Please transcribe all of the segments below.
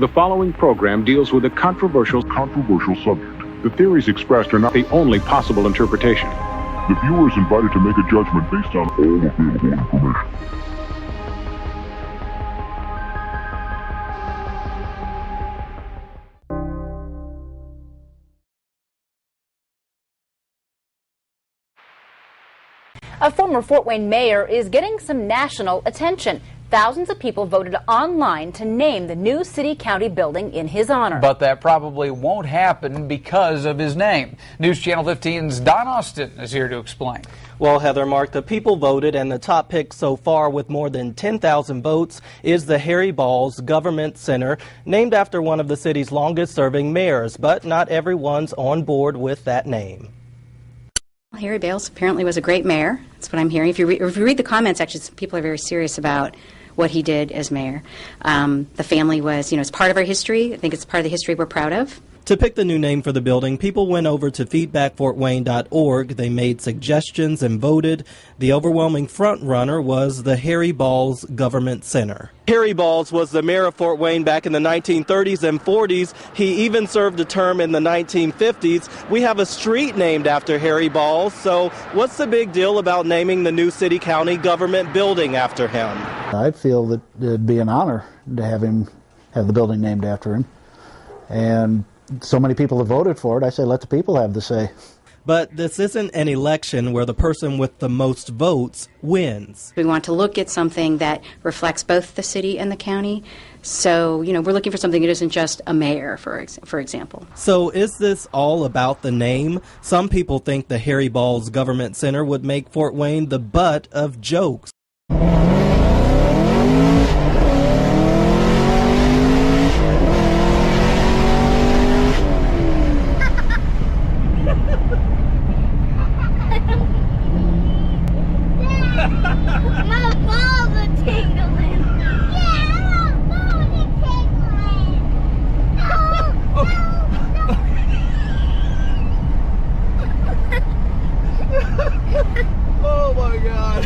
The following program deals with a controversial subject. The theories expressed are not the only possible interpretation. The viewer is invited to make a judgment based on all available information. A former Fort Wayne mayor is getting some national attention. Thousands of people voted online to name the new city-county building in his honor. But that probably won't happen because of his name. News Channel 15's Don Austin is here to explain. Well, Heather, Mark, the people voted, and the top pick so far with more than 10,000 votes is the Harry Balls Government Center, named after one of the city's longest-serving mayors. But not everyone's on board with that name. Harry Bales apparently was a great mayor. That's what I'm hearing. If you read the comment sections, people are very serious about what he did as mayor. The family was, it's part of our history. I think it's part of the history we're proud of. To pick the new name for the building, people went over to feedbackfortwayne.org. They made suggestions and voted. The overwhelming front-runner was the Harry Balls Government Center. Harry Balls was the mayor of Fort Wayne back in the 1930s and 40s. He even served a term in the 1950s. We have a street named after Harry Balls. So what's the big deal about naming the new city-county government building after him? I feel that it'd be an honor to have the building named after him. And so many people have voted for it. I say let the people have the say. But this isn't an election where the person with the most votes wins. We want to look at something that reflects both the city and the county. So, we're looking for something that isn't just a mayor, for example. So is this all about the name? Some people think the Harry Balls Government Center would make Fort Wayne the butt of jokes. My balls are tingling. Yeah, my balls are tingling. Oh my God.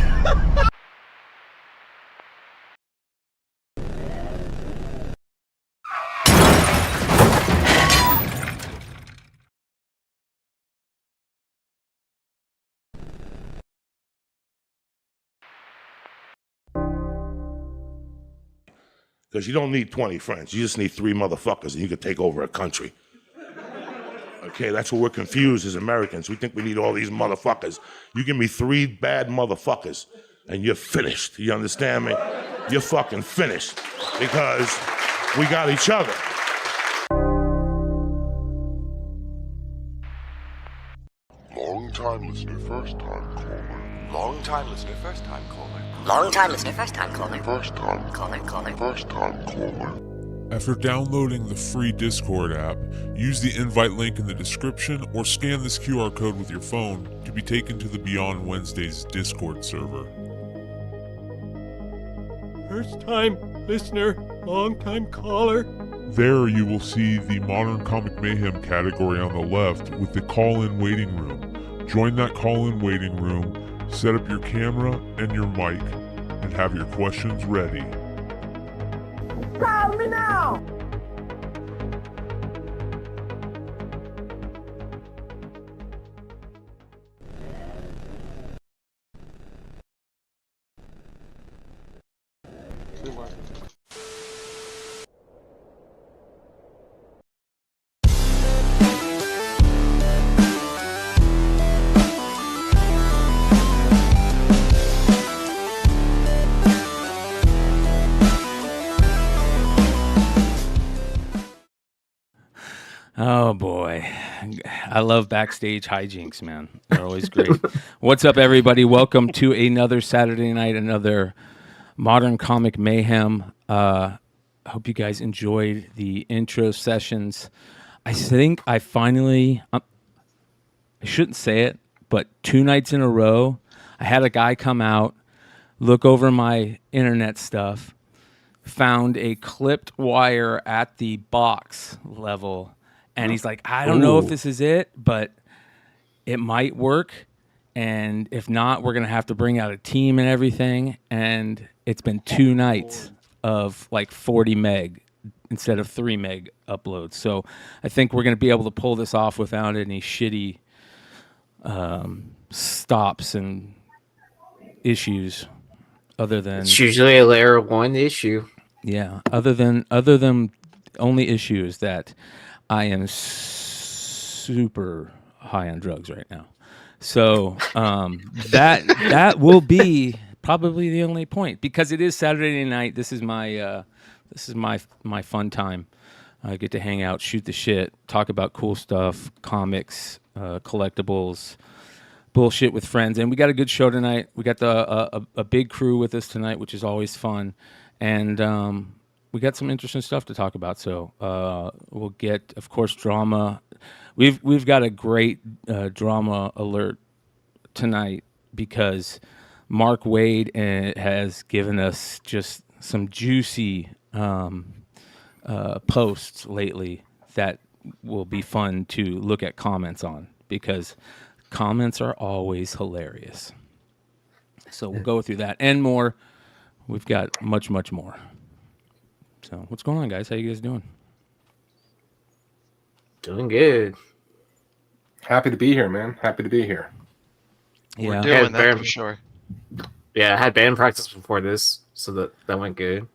Because you don't need 20 friends. You just need 3 motherfuckers and you could take over a country. Okay, that's what we're confused as Americans. We think we need all these motherfuckers. You give me 3 bad motherfuckers and you're finished. You understand me? You're fucking finished because we got each other. Long time listener, first time caller. Long time listener, first time caller. Long time listener, first time caller. First time caller. First time caller. After downloading the free Discord app, use the invite link in the description or scan this QR code with your phone to be taken to the Beyond Wednesdays Discord server. First time listener, long time caller. There you will see the Modern Comic Mayhem category on the left with the call-in waiting room. Join that call-in waiting room, set up your camera and your mic, and have your questions ready. Call me now. Oh boy, I love backstage hijinks, man. They're always great. What's up, everybody? Welcome to another Saturday night, another Modern Comic Mayhem. Hope you guys enjoyed the intro sessions. I think I finally, I shouldn't say it, but 2 nights in a row, I had a guy come out, look over my internet stuff, found a clipped wire at the box level. And he's like, I don't know if this is it, but it might work. And if not, we're going to have to bring out a team and everything. And it's been 2 nights of like 40 meg instead of 3 meg uploads. So I think we're going to be able to pull this off without any shitty stops and issues. Other than it's usually a layer 1 issue. Yeah. Other than only issue is that I am super high on drugs right now. So that will be probably the only point, because it is Saturday night. This is my fun time. I get to hang out, shoot the shit, talk about cool stuff, comics, collectibles, bullshit with friends. And we got a good show tonight. We got a big crew with us tonight, which is always fun. And we got some interesting stuff to talk about. So we'll get, of course, drama. We've got a great drama alert tonight, because Mark Wade has given us just some juicy posts lately that will be fun to look at comments on, because comments are always hilarious. So we'll go through that and more. We've got much, much more. So what's going on, guys? How you guys doing? Doing good. Happy to be here, man. Happy to be here. Yeah, we're doing that for sure. Yeah, I had band practice before this, so that went good.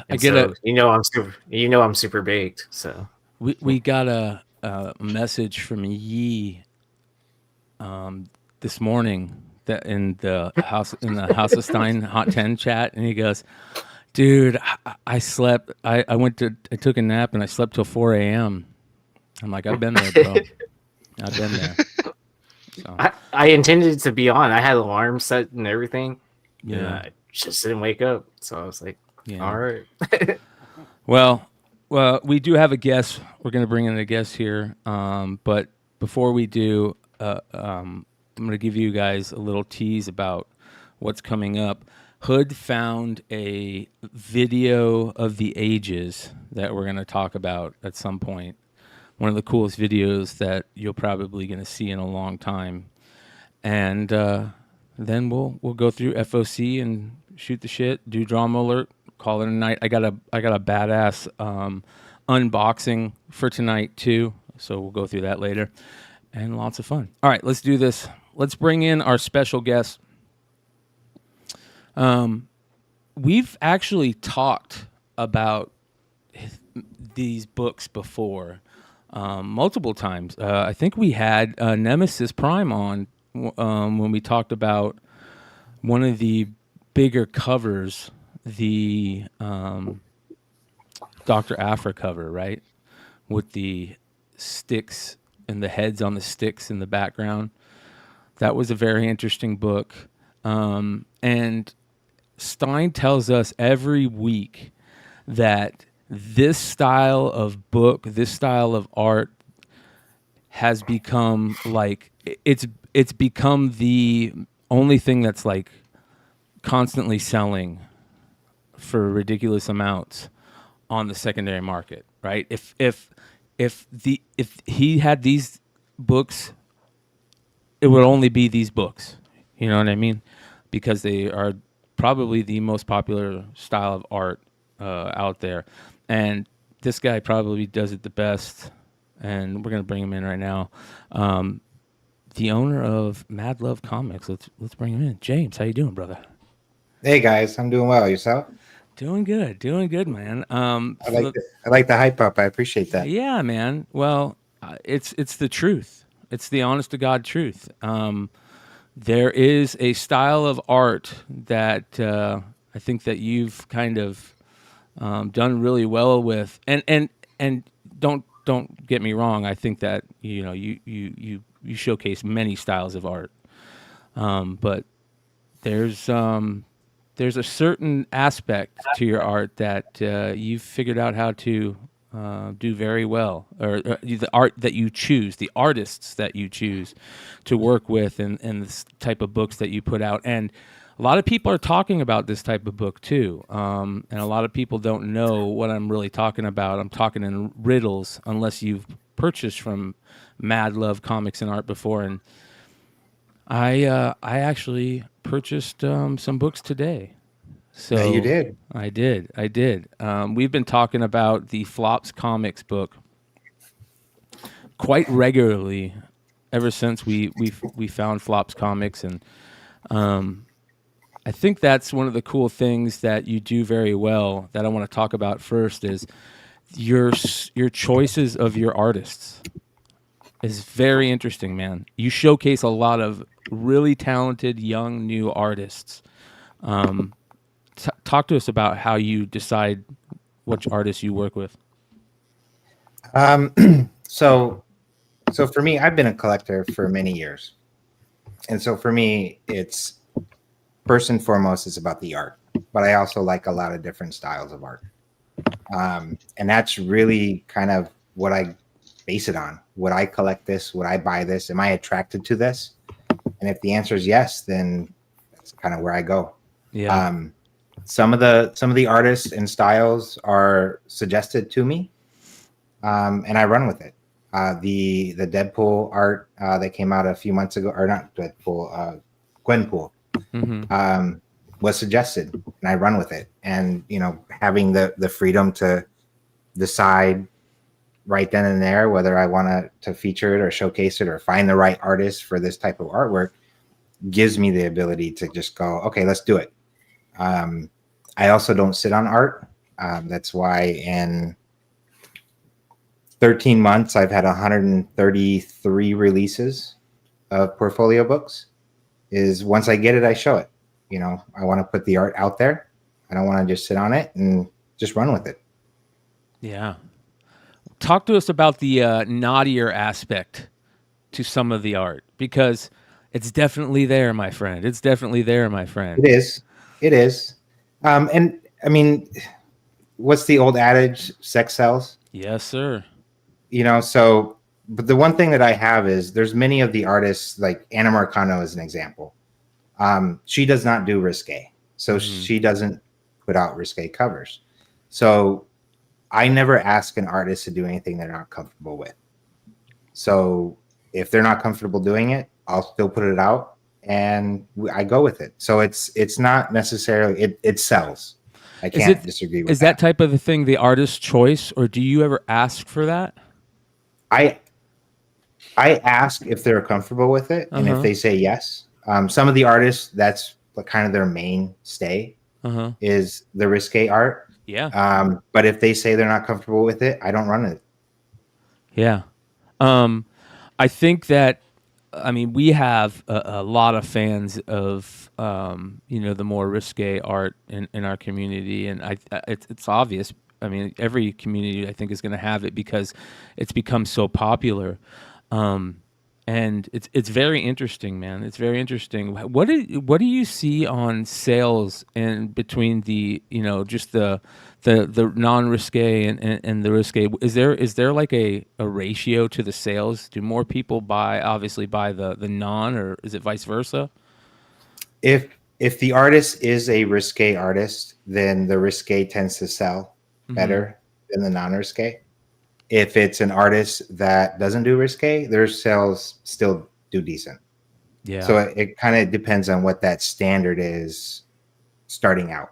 I get I'm super baked. So we got a message from Yee this morning that in the house of Stein Hot 10 chat, and he goes, "Dude, I slept. I took a nap and I slept till 4 a.m." I'm like, I've been there, bro. I've been there. So. I intended to be on. I had alarm set and everything. Yeah, I just didn't wake up. So I was like, all right. Well, we do have a guest. We're going to bring in a guest here. But before we do, I'm going to give you guys a little tease about what's coming up. Hood found a video of the ages that we're going to talk about at some point. One of the coolest videos that you're probably going to see in a long time. And then we'll go through FOC and shoot the shit, do drama alert, call it a night. I got a badass unboxing for tonight too, so we'll go through that later. And lots of fun. All right, let's do this. Let's bring in our special guest. We've actually talked about these books before. Multiple times. I think we had Nemesis Prime on when we talked about one of the bigger covers, the Dr. Aphra cover, right? With the sticks and the heads on the sticks in the background. That was a very interesting book. And Stein tells us every week that this style of book, this style of art has become like, it's become the only thing that's like constantly selling for ridiculous amounts on the secondary market, right? If he had these books, it would only be these books. You know what I mean? Because they are probably the most popular style of art out there. And this guy probably does it the best, and we're gonna bring him in right now. The owner of Mad Love Comics. Let's bring him in. James, how you doing, brother? Hey guys, I'm doing well. Yourself? Doing good, man. I like the hype up. I appreciate that. Yeah, man. Well, it's the truth. It's the honest to God truth. There is a style of art that I think that you've kind of done really well with, and don't get me wrong. I think that you showcase many styles of art, but there's a certain aspect to your art that you've figured out how to do very well, or the art that you choose, the artists that you choose to work with, and this type of books that you put out. And a lot of people are talking about this type of book too, and a lot of people don't know what I'm really talking about. I'm talking in riddles, unless you've purchased from Mad Love Comics and Art before. And I actually purchased some books today. So Yeah, you did. I did. We've been talking about the Flops Comics book quite regularly ever since we found Flops Comics, and I think that's one of the cool things that you do very well that I want to talk about first is your choices of your artists is very interesting, man. You showcase a lot of really talented young new artists. Talk to us about how you decide which artists you work with. So for me, I've been a collector for many years. And so for me, it's first and foremost, it's about the art. But I also like a lot of different styles of art. And that's really kind of what I base it on. Would I collect this? Would I buy this? Am I attracted to this? And if the answer is yes, then that's kind of where I go. Yeah. Some of the artists and styles are suggested to me, and I run with it. The Deadpool art that came out a few months ago, or not Deadpool, Gwenpool, was suggested, and I run with it. And having the freedom to decide right then and there whether I want to feature it or showcase it or find the right artist for this type of artwork gives me the ability to just go, okay, let's do it. I also don't sit on art. That's why in 13 months, I've had 133 releases of portfolio books. Is once I get it, I show it. I want to put the art out there. I don't want to just sit on it and just run with it. Yeah. Talk to us about the naughtier aspect to some of the art, because it's definitely there, my friend. It's definitely there, my friend. It is. It is. And I mean, what's the old adage? Sex sells. Yes, sir. But the one thing that I have is there's many of the artists, like Anna Marcano is an example. She does not do Risque. So she doesn't put out Risque covers. So I never ask an artist to do anything they're not comfortable with. So if they're not comfortable doing it, I'll still put it out and I go with it. So it's not necessarily, it sells. I can't disagree with that. Is that type of a thing the artist's choice, or do you ever ask for that? I ask if they're comfortable with it, and if they say yes. Some of the artists, that's kind of their mainstay is the Risque art. Yeah. But if they say they're not comfortable with it, I don't run it. Yeah. I think that, we have a lot of fans of, the more risque art in our community, and it's obvious. Every community I think is going to have it because it's become so popular, and it's very interesting, man. It's very interesting. What do you see on sales and between the just the non-risque and the risque? Is there like a ratio to the sales? Do more people buy the non, or is it vice versa? If the artist is a risque artist, then the risque tends to sell better than the non-risque. If it's an artist that doesn't do risque, their sales still do decent. Yeah. So it kind of depends on what that standard is starting out.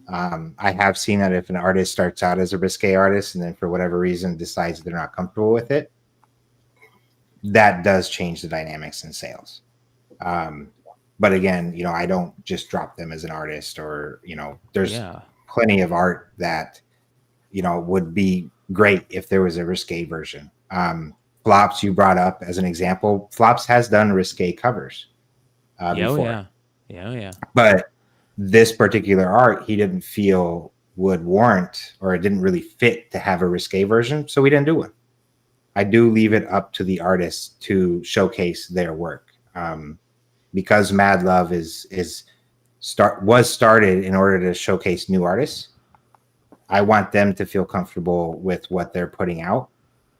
I have seen that if an artist starts out as a risque artist and then for whatever reason decides they're not comfortable with it, that does change the dynamics in sales. But again, I don't just drop them as an artist, or, there's plenty of art that, would be great if there was a risque version. Flops, you brought up as an example. Flops has done risque covers before. Yeah. But this particular art, he didn't feel would warrant, or it didn't really fit to have a risque version, so we didn't do one. I do leave it up to the artist to showcase their work. Because Mad Love was started in order to showcase new artists. I want them to feel comfortable with what they're putting out,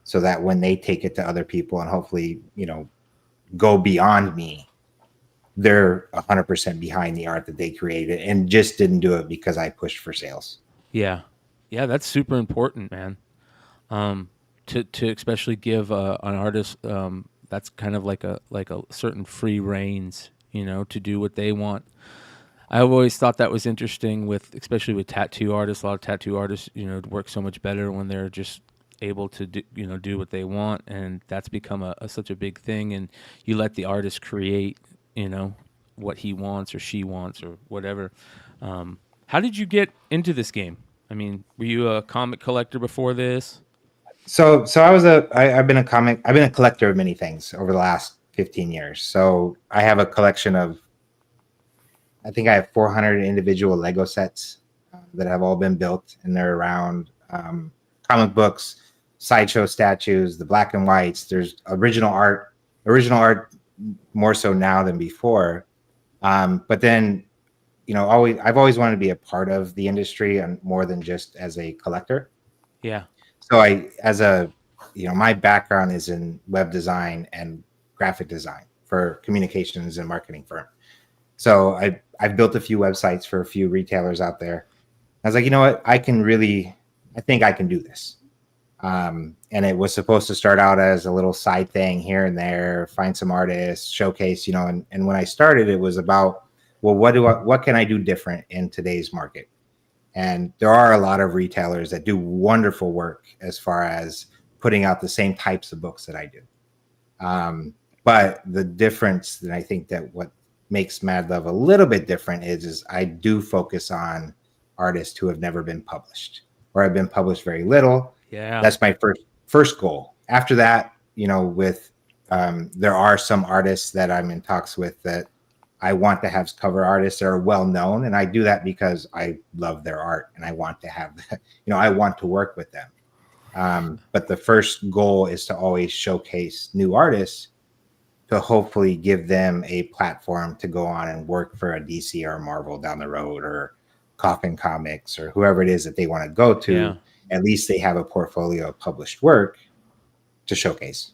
so that when they take it to other people and hopefully, go beyond me, they're 100% behind the art that they created and just didn't do it because I pushed for sales. Yeah. That's super important, man. To especially give an artist that's kind of like a certain free reins, to do what they want. I've always thought that was interesting especially with tattoo artists. A lot of tattoo artists, work so much better when they're just able to do what they want, and that's become such a big thing. And you let the artist create, what he wants or she wants or whatever. How did you get into this game? I mean, were you a comic collector before this? So I've been a collector of many things over the last 15 years. So I have a collection of, I think I have 400 individual Lego sets that have all been built, and they're around comic books, sideshow statues, the black and whites. There's original art more so now than before. But then, I've always wanted to be a part of the industry and more than just as a collector. Yeah. So my background is in web design and graphic design for communications and marketing firm. So I've built a few websites for a few retailers out there. I was like, you know what? I think I can do this. And it was supposed to start out as a little side thing here and there, find some artists, showcase, and when I started, it was about, well, what can I do different in today's market? And there are a lot of retailers that do wonderful work as far as putting out the same types of books that I do. But the difference that I think that what makes Mad Love a little bit different is I do focus on artists who have never been published or have been published very little. Yeah. That's my first goal. After that, there are some artists that I'm in talks with that I want to have cover artists that are well known, and I do that because I love their art and I want to have that, I want to work with them. But the first goal is to always showcase new artists to hopefully give them a platform to go on and work for a DC or a Marvel down the road, or Coffin Comics, or whoever it is that they want to go to. Yeah. At least they have a portfolio of published work to showcase.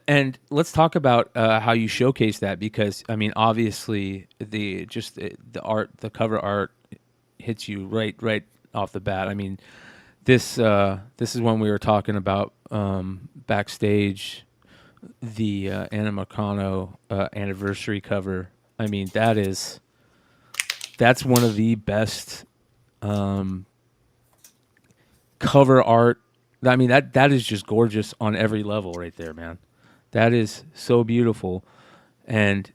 And let's talk about how you showcase that, because I mean, obviously the art, the cover art hits you right off the bat. I mean, this is when we were talking about backstage, the Anna Marcano anniversary cover. I mean, that's one of the best cover art. I mean, that is just gorgeous on every level right there, man. That is so beautiful. And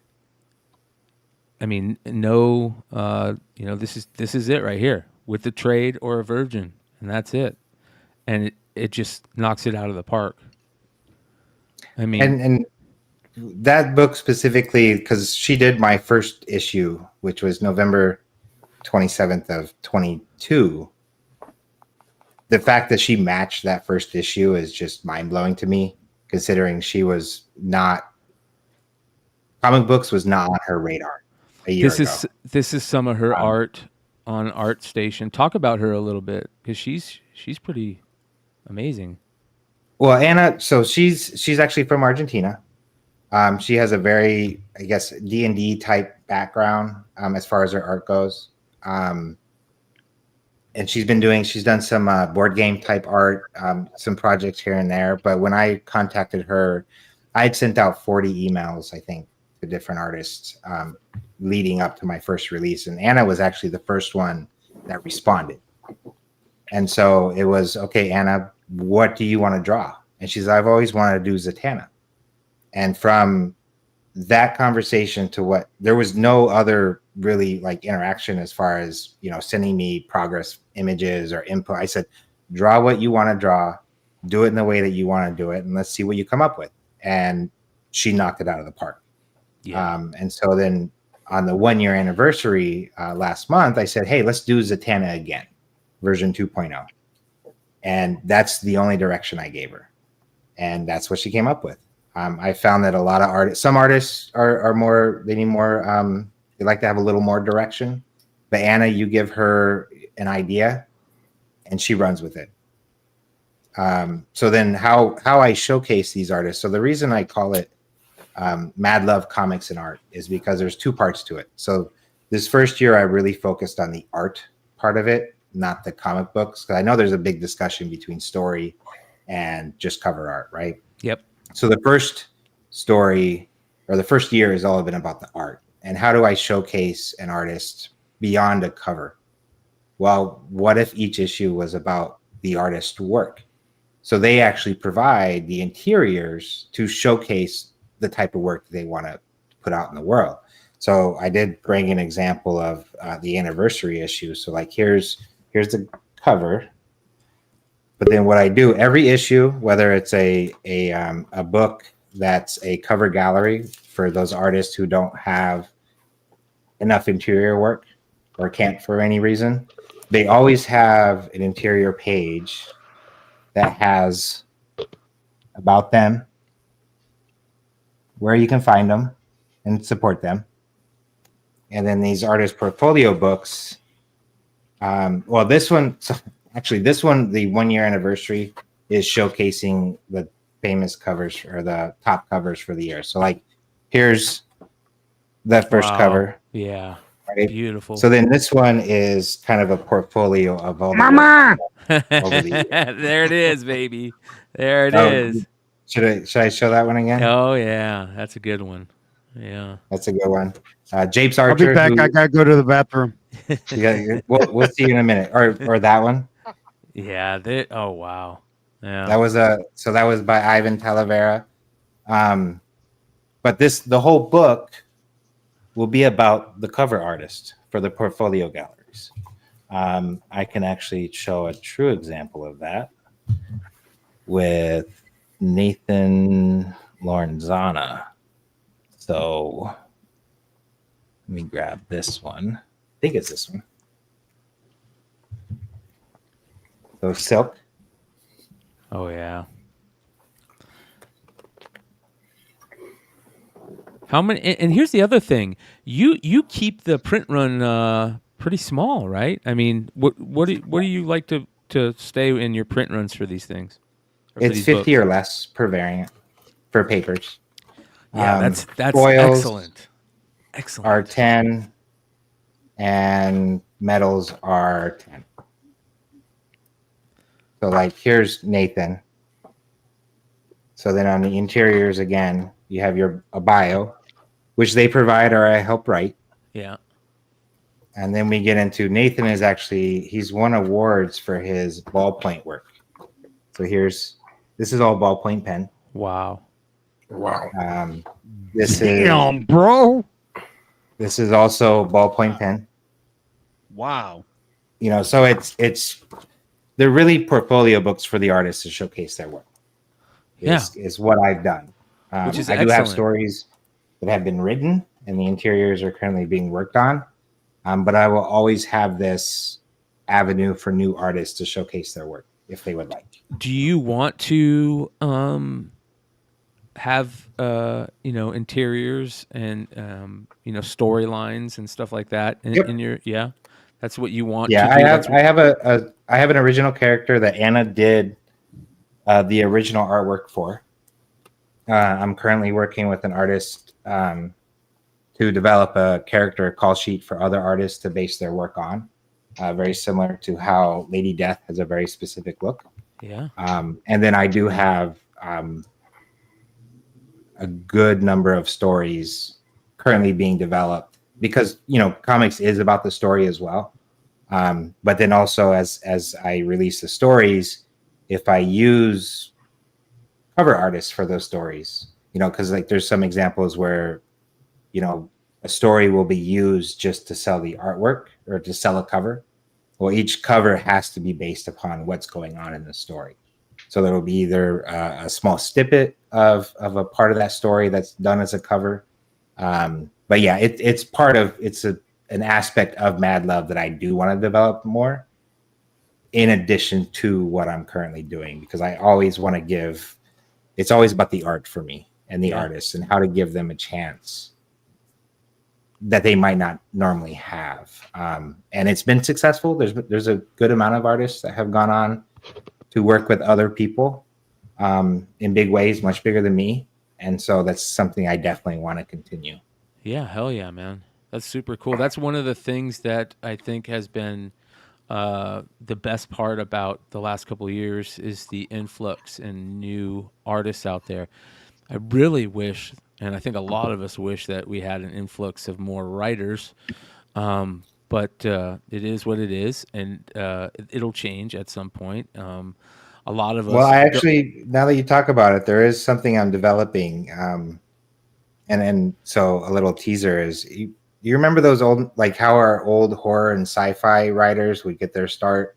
I mean, this is it right here with the trade or a virgin, and that's it. And it just knocks it out of the park. I mean, and that book specifically, because she did my first issue, which was November 27th of 22. The fact that she matched that first issue is just mind-blowing to me, considering comic books was not on her radar a year ago. This is some of her art on ArtStation. Talk about her a little bit, because she's pretty amazing. Well, Anna, so she's actually from Argentina. She has a very, I guess, D&D type background as far as her art goes. And she's done some board game type art, some projects here and there. But when I contacted her, I had sent out 40 emails, I think, to different artists leading up to my first release. And Anna was actually the first one that responded. And so it was, okay, Anna, what do you want to draw? And she said, I've always wanted to do Zatanna. And from that conversation to there was no other really like interaction as far as, sending me progress images or input. I said, draw what you want to draw, do it in the way that you want to do it, and let's see what you come up with. And she knocked it out of the park. Yeah. And so then on the 1-year anniversary last month, I said, hey, let's do Zatanna again, version 2.0. And that's the only direction I gave her. And that's what she came up with. I found that a lot of some artists are more, they need more, they like to have a little more direction. But Anna, you give her an idea and she runs with it. So then how I showcase these artists. So the reason I call it Mad Love Comics and Art is because there's 2 parts to it. So this first year I really focused on the art part of it, not the comic books, because I know there's a big discussion between story and just cover art, right? Yep. So the first story or the first year has all been about the art. And how do I showcase an artist beyond a cover? Well, what if each issue was about the artist's work? So they actually provide the interiors to showcase the type of work they want to put out in the world. So I did bring an example of the anniversary issue. So like here's the cover. But then what I do every issue, whether it's a book that's a cover gallery for those artists who don't have enough interior work or can't for any reason, they always have an interior page that has about them, where you can find them and support them. And then these artist portfolio books. Well, this one, so actually this one, the 1 year anniversary is showcasing the famous covers or the top covers for the year. So like, here's the first cover. Yeah. Right? Beautiful. So then this one is kind of a portfolio of all the Mama! work over the years. There it is, baby. There it is. Should I show that one again? Oh yeah, that's a good one. Yeah, that's a good one. Japes I'll Archer. be back. I gotta go to the bathroom. We'll see you in a minute. Or that one. Yeah. Oh wow. Yeah. That was by Ivan Talavera. But the whole book will be about the cover artist for the portfolio galleries. I can actually show a true example of that with Nathan Lorenzana. So let me grab this one. I think it's this one. So Silk. Oh yeah. How many? And here's the other thing: you keep the print run pretty small, right? I mean, what do you like to stay in your print runs for these things? It's 50 or less per variant for papers. Yeah, that's foils excellent. Excellent. Are 10, and metals are 10. So like here's Nathan. So then on the interiors again, you have a bio, which they provide or I help write. Yeah. And then we get into Nathan he's won awards for his ballpoint work. So this is all ballpoint pen. Wow. This Damn, bro. This is also ballpoint pen. Wow. So they're really portfolio books for the artists to showcase their work. Is what I've done. Which is I do have excellent. stories that have been written and the interiors are currently being worked on. But I will always have this avenue for new artists to showcase their work if they would like. Do you want to have interiors and storylines and stuff like that in your that's what you want? Yeah, to do? I have an original character that Anna did the original artwork for. I'm currently working with an artist to develop a character call sheet for other artists to base their work on. Very similar to how Lady Death has a very specific look. Yeah. And then I do have a good number of stories currently being developed because, comics is about the story as well. But then also as I release the stories, if I use cover artists for those stories, because like there's some examples where, a story will be used just to sell the artwork or to sell a cover. Well, each cover has to be based upon what's going on in the story. So there will be either a small snippet of a part of that story that's done as a cover. But yeah, it's an aspect of Mad Love that I do want to develop more in addition to what I'm currently doing, because I always want to it's always about the art for me and the artists and how to give them a chance that they might not normally have. And it's been successful. There's a good amount of artists that have gone on to work with other people in big ways, much bigger than me. And so that's something I definitely want to continue. Yeah, hell yeah, man. That's super cool. That's one of the things that I think has been the best part about the last couple of years is the influx in new artists out there. I really wish, and I think a lot of us wish, that we had an influx of more writers. But it is what it is, and it'll change at some point. A lot of us. Well, I actually, now that you talk about it, there is something I'm developing. And so a little teaser is, you remember those old, like how our old horror and sci-fi writers would get their start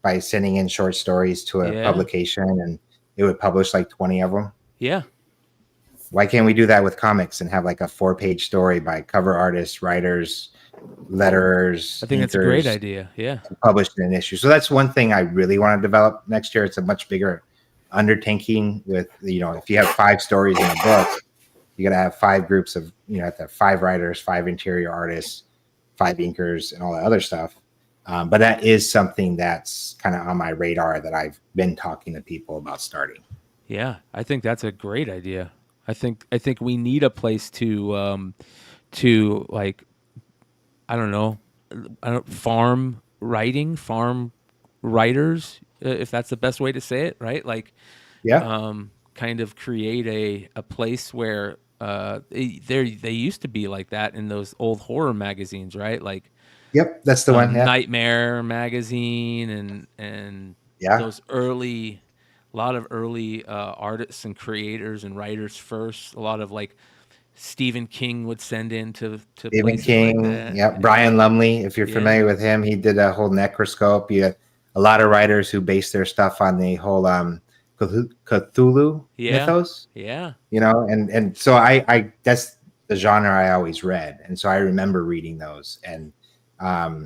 by sending in short stories to a publication, and it would publish like 20 of them? Yeah. Why can't we do that with comics and have like a 4-page story by cover artists, writers, letterers? I think that's a great idea. Yeah. Published in an issue. So that's one thing I really want to develop next year. It's a much bigger undertaking with, if you have 5 stories in a book, you got to have 5 groups of, have to have 5 writers, 5 interior artists, 5 inkers, and all that other stuff. But that is something that's kind of on my radar that I've been talking to people about starting. Yeah, I think that's a great idea. I think we need a place to like, I don't know, farm writers, if that's the best way to say it, right? Like, kind of create a place where they used to be like that in those old horror magazines, right? Like, yep, that's the one. Yeah. Nightmare magazine and those early. A lot of early artists and creators and writers first. A lot of like Stephen King would send in to Stephen King. Like that. Brian Lumley, if you're familiar with him, he did a whole Necroscope. You had a lot of writers who based their stuff on the whole Cthulhu mythos. Yeah. And so I that's the genre I always read, and so I remember reading those, and I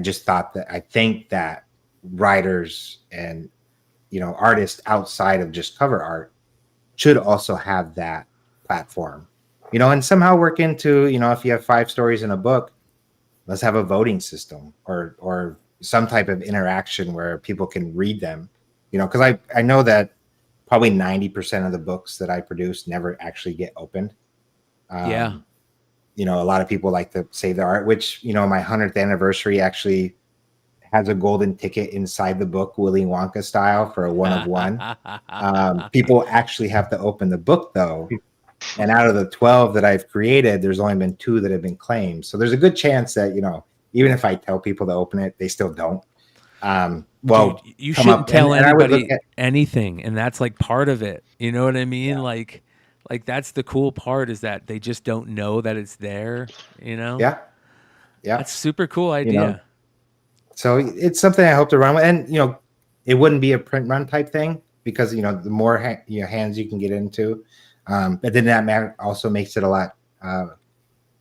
just thought that I think that writers and artists outside of just cover art should also have that platform, and somehow work into, if you have 5 stories in a book, let's have a voting system or some type of interaction where people can read them, because I know that probably 90% of the books that I produce never actually get opened. A lot of people like to save their art, which, my 100th anniversary actually has a golden ticket inside the book, Willy Wonka style, for a 1 of 1. People actually have to open the book, though. And out of the 12 that I've created, there's only been 2 that have been claimed. So there's a good chance that, even if I tell people to open it, they still don't. Dude, you shouldn't tell anybody anything. And that's like part of it. You know what I mean? Yeah. Like that's the cool part, is that they just don't know that it's there, Yeah. That's a super cool idea. So it's something I hope to run with, and it wouldn't be a print run type thing, because the more hands you can get into, but then that also makes it a lot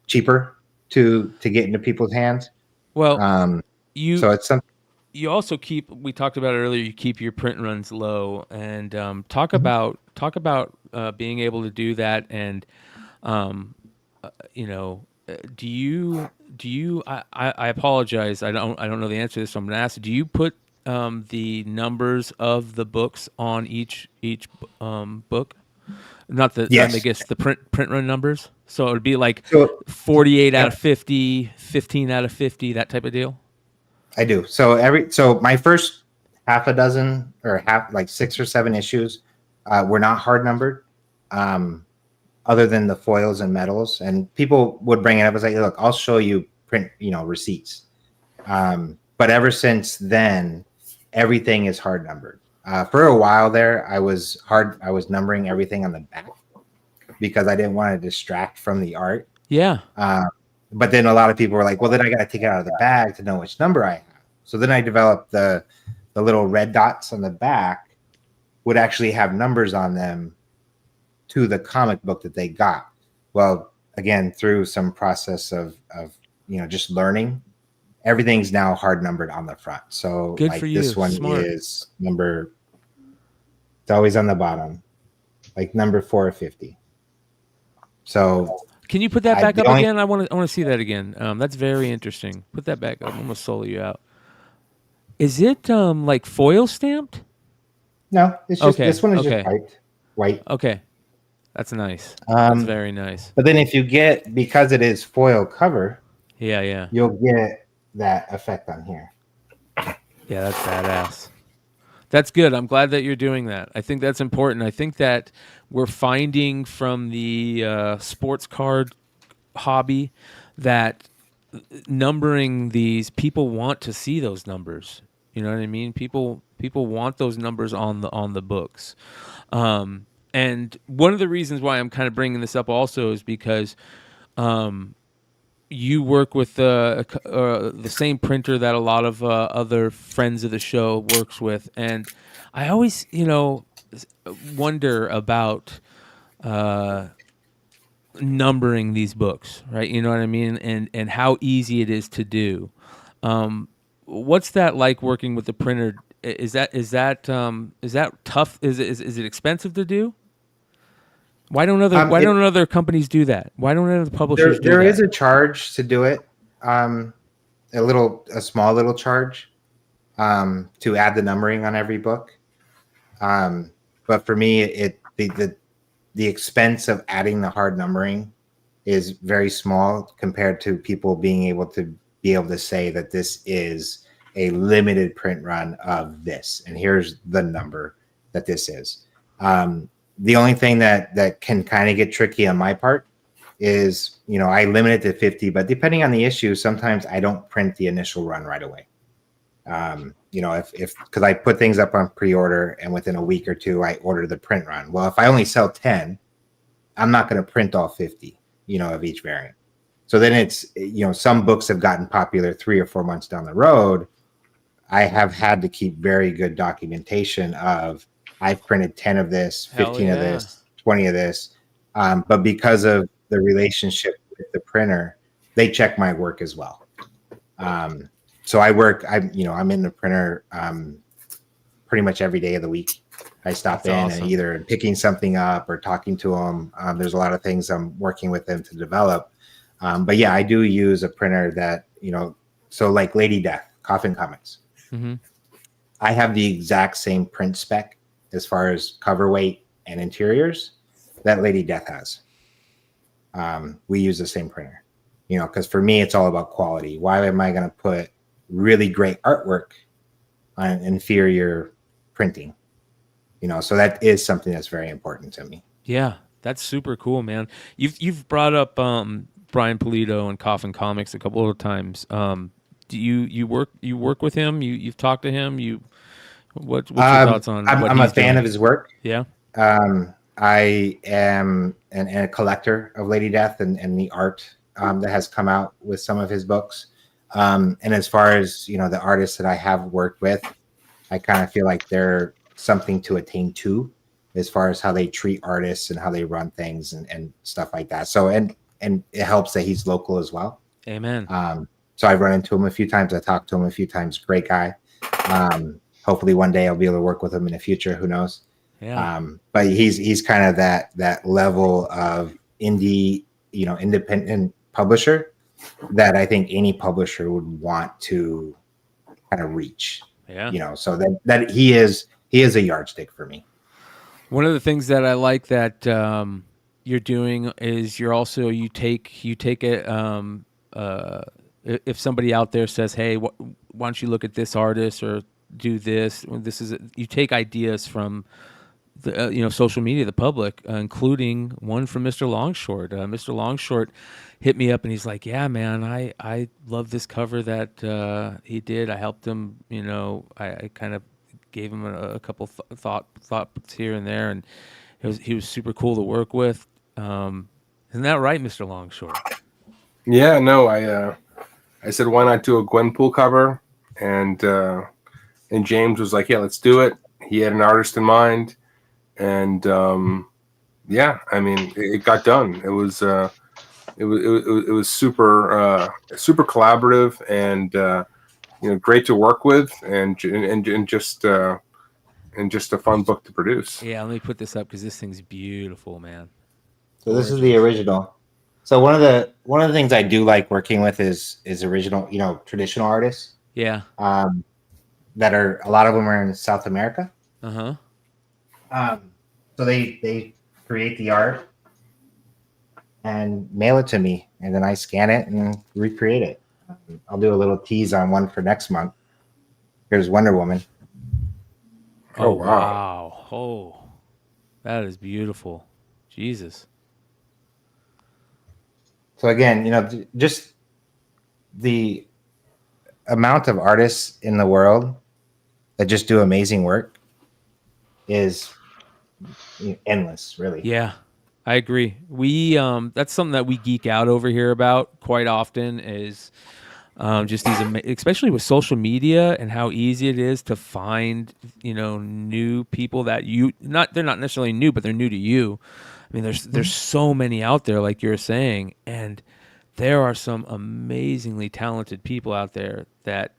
cheaper to get into people's hands. Well, so it's something. You also we talked about it earlier, you keep your print runs low, and talk about being able to do that, and do you I apologize, I don't know the answer to this, so I'm gonna ask, do you put the numbers of the books on each book? Not the I guess the print run numbers. So it would be like 48 out of 50, 15 out of 50, that type of deal. I do. So my first half a dozen or like 6 or 7 issues were not hard numbered. Other than the foils and metals, and people would bring it up as like, look, I'll show you print, receipts. But ever since then, everything is hard numbered. For a while there, I was numbering everything on the back because I didn't want to distract from the art. Yeah. But then a lot of people were like, well, then I got to take it out of the bag to know which number I have. So then I developed the little red dots on the back would actually have numbers on them to the comic book that they got. Well, again, through some process of just learning, everything's now hard numbered on the front. So good for you. This one is number, it's always on the bottom, like number 450. So can you put that back up again? I want to see that again. That's very interesting. Put that back up. I'm gonna solo you out. Is it like foil stamped? No, it's just this one is just white. Okay. That's nice. That's very nice. But then if you get, because it is foil cover, you'll get that effect on here. Yeah, that's badass. That's good. I'm glad that you're doing that. I think that's important. I think that we're finding from the sports card hobby that numbering these, people want to see those numbers. You know what I mean? People want those numbers on the books. And one of the reasons why I'm kind of bringing this up also is because you work with the same printer that a lot of other friends of the show works with, and I always, wonder about numbering these books, right? You know what I mean, and how easy it is to do. What's that like working with the printer? Is that tough? Is it expensive to do? Why don't other companies do that? Why don't other publishers do that? There is a charge to do it, a small little charge to add the numbering on every book. But for me, the expense of adding the hard numbering is very small compared to people being able to say that this is a limited print run of this, and here's the number that this is. The only thing that can kind of get tricky on my part is, I limit it to 50, but depending on the issue, sometimes I don't print the initial run right away. Because I put things up on pre-order and within a week or two, I order the print run. Well, if I only sell 10, I'm not going to print all 50, of each variant. So then it's, some books have gotten popular 3 or 4 months down the road. I have had to keep very good documentation of, I've printed 10 of this, 15 of this, 20 of this. But because of the relationship with the printer, they check my work as well. So I'm in the printer pretty much every day of the week. I stop in and either picking something up or talking to them. There's a lot of things I'm working with them to develop. But yeah, I do use a printer that, so like Lady Death, Coffin Comics. Mm-hmm. I have the exact same print spec as far as cover weight and interiors that Lady Death has. We use the same printer, because for me, it's all about quality. Why am I going to put really great artwork on inferior printing? So that is something that's very important to me. Yeah, that's super cool, man. You've brought up Bryan Polito and Coffin Comics a couple of times. Do you work with him? You've talked to him? What's your thoughts on? I'm a fan of his work. Yeah. I am a collector of Lady Death and the art that has come out with some of his books. And as far as the artists that I have worked with, I kind of feel like they're something to attain to, as far as how they treat artists and how they run things and stuff like that. So and it helps that he's local as well. Amen. So I've run into him a few times. I talked to him a few times. Great guy. Hopefully one day I'll be able to work with him in the future. Who knows? Yeah. But he's kind of that level of indie, independent publisher that I think any publisher would want to kind of reach. Yeah. So that he is a yardstick for me. One of the things that I like that you're doing is you take it. If somebody out there says, "Hey, why don't you look at this artist or do this?" You take ideas from the social media, the public, including one from Mr. Longshort. Mr. Longshort hit me up and he's like, "Yeah, man, I love this cover that he did. I helped him. I kind of gave him a couple thoughts here and there, and he was super cool to work with." Isn't that right, Mr. Longshort? Yeah, no, I said, why not do a Gwenpool cover? And James was like, yeah, let's do it. He had an artist in mind. And it got done. It was super collaborative and great to work with and just a fun book to produce. Yeah, let me put this up because this thing's beautiful, man. So this is the original. So one of the things I do like working with is original, traditional artists. Yeah. That are, a lot of them are in South America. Uh-huh. So they create the art and mail it to me, and then I scan it and recreate it. I'll do a little tease on one for next month. Here's Wonder Woman. Oh, wow. Oh, that is beautiful. Jesus. So again, just the amount of artists in the world that just do amazing work is endless, really. Yeah, I agree. We that's something that we geek out over here about quite often is just these, especially with social media and how easy it is to find, new people that they're not necessarily new, but they're new to you. I mean, there's so many out there, like you're saying, and there are some amazingly talented people out there that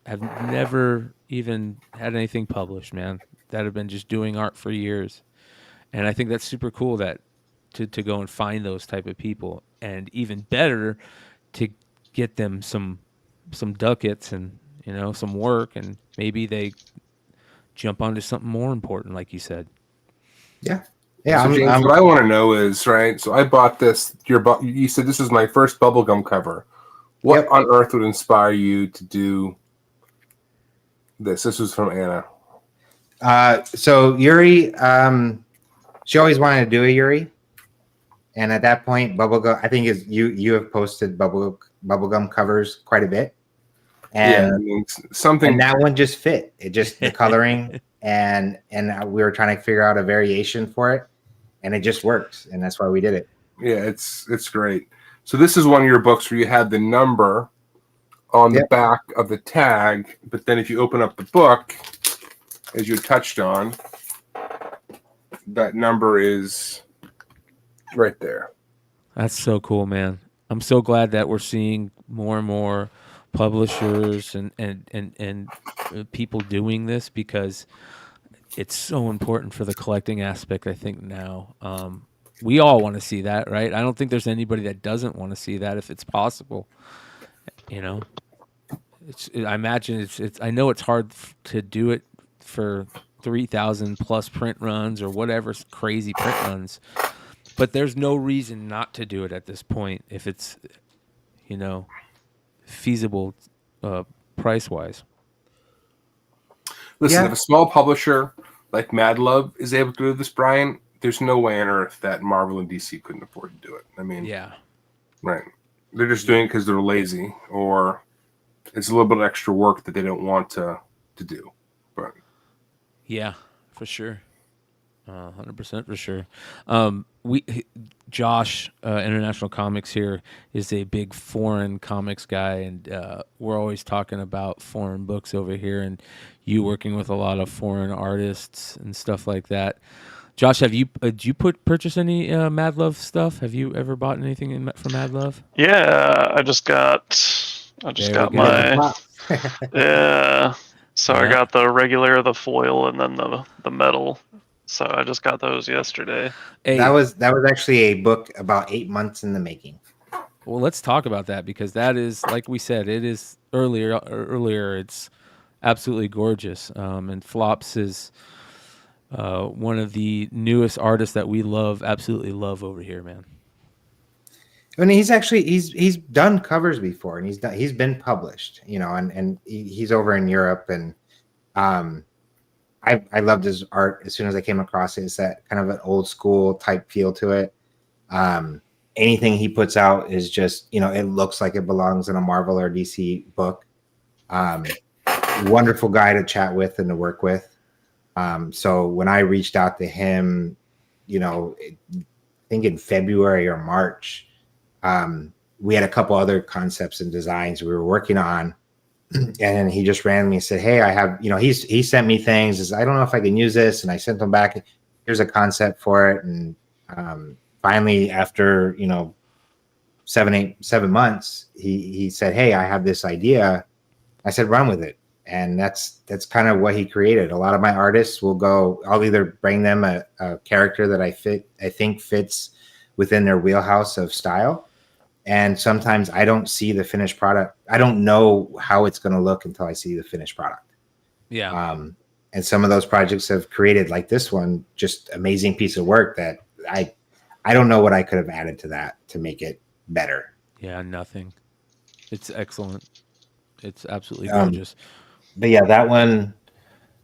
have never even had anything published, man, that have been just doing art for years. And I think that's super cool that to go and find those type of people, and even better to get them some ducats and some work, and maybe they jump onto something more important, like you said. Yeah. So James, what I want to know is, right, so I bought this, you said this is my first bubblegum cover. What on earth would inspire you to do this? This was from Anna. So Yuri, she always wanted to do a Yuri. And at that point, bubblegum, I think you have posted bubblegum covers quite a bit. And something, and that one just fit. It just, the coloring and we were trying to figure out a variation for it, and it just works, and that's why we did it. Yeah, it's great. So this is one of your books where you had the number on the back of the tag, but then if you open up the book, as you touched on, that number is right there. That's so cool, man. I'm so glad that we're seeing more and more publishers and people doing this, because it's so important for the collecting aspect, I think, now. We all want to see that, right? I don't think there's anybody that doesn't want to see that if it's possible. I imagine I know it's hard to do it for 3,000 plus print runs or whatever crazy print runs, but there's no reason not to do it at this point if it's, feasible price wise. Listen, if a small publisher like Mad Love is able to do this, Bryan, there's no way on earth that Marvel and DC couldn't afford to do it. I mean, right. They're just doing it because they're lazy, or it's a little bit of extra work that they don't want to do. But yeah, for sure. 100% for sure. Josh, International Comics here, is a big foreign comics guy, and we're always talking about foreign books over here, and you working with a lot of foreign artists and stuff like that. Josh, did you purchase any Mad Love stuff? Have you ever bought anything from Mad Love? Yeah, I just got my yeah. So I got the regular, the foil, and then the metal. So I just got those yesterday. Hey, that was actually a book about 8 months in the making. Well, let's talk about that, because that is, like we said, it is earlier. It's absolutely gorgeous. And Flops is one of the newest artists that we absolutely love over here, man. I mean, he's done covers before, and he's been published, and he's over in Europe, and I loved his art as soon as I came across it. It's that kind of an old school type feel to it. Anything he puts out is just, it looks like it belongs in a Marvel or DC book. Wonderful guy to chat with and to work with. So when I reached out to him, I think in February or March, we had a couple other concepts and designs we were working on. And he just randomly said, "Hey, I have," he sent me things. I don't know if I can use this, and I sent him back. Here's a concept for it, and finally, after 7 months, he said, "Hey, I have this idea." I said, "Run with it," and that's kind of what he created. A lot of my artists will go. I'll either bring them a character that I think fits within their wheelhouse of style. And sometimes I don't see the finished product. I don't know how it's going to look until I see the finished product. Yeah. And some of those projects have created, like this one, just amazing piece of work that I don't know what I could have added to that to make it better. Yeah, nothing. It's excellent. It's absolutely gorgeous. But yeah, that one,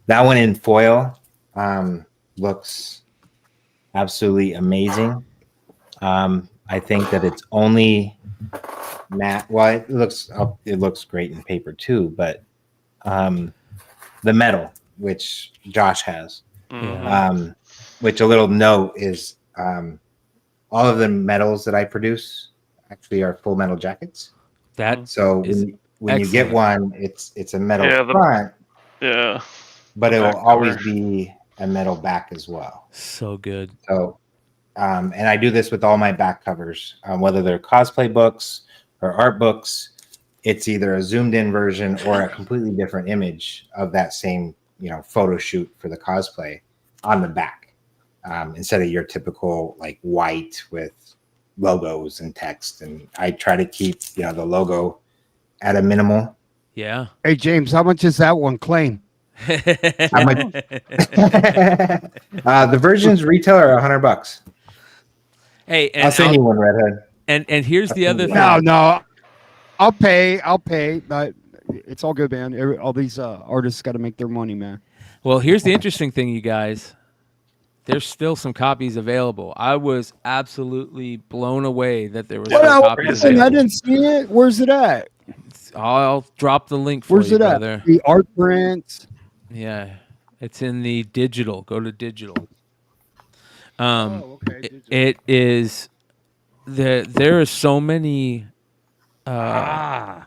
That one in foil looks absolutely amazing. I think that it's only matte. Well, it looks great in paper too, but the metal, which Josh has, which a little note is all of the metals that I produce actually are full metal jackets. So when you get one, it's a metal front. Yeah. But it will always be a metal back as well. So good. So, and I do this with all my back covers, whether they're cosplay books or art books. It's either a zoomed in version or a completely different image of that same, photo shoot for the cosplay on the back, instead of your typical like white with logos and text. And I try to keep, the logo at a minimal. Yeah. Hey, James, how much is that one claim? The versions retail are $100. Hey, and I'll send you one, Redhood. And here's the other thing. No, I'll pay. But it's all good, man. All these artists got to make their money, man. Well, here's the interesting thing, you guys. There's still some copies available. I was absolutely blown away that there was still copies available. I didn't see it. Where's it at? I'll drop the link for Where's you, it brother. at? The art prints. Yeah, it's in the digital. Go to digital. Digital. It is there are so many. The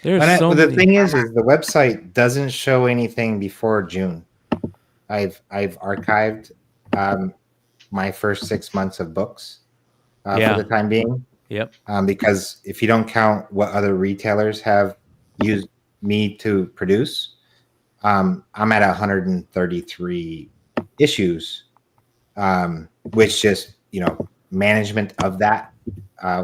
thing is the website doesn't show anything before June. I've archived my first 6 months of books for the time being. Yep. Because if you don't count what other retailers have used me to produce, I'm at 133 issues, which just, management of that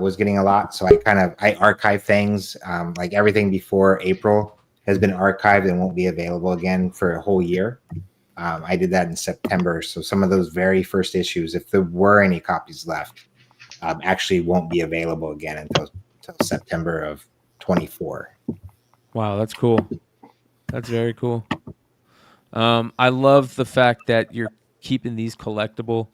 was getting a lot. So I archive things, like everything before April has been archived and won't be available again for a whole year. I did that in September. So some of those very first issues, if there were any copies left, actually won't be available again until September of 24. Wow, that's cool. That's very cool. I love the fact that you're keeping these collectible.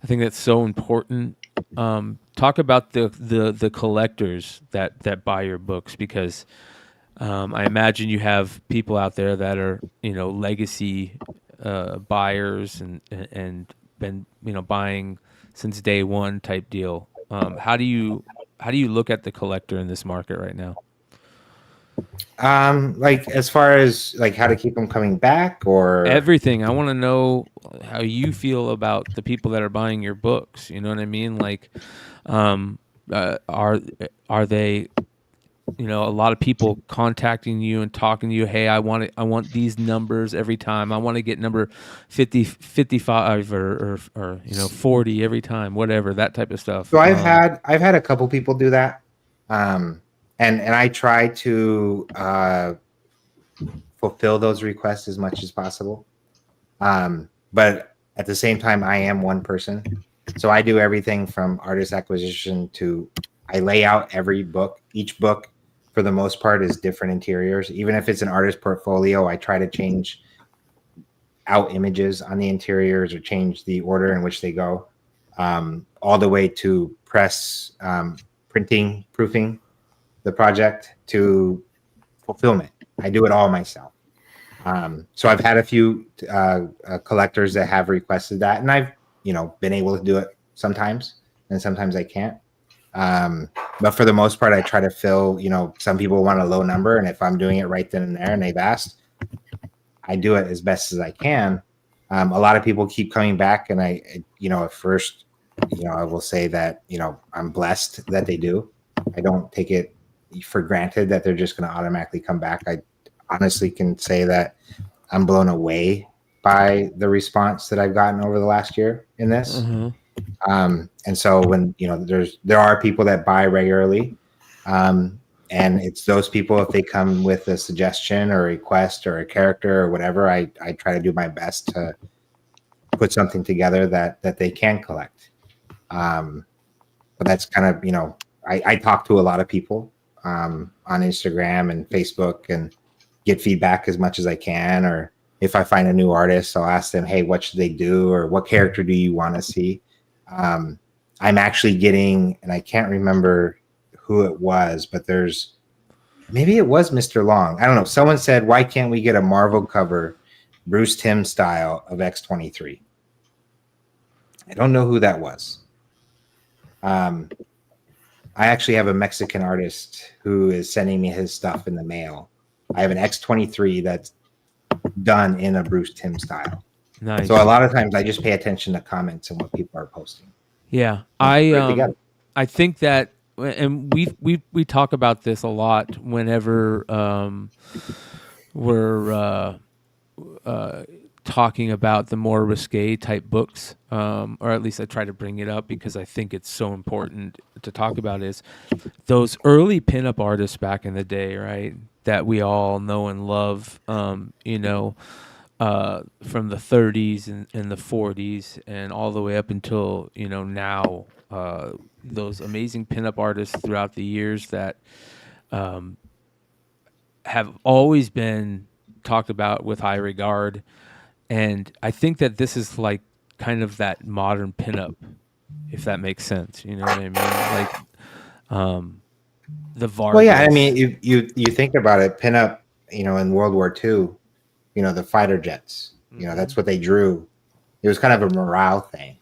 I think that's so important. Talk about the collectors that buy your books, because I imagine you have people out there that are legacy buyers and been buying since day one type deal. How do you look at the collector in this market right now? Like as far as like how to keep them coming back or everything. I want to know how you feel about the people that are buying your books. You know what I mean? Like, are they, a lot of people contacting you and talking to you? Hey, I want these numbers every time. I want to get number 50, 55 or 40 every time, whatever, that type of stuff. So I've had a couple people do that. And I try to fulfill those requests as much as possible. But at the same time, I am one person. So I do everything from artist acquisition to I lay out every book. Each book, for the most part, is different interiors. Even if it's an artist portfolio, I try to change out images on the interiors or change the order in which they go, all the way to press, printing, proofing the project to fulfillment. I do it all myself. So I've had a few collectors that have requested that, and I've been able to do it sometimes, and sometimes I can't. But for the most part, I try to fill. Some people want a low number, and if I'm doing it right then and there, and they've asked, I do it as best as I can. A lot of people keep coming back, and I at first, I will say that I'm blessed that they do. I don't take it for granted that they're just going to automatically come back. I honestly can say that I'm blown away by the response that I've gotten over the last year in this. Mm-hmm. And so when, there are people that buy regularly, and it's those people, if they come with a suggestion or a request or a character or whatever, I try to do my best to put something together that they can collect. But that's kind of, I talk to a lot of people on Instagram and Facebook and get feedback as much as I can, or if I find a new artist, I'll ask them, hey, what should they do, or what character do you want to see? I'm actually getting, and I can't remember who it was, but maybe it was Mr. Long. I don't know. Someone said, why can't we get a Marvel cover, Bruce Timm style of X-23? I don't know who that was. I actually have a Mexican artist who is sending me his stuff in the mail. I have an X-23 that's done in a Bruce Timm style. Nice. So a lot of times I just pay attention to comments and what people are posting. Yeah, I think that, and we talk about this a lot whenever we're talking about the more risque type books, or at least I try to bring it up because I think it's so important to talk about, is those early pinup artists back in the day, right? That we all know and love, from the 30s and the 40s and all the way up until, now, those amazing pinup artists throughout the years that have always been talked about with high regard. And I think that this is like kind of that modern pinup, if that makes sense. You know what I mean? Like the Vargas. Well, yeah, I mean, you think about it, pinup, in World War II, the fighter jets, that's what they drew. It was kind of a morale thing.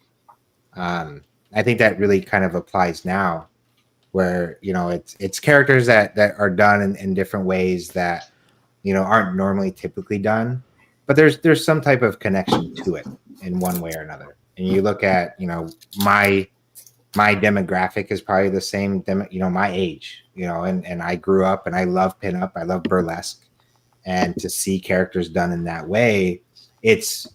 I think that really kind of applies now, where it's characters that are done in different ways that aren't normally typically done, but there's some type of connection to it in one way or another. And you look at my demographic is probably the same my age, and I grew up and I love pinup, I love burlesque, and to see characters done in that way, it's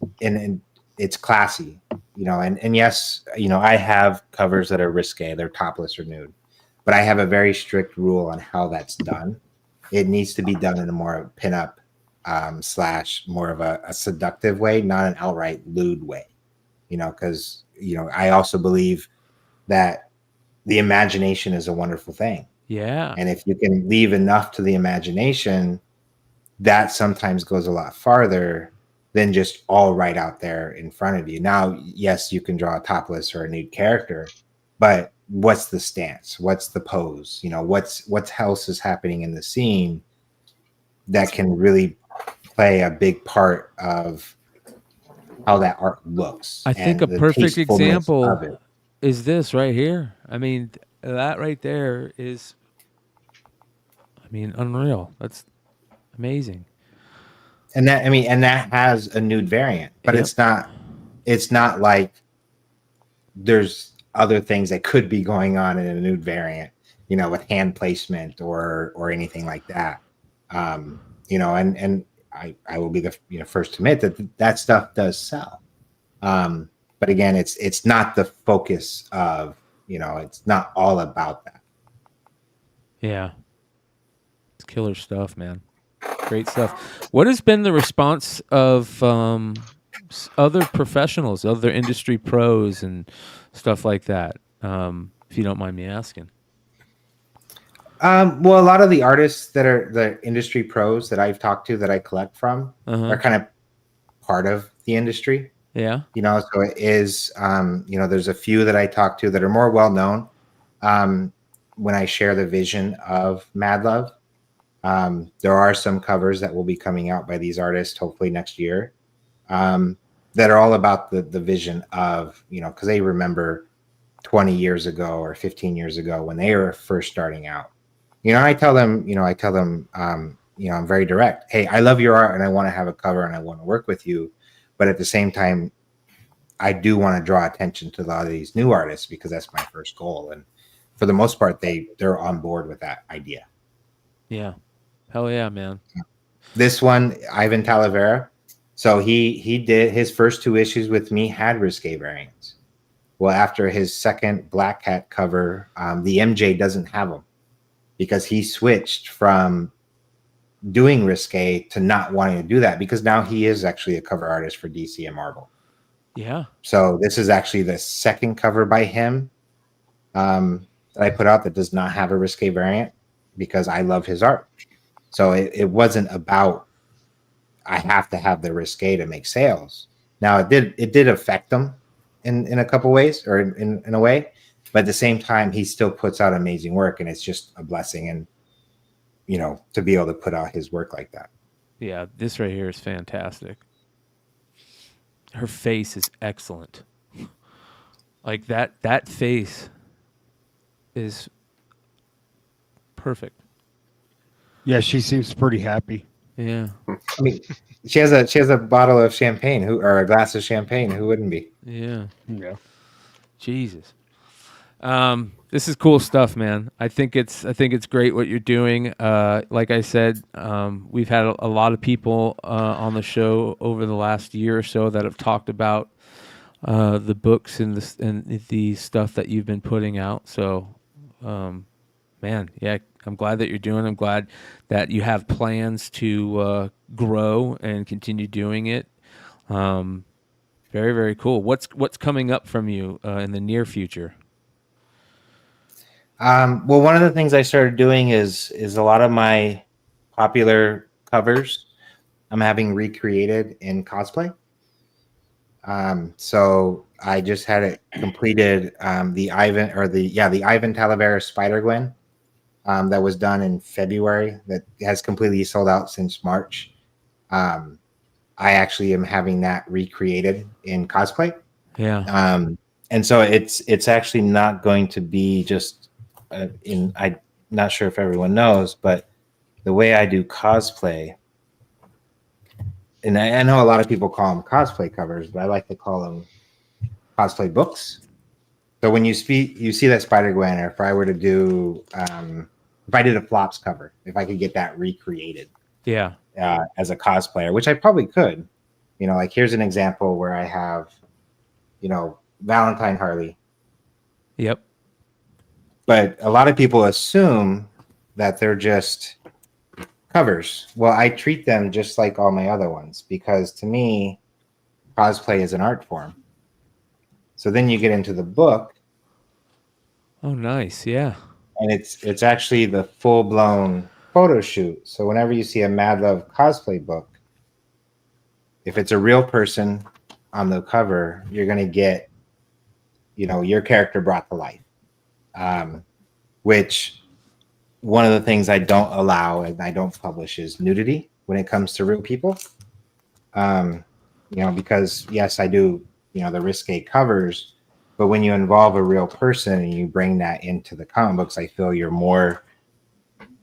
classy. And yes, I have covers that are risque, they're topless or nude, but I have a very strict rule on how that's done. It needs to be done in a more pinup / more of a seductive way, not an outright lewd way, because I also believe that the imagination is a wonderful thing. Yeah. And if you can leave enough to the imagination, that sometimes goes a lot farther than just all right out there in front of you. Now, yes, you can draw a topless or a nude character, but what's the stance? What's the pose? What else is happening in the scene that can really play a big part of how that art looks? I think a perfect example is this right here. I mean, that right there is, unreal. That's amazing. And that has a nude variant, but it's not like there's other things that could be going on in a nude variant, with hand placement or anything like that. And I will be the first to admit that stuff does sell. But again, it's not the focus of, it's not all about that. Yeah. It's killer stuff, man. Great stuff. What has been the response of other professionals, other industry pros and stuff like that, if you don't mind me asking? Well, a lot of the artists that are the industry pros that I've talked to that I collect from are kind of part of the industry. Yeah. So it is, there's a few that I talk to that are more well-known when I share the vision of Mad Love. There are some covers that will be coming out by these artists, hopefully next year, that are all about the vision of, because they remember 20 years ago or 15 years ago when they were first starting out. I tell them, I'm very direct. Hey, I love your art and I want to have a cover and I want to work with you. But at the same time, I do want to draw attention to a lot of these new artists because that's my first goal. And for the most part, they're on board with that idea. Yeah. Hell yeah, man. This one, Ivan Talavera. So he did his first 2 issues with me had risque variants. Well, after his second Black Cat cover, the MJ doesn't have them because he switched from doing risque to not wanting to do that because now he is actually a cover artist for DC and Marvel. Yeah. So this is actually the second cover by him that I put out that does not have a risque variant because I love his art. So it wasn't about I have to have the Risque to make sales. Now it did affect them in a couple ways, or in a way, but at the same time, he still puts out amazing work, and it's just a blessing, and to be able to put out his work like that. Yeah, this right here is fantastic. Her face is excellent. Like that face is perfect. Yeah, she seems pretty happy. Yeah. I mean, she has a bottle of champagne, or a glass of champagne. Who wouldn't be? Yeah. Yeah. Jesus. This is cool stuff, man. I think it's great what you're doing. Like I said, we've had a lot of people on the show over the last year or so that have talked about the books and the stuff that you've been putting out. So, man, yeah, I'm glad that you're doing. I'm glad that you have plans to grow and continue doing it. Very, very cool. What's coming up from you in the near future? Well, one of the things I started doing is a lot of my popular covers I'm having recreated in cosplay. So I just had it completed. The Ivan Talavera Spider-Gwen that was done in February, that has completely sold out since March. I actually am having that recreated in cosplay. Yeah. And so it's actually not going to be just I'm not sure if everyone knows, but the way I do cosplay, and I know a lot of people call them cosplay covers, but I like to call them cosplay books. So when you see that Spider-Gwen, or if I were to do, if I did a Flops cover, if I could get that recreated, yeah, as a cosplayer, which I probably could, like here's an example where I have, Valentine Harley. Yep. But a lot of people assume that they're just covers. Well, I treat them just like all my other ones, because to me, cosplay is an art form. So then you get into the book. Oh, nice. Yeah. And it's actually the full-blown photo shoot. So whenever you see a Mad Love cosplay book, if it's a real person on the cover, you're going to get, your character brought to life. Which one of the things I don't allow and I don't publish is nudity when it comes to real people. Because yes, I do, the Risque covers, but when you involve a real person and you bring that into the comic books, I feel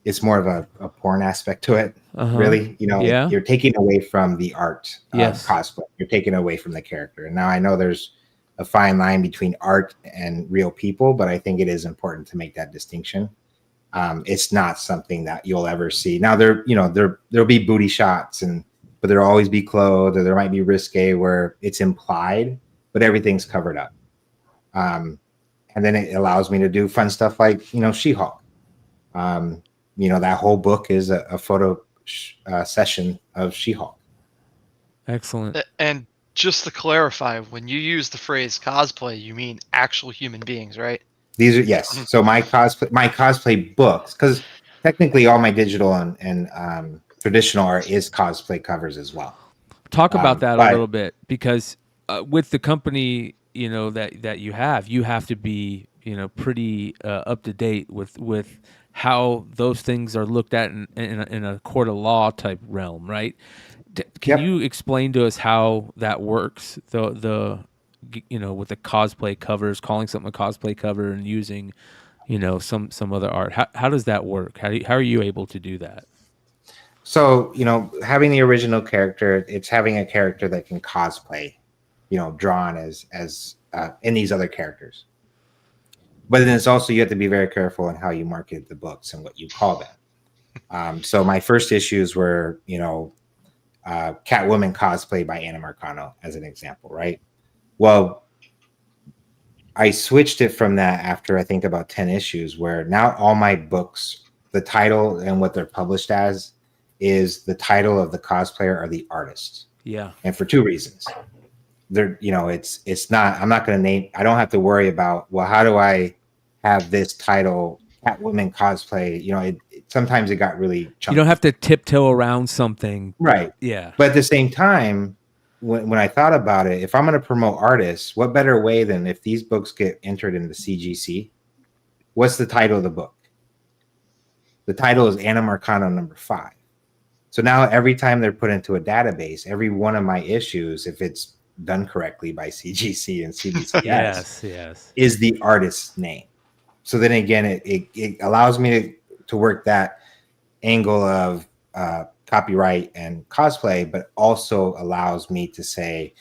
it's more of a porn aspect to it. Really, Yeah. You're taking away from the art of Yes. cosplay. You're taking away from the character. And now I know there's a fine line between art and real people, but I think it is important to make that distinction. It's not something that you'll ever see. Now there'll be booty shots, but there'll always be clothes, or there might be Risque where it's implied, but everything's covered up. And then it allows me to do fun stuff like, She-Hulk. That whole book is a photo session of She-Hulk. Excellent. And just to clarify, when you use the phrase cosplay, you mean actual human beings, right? These are, yes. So my cosplay books, because technically all my digital and traditional art is cosplay covers as well. Talk about that a little bit, because with the company, that you have to be, pretty up to date with how those things are looked at in a court of law type realm, right? Can you explain to us how that works? With the cosplay covers, calling something a cosplay cover and using, some other art. How does that work? How are you able to do that? So, having the original character, it's having a character that can cosplay, drawn as in these other characters. But then it's also, you have to be very careful in how you market the books and what you call them. So my first issues were, Catwoman cosplay by Anna Marcano, as an example, right? Well, I switched it from that after I think about 10 issues, where now all my books, the title and what they're published as is the title of the cosplayer or the artist. Yeah. And for two reasons. It's not, I'm not going to name, I don't have to worry about, well, how do I have this title Catwoman cosplay, sometimes it got really chunky. You don't have to tiptoe around something. Right. Yeah. But at the same time, when I thought about it, if I'm going to promote artists, what better way than if these books get entered in the CGC? What's the title of the book? The title is Anna Marcano number 5. So now every time they're put into a database, every one of my issues, if it's done correctly by CGC and CBCS, yes, is the artist's name. So then again, it allows me to work that angle of copyright and cosplay, but also allows me to say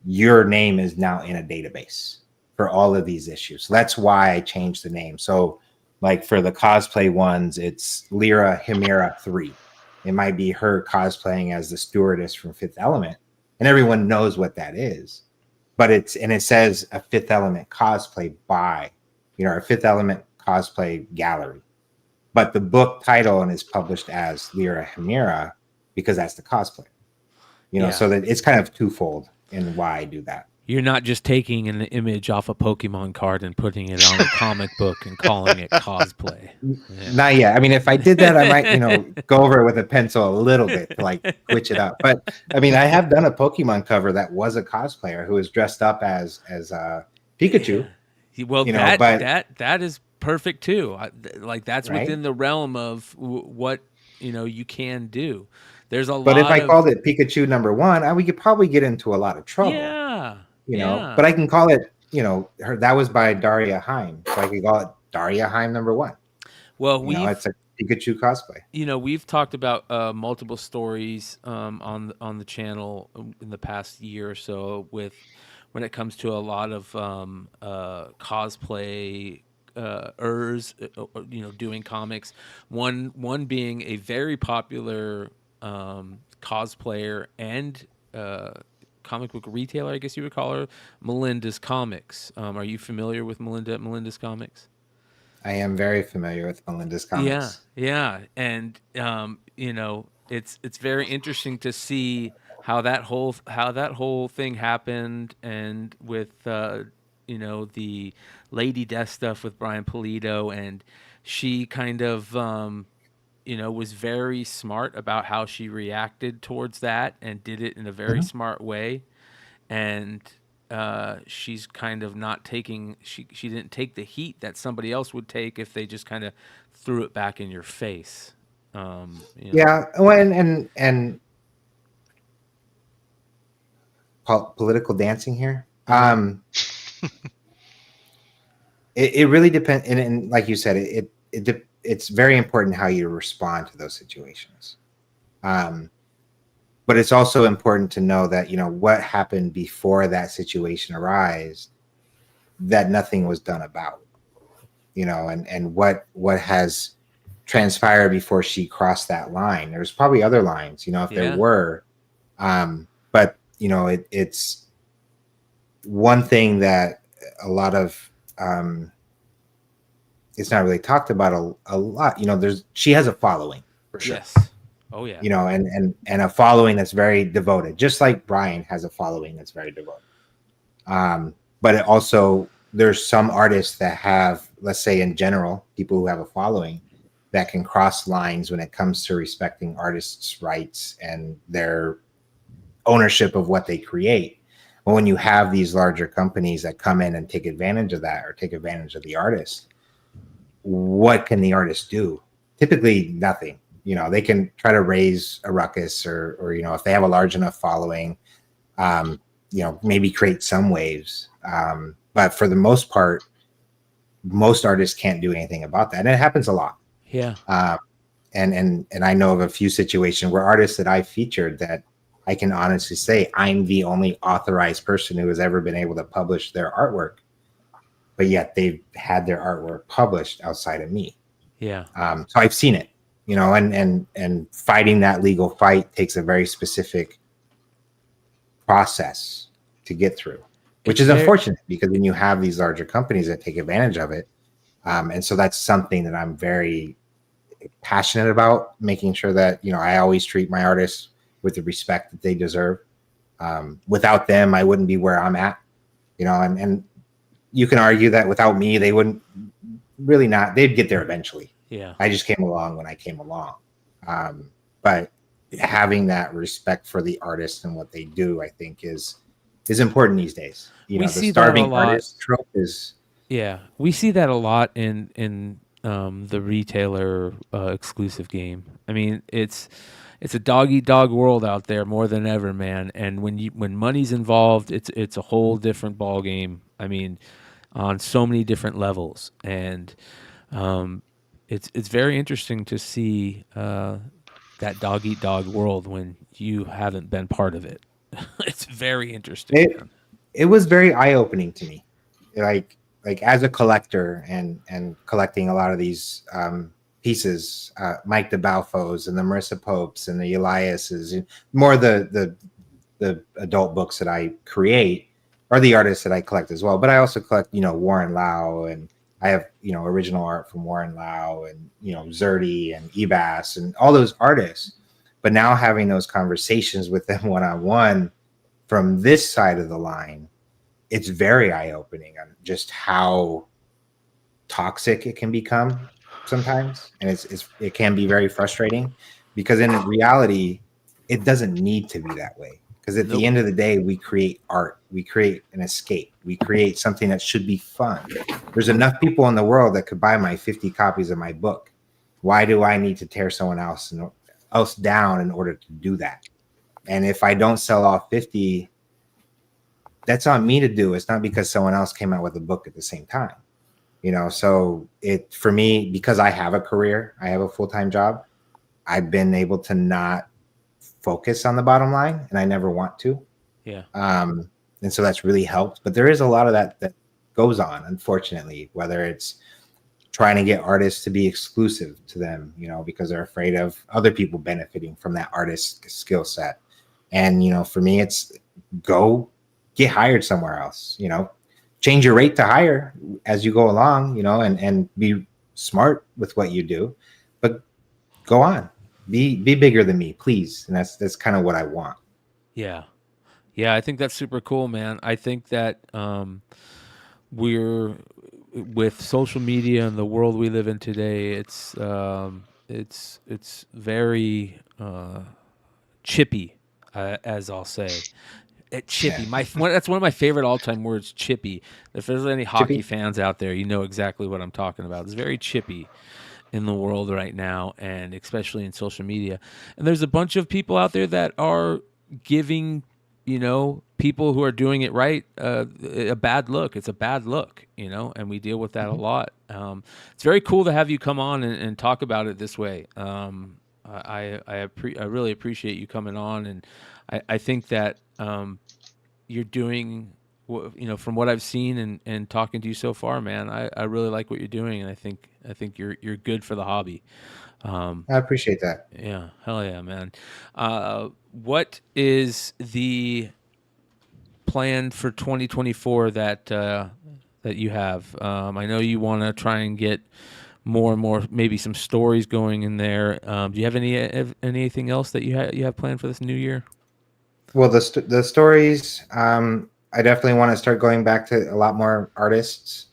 your name is now in a database for all of these issues. So that's why I changed the name. So like for the cosplay ones, it's Lyra Himera 3. It might be her cosplaying as the stewardess from Fifth Element, and everyone knows what that is. But it says a Fifth Element cosplay by, a Fifth Element cosplay gallery. But the book title and is published as Lyra Himera because that's the cosplay. So that it's kind of twofold in why I do that. You're not just taking an image off a Pokemon card and putting it on a comic book and calling it cosplay. Yeah. Not yet. I mean, if I did that, I might, go over it with a pencil a little bit to like switch it up. But I mean, I have done a Pokemon cover that was a cosplayer who was dressed up as Pikachu. Well, that is perfect too. That's right? within the realm of what you can do. There's a lot. But if I called it Pikachu number 1, we could probably get into a lot of trouble. Yeah. But I can call it, that was by Daria Heim. So I could call it Daria Heim number 1. Well, it's a Pikachu cosplay. We've talked about multiple stories on the channel in the past year or so when it comes to a lot of cosplay doing comics. One being a very popular cosplayer and comic book retailer, I guess you would call her, Melinda's Comics. Are you familiar with Melinda's Comics? I am very familiar with Melinda's Comics. Yeah, and it's very interesting to see how that whole thing happened, and with the Lady Death stuff with Brian Pulido, and she kind of was very smart about how she reacted towards that and did it in a very smart way. And she's kind of not taking, she didn't take the heat that somebody else would take if they just kind of threw it back in your face. Yeah. And political dancing here. It really depends. And like you said, it's very important how you respond to those situations. But it's also important to know that, what happened before that situation arose, that nothing was done about, and what has transpired before she crossed that line. There's probably other lines, if there were, but it's one thing that a lot of, it's not really talked about a lot. She has a following for sure. Yes. Oh yeah. And a following that's very devoted, just like Bryan has a following that's very devoted. But it also, there's some artists that have, let's say in general, people who have a following that can cross lines when it comes to respecting artists' rights and their ownership of what they create. But when you have these larger companies that come in and take advantage of that or take advantage of the artist, what can the artist do? Typically nothing. They can try to raise a ruckus or if they have a large enough following, maybe create some waves. But for the most part, most artists can't do anything about that. And it happens a lot. Yeah. And I know of a few situations where artists that I featured that I can honestly say I'm the only authorized person who has ever been able to publish their artwork, but yet they've had their artwork published outside of me. Yeah. So I've seen it, and fighting that legal fight takes a very specific process to get through, which is unfortunate because then you have these larger companies that take advantage of it. And so that's something that I'm very passionate about, making sure that, I always treat my artists with the respect that they deserve. Without them, I wouldn't be where I'm at, and you can argue that without me, they wouldn't really not. They'd get there eventually. Yeah. I just came along when I came along. But having that respect for the artist and what they do, I think is important these days. You know, the starving artist trope is. Yeah, we see that a lot in the retailer exclusive game. I mean, it's a dog eat dog world out there more than ever, man. And when money's involved, it's a whole different ball game. I mean, on so many different levels, and it's very interesting to see that dog eat dog world when you haven't been part of it. It's very interesting. It was very eye opening to me, like as a collector and collecting a lot of these pieces, Mike DeBalfo's and the Marissa Popes and the Elias's, more the adult books that I create are the artists that I collect as well. But I also collect, Warren Lau, and I have, original art from Warren Lau and, Zerdy and Ebas and all those artists. But now having those conversations with them one-on-one from this side of the line, it's very eye-opening on just how toxic it can become sometimes. And it can be very frustrating because in reality, it doesn't need to be that way. Because at the end of the day, we create art. We create an escape. We create something that should be fun. There's enough people in the world that could buy my 50 copies of my book. Why do I need to tear someone else down in order to do that? And if I don't sell off 50, that's on me to do. It's not because someone else came out with a book at the same time. So for me, because I have a career, I have a full-time job, I've been able to not focus on the bottom line, and I never want to. Yeah. And so that's really helped. But there is a lot of that goes on, unfortunately, whether it's trying to get artists to be exclusive to them, because they're afraid of other people benefiting from that artist's skill set. And, for me, it's go get hired somewhere else, change your rate to hire as you go along, and be smart with what you do, but go on, be bigger than me, please. And that's kind of what I want. Yeah. Yeah. I think that's super cool, man. I think that, we're with social media and the world we live in today. It's very, chippy, as I'll say. Chippy. That's one of my favorite all-time words, chippy. If there's any hockey fans out there, you know exactly what I'm talking about. It's very chippy in the world right now, and especially in social media. And there's a bunch of people out there that are giving, people who are doing it right a bad look. It's a bad look, and we deal with that a lot. It's very cool to have you come on and talk about it this way. I really appreciate you coming on, and I think that you're doing, from what I've seen and talking to you so far, man, I really like what you're doing, and I think you're good for the hobby. I appreciate that. Yeah, hell yeah, man. What is the plan for 2024 that you have? I know you want to try and get more and more, maybe some stories going in there. Do you have anything else that you have planned for this new year? Well, the stories, I definitely want to start going back to a lot more artists.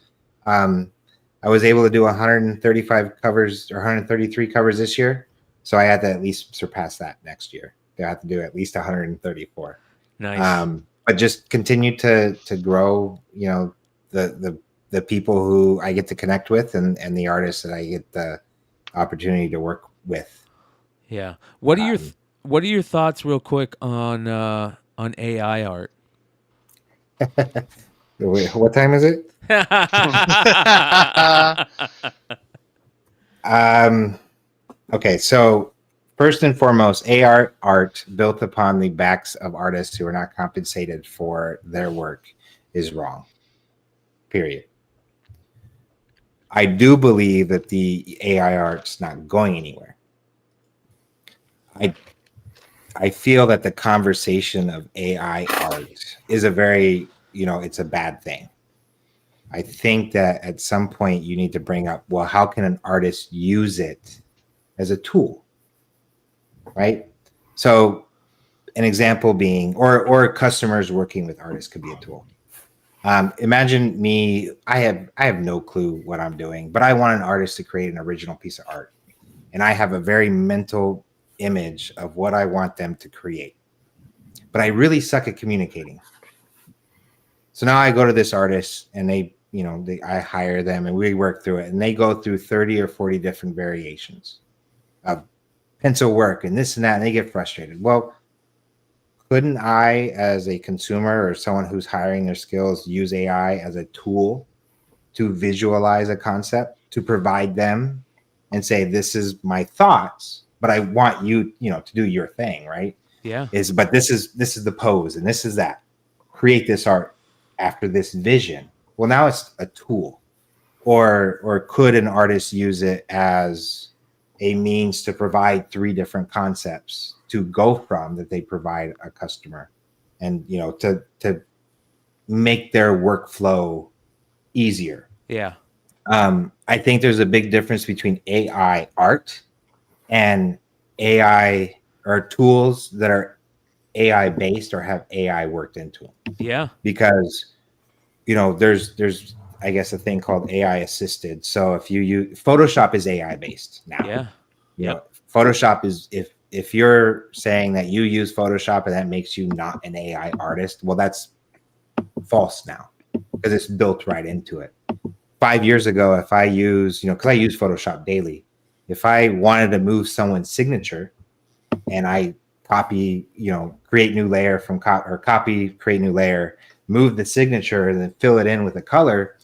I was able to do 135 covers or 133 covers this year, so I had to at least surpass that next year. I have to do at least 134. Nice. But just continue to grow, the people who I get to connect with and the artists that I get the opportunity to work with. Yeah. What are your thoughts, real quick, on AI art? Wait, what time is it? Okay, so first and foremost, AI art built upon the backs of artists who are not compensated for their work is wrong. Period. I do believe that the AI art's not going anywhere. I feel that the conversation of AI art is a very, it's a bad thing. I think that at some point you need to bring up, well, how can an artist use it as a tool, right? So an example being, or customers working with artists could be a tool. Imagine me. I have no clue what I'm doing, but I want an artist to create an original piece of art, and I have a very mental image of what I want them to create. But I really suck at communicating. So now I go to this artist, and I hire them, and we work through it, and they go through 30 or 40 different variations of pencil work and this and that, and they get frustrated. Well, couldn't I, as a consumer or someone who's hiring their skills, use AI as a tool to visualize a concept, to provide them and say, this is my thoughts, but I want you, to do your thing, right? Yeah. But this is the pose and this is that. Create this art after this vision. Well, now it's a tool. Or could an artist use it as a means to provide 3 different concepts to go from that they provide a customer, and to make their workflow easier. Yeah. I think there's a big difference between AI art and AI or tools that are AI based or have AI worked into them. Yeah. Because there's I guess a thing called AI assisted. So if you use Photoshop is AI based now. Yeah. Photoshop is if you're saying that you use Photoshop and that makes you not an AI artist, well, that's false now because it's built right into it. 5 years ago, if I use, because I use Photoshop daily, if I wanted to move someone's signature and I copy, create new layer create new layer, move the signature and then fill it in with a color,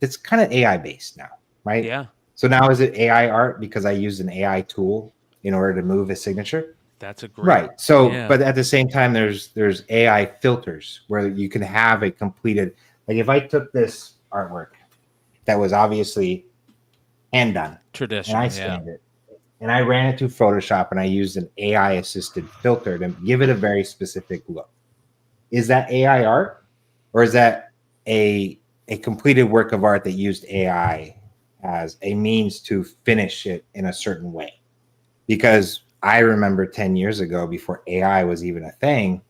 it's kind of AI based now, right? Yeah. So now is it AI art because I used an AI tool in order to move a signature? That's a great. Right. So, yeah. But at the same time, there's AI filters where you can have a completed, like if I took this artwork that was obviously hand done, Traditional, and I scanned it, and I ran it through Photoshop, and I used an AI assisted filter to give it a very specific look. Is that AI art, or is that a completed work of art that used AI as a means to finish it in a certain way? Because I remember 10 years ago, before AI was even a thing,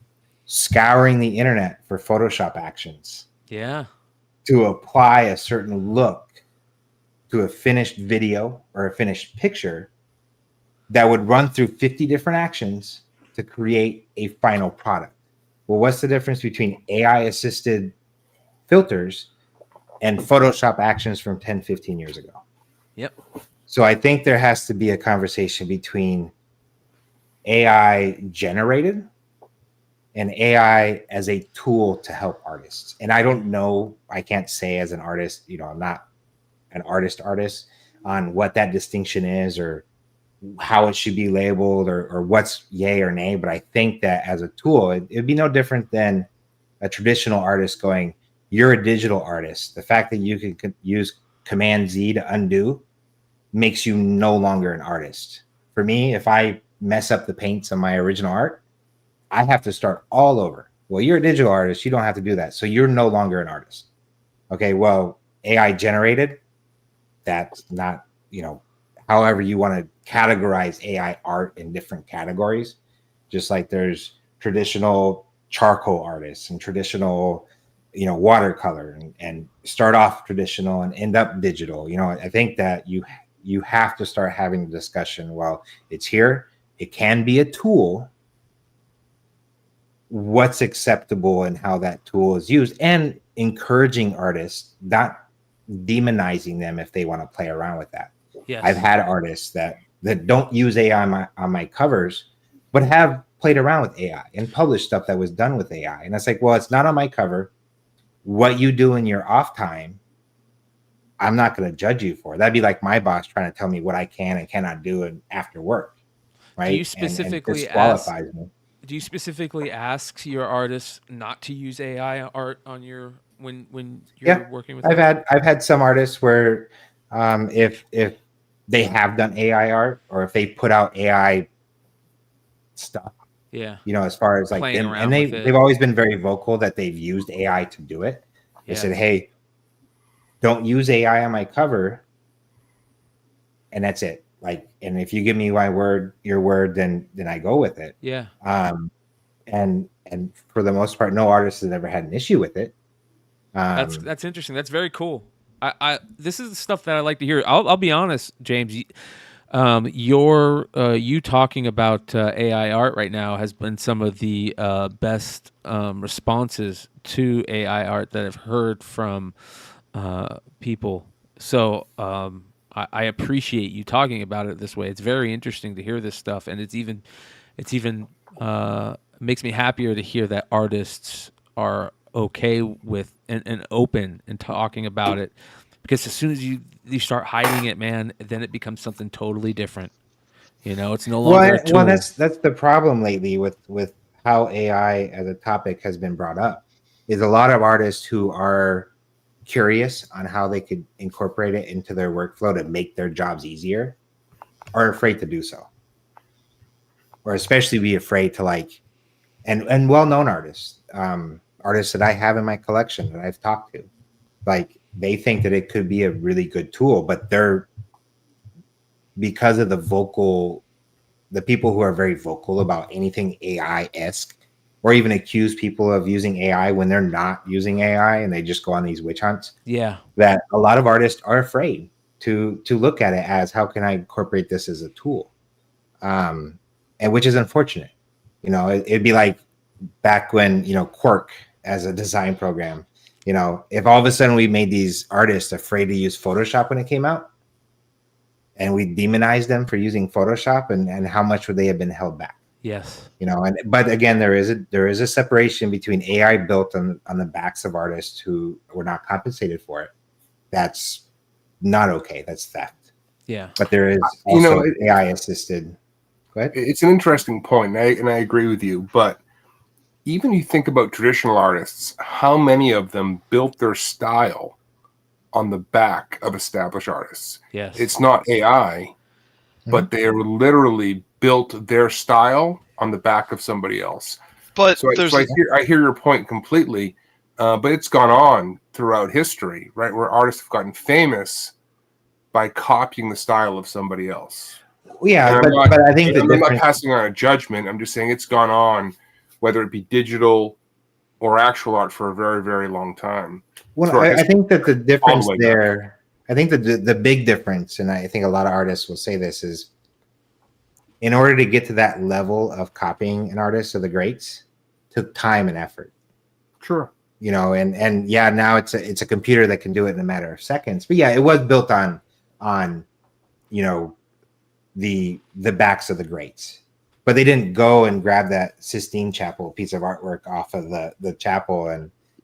scouring the internet for Photoshop actions. Yeah. To apply a certain look to a finished video or a finished picture that would run through 50 different actions to create a final product. Well, what's the difference between AI assisted filters and Photoshop actions from 10, 15 years ago? Yep. So I think there has to be a conversation between AI generated and AI as a tool to help artists. And I don't know, I can't say as an artist, I'm not an artist on what that distinction is or how it should be labeled or what's yay or nay. But I think that as a tool, it'd be no different than a traditional artist going, you're a digital artist. The fact that you can use Command Z to undo makes you no longer an artist. For me, if I mess up the paints on my original art, I have to start all over. Well, you're a digital artist. You don't have to do that. So you're no longer an artist. Okay, well, AI generated, that's not, however you want to categorize AI art in different categories. Just like there's traditional charcoal artists and traditional, watercolor and start off traditional and end up digital. I think that you have to start having the discussion. Well, it's here. It can be a tool. What's acceptable and how that tool is used, and encouraging artists, not demonizing them if they want to play around with that. Yes. I've had artists that don't use AI on my covers, but have played around with AI and published stuff that was done with AI. And it's like, well, it's not on my cover. What you do in your off time, I'm not going to judge you for. That'd be like my boss trying to tell me what I can and cannot do after work, right? Do you specifically disqualifies me. Do you specifically ask your artists not to use AI art on your when you're working with them? I've had some artists where if they have done AI art or if they put out AI stuff, as far as like them, and they've always been very vocal that they've used AI to do it. They said, hey, don't use AI on my cover, and that's it. Like, and if you give me your word, then I go with it. Yeah. And for the most part, no artist has ever had an issue with it. That's interesting. That's very cool. I this is the stuff that I like to hear. I'll be honest, James. You talking about AI art right now has been some of the best responses to AI art that I've heard from people. So I appreciate you talking about it this way. It's very interesting to hear this stuff, and it's even makes me happier to hear that artists are okay with and open and talking about it, because as soon as you start hiding it, man, then it becomes something totally different. It's no longer a tool. Well, that's the problem lately with how AI as a topic has been brought up. Is a lot of artists who are curious on how they could incorporate it into their workflow to make their jobs easier are afraid to do so, or especially be afraid to and well-known artists, artists that I have in my collection that I've talked to, they think that it could be a really good tool, but because of the people who are very vocal about anything AI-esque, or even accuse people of using AI when they're not using AI and they just go on these witch hunts. Yeah. That a lot of artists are afraid to look at it as, how can I incorporate this as a tool? And which is unfortunate. It'd be like back when, Quark as a design program, if all of a sudden we made these artists afraid to use Photoshop when it came out, and we demonized them for using Photoshop, and how much would they have been held back? Yes. But again, there is a separation between AI built on the backs of artists who were not compensated for it. That's not okay. That's theft. Yeah. But there is also AI assisted. Go ahead. It's an interesting point, and I agree with you. But even you think about traditional artists, how many of them built their style on the back of established artists? Yes. It's not AI, but they are literally built their style on the back of somebody else. But I hear your point completely, but it's gone on throughout history, right? Where artists have gotten famous by copying the style of somebody else. Yeah, but I think I'm not passing on a judgment. I'm just saying it's gone on, whether it be digital or actual art, for a very, very long time. Well, I think that the difference there, I think that the big difference, and I think a lot of artists will say this, is in order to get to that level of copying an artist of the greats, took time and effort. Sure. And yeah, now it's a computer that can do it in a matter of seconds. But yeah, it was built on the backs of the greats. But they didn't go and grab that Sistine Chapel piece of artwork off of the chapel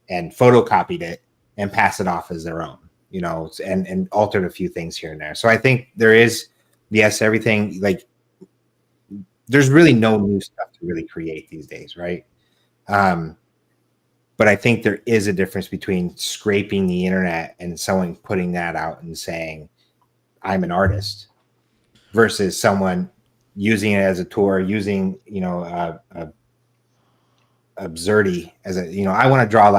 and photocopied it and pass it off as their own, and altered a few things here and there. So I think there is, yes, everything, there's really no new stuff to really create these days, right? But I think there is a difference between scraping the internet and someone putting that out and saying, I'm an artist, versus someone using it as a tool, using, Absurdity as a, I want to draw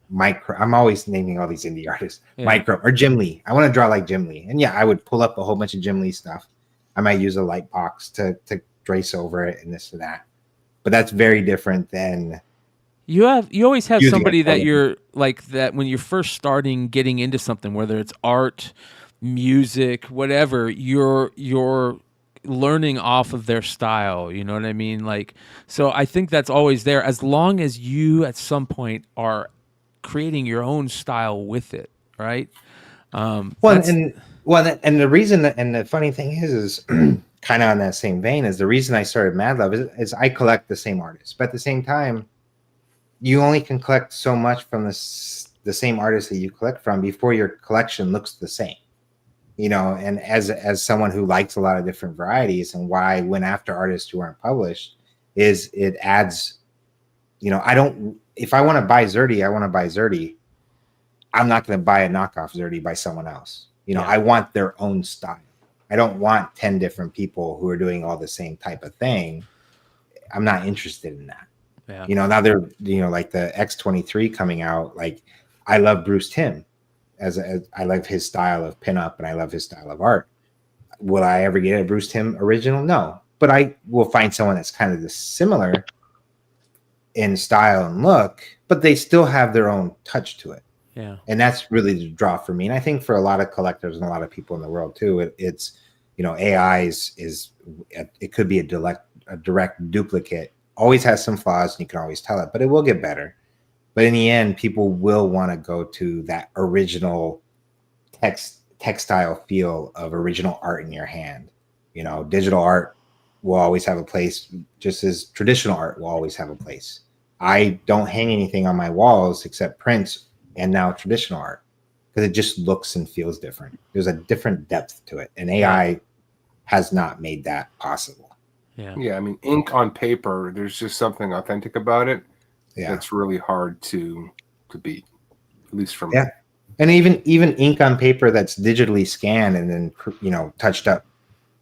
Micro. I'm always naming all these indie artists, Micro or Jim Lee. I want to draw like Jim Lee. And yeah, I would pull up a whole bunch of Jim Lee stuff. I might use a light box to trace over it and this and that. But that's very different than you always have somebody that you're like that when you're first starting getting into something, whether it's art, music, whatever, you're learning off of their style, you know what I mean? So I think that's always there, as long as you at some point are creating your own style with it, right? And the reason, and the funny thing is kind of on that same vein, is the reason I started Mad Love is I collect the same artists, but at the same time, you only can collect so much from the same artists that you collect from before your collection looks the same. And as someone who likes a lot of different varieties, and why I went after artists who aren't published, is it adds, if I want to buy Zerdy, I want to buy Zerdy. I'm not going to buy a knockoff Zerdy by someone else. I want their own style. I don't want 10 different people who are doing all the same type of thing. I'm not interested in that. Yeah. Now they're, like the X23 coming out, I love Bruce Timm. As I love his style of pinup and I love his style of art. Will I ever get a Bruce Timm original? No, but I will find someone that's kind of similar in style and look but they still have their own touch to it. Yeah. And that's really the draw for me. And I think for a lot of collectors and a lot of people in the world too, it's, AI is it could be a direct duplicate. Always has some flaws, and you can always tell it, but it will get better. But in the end, people will want to go to that original textile feel of original art in your hand. Digital art will always have a place, just as traditional art will always have a place. I don't hang anything on my walls except prints and now traditional art, because it just looks and feels different. There's a different depth to it, and AI has not made that possible. Yeah, I mean, ink on paper, there's just something authentic about it. Yeah. That's really hard to beat, at least for me. Yeah. And even ink on paper that's digitally scanned and then touched up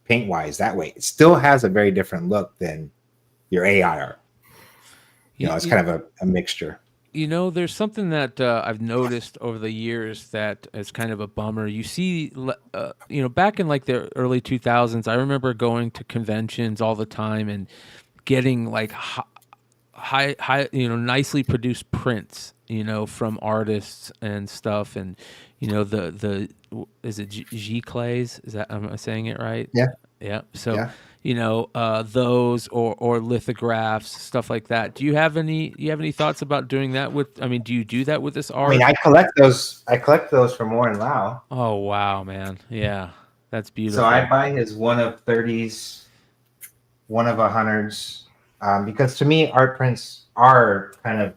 paint wise that way, it still has a very different look than your AI art. It's kind of a mixture. There's something that I've noticed over the years that is kind of a bummer. You see, back in like the early 2000s, I remember going to conventions all the time and getting like high, nicely produced prints, from artists and stuff. And, is it G clays? Am I saying it right? Yeah. Yeah. So, those or lithographs, stuff like that. Do you have any thoughts about doing that do you do that with this art? I mean, I collect those from Warren Lau. Oh, wow, man. Yeah. That's beautiful. So I buy his one of 30s, one of 100s, because to me, art prints are kind of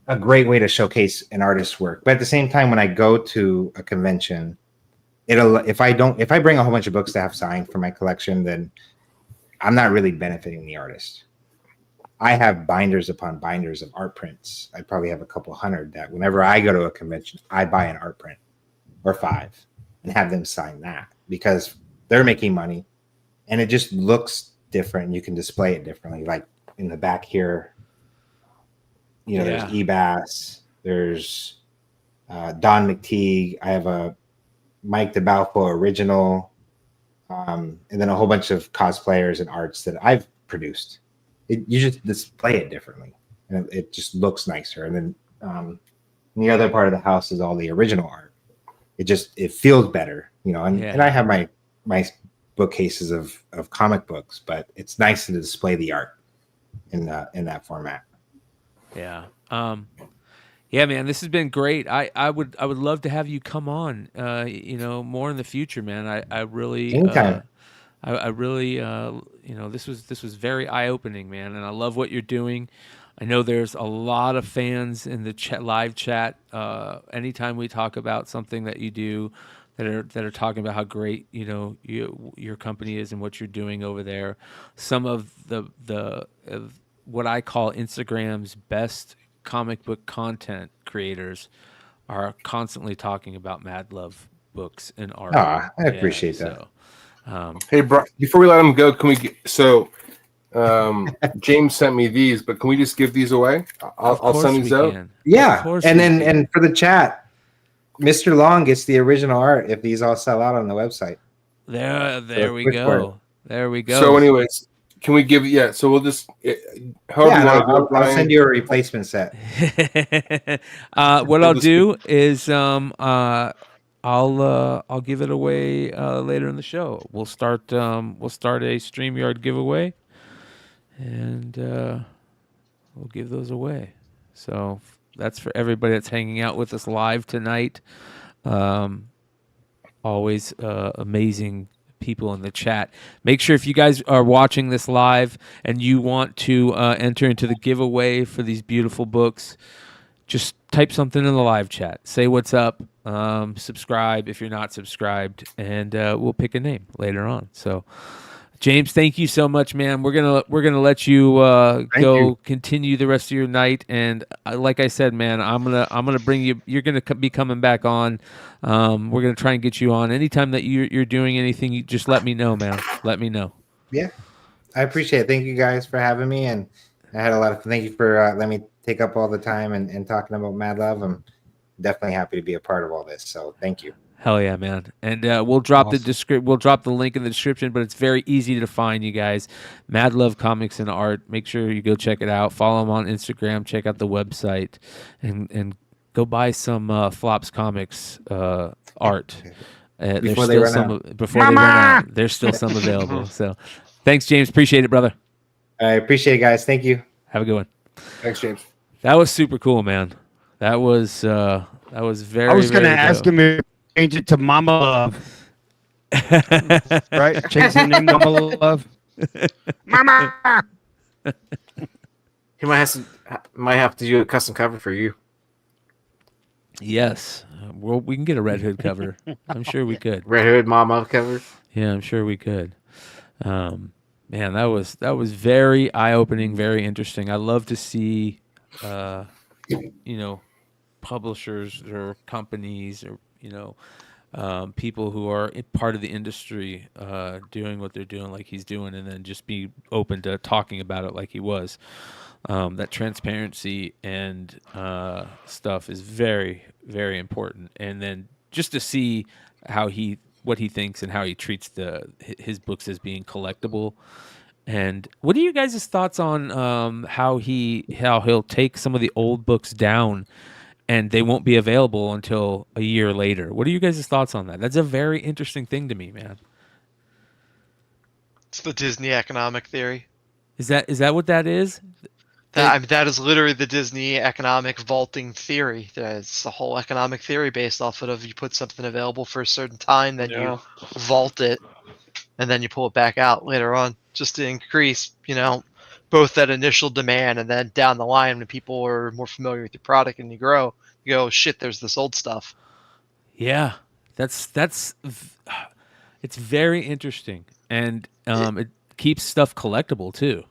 a great way to showcase an artist's work. But at the same time, when I go to a convention, if I bring a whole bunch of books to have signed for my collection, then I'm not really benefiting the artist. I have binders upon binders of art prints. I probably have a couple hundred that whenever I go to a convention, I buy an art print or 5 and have them sign that, because they're making money and it just looks different. You can display it differently. Like in the back here, there's Ebass, there's Don McTeague. I have a Mike DeBalfo original, and then a whole bunch of cosplayers and arts that I've produced. You just display it differently, and it just looks nicer. And then the other part of the house is all the original art. It feels better, And I have my bookcases of comic books, but it's nice to display the art in that format. Yeah. Yeah, man, this has been great. I would love to have you come on, more in the future, man. I really, anytime. I really, this was very eye-opening, man, and I love what you're doing. I know there's a lot of fans in the live chat. Anytime we talk about something that you do, that are talking about how great your company is and what you're doing over there. Some of the what I call Instagram's best comic book content creators are constantly talking about Mad Love books and art. I appreciate that. So, hey, Brian, before we let him go, can we James sent me these, but can we just give these away? I'll send these out. Yeah, and for the chat, Mr. Long gets the original art if these all sell out on the website. There we go. There we go. So anyways, can we give so we'll just I'll send you a replacement set. What I'll do is I'll give it away later in the show. We'll start a StreamYard giveaway, and we'll give those away. So that's for everybody that's hanging out with us live tonight. Always amazing people in the chat. Make sure if you guys are watching this live and you want to enter into the giveaway for these beautiful books, just type something in the live chat. Say what's up. Subscribe if you're not subscribed, and we'll pick a name later on. So, James, thank you so much, man. We're gonna let you continue the rest of your night, and like I said, man, I'm gonna bring you. You're gonna be coming back on. We're gonna try and get you on anytime that you're doing anything. You just let me know, man. Let me know. Yeah, I appreciate it. Thank you guys for having me, and I had a lot of. Thank you for letting me take up all the time and talking about Mad Love. I'm definitely happy to be a part of all this. So thank you. Hell yeah, man! And we'll drop we'll drop the link in the description, but it's very easy to find, you guys. Mad Love Comics and Art. Make sure you go check it out. Follow him on Instagram. Check out the website, and go buy some Flops Comics art. Before they run out. Before they run out, there's still some available. So, thanks, James. Appreciate it, brother. I appreciate it, guys. Thank you. Have a good one. Thanks, James. That was super cool, man. That was very. I was going to very ask dope. him to change it to Mama Love. Right? Change the name to Mama Love. Mama! He might have to do a custom cover for you. Yes. Well, we can get a Red Hood cover. I'm sure we could. Red Hood Mama cover. Yeah, I'm sure we could. Man, that was very eye-opening, very interesting. I love to see, publishers or companies or people who are part of the industry doing what they're doing, like he's doing, and then just be open to talking about it like he was. That transparency and stuff is very, very important. And then just to see what he thinks and how he treats his books as being collectible. And what are you guys' thoughts on how he'll take some of the old books down and they won't be available until a year later? What are you guys' thoughts on that? That's a very interesting thing to me, man. It's the Disney economic theory. Is that what that is? That is literally the Disney economic vaulting theory. It's the whole economic theory based off of you put something available for a certain time, then you vault it, and then you pull it back out later on, just to increase, both that initial demand, and then down the line when people are more familiar with your product and you grow, you go, shit, there's this old stuff. Yeah, it's very interesting, and it keeps stuff collectible too.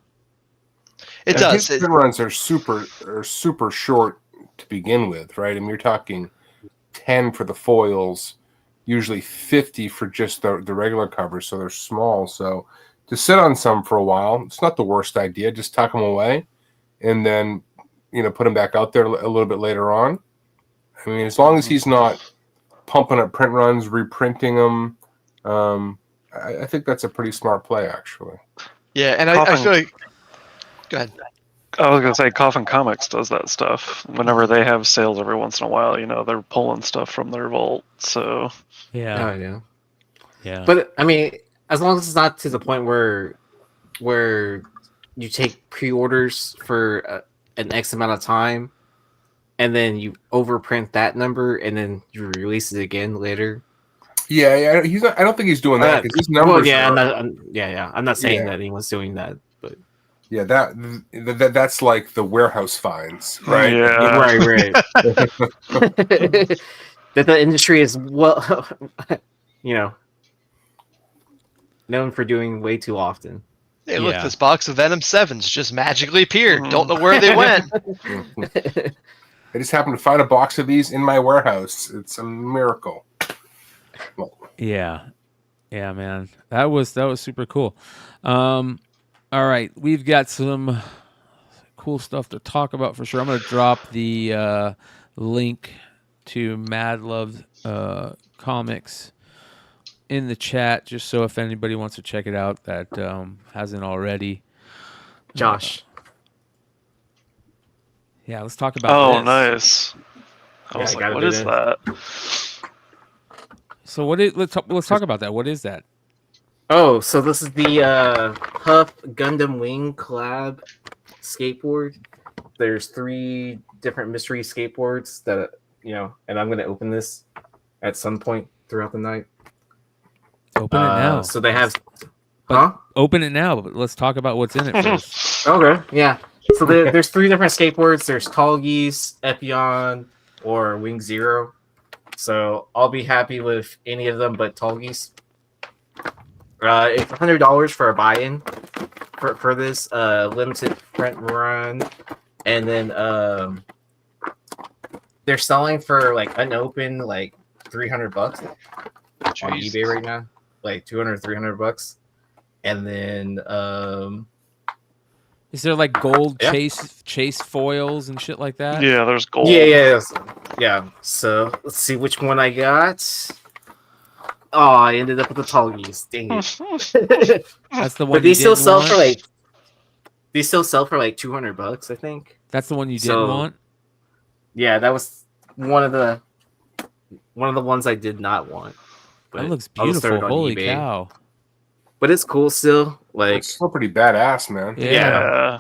It does. His runs are super short to begin with, right? I mean, you're talking 10 for the foils, usually 50 for just the regular covers, so they're small. So to sit on some for a while, it's not the worst idea. Just tuck them away, and then put them back out there a little bit later on. I mean, as long as he's not pumping up print runs, reprinting them, I think that's a pretty smart play, actually. Yeah, and I feel like. Go ahead. I was gonna say, Coffin Comics does that stuff. Whenever they have sales every once in a while, they're pulling stuff from their vault. So yeah. But I mean, as long as it's not to the point where you take pre-orders for an X amount of time, and then you overprint that number, and then you release it again later. Yeah. He's not, I don't think he's doing that because his numbers. Well, I'm not saying that anyone's doing that, but. Yeah, that's like the warehouse fines, right? Yeah. Right. That the industry is known for doing way too often. Hey, look, this box of Venom 7s just magically appeared. Don't know where they went. I just happened to find a box of these in my warehouse. It's a miracle. Yeah, man, that was super cool. All right, we've got some cool stuff to talk about for sure. I'm going to drop the link to Mad Love Comics in the chat, just so if anybody wants to check it out that hasn't already. Josh. Yeah, let's talk about this. Nice. I was like, what is that? So let's talk about that. What is that? Oh, so this is the Huff Gundam Wing collab skateboard. There's 3 different mystery skateboards that, and I'm going to open this at some point throughout the night. Open it now. So they have... Open it now, but let's talk about what's in it first. Okay, yeah. So there's 3 different skateboards. There's Tall Geese, Epion, or Wing Zero. So I'll be happy with any of them but Tall Geese. It's $100 for a buy-in for this limited print run, and then they're selling for like unopened like $300 on eBay right now, like $200-300, and then is there like gold chase foils and shit like that? Yeah, there's gold. Yeah. So let's see which one I got. Oh, I ended up with the Tallgeese. Dang it. That's the one. But these you still didn't sell want? for like. These still sell for like $200, I think. That's the one you didn't want. Yeah, that was one of the ones I did not want. But That looks I'll just throw it beautiful. on Holy eBay. cow! But it's cool still. Like It's still pretty badass, man. Yeah.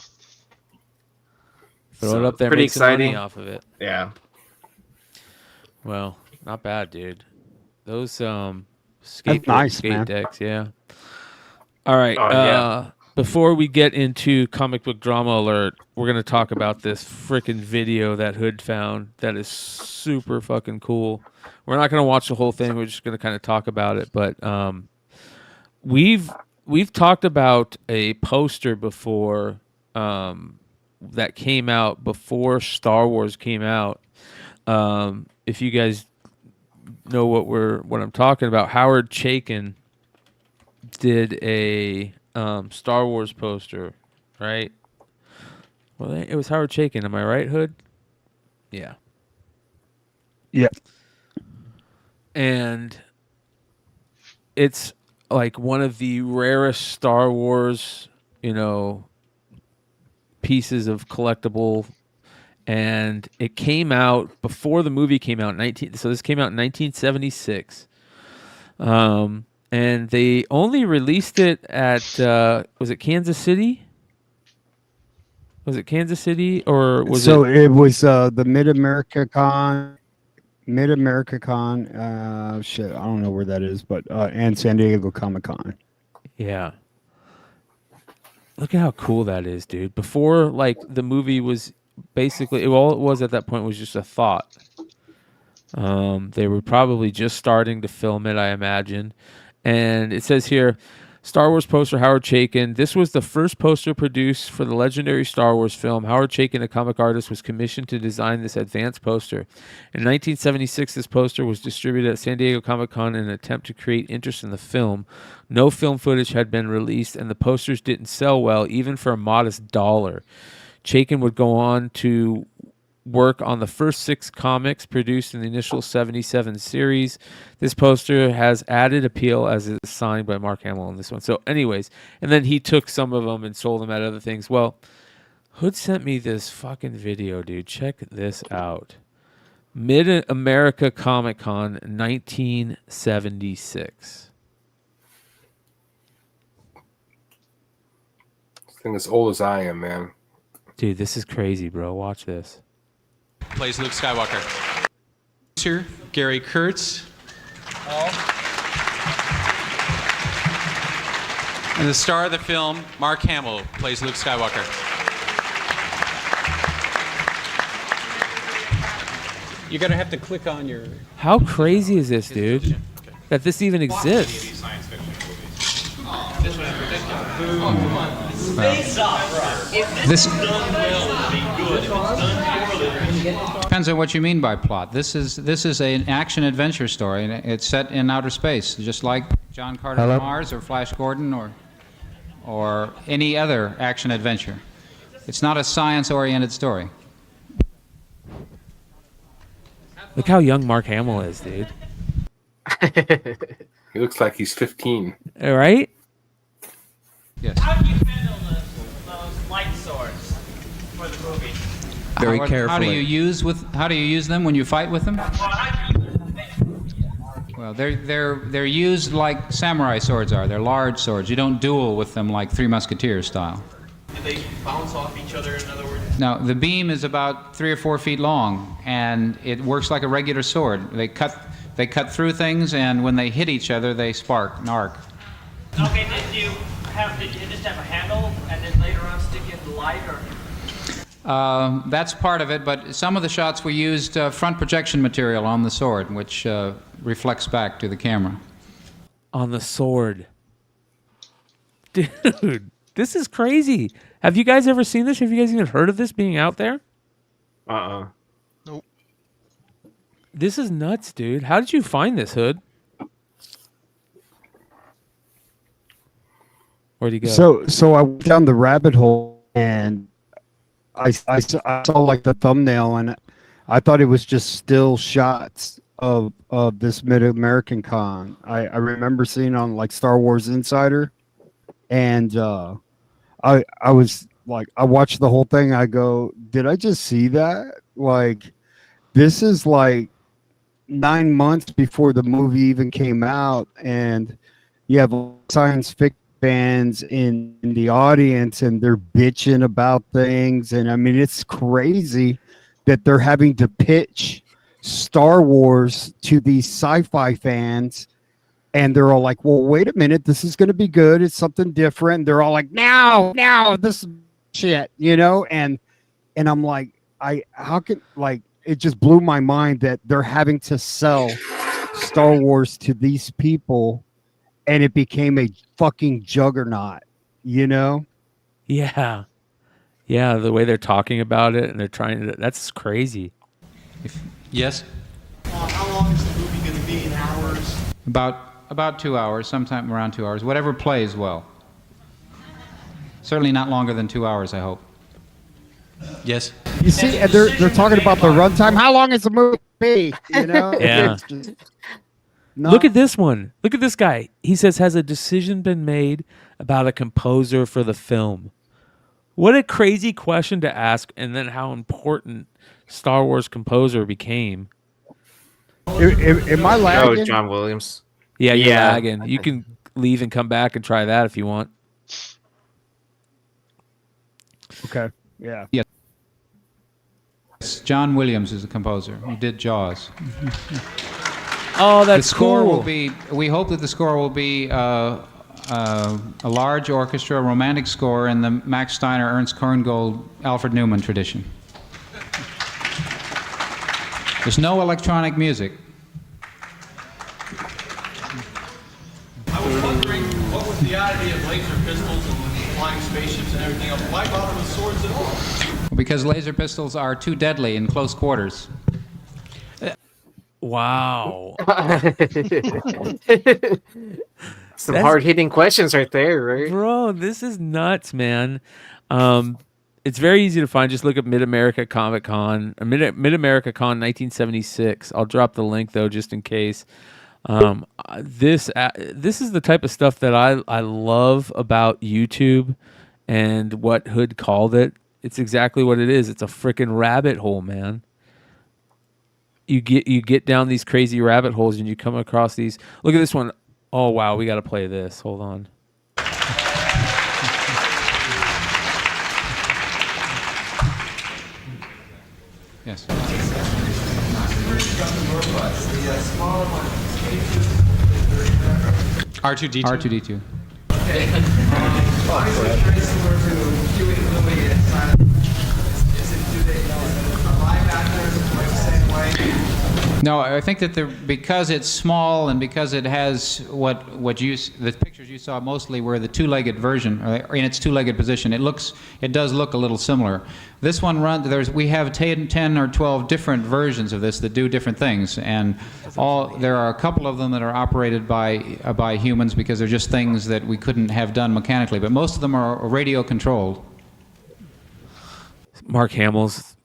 Throw it up there. Pretty Make some money exciting. off of it. Yeah. Well, not bad, dude. Those skate nice, man. decks, yeah. All right. Oh, yeah. Before we get into comic book drama alert, we're gonna talk about this freaking video that Hood found. That is super fucking cool. We're not gonna watch the whole thing. We're just gonna kind of talk about it. But we've talked about a poster before that came out before Star Wars came out. If you guys know what I'm talking about, Howard Chaykin did a Star Wars poster, right? Well, it was Howard Chaykin. Am I right, Hood? Yeah. Yeah. And it's like one of the rarest Star Wars, pieces of collectible. And it came out before the movie came out. So this came out in 1976. And they only released it at was it Kansas City? Was it Kansas City or was so it? it was the Mid America Con. Shit, I don't know where that is, but and San Diego Comic Con. Yeah. Look at how cool that is, dude. Before like the movie was basically all it was at that point was just a thought. They were probably just starting to film it, I imagine. And it says here, Star Wars poster, Howard Chaykin. This was the first poster produced for the legendary Star Wars film. Howard Chaykin, a comic artist, was commissioned to design this advanced poster. In 1976, this poster was distributed at San Diego Comic-Con in an attempt to create interest in the film. No film footage had been released, and the posters didn't sell well, even for a modest $1. Chaykin would go on to work on the first 6 comics produced in the initial 77 series. This poster has added appeal as it's signed by Mark Hamill on this one. So anyways, and then he took some of them and sold them at other things. Well, Hood sent me this fucking video, dude. Check this out. Mid-America Comic Con 1976. This thing is old as I am, man. Dude, this is crazy, bro. Watch this. Plays Luke Skywalker. Producer Gary Kurtz. And the star of the film, Mark Hamill, plays Luke Skywalker. You're gonna have to click on your. How crazy is this, dude? That this even exists. This depends on what you mean by plot. This is an action adventure story, and it's set in outer space, just like John Carter of Mars or Flash Gordon or any other action adventure. It's not a science-oriented story. Look how young Mark Hamill is, dude. He looks like he's 15. All right? Yes. How do you handle those light swords for the movie? Very carefully. How do you use them when you fight with them? Well, they're used like samurai swords are. They're large swords. You don't duel with them like Three Musketeers style. Do they bounce off each other, in other words? Now, the beam is about 3 or 4 feet long, and it works like a regular sword. They cut through things, and when they hit each other, they spark and arc. Okay, did you just have a handle and then later on stick it in light, or? That's part of it, but some of the shots we used front projection material on the sword, which reflects back to the camera. On the sword. Dude, this is crazy. Have you guys ever seen this? Have you guys even heard of this being out there? Nope. This is nuts, dude. How did you find this, Hood? Where'd he go? So I went down the rabbit hole and I saw like the thumbnail, and I thought it was just still shots of this Mid American Con. I remember seeing on like Star Wars Insider, and I was like, I watched the whole thing. I go, did I just see that? Like, this is like 9 months before the movie even came out, and you have science fiction fans in the audience, and they're bitching about things. And I mean, it's crazy that they're having to pitch Star Wars to these sci-fi fans, and they're all like, well, wait a minute, this is going to be good, it's something different. And they're all like, now this is shit, you know. And I'm like, how can, like, it just blew my mind that they're having to sell Star Wars to these people, and it became a fucking juggernaut, you know? Yeah. Yeah, the way they're talking about it, and they're trying to, that's crazy. Yes? How long is the movie going to be in hours? About 2 hours, sometime around 2 hours, whatever plays well. Certainly not longer than 2 hours, I hope. Yes? You see, and they're talking about the runtime. How long is the movie be? You know? Yeah. It's just Look at this one. Look at this guy. He says, has a decision been made about a composer for the film? What a crazy question to ask, and then how important Star Wars composer became. Am I lagging? Oh, John Williams. Yeah, you're lagging. You can leave and come back and try that if you want. Okay. Yeah. Yes. John Williams is the composer. He did Jaws. Oh, that's the score cool. will be. We hope that the score will be a large orchestra, romantic score in the Max Steiner, Ernst Korngold, Alfred Newman tradition. There's no electronic music. I was wondering, what was the oddity of laser pistols and flying spaceships and everything else? Why bother with swords at all? Because laser pistols are too deadly in close quarters. Wow. Some hard-hitting questions right there, right? Bro, this is nuts, man. It's very easy to find. Just look up Mid-America Comic Con, Mid-America Con 1976. I'll drop the link, though, just in case. This is the type of stuff that I love about YouTube and what Hood called it. It's exactly what it is. It's a freaking rabbit hole, man. You get down these crazy rabbit holes and you come across these. Look at this one. Oh, wow. We got to play this. Hold on. Yes. R2D2. R2D2. No, I think that because it's small and because it has the pictures you saw mostly were the two-legged version, or in its two-legged position. It does look a little similar. This one we have 10 or 12 different versions of this that do different things, and there are a couple of them that are operated by humans because they're just things that we couldn't have done mechanically, but most of them are radio controlled. Mark Hamill's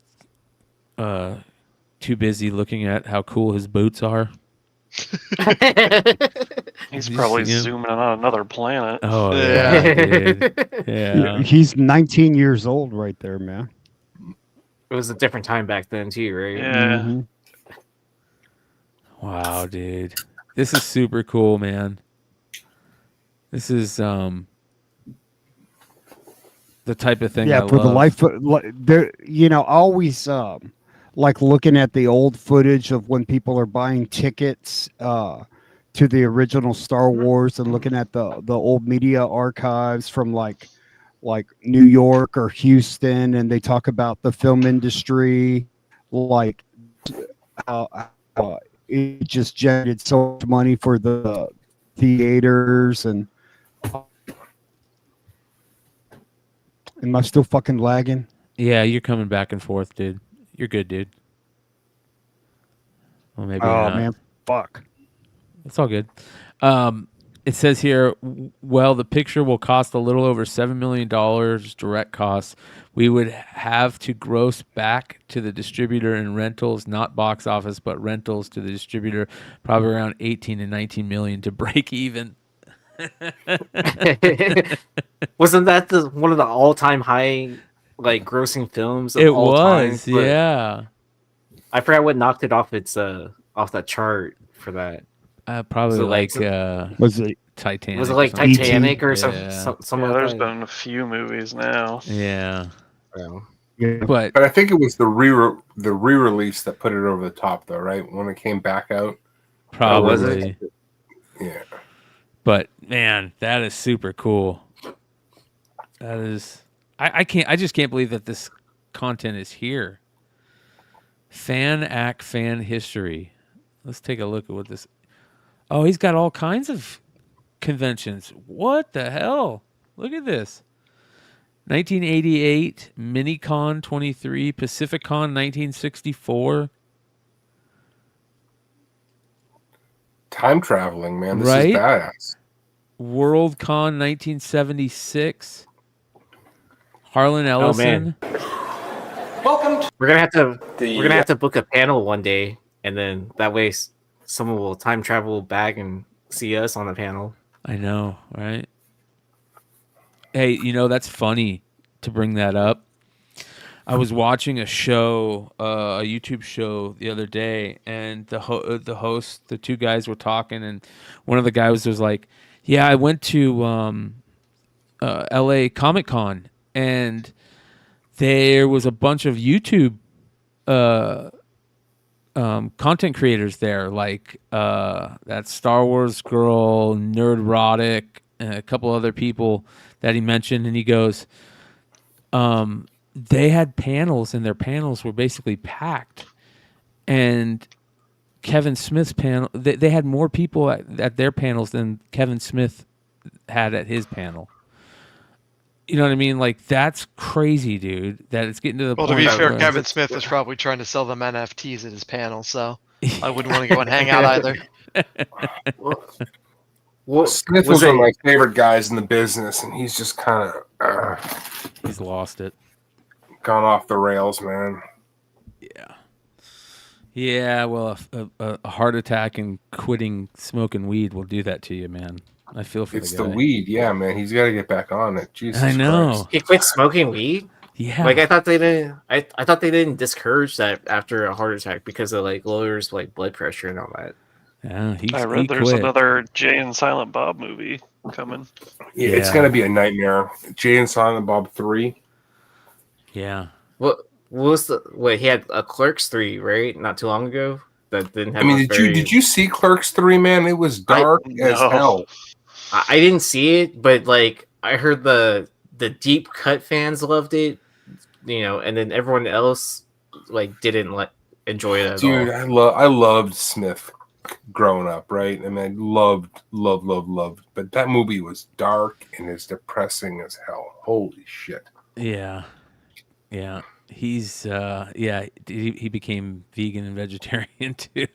too busy looking at how cool his boots are. He's probably zooming in on another planet. Oh, yeah. Dude. Yeah. He's 19 years old right there, man. It was a different time back then, too, right? Yeah. Mm-hmm. Wow, dude. This is super cool, man. This is the type of thing I for love. the life, there, always like looking at the old footage of when people are buying tickets to the original Star Wars, and looking at the old media archives from like New York or Houston, and they talk about the film industry, like it just generated so much money for the theaters. And am I still fucking lagging? Yeah, you're coming back and forth, dude. You're good, dude. Well, maybe Oh not. man, fuck. It's all good. It says here, well, the picture will cost a little over $7 million direct costs. We would have to gross back to the distributor in rentals, not box office, but rentals to the distributor, probably around 18 to 19 million to break even. Wasn't that one of the all-time high, like, grossing films of It all time? was, yeah. I forgot what knocked it off its off that chart for that. Probably was it Titanic? Was it like Titanic or something? Yeah, Like there's that? been a few movies now. Yeah. But I think it was the re-release that put it over the top, though, right? When it came back out. Probably. Yeah. But man, that is super cool. That is, I just can't believe that this content is here. Fan history. Let's take a look at what this. Oh, he's got all kinds of conventions. What the hell? Look at this. 1988, Minicon 23, Pacificon 1964. Time traveling, man. This Right? is badass. WorldCon 1976. Harlan Ellison. Welcome. We're gonna have to book a panel one day, and then that way someone will time travel back and see us on the panel. I know, right? Hey, that's funny to bring that up. I was watching a show, a YouTube show the other day, and the host, the two guys were talking, and one of the guys was like, "Yeah, I went to LA Comic Con, and there was a bunch of YouTube content creators there, like that Star Wars girl, Nerdrotic, and a couple other people that he mentioned," and he goes, they had panels, and their panels were basically packed. And Kevin Smith's panel, they had more people at their panels than Kevin Smith had at his panel. You know what I mean? Like, that's crazy, dude. That it's getting to the point. Well, to be fair, where- Kevin Smith was probably trying to sell them NFTs at his panel, so I wouldn't want to go and hang out either. Smith was one of my favorite guys in the business, and he's just kind of he's lost it, gone off the rails, man. Yeah, well, a heart attack and quitting smoking weed will do that to you, man. I feel for It's the the guy. weed, yeah, man. He's got to get back on it. Jesus I know. Christ. He quit smoking weed. Yeah. Like I thought they didn't. I thought they didn't discourage that after a heart attack because of like lowers like blood pressure and all that. Yeah, I read there's another Jay and Silent Bob movie coming. Yeah, it's going to be a nightmare. Jay and Silent Bob 3. Yeah. What was he had a Clerks 3, right? Not too long ago. That didn't have. I mean, did you see Clerks 3, man? It was dark as hell. I didn't see it, but like I heard the deep cut fans loved it, and then everyone else like didn't enjoy it at all. Dude, I loved Smith growing up, right? I mean, I loved. But that movie was dark and it's depressing as hell. Holy shit. Yeah. Yeah. He's he became vegan and vegetarian too.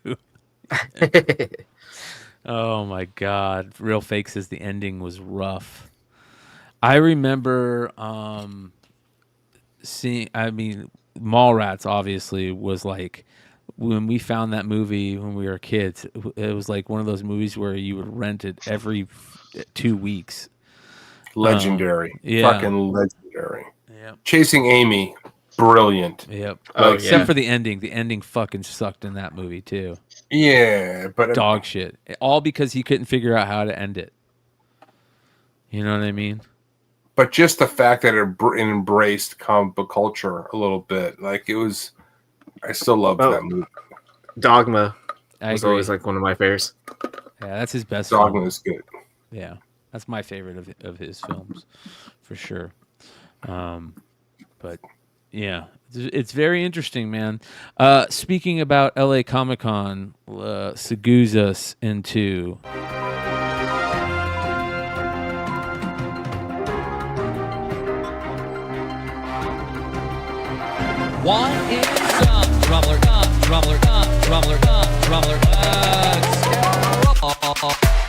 Oh my God. Real Fake says the ending was rough. I remember seeing, Mallrats obviously was like, when we found that movie when we were kids, it was like one of those movies where you would rent it every 2 weeks. Legendary. Yeah. Fucking legendary. Yep. Chasing Amy, brilliant. Yep. Oh, Except for the ending. The ending fucking sucked in that movie too. Yeah, but dog shit. All because he couldn't figure out how to end it. You know what I mean? But just the fact that it embraced comic book culture a little bit, like it was. I still love that movie. Dogma I was agree. always like one of my favorites. Yeah, that's his best. Dogma film. is good. Yeah, that's my favorite of his films, for sure. But yeah, it's very interesting, man. Speaking about LA Comic Con, segues us into. What is up, Drummler? Drummler.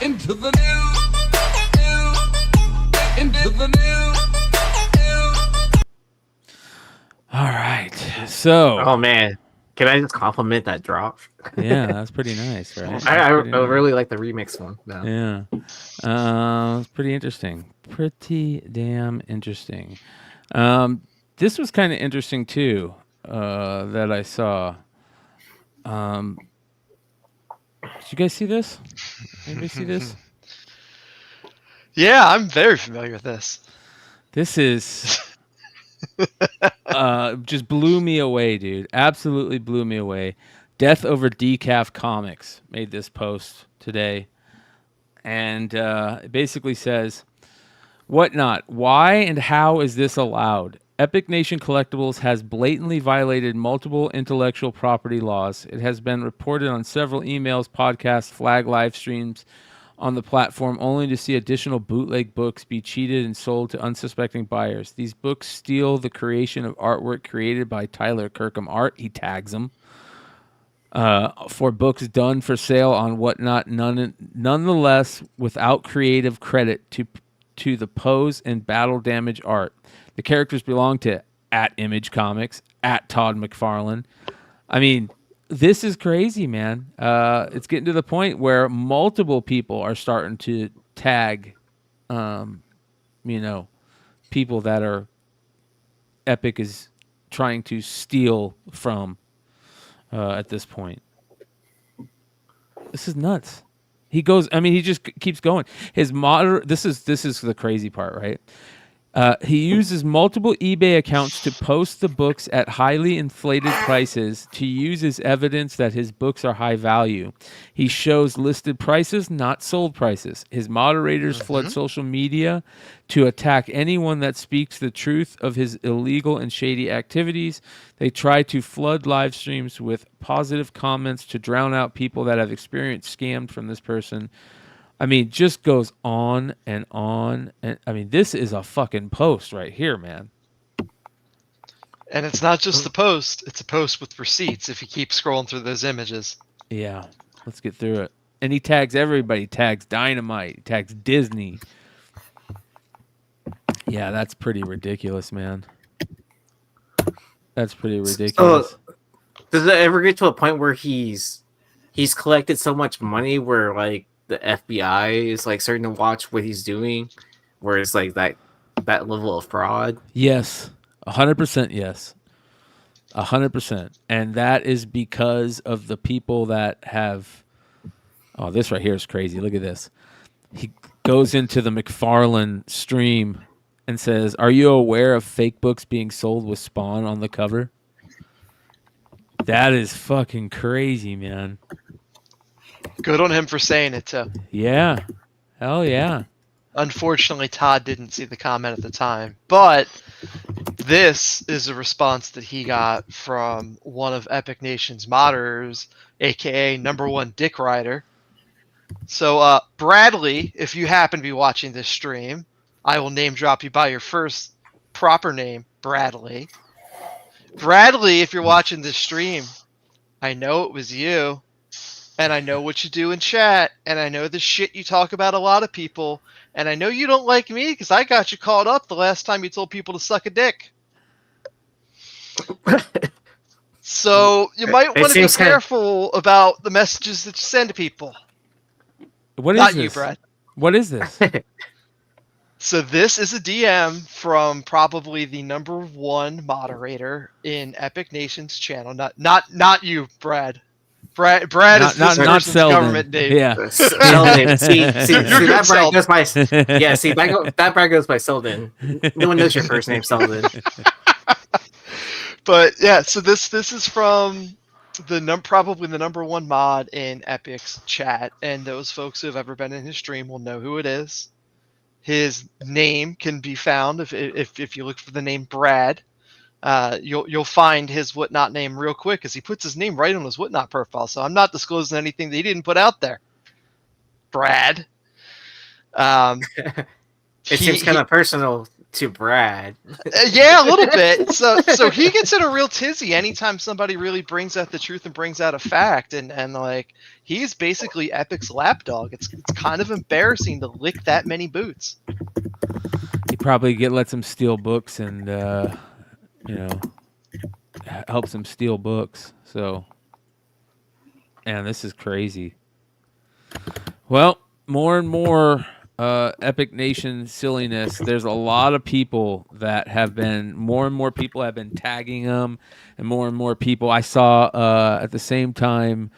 Into the news. All right. So. Oh man, can I just compliment that drop? Yeah, that's pretty nice, right? I really like the remix one. No. Yeah. It's pretty interesting. Pretty damn interesting. This was kind of interesting too. That I saw. Did you guys see this? Anybody see this? Yeah, I'm very familiar with this. This is just blew me away, dude. Absolutely blew me away. Death Over Decaf Comics made this post today. And it basically says, "Whatnot? Why and how is this allowed? Epic Nation Collectibles has blatantly violated multiple intellectual property laws. It has been reported on several emails, podcasts, flag live streams on the platform, only to see additional bootleg books be cheated and sold to unsuspecting buyers. These books steal the creation of artwork created by Tyler Kirkham Art," he tags them, "for books done for sale on Whatnot, nonetheless without creative credit to the pose and battle damage art. The characters belong to @Image Comics, @Todd McFarlane." I mean, this is crazy, man. It's getting to the point where multiple people are starting to tag, people that are Epic is trying to steal from at this point. This is nuts. He goes. I mean, he just keeps going. His This is the crazy part, right? He uses multiple eBay accounts to post the books at highly inflated prices to use as evidence that his books are high value. He shows listed prices, not sold prices. His moderators flood social media to attack anyone that speaks the truth of his illegal and shady activities. They try to flood live streams with positive comments to drown out people that have experienced scammed from this person. I mean, just goes on and on. And I mean, this is a fucking post right here, man. And it's not just the post, it's a post with receipts if you keep scrolling through those images. Yeah, let's get through it. And he tags everybody. He tags Dynamite. He tags Disney. Yeah, that's pretty ridiculous, man. That's pretty ridiculous. So, does it ever get to a point where he's collected so much money where, like, the FBI is like starting to watch what he's doing, where it's like that level of fraud? Yes, 100%. Yes, 100%, and that is because of the people that have. Oh, this right here is crazy. Look at this. He goes into the McFarlane stream and says, "Are you aware of fake books being sold with Spawn on the cover?" That is fucking crazy, man. Good on him for saying it, too. Yeah. Hell yeah. Unfortunately, Todd didn't see the comment at the time. But this is a response that he got from one of Epic Nation's modders, a.k.a. #1 Dick Rider. So, Bradley, if you happen to be watching this stream, I will name drop you by your first proper name, Bradley. Bradley, if you're watching this stream, I know it was you. And I know what you do in chat, and I know the shit you talk about a lot of people, and I know you don't like me because I got you caught up the last time you told people to suck a dick. So you might want to be careful about the messages that you send to people. What is Not this? you, Brad. What is this? So this is a DM from probably the #1 moderator in Epic Nation's channel. Not you, Brad. Brad is this person's government name. Yeah. Selden. See, that Brad goes by. Yeah, see, that Brad goes by Selden. No one knows your first name, Selden. But yeah, so this is from probably the #1 mod in Epic's chat, and those folks who have ever been in his stream will know who it is. His name can be found if you look for the name Brad. You'll find his Whatnot name real quick because he puts his name right on his Whatnot profile. So I'm not disclosing anything that he didn't put out there. Brad. It seems kind of personal to Brad. Yeah, a little bit. So he gets in a real tizzy anytime somebody really brings out the truth and brings out a fact, and like he's basically Epic's lapdog. It's kind of embarrassing to lick that many boots. He probably lets him steal books and helps him steal books. So, man, this is crazy. Well, more and more Epic Nation silliness. There's a lot of people that have been, more and more people have been tagging them, and more people. I saw at the same time,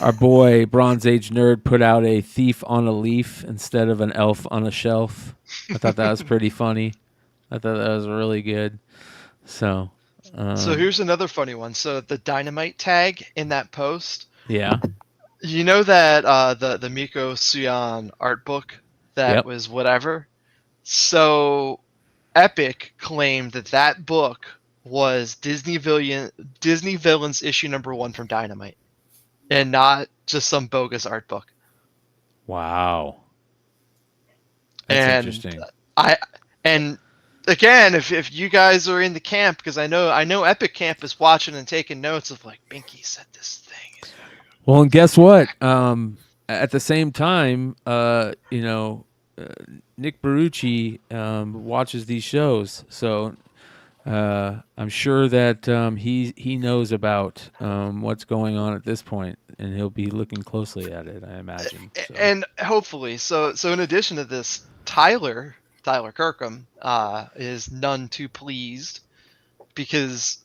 our boy Bronze Age Nerd put out a thief on a leaf instead of an elf on a shelf. I thought that was pretty funny. I thought that was really good. So here's another funny one. So the dynamite tag in that post. Yeah. You know that the Miko Suyan art book that was whatever? So Epic claimed that book was Disney Villains issue #1 from Dynamite, and not just some bogus art book. Wow. That's interesting. And again, if you guys are in the camp, because I know Epic Camp is watching and taking notes of like Binky said this thing. Well, and guess what? At the same time, Nick Barucci watches these shows, so I'm sure that he knows about what's going on at this point, and he'll be looking closely at it, I imagine. So. And hopefully, so in addition to this, Tyler Kirkham is none too pleased because,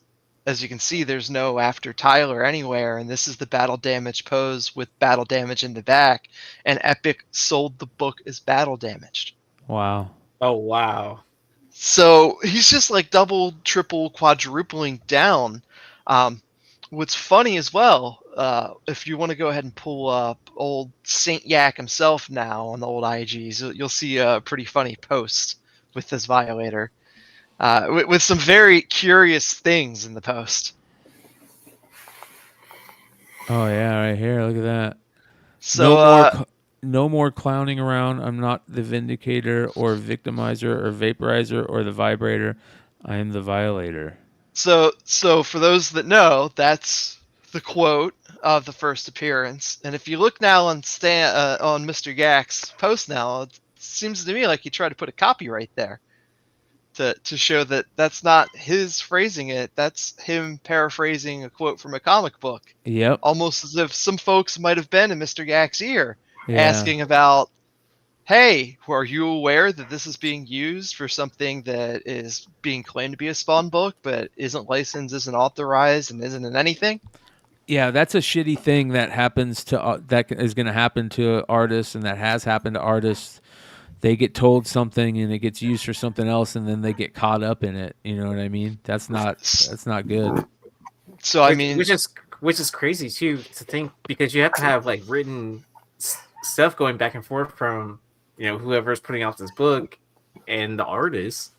as you can see, there's no after Tyler anywhere, and this is the battle damage pose with battle damage in the back, and Epic sold the book as battle damaged. Wow. Oh, wow. So he's just like double, triple, quadrupling down. What's funny as well, if you want to go ahead and pull up old Saint Yak himself now on the old IGs, you'll see a pretty funny post with this Violator. With some very curious things in the post. Oh yeah, right here. Look at that. So no more clowning around. I'm not the Vindicator or Victimizer or Vaporizer or the Vibrator. I am the Violator. So for those that know, that's the quote of the first appearance. And if you look now on Mr. Yak's post now, it seems to me like he tried to put a copyright there. To show that that's not his phrasing it, that's him paraphrasing a quote from a comic book. Yep. Almost as if some folks might have been in Mr. Yak's ear, Yeah. asking about, hey, are you aware that this is being used for something that is being claimed to be a Spawn book, but isn't licensed, isn't authorized, and isn't in anything? Yeah, that's a shitty thing that happens to that is going to happen to artists, and that has happened to artists. They get told something and it gets used for something else, and then they get caught up in it. You know what I mean? That's not good. So I mean, which is crazy too to think, because you have to have like written stuff going back and forth from whoever's putting out this book and the artist.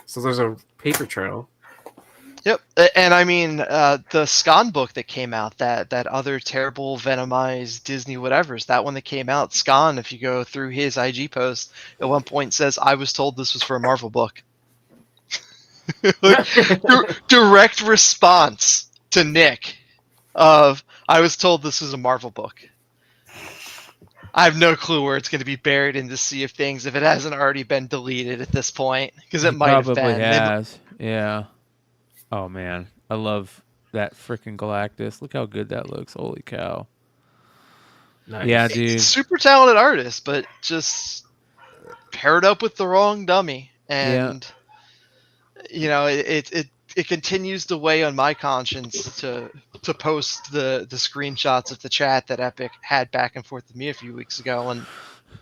So there's a paper trail. Yep, and I mean the Scon book that came out, that other terrible venomized Disney whatevers, that one that came out, Scon, if you go through his IG post, at one point says, I was told this was for a Marvel book. Direct response to Nick of, I was told this was a Marvel book. I have no clue where it's going to be buried in the sea of things if it hasn't already been deleted at this point, because it might have been. Probably has, yeah. Oh man, I love that freaking Galactus. Look how good that looks. Holy cow. Nice. Yeah, dude. Super talented artist, but just paired up with the wrong dummy. And it continues to weigh on my conscience to post the screenshots of the chat that Epic had back and forth with me a few weeks ago, and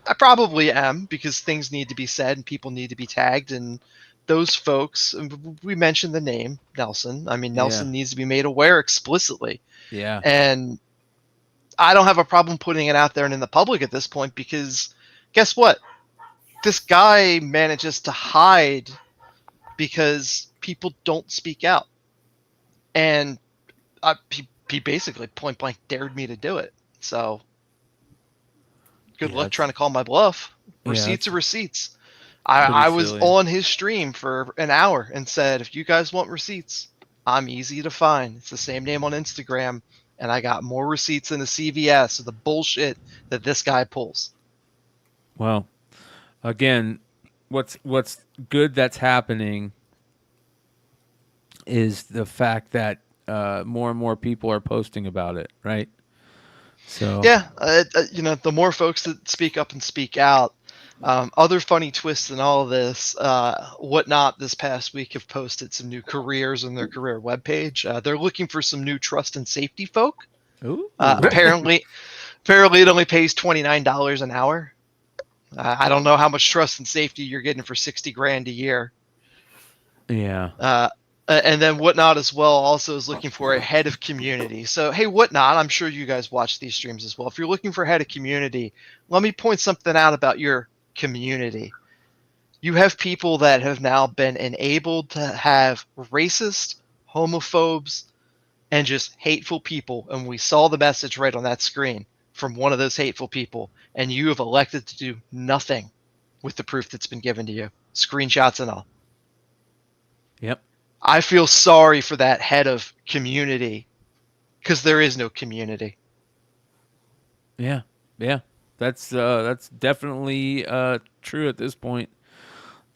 I probably am, because things need to be said and people need to be tagged, and those folks, we mentioned the name Nelson. I mean, Nelson needs to be made aware explicitly. Yeah. And I don't have a problem putting it out there and in the public at this point, because guess what? This guy manages to hide because people don't speak out. And he basically point blank dared me to do it. So good luck trying to call my bluff. Receipts are receipts. I was silly. on his stream for an hour and said, if you guys want receipts, I'm easy to find. It's the same name on Instagram, and I got more receipts than the CVS of the bullshit that this guy pulls. Well, again, what's good that's happening is the fact that more and more people are posting about it, right? So Yeah, the more folks that speak up and speak out. Other funny twists in all of this, Whatnot this past week have posted some new careers on their career webpage. They're looking for some new trust and safety folk. Ooh. Apparently it only pays $29 an hour. I don't know how much trust and safety you're getting for $60,000 a year. Yeah. And then Whatnot as well also is looking for a head of community. So, hey, Whatnot, I'm sure you guys watch these streams as well. If you're looking for head of community, let me point something out about your community. You have people that have now been enabled to have racist, homophobes, and just hateful people. And we saw the message right on that screen from one of those hateful people. And you have elected to do nothing with the proof that's been given to you. Screenshots and all. Yep. I feel sorry for that head of community because there is no community. Yeah. That's definitely true at this point.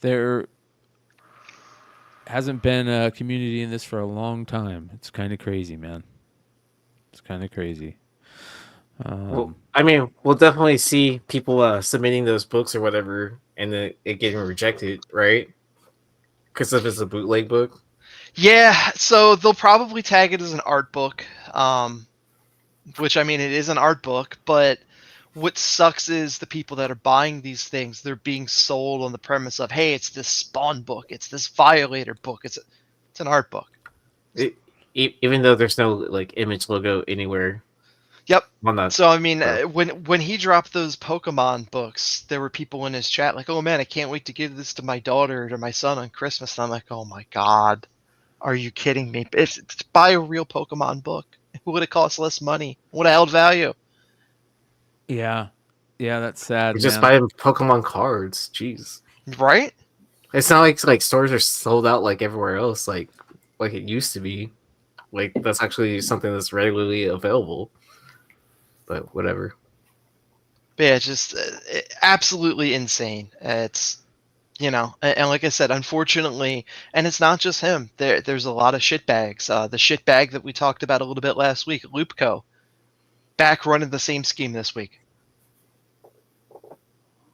There hasn't been a community in this for a long time. It's kind of crazy, man. It's kind of crazy. Well, I mean, we'll definitely see people submitting those books or whatever, and then it getting rejected, right? Because if it's a bootleg book. Yeah, so they'll probably tag it as an art book, which, I mean, it is an art book, but what sucks is the people that are buying these things, they're being sold on the premise of, hey, it's this Spawn book, it's this Violator book, it's an art book. Even though there's no like image logo anywhere. Yep. On that. So I mean, when he dropped those Pokemon books, there were people in his chat like, "Oh man, I can't wait to give this to my daughter or to my son on Christmas." And I'm like, "Oh my god, are you kidding me? If buy a real Pokemon book, it would have cost less money. Would have held value." Yeah, that's sad. Just buy Pokemon cards. Jeez. Right? It's not like stores are sold out like everywhere else, like it used to be. Like that's actually something that's regularly available. But whatever. But yeah, just absolutely insane. It's, and like I said, unfortunately, and it's not just him. There's a lot of shitbags. The shitbag that we talked about a little bit last week, Loopco, back running the same scheme this week.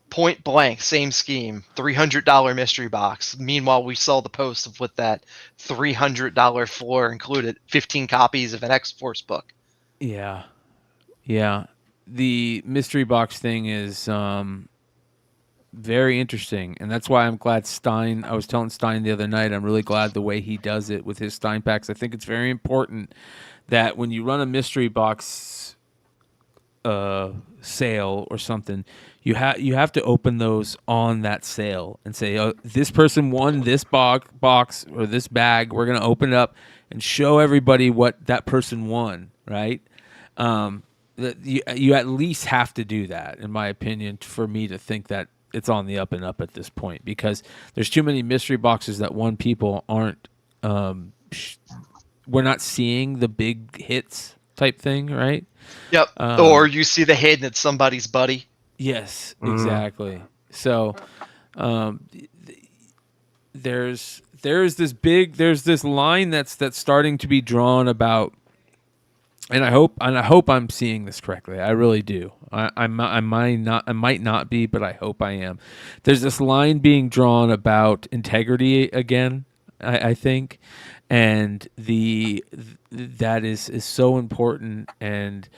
Point blank, same scheme, $300 mystery box. Meanwhile, we saw the post of what that $300 floor included, 15 copies of an X-Force book. Yeah. The mystery box thing is very interesting, and that's why I'm glad Stein. I was telling Stein the other night, I'm really glad the way he does it with his Stein packs. I think it's very important that when you run a mystery box sale or something, you have to open those on that sale and say, "Oh, this person won this box or this bag. We're gonna open it up and show everybody what that person won." Right? You at least have to do that, in my opinion, for me to think that it's on the up and up at this point, because there's too many mystery boxes that people aren't. We're not seeing the big hits type thing, right? Yep. Or you see the hit and it's somebody's buddy. Yes, exactly. So there's this line that's starting to be drawn about. And I hope I'm seeing this correctly. I really do. I might not be, but I hope I am. There's this line being drawn about integrity again, I think, and that is so important. And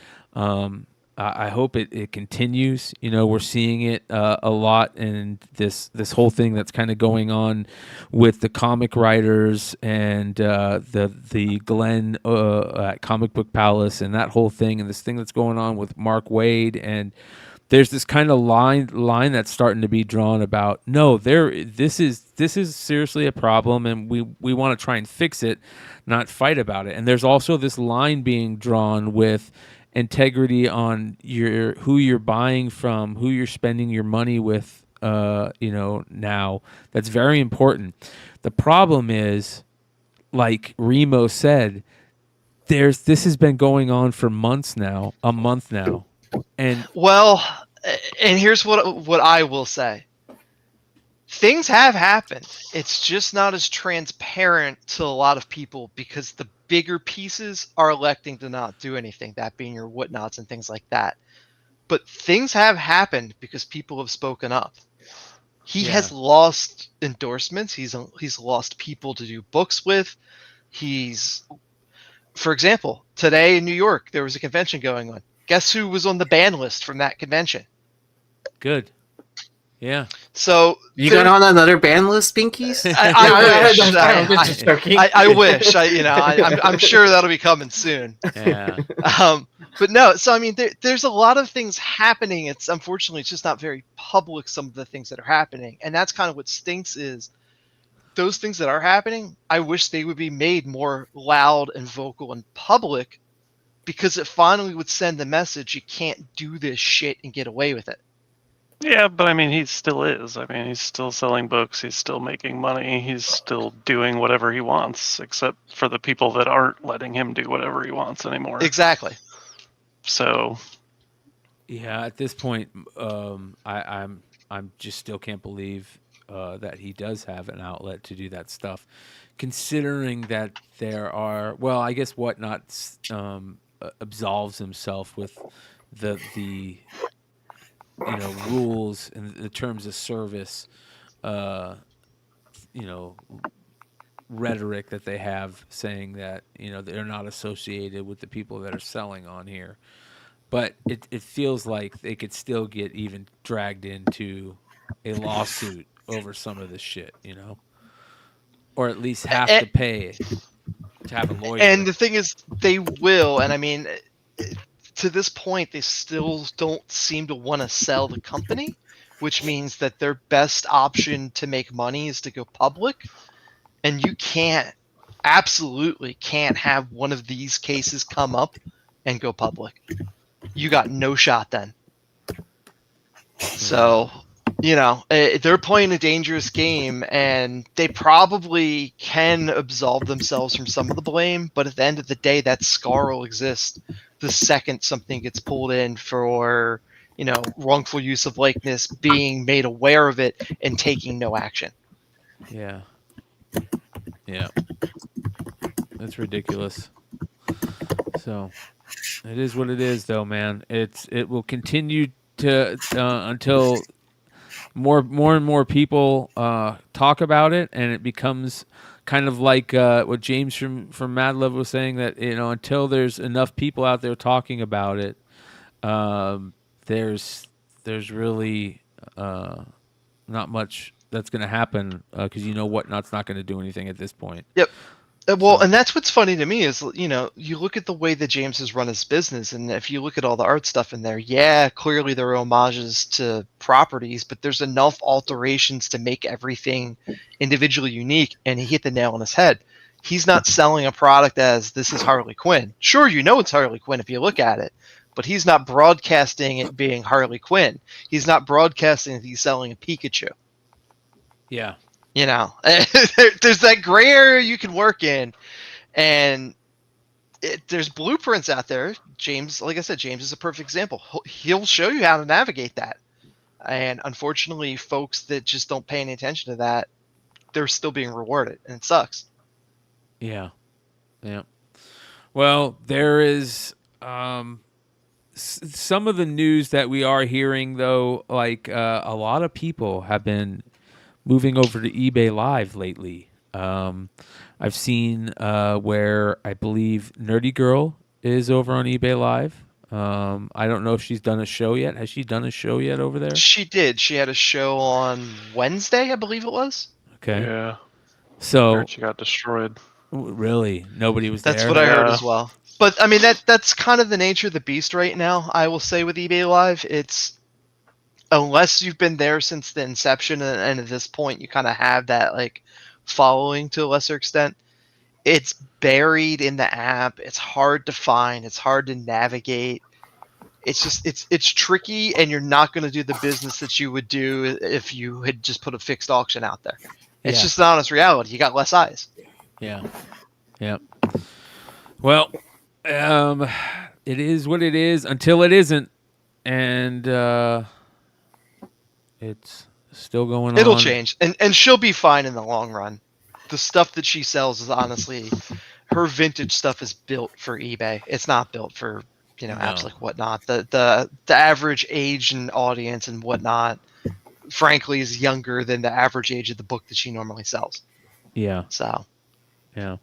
I hope it continues. We're seeing it a lot, and this whole thing that's kind of going on with the comic writers and the Glenn at Comic Book Palace and that whole thing, and this thing that's going on with Mark Waid, and there's this kind of line that's starting to be drawn about, no, this is seriously a problem, and we want to try and fix it, not fight about it. And there's also this line being drawn with integrity on who you're buying from, who you're spending your money with now. That's very important. The problem is, like Remo said, this has been going on for months now, a month now. And and here's what I will say. Things have happened. It's just not as transparent to a lot of people because the bigger pieces are electing to not do anything, that being your whatnots and things like that. But things have happened because people have spoken up. He has lost endorsements. He's lost people to do books with. For example, today in New York, there was a convention going on. Guess who was on the ban list from that convention? Good. Yeah. So you got on another ban list, Pinkies? I wish. I'm sure that'll be coming soon. Yeah. But no. So I mean, there's a lot of things happening. It's unfortunately it's just not very public. Some of the things that are happening, and that's kind of what stinks. Is those things that are happening? I wish they would be made more loud and vocal and public, because it finally would send the message: you can't do this shit and get away with it. Yeah, but I mean, he still is. I mean, he's still selling books. He's still making money. He's still doing whatever he wants, except for the people that aren't letting him do whatever he wants anymore. Exactly. So. Yeah, at this point, I'm just still can't believe that he does have an outlet to do that stuff, considering that there are. Well, I guess Whatnot absolves himself with the rules and the terms of service, rhetoric that they have, saying that they're not associated with the people that are selling on here. But it feels like they could still get even dragged into a lawsuit over some of this shit, or at least have to pay to have a lawyer. And the thing is, they will. And I mean, to this point, they still don't seem to want to sell the company, which means that their best option to make money is to go public. And you absolutely can't have one of these cases come up and go public. You got no shot then. So, they're playing a dangerous game, and they probably can absolve themselves from some of the blame, but at the end of the day, that scar will exist the second something gets pulled in for, wrongful use of likeness, being made aware of it, and taking no action. Yeah. Yeah. That's ridiculous. So, it is what it is, though, man. It will continue to until more and more people talk about it, and it becomes kind of like what James from Mad Love was saying, that until there's enough people out there talking about it, there's really not much that's going to happen, because Whatnot's not going to do anything at this point. Yep. Well, and that's what's funny to me is, you look at the way that James has run his business, and if you look at all the art stuff in there, yeah, clearly there are homages to properties, but there's enough alterations to make everything individually unique, and he hit the nail on his head. He's not selling a product as, this is Harley Quinn. Sure, it's Harley Quinn if you look at it, but he's not broadcasting it being Harley Quinn. He's not broadcasting that he's selling a Pikachu. Yeah. There's that gray area you can work in, and there's blueprints out there. James, like I said, James is a perfect example. He'll show you how to navigate that. And unfortunately, folks that just don't pay any attention to that, they're still being rewarded, and it sucks. Yeah. Yeah. Well, there is some of the news that we are hearing, though, like a lot of people have been moving over to eBay Live lately. I've seen where I believe Nerdy Girl is over on eBay Live. I don't know if she's done a show yet. Has she done a show yet over there? She did. She had a show on Wednesday, I believe it was. Okay. Yeah. So I heard she got destroyed. Really? Nobody was there? That's what I heard as well. But I mean, that's kind of the nature of the beast right now. I will say with eBay Live, it's, unless you've been there since the inception, and at this point you kind of have that like following to a lesser extent, it's buried in the app. It's hard to find. It's hard to navigate. it's tricky, and you're not going to do the business that you would do if you had just put a fixed auction out there. It's just an honest reality. You got less eyes. Yeah. Yep. Well, it is what it is until it isn't, and it's still going on. It'll change, and she'll be fine in the long run. The stuff that she sells is honestly, her vintage stuff is built for eBay. It's not built for apps like whatnot. The average age and audience and whatnot, frankly, is younger than the average age of the book that she normally sells. Yeah. So. Yeah.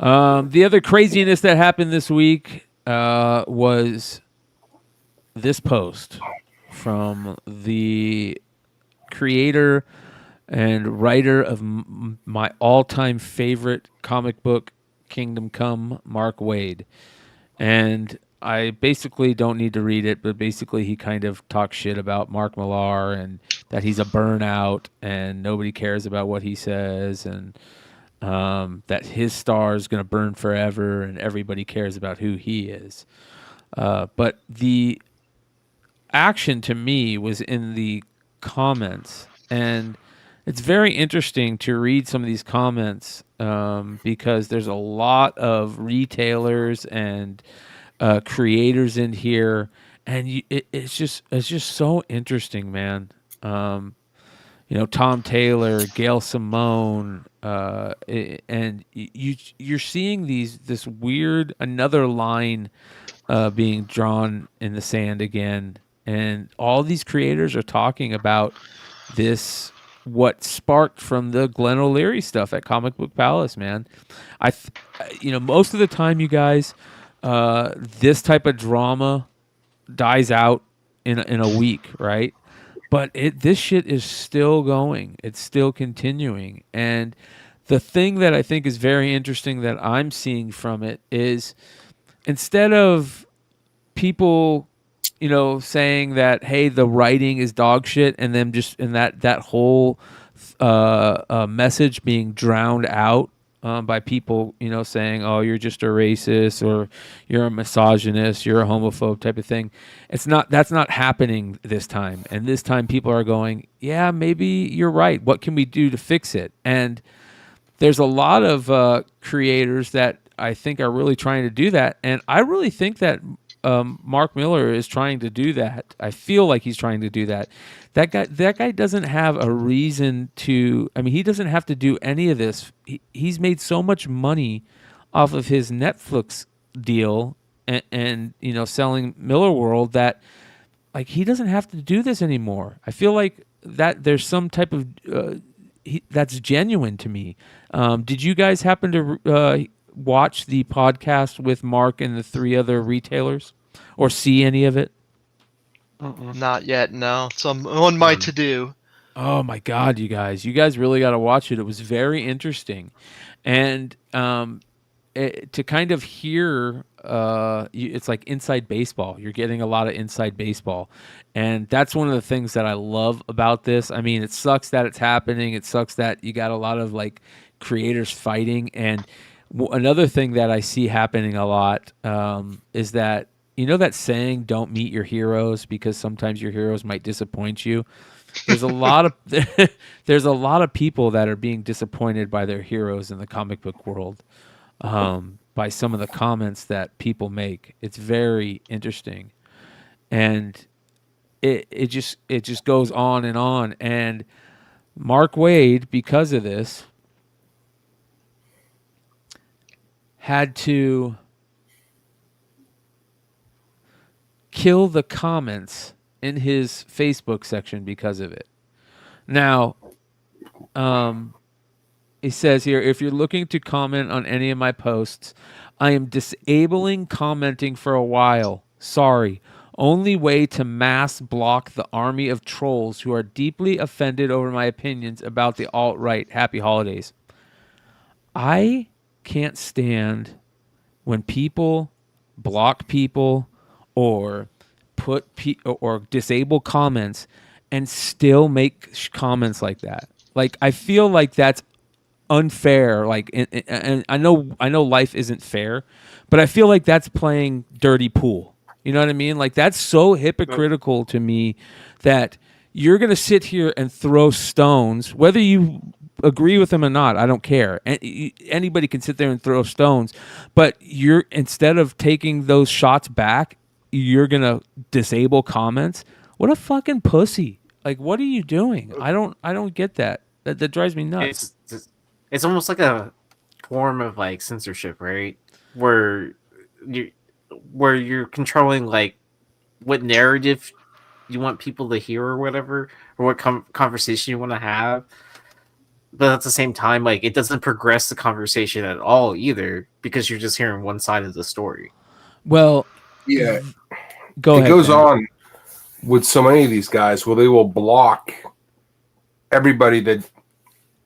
The other craziness that happened this week was this post from the creator and writer of my all-time favorite comic book, Kingdom Come, Mark Waid. And I basically don't need to read it, but basically he kind of talks shit about Mark Millar and that he's a burnout and nobody cares about what he says, and that his star is going to burn forever and everybody cares about who he is. But the action to me was in the comments, and it's very interesting to read some of these comments because there's a lot of retailers and creators in here, and it's just so interesting, man. Tom Taylor, Gail Simone, and you're seeing this weird another line being drawn in the sand again, and all these creators are talking about this. What sparked from the Glenn O'Leary stuff at Comic Book Palace, man. Most of the time, you guys, this type of drama dies out in a week, right? But this shit is still going. It's still continuing. And the thing that I think is very interesting that I'm seeing from it is instead of people, saying that, hey, the writing is dog shit, and then that whole message being drowned out by people, saying, oh, you're just a racist or you're a misogynist, you're a homophobe type of thing. That's not happening this time. And this time people are going, yeah, maybe you're right. What can we do to fix it? And there's a lot of creators that I think are really trying to do that. And I really think that Mark Millar is trying to do that. I feel like he's trying to do that. That guy doesn't have a reason to. I mean, he doesn't have to do any of this. He's made so much money off of his Netflix deal and selling Miller World that like he doesn't have to do this anymore. I feel like that there's some type of that's genuine to me. Did you guys happen to watch the podcast with Mark and the three other retailers or see any of it? Not yet, no. So I'm on my to-do. Oh my God, you guys really got to watch it. It was very interesting. And to kind of hear, it's like inside baseball. You're getting a lot of inside baseball. And that's one of the things that I love about this. I mean, it sucks that it's happening. It sucks that you got a lot of like creators fighting. And another thing that I see happening a lot is that, that saying, don't meet your heroes because sometimes your heroes might disappoint you. There's a lot of people that are being disappointed by their heroes in the comic book world by some of the comments that people make. It's very interesting. And it just goes on. And Mark Waid, because of this, had to kill the comments in his Facebook section because of it. Now, he says here, if you're looking to comment on any of my posts, I am disabling commenting for a while. Sorry. Only way to mass block the army of trolls who are deeply offended over my opinions about the alt-right. Happy holidays. I can't stand when people block people or or disable comments and still make comments like that. Like, I feel like that's unfair. Like, and I know life isn't fair, but I feel like that's playing dirty pool. You know what I mean? Like, that's so hypocritical to me that you're going to sit here and throw stones, whether you agree with them or not. I don't care. Anybody can sit there and throw stones, but you're, instead of taking those shots back, you're going to disable comments. What a fucking pussy. Like, what are you doing? I don't get that. That drives me nuts. It's almost like a form of like censorship, right? Where you're controlling like what narrative you want people to hear or whatever, or what conversation you want to have. But at the same time, like, it doesn't progress the conversation at all either, because you're just hearing one side of the story. Well, yeah. Go ahead. It goes on with so many of these guys where they will block everybody that,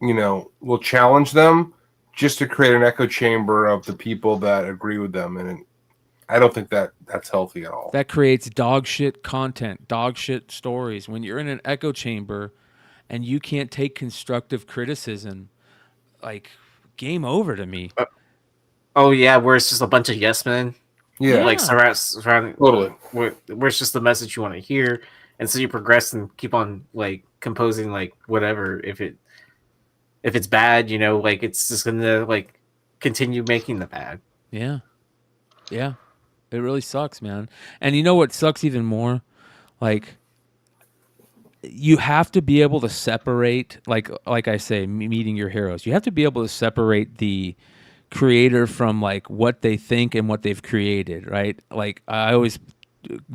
you know, will challenge them just to create an echo chamber of the people that agree with them. And I don't think that's healthy at all. That creates dog shit content, dog shit stories. When you're in an echo chamber and you can't take constructive criticism, like, game over to me. Oh yeah, where it's just a bunch of yes men. Yeah, like surrounding totally. Where it's just the message you want to hear, and so you progress and keep on like composing like whatever. If it's bad, you know, like it's just gonna like continue making the bad. Yeah, yeah, it really sucks, man. And you know what sucks even more? Like, you have to be able to separate, like I say, meeting your heroes. You have to be able to separate the creator from like what they think and what they've created, right? Like, I always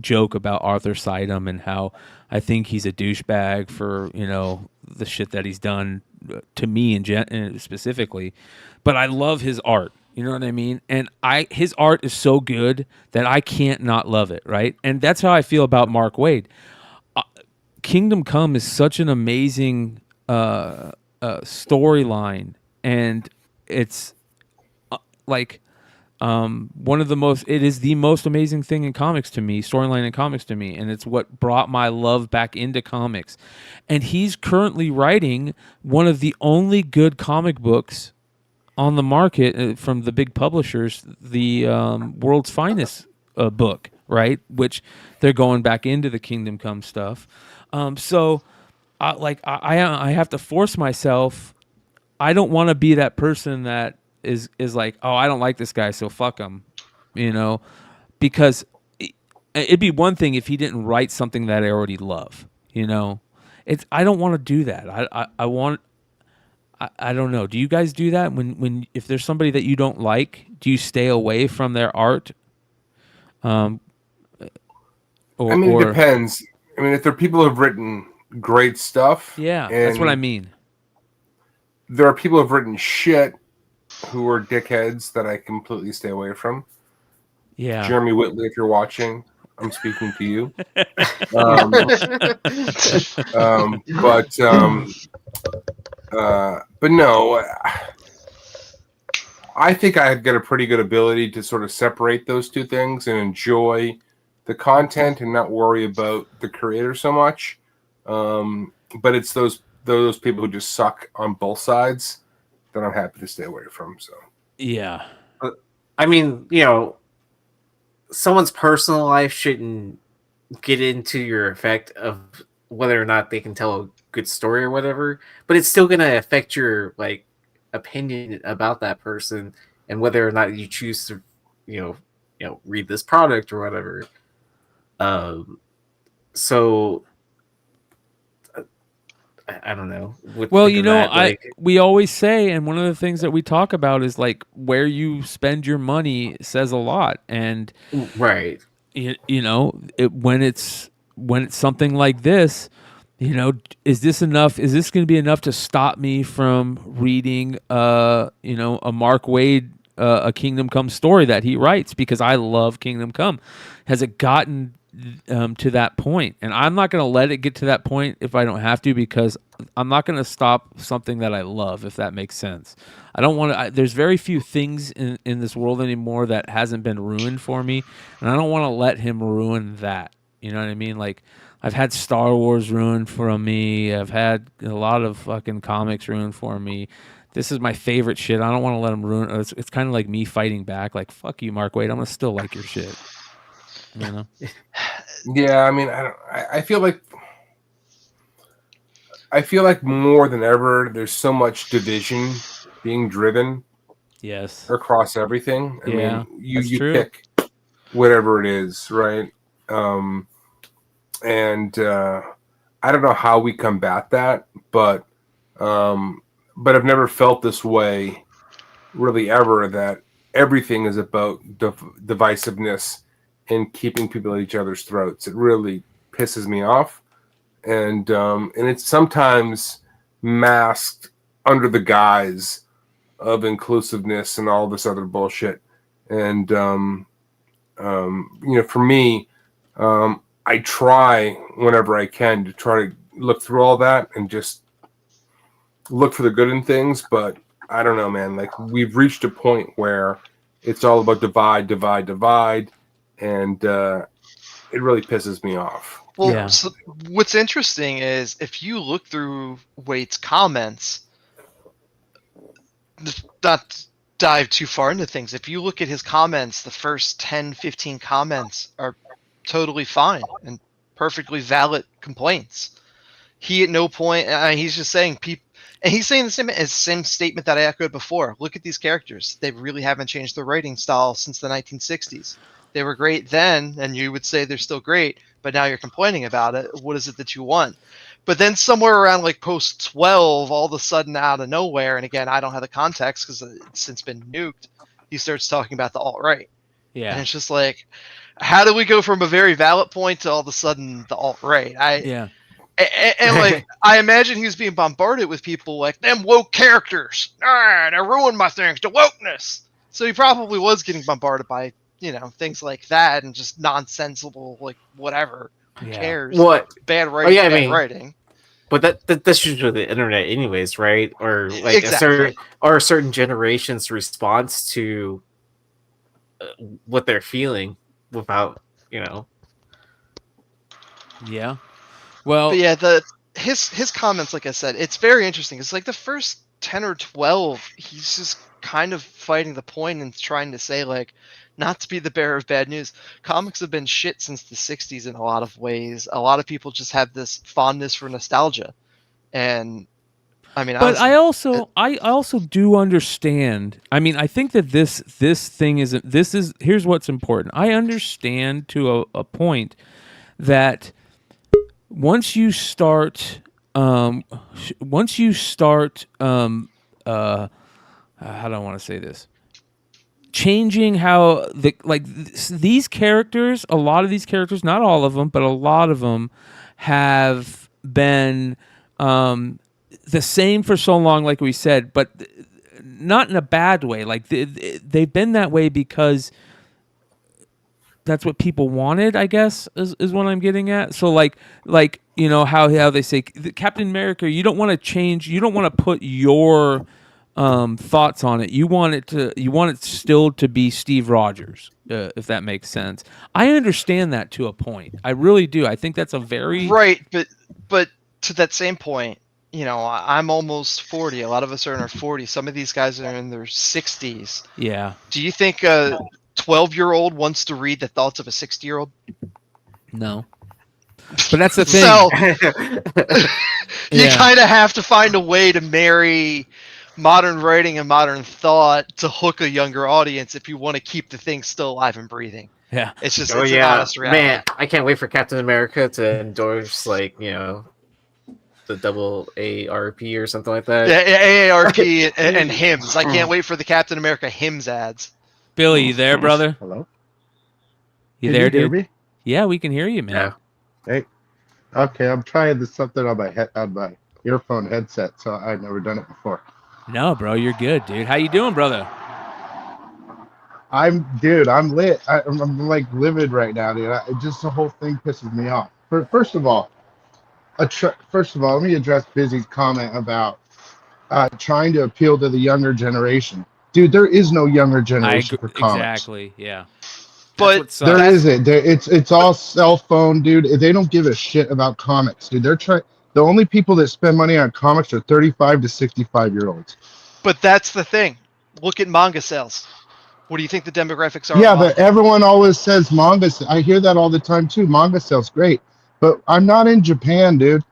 joke about Arthur Sidem and how I think he's a douchebag for, you know, the shit that he's done to me specifically, but I love his art. You know what I mean? And his art is so good that I can't not love it, right? And that's how I feel about Mark Waid. Kingdom Come is such an amazing storyline, and it's like one of the most, it is the most amazing thing in comics to me, storyline in comics to me, and it's what brought my love back into comics. And he's currently writing one of the only good comic books on the market from the big publishers, the World's Finest book, right? Which they're going back into the Kingdom Come stuff. So I have to force myself. I don't want to be that person that is like, oh, I don't like this guy, so fuck him, you know, because it'd be one thing if he didn't write something that I already love, you know. I don't want to do that. I don't know. Do you guys do that when if there's somebody that you don't like, do you stay away from their art? It depends. I mean, if there are people who have written great stuff, yeah, that's what I mean. There are people who have written shit who are dickheads that I completely stay away from. Yeah, Jeremy Whitley, if you're watching, I'm speaking to you. But no, I think I've got a pretty good ability to sort of separate those two things and enjoy the content and not worry about the creator so much. But it's those people who just suck on both sides that I'm happy to stay away from. So yeah, I mean, you know, someone's personal life shouldn't get into your effect of whether or not they can tell a good story or whatever, but it's still going to affect your like opinion about that person and whether or not you choose to, you know, read this product or whatever. So I don't know. Well, you know, we always say, and one of the things that we talk about is like where you spend your money says a lot, and right, you know, when it's something like this, you know, is this enough? Is this going to be enough to stop me from reading, you know, a Mark Waid, a Kingdom Come story that he writes, because I love Kingdom Come? Has it gotten to that point? And I'm not going to let it get to that point if I don't have to, because I'm not going to stop something that I love, if that makes sense. I don't want to. There's very few things in this world anymore that hasn't been ruined for me, and I don't want to let him ruin that. You know what I mean? Like, I've had Star Wars ruined for me. I've had a lot of fucking comics ruined for me. This is my favorite shit. I don't want to let him ruin. It's kind of like me fighting back. Like, fuck you, Mark Waid. I'm gonna still like your shit. You know. Yeah, I mean, I feel like more than ever, there's so much division being driven. Yes. Across everything. I Yeah, mean, you that's true. pick whatever it is, right? And I don't know how we combat that, but I've never felt this way really ever, that everything is about divisiveness and keeping people at each other's throats. It really pisses me off. And it's sometimes masked under the guise of inclusiveness and all this other bullshit. And for me, I try whenever I can to try to look through all that and just look for the good in things. But I don't know, man. Like, we've reached a point where it's all about divide, and it really pisses me off. Well, so what's interesting is if you look through Wade's comments, not to dive too far into things, if you look at his comments, the first 10, 15 comments are totally fine and perfectly valid complaints. He at no point, he's just saying people, and he's saying the same statement that I echoed before. Look at these characters. They really haven't changed their writing style since the 1960s. They were great then, and you would say they're still great, but now you're complaining about it. What is it that you want? But then somewhere around like post 12, all of a sudden out of nowhere, and again, I don't have the context because it's since been nuked, he starts talking about the alt-right. Yeah. And it's just like, how do we go from a very valid point to all of a sudden the alt-right? And like, I imagine he was being bombarded with people like, them woke characters, they ruined my things, the wokeness. So he probably was getting bombarded by, things like that and just nonsensical, like, whatever. Who cares? What? Bad writing, bad writing. But that's usually the internet anyways, right? Or like Exactly. a certain generation's response to what they're feeling without, Yeah. Well, but yeah, his comments, like I said, it's very interesting. It's like the first 10 or 12, he's just kind of fighting the point and trying to say, like, not to be the bearer of bad news. Comics have been shit since the 60s in a lot of ways. A lot of people just have this fondness for nostalgia. And I mean, but I also do understand. I mean, I think that this thing isn't. Here's what's important. I understand to a point that once you start, how do I want to say this? Changing how these characters, a lot of these characters, not all of them, but a lot of them have been the same for so long, like we said, but not in a bad way. Like they've been that way because that's what people wanted, I guess, is what I'm getting at. So like how they say Captain America, you don't want to change, you don't want to put your thoughts on it. You want it still to be Steve Rogers, if that makes sense. I understand that to a point. I really do. I think that's a very right, but to that same point, I'm almost 40. A lot of us are in our 40s. Some of these guys are in their 60s. Yeah. Do you think a 12-year-old wants to read the thoughts of a 60-year-old? No. But that's the thing. So you kind of have to find a way to marry modern writing and modern thought to hook a younger audience if you want to keep the thing still alive and breathing. Yeah. It's just an honest reality. Man, I can't wait for Captain America to endorse the double ARP or something like that. Yeah, AARP and hymns. I can't wait for the Captain America hymns ads. Billy, you there, brother? Hello? You Can there, you hear dude? me? Yeah, we can hear you, man. Yeah. Hey. Okay, I'm trying this something on my earphone headset, so I've never done it before. No, bro, you're good, dude. How you doing, brother? I'm lit. I'm like livid right now, dude. Just the whole thing pisses me off. First of all, let me address Busy's comment about trying to appeal to the younger generation. Dude, there is no younger generation for comics. Exactly, yeah. But there isn't. It's all cell phone, dude. They don't give a shit about comics, dude. The only people that spend money on comics are 35 to 65-year-olds. But that's the thing. Look at manga sales. What do you think the demographics are? Yeah, of but manga? everyone always says manga. I hear that all the time too. Manga sells great, but I'm not in Japan, dude.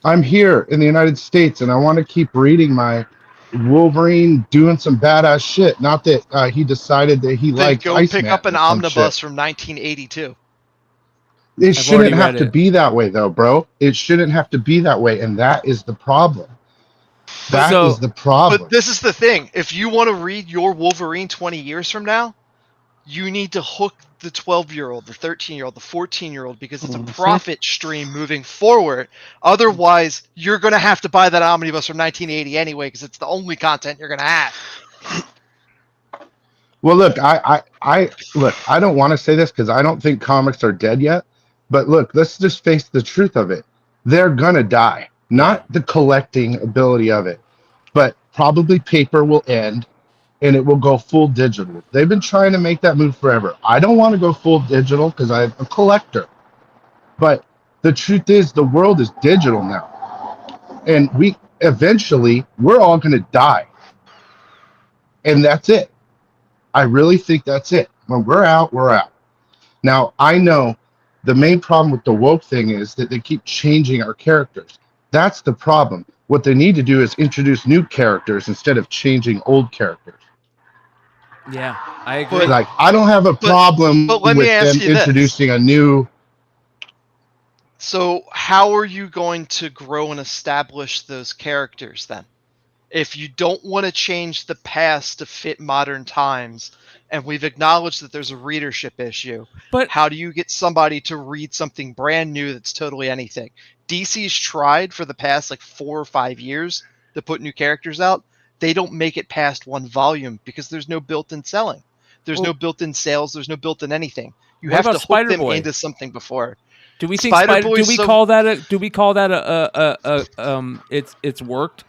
I'm here in the United States, and I want to keep reading my Wolverine doing some badass shit. Not that he decided that he Then likes go Iceman pick up an or some omnibus shit. from 1982. It shouldn't have to be that way, though, bro. It shouldn't have to be that way, and that is the problem. That is the problem. But this is the thing. If you want to read your Wolverine 20 years from now, you need to hook the 12-year-old, the 13-year-old, the 14-year-old, because it's a profit stream moving forward. Otherwise, you're going to have to buy that omnibus from 1980 anyway, because it's the only content you're going to have. Well, look, I don't want to say this because I don't think comics are dead yet. But look, let's just face the truth of it. They're gonna die. Not the collecting ability of it, but probably paper will end and it will go full digital. They've been trying to make that move forever. I don't want to go full digital because I'm a collector. But the truth is the world is digital now. And we're all gonna die. And that's it. I really think that's it. When we're out, we're out. Now, I know the main problem with the woke thing is that they keep changing our characters. That's the problem. What they need to do is introduce new characters instead of changing old characters. Yeah, I agree. Like, I don't have a problem but let with me ask them you this. introducing a new... So how are you going to grow and establish those characters then? If you don't want to change the past to fit modern times, and we've acknowledged that there's a readership issue, but how do you get somebody to read something brand new that's totally anything? DC's tried for the past 4 or 5 years to put new characters out. They don't make it past one volume because there's no built-in selling. There's no built-in sales. There's no built-in anything. You What have to about hook them Spider-Boy? into something before. Do we think do we call that it's worked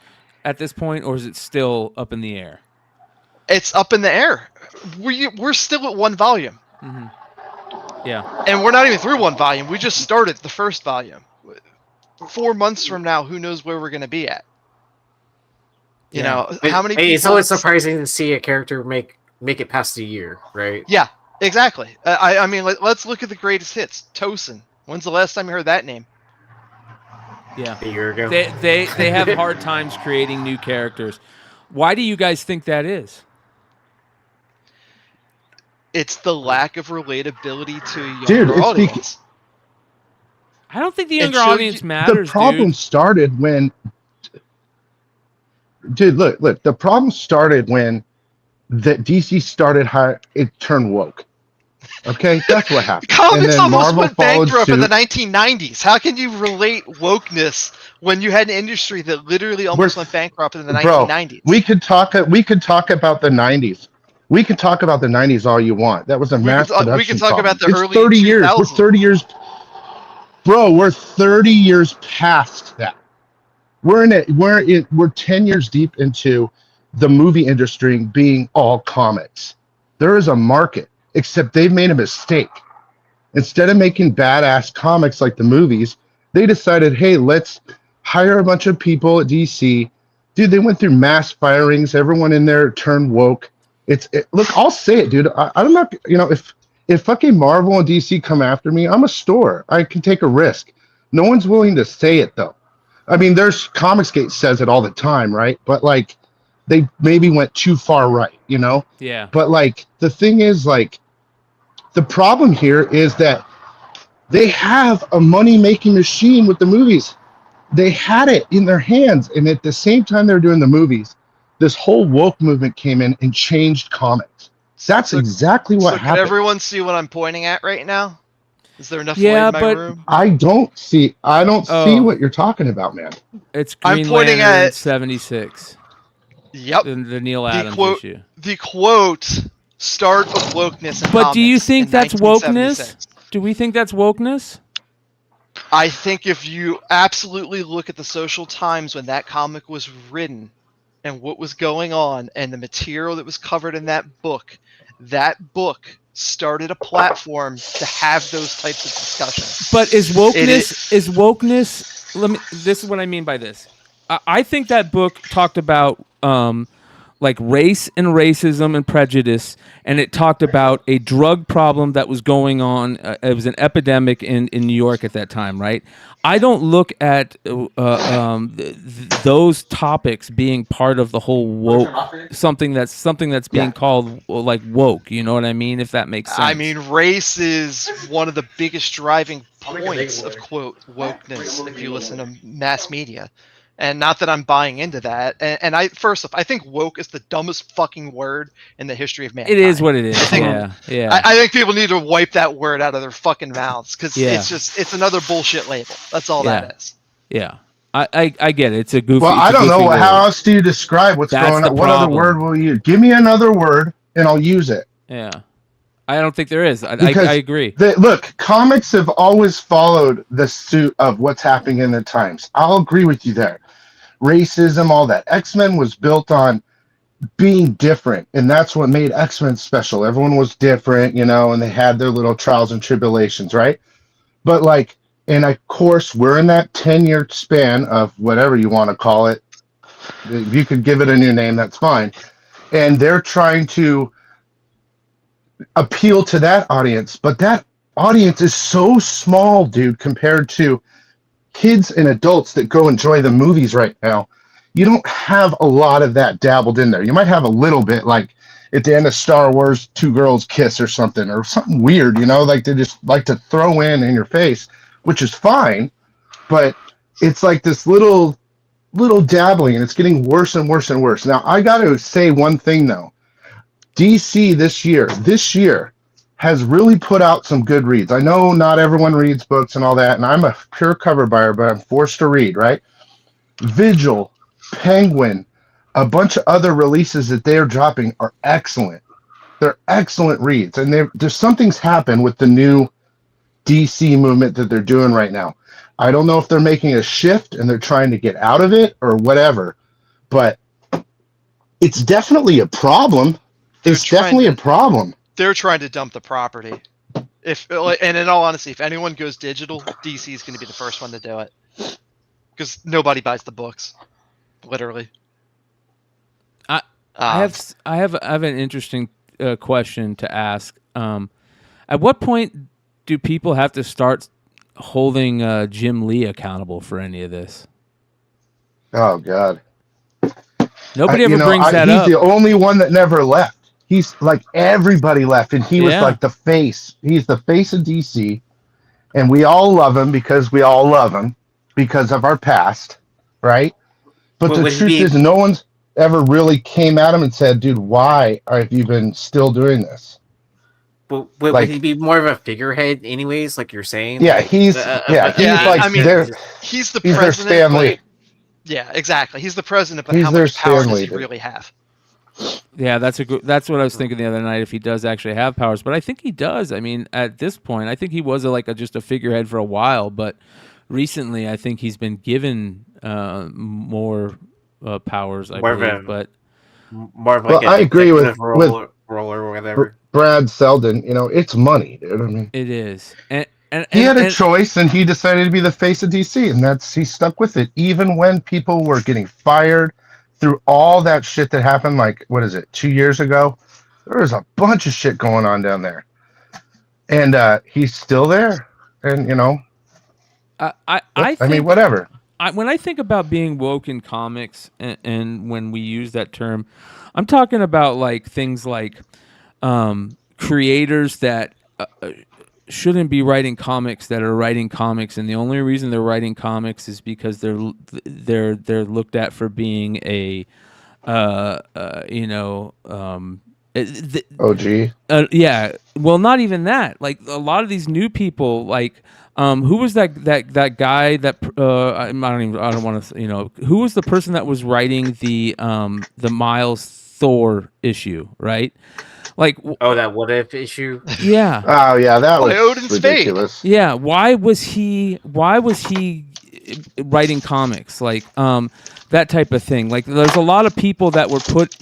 at this point, or is it still up in the air? It's up in the air. We're still at one volume. Mm-hmm. Yeah. And we're not even through one volume. We just started the first volume. 4 months from now, who knows where we're going to be at? You know, how many Hey, it's people... always surprising to see a character make it past a year, right? Yeah, exactly. I mean, let's look at the greatest hits. Tosin. When's the last time you heard that name? Yeah. A year ago. They have hard times creating new characters. Why do you guys think that is? It's the lack of relatability to a younger audience. I don't think the younger audience matters. The problem started when... Dude, look. The problem started when the DC started it turned woke. Okay, that's what happened. Comics almost went bankrupt in the 1990s. How can you relate wokeness when you had an industry that literally almost went bankrupt in the 1990s? We could talk about the 90s. We can talk about the 90s all you want. That was a mass production. We can talk problem. about the It's early 30 years. 2000s. We're 30 years. Bro, we're 30 years past that. We're 10 years deep into the movie industry being all comics. There is a market, except they've made a mistake. Instead of making badass comics like the movies, they decided, hey, let's hire a bunch of people at DC. Dude, they went through mass firings. Everyone in there turned woke. Look, I'll say it, dude. I'm not, if fucking Marvel and DC come after me, I'm a store. I can take a risk. No one's willing to say it, though. I mean, there's Comicsgate says it all the time, right? But, they maybe went too far right, Yeah. But, the thing is, the problem here is that they have a money-making machine with the movies. They had it in their hands, and at the same time they were doing the movies, this whole woke movement came in and changed comics. That's exactly what happened. Can everyone see what I'm pointing at right now? Is there enough light in my room? I don't see what you're talking about, man. It's Green I'm pointing Lantern at 76. Yep. The Neil Adams issue. The quote, start of wokeness in But do you comics think in that's 1976. wokeness? Do we think that's wokeness? I think if you absolutely look at the social times when that comic was written and what was going on and the material that was covered in that book started a platform to have those types of discussions. But is wokeness? This is what I mean by this. I think that book talked about like race and racism and prejudice, and it talked about a drug problem that was going on. It was an epidemic in New York at that time, right? I don't look at those topics being part of the whole woke, something that's being called like woke. You know what I mean? If that makes sense. I mean, race is one of the biggest driving points of quote wokeness. If you listen to mass media. And not that I'm buying into that. And I first off, I think woke is the dumbest fucking word in the history of mankind. It is what it is. Yeah. I think people need to wipe that word out of their fucking mouths because it's another bullshit label. That's all that is. Yeah. I get it. It's a goofy. Well, I don't know. How else do you describe what's going on? What other word will you give me? Another word, and I'll use it. Yeah. I don't think there is. I agree. Look, comics have always followed the suit of what's happening in the times. I'll agree with you there. Racism, all that. X-Men was built on being different, and that's what made X-Men special. Everyone was different, and they had their little trials and tribulations, right? But and of course, we're in that 10-year span of whatever you want to call it. If you could give it a new name, that's fine. And they're trying to appeal to that audience, but that audience is so small, dude, compared to kids and adults that go enjoy the movies right now. You don't have a lot of that dabbled in there. You might have a little bit, like at the end of Star Wars, 2 girls kiss or something weird, like they just like to throw in your face, which is fine, but it's like this little dabbling, and it's getting worse and worse and worse. Now, I got to say one thing though. DC this year has really put out some good reads. I know not everyone reads books and all that, and I'm a pure cover buyer, but I'm forced to read, right? Vigil, Penguin, a bunch of other releases that they are dropping are excellent. They're excellent reads, and there's something's happened with the new DC movement that they're doing right now. I don't know if they're making a shift and they're trying to get out of it or whatever, but it's definitely a problem. It's definitely a problem. They're trying to dump the property. And in all honesty, if anyone goes digital, DC is going to be the first one to do it because nobody buys the books, literally. I have an interesting question to ask. At what point do people have to start holding Jim Lee accountable for any of this? Oh God! Nobody ever brings that up. He's the only one that never left. He's like everybody left, and he was like the face. He's the face of DC, and we all love him because we all love him because of our past, right? But the truth is, no one's ever really came at him and said, "Dude, why have you been still doing this?" But would he be more of a figurehead, anyways? Like you're saying? Yeah, he's he's the president. Their Stan Lee. Yeah, exactly. He's the president, but how much power does he really have? Yeah, that's what I was thinking the other night. If he does actually have powers, but I think he does. I mean, at this point, I think he was just a figurehead for a while, but recently, I think he's been given more powers. I believe, more of like I agree with role or whatever. Brad Selden. It's money, dude. I mean, it is, and he had a choice, and he decided to be the face of DC, and he stuck with it, even when people were getting fired. Through all that shit that happened, 2 years ago, there was a bunch of shit going on down there, and he's still there. And I mean, whatever. When I think about being woke in comics, and when we use that term, I'm talking about things like creators that shouldn't be writing comics that are writing comics, and the only reason they're writing comics is because they're looked at for being a OG. Yeah, well, not even that. A lot of these new people, who was that guy that I don't want to who was the person that was writing the Miles Thor issue, right? That what if issue? Yeah. Oh yeah, that was Odin's ridiculous. Fate. Yeah. Why was he writing comics? That type of thing. There's a lot of people that were put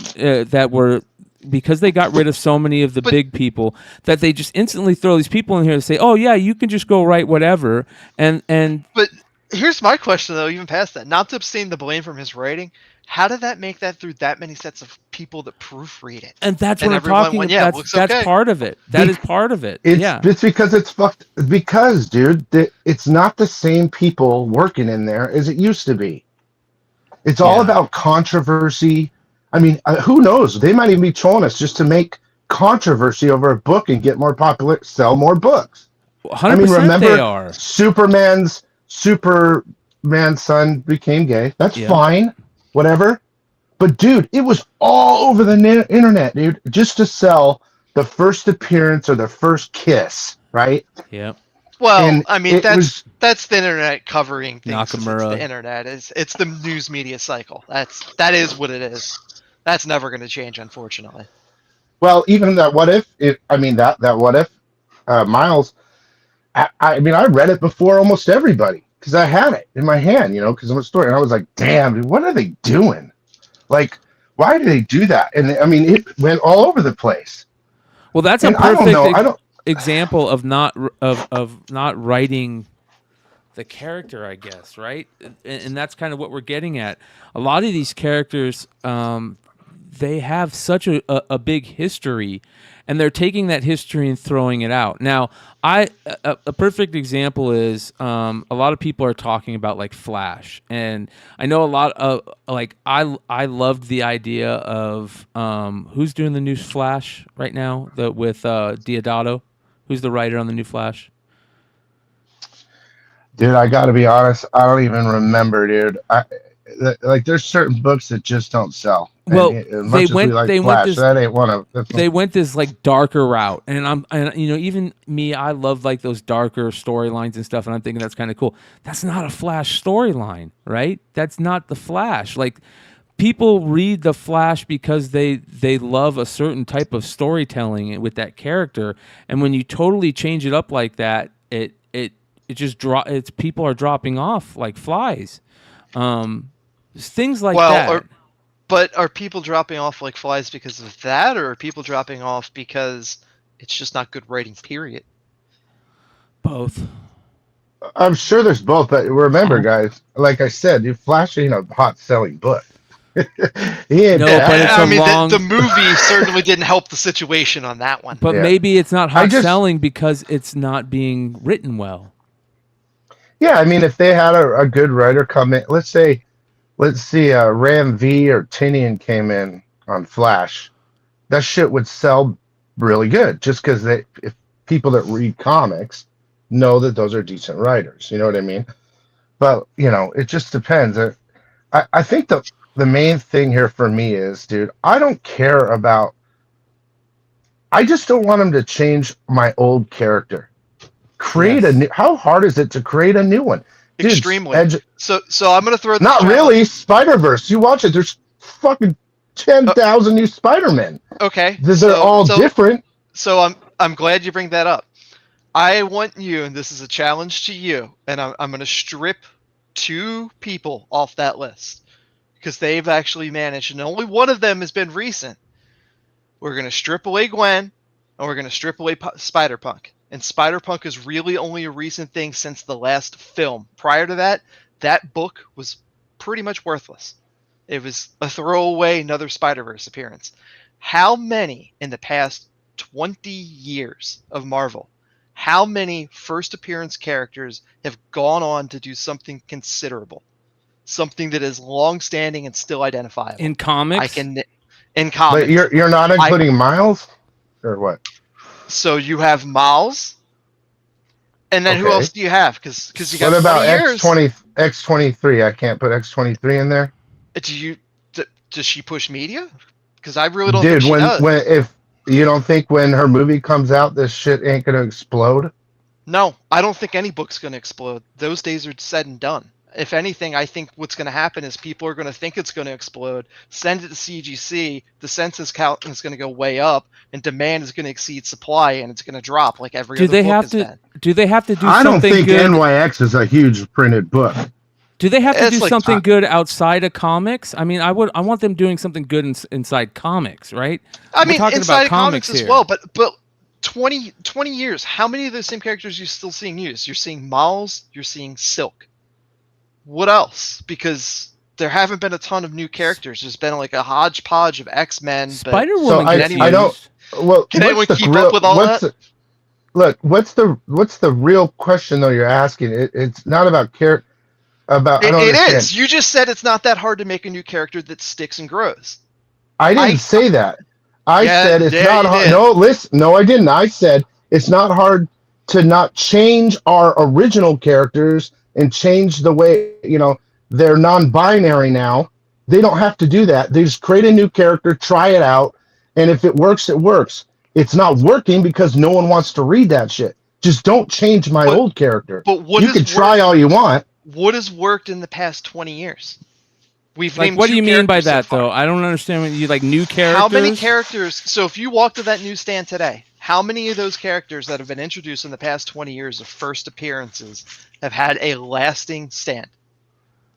because they got rid of so many of the big people that they just instantly throw these people in here to say, "Oh yeah, you can just go write whatever." But here's my question though, even past that, not to abstain the blame from his writing. How did that make that through that many sets of people that proofread it. And that's what I'm everyone talking went, about. yeah, it looks That's okay. part of it. That is part of it. Yeah. It's because it's fucked. Because, dude, it's not the same people working in there as it used to be. It's all about controversy. I mean, who knows? They might even be trolling us just to make controversy over a book and get more popular, sell more books. 100% I mean, remember they are. Superman's son became gay. That's fine, whatever. But dude, it was all over the internet, dude, just to sell the first appearance or the first kiss, right? Yeah. Well, And I mean, it that's was- the internet covering things. It's Nakamura. the internet. It's the news media cycle. That is what it is. That's never going to change, unfortunately. Well, even that what if? That what if, Miles. I mean, I read it before almost everybody because I had it in my hand, because of a story, and I was like, "Damn, dude, what are they doing? Like, why do they do that?" And I mean, it went all over the place. Well, that's a And I don't perfect know. example of not writing the character, I guess, right? And that's kind of what we're getting at. A lot of these characters, they have such a big history, and they're taking that history and throwing it out. Now, a perfect example is a lot of people are talking about like Flash, and I know a lot of I loved the idea of who's doing the new Flash right now with Deodato, who's the writer on the new Flash. Dude, I got to be honest. I don't even remember, dude. There's certain books that just don't sell. Well, And they as much as we like Flash, that ain't one of. They went this like darker route, and even me, I love like those darker storylines and stuff, and I'm thinking that's kind of cool. That's not a Flash storyline, right? That's not the Flash. Like, people read the Flash because they love a certain type of storytelling with that character, and when you totally change it up like that, it just people are dropping off like flies. Things like that. But are people dropping off like flies because of that, or are people dropping off because it's just not good writing, period? Both. I'm sure there's both, but remember, guys, like I said, Flash ain't a hot selling book. But it's the movie certainly didn't help the situation on that one. But maybe it's not hot selling because it's not being written well. Yeah, I mean, if they had a good writer come in, let's see, Ram V or Tinian came in on Flash, that shit would sell really good just because if people that read comics know that those are decent writers, you know what I mean? But, it just depends. I think the main thing here for me is, dude, I don't care about, I just don't want them to change my old character. Create a new. How hard is it to create a new one? Dude, extremely. So I'm gonna throw. Not really. Spider-Verse. You watch it. There's fucking 10,000 new Spider-Men. Okay. They're all different. So I'm glad you bring that up. I want you, and this is a challenge to you, and I'm gonna strip 2 people off that list because they've actually managed, and only one of them has been recent. We're gonna strip away Gwen, and we're gonna strip away Spider-Punk. And Spider-Punk is really only a recent thing since the last film. Prior to that, that book was pretty much worthless. It was a throwaway, another Spider-Verse appearance. How many in the past 20 years of Marvel, how many first appearance characters have gone on to do something considerable? Something that is long-standing and still identifiable. In comics? In comics. But you're not including Miles? Or what? So you have Miles, and then who else do you have? Because you got. What about 20 years. X23? I can't put X23 in there. Does she push media? Because I really don't Dude, think she does. if you don't think when her movie comes out, this shit ain't gonna explode? No, I don't think any book's gonna explode. Those days are said and done. If anything, I think what's going to happen is people are going to think it's going to explode, send it to CGC, the census count is going to go way up, and demand is going to exceed supply, and it's going to drop like every other book has been. Do they have to do I something don't think good? NYX is a huge printed book. Do they have to do like something good outside of comics? I mean, I want them doing something good inside comics, right? I mean, talking inside about of comics as here. well, but 20 years, how many of those same characters are you still seeing used? You're seeing Miles, you're seeing Silk. What else? Because there haven't been a ton of new characters. There's been like a hodgepodge of X-Men. Spider-Woman Can anyone keep up with all that? What's the real question though? You're asking. It's not about character. It is. You just said it's not that hard to make a new character that sticks and grows. I didn't say that. I said it's not hard. No, listen. No, I didn't. I said it's not hard to not change our original characters and change the way, they're non-binary now. They don't have to do that. They just create a new character, try it out, and if it works, it works. It's not working because no one wants to read that shit. Just don't change my old character. But you can try all you want. What has worked in the past 20 years? We've Like, named what do you mean by that, so though? I don't understand what you like new characters. How many characters? So if you walk to that newsstand today, how many of those characters that have been introduced in the past 20 years of first appearances have had a lasting stand?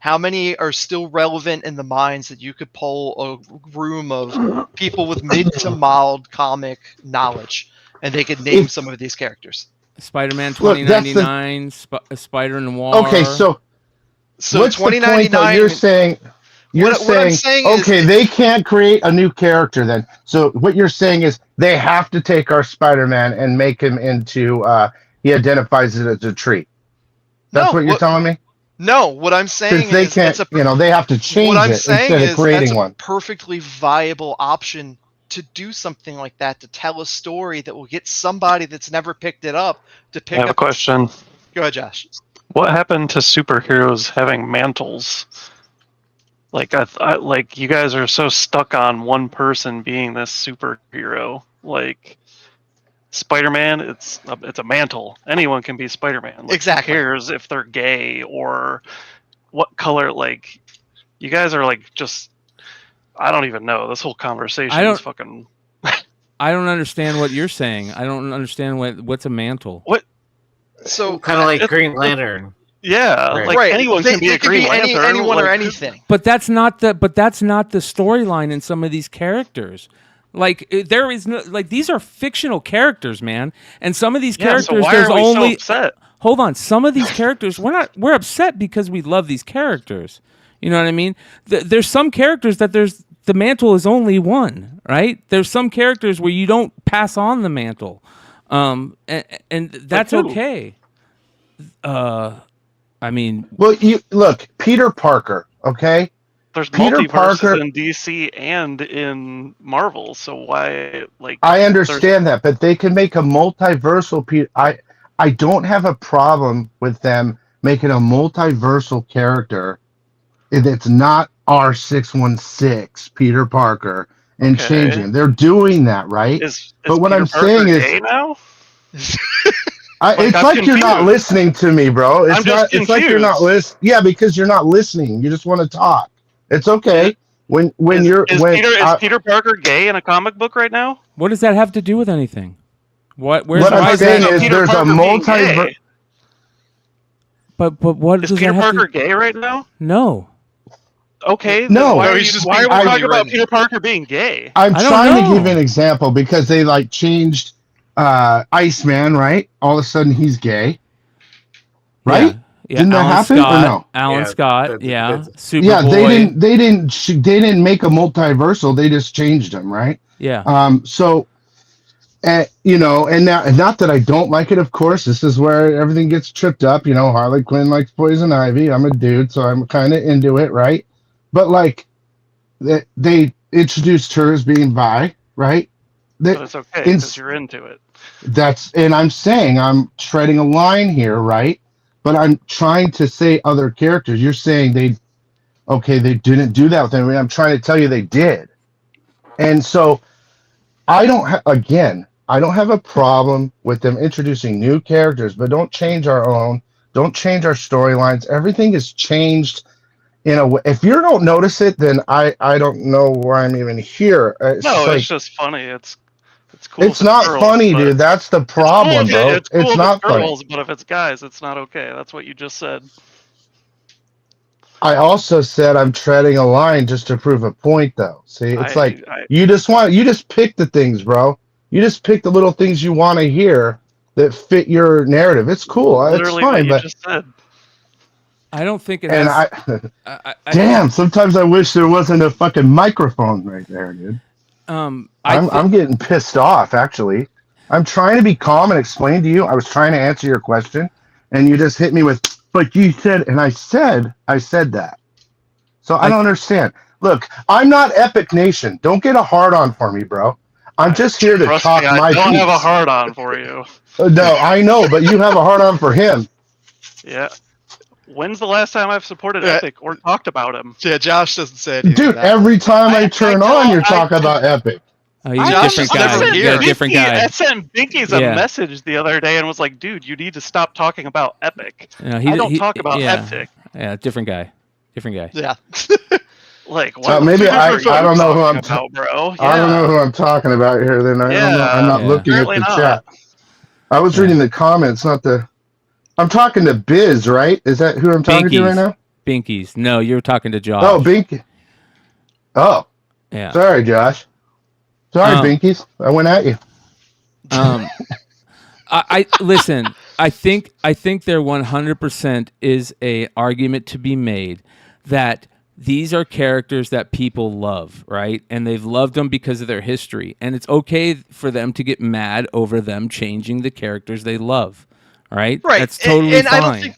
How many are still relevant in the minds that you could poll a room of people with mid to mild comic knowledge, and they could name some of these characters? Spider-Man 2099, Spider Noir. Okay, so what's the point, though? 2099. You're saying okay, they can't create a new character then. So what you're saying is they have to take our Spider-Man and make him into he identifies it as a tree. That's what you're telling me? No, what I'm saying is they can't, they have to change it instead of creating one. Perfectly viable option to do something like that, to tell a story that will get somebody that's never picked it up to pick up. I have a question. Go ahead, Josh. What happened to superheroes having mantles? Like like you guys are so stuck on one person being this superhero. Like Spider-Man, it's a mantle. Anyone can be Spider-Man. Like, exactly. Who cares if they're gay or what color? Like, you guys are like just. I don't even know. This whole conversation is fucking. I don't understand what you're saying. I don't understand what's a mantle. What? So kind of like Green Lantern. Yeah, right. like anyone can be a Green Lantern. Anyone or anything. But that's not the storyline in some of these characters. Like there is no these are fictional characters, man. And some of these characters so why there's are we only so upset? Hold on. Some of these characters we're upset because we love these characters. You know what I mean? There's some characters that the mantle is only one, right? There's some characters where you don't pass on the mantle. And that's okay. I mean, well, you look, Peter Parker, okay? There's Peter multiverses Parker in DC and in Marvel, so why I understand that, but they can make a multiversal Peter. I don't have a problem with them making a multiversal character that's not R616 Peter Parker and changing him. They're doing that, right? But what Peter I'm Parker saying is gay now? it's I'm like you're not confused. listening to me, bro. I'm just It's like you're not listening. Yeah, because you're not listening. You just want to talk. It's okay. Is Peter Parker gay in a comic book right now? What does that have to do with anything? What I'm saying is Peter there's a Parker being multiverse. gay? But what Is does Peter that have Parker to... gay right now? No. Okay. No. Then why No, are, he's just why are we being talking about copywritten. Peter Parker being gay? I'm trying to give an example because they changed Iceman, right? All of a sudden he's gay. Right? Yeah, Didn't that happen or no? Alan Scott, Superboy. Yeah, they didn't make a multiversal. They just changed him, right? Yeah. So, and not that I don't like it. Of course, this is where everything gets tripped up. Harley Quinn likes Poison Ivy. I'm a dude, so I'm kind of into it, right? But they introduced her as being bi, right? But it's okay because you're into it. And I'm saying I'm treading a line here, right? But I'm trying to say other characters. You're saying they didn't do that with them. I'm trying to tell you they did. And so I don't have a problem with them introducing new characters, but don't change our own. Don't change our storylines. Everything is changed in a way. If you don't notice it, then I don't know why I'm even here. It's just funny. It's cool. It's not funny, dude. That's the problem, bro. It's cool It's if not funny. girls, but if it's guys, it's not okay. That's what you just said. I also said I'm treading a line just to prove a point, though. See, it's you just pick the things, bro. You just pick the little things you want to hear that fit your narrative. It's cool. It's Literally fine, what you but just said. I don't think it And has. damn, sometimes I wish there wasn't a fucking microphone right there, dude. I'm getting pissed off, actually. I'm trying to be calm and explain to you. I was trying to answer your question, and you just hit me with, but you said, and I said that. So I don't understand. Look, I'm not Epic Nation. Don't get a hard on for me, bro. I'm just here to Trust talk me, my I don't piece. have a hard on for you. No, I know, but you have a hard on for him. Yeah. When's the last time I've supported Epic or talked about him? Yeah, Josh doesn't say anything. Dude, every time I turn on, you're talking about Epic. Oh, he's a different guy. You're a different guy. I sent Binky's a message the other day and was like, dude, you need to stop talking about Epic. No, I don't talk about Epic. Yeah, different guy. Different guy. Yeah. Like, what Maybe I don't know who I'm about, bro. I don't know who I'm talking about here. Then I don't know. I'm not looking at the chat. I was reading the comments, not the. I'm talking to Biz, right? Is that who I'm talking to right now? Binkies. No, you're talking to Josh. Oh, Binky. Oh. Yeah. Sorry, Josh. Sorry, Binkies. I went at you. I listen. I think there 100% is a argument to be made that these are characters that people love, right? And they've loved them because of their history, and it's okay for them to get mad over them changing the characters they love, right? Right. That's totally fine.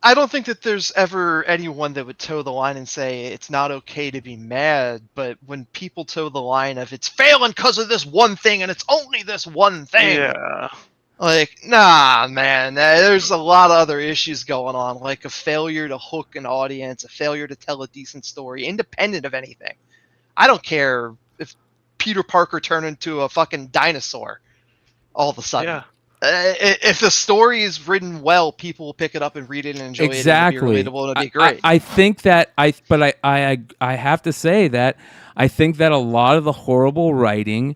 I don't think that there's ever anyone that would toe the line and say it's not okay to be mad, but when people toe the line of it's failing because of this one thing and it's only this one thing. Yeah. Like, nah, man, there's a lot of other issues going on, like a failure to hook an audience, a failure to tell a decent story, independent of anything. I don't care if Peter Parker turned into a fucking dinosaur all of a sudden. Yeah. If the story is written well, people will pick it up and read it and enjoy it. And it'll be relatable and it'll be great. I think that I have to say that I think that a lot of the horrible writing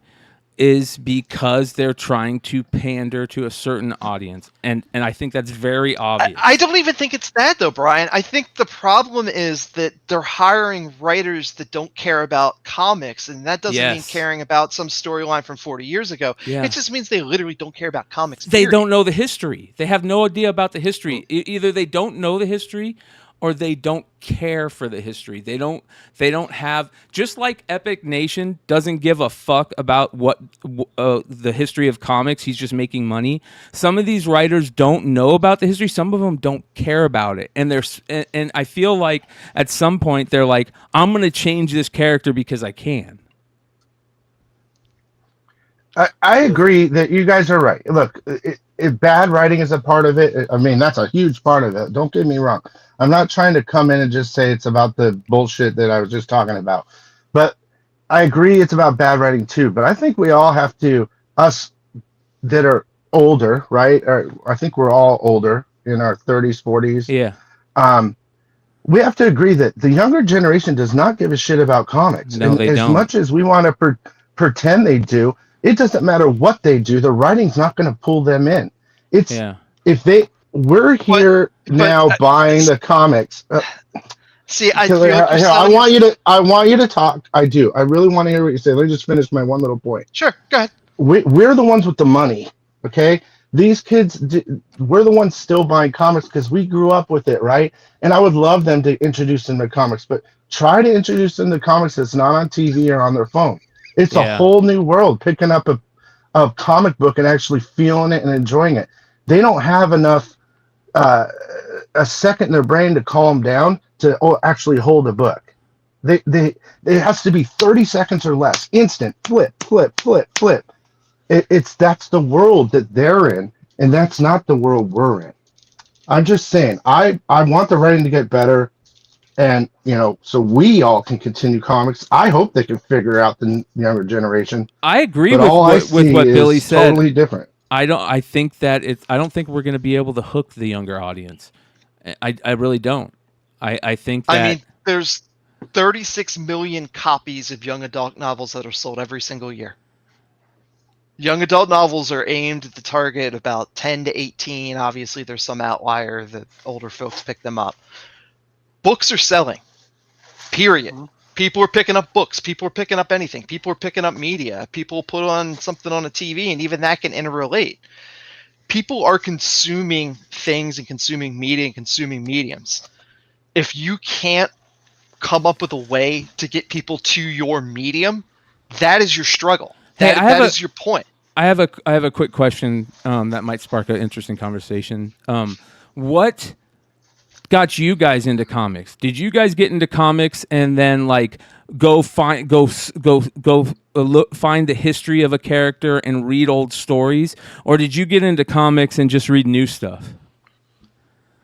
is because they're trying to pander to a certain audience, and I think that's very obvious. I don't even think it's that though, Brian. I think the problem is that they're hiring writers that don't care about comics, and that doesn't mean caring about some storyline from 40 years ago. Yeah. It just means they literally don't care about comics. They period. don't know the history. They have no idea about the history. Either they don't know the history or they don't care for the history. They don't have, just like Epic Nation doesn't give a fuck about what the history of comics. He's just making money. Some of these writers don't know about the history. Some of them don't care about it. And and I feel like at some point they're like, I'm going to change this character because I can. I agree that you guys are right. Look, if bad writing is a part of it, I mean, that's a huge part of it. Don't get me wrong. I'm not trying to come in and just say it's about the bullshit that I was just talking about. But I agree it's about bad writing too. But I think we all have to, us that are older, right? Or I think we're all older in our 30s, 40s. Yeah. We have to agree that the younger generation does not give a shit about comics. No, they as don't. Much as we want to pretend they do, it doesn't matter what they do. The writing's not going to pull them in. It's if we're here now buying the comics. See, I want you to talk. I do. I really want to hear what you say. Let me just finish my one little point. Sure, go ahead. We're the ones with the money, okay? These kids, we're the ones still buying comics because we grew up with it, right? And I would love them to introduce them to comics, but try to introduce them to comics that's not on TV or on their phone. It's a whole new world, picking up a comic book and actually feeling it and enjoying it. They don't have enough, a second in their brain to calm down to actually hold a book. It has to be 30 seconds or less, instant, flip. That's the world that they're in, and that's not the world we're in. I'm just saying, I want the writing to get better, and so we all can continue comics. I hope they can figure out the younger generation. I agree with what Billy said. Totally different. I don't think we're going to be able to hook the younger audience. I really don't. I think that. I mean, there's 36 million copies of young adult novels that are sold every single year. Young adult novels are aimed at the target about 10 to 18. Obviously, there's some outlier that older folks pick them up. Books are selling, period. People are picking up books. People are picking up anything. People are picking up media. People put on something on a TV, and even that can interrelate. People are consuming things and consuming media and consuming mediums. if you can't come up with a way to get people to your medium, that is your struggle. That is your point. I have a quick question that might spark an interesting conversation. What got you guys into comics? Did you guys get into comics and then like go find the history of a character and read old stories, or did you get into comics and just read new stuff?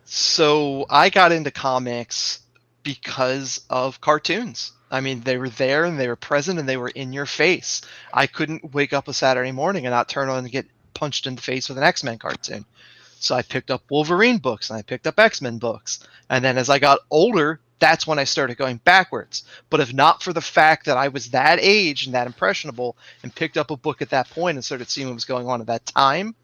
So I got into comics because of cartoons. I mean, they were there and they were present and they were in your face. I couldn't wake up a Saturday morning and not turn on and get punched in the face with an X-Men cartoon. So I picked up Wolverine books and I picked up X-Men books. And then as I got older, that's when I started going backwards. But if not for the fact that I was that age and that impressionable and picked up a book at that point and started seeing what was going on at that time,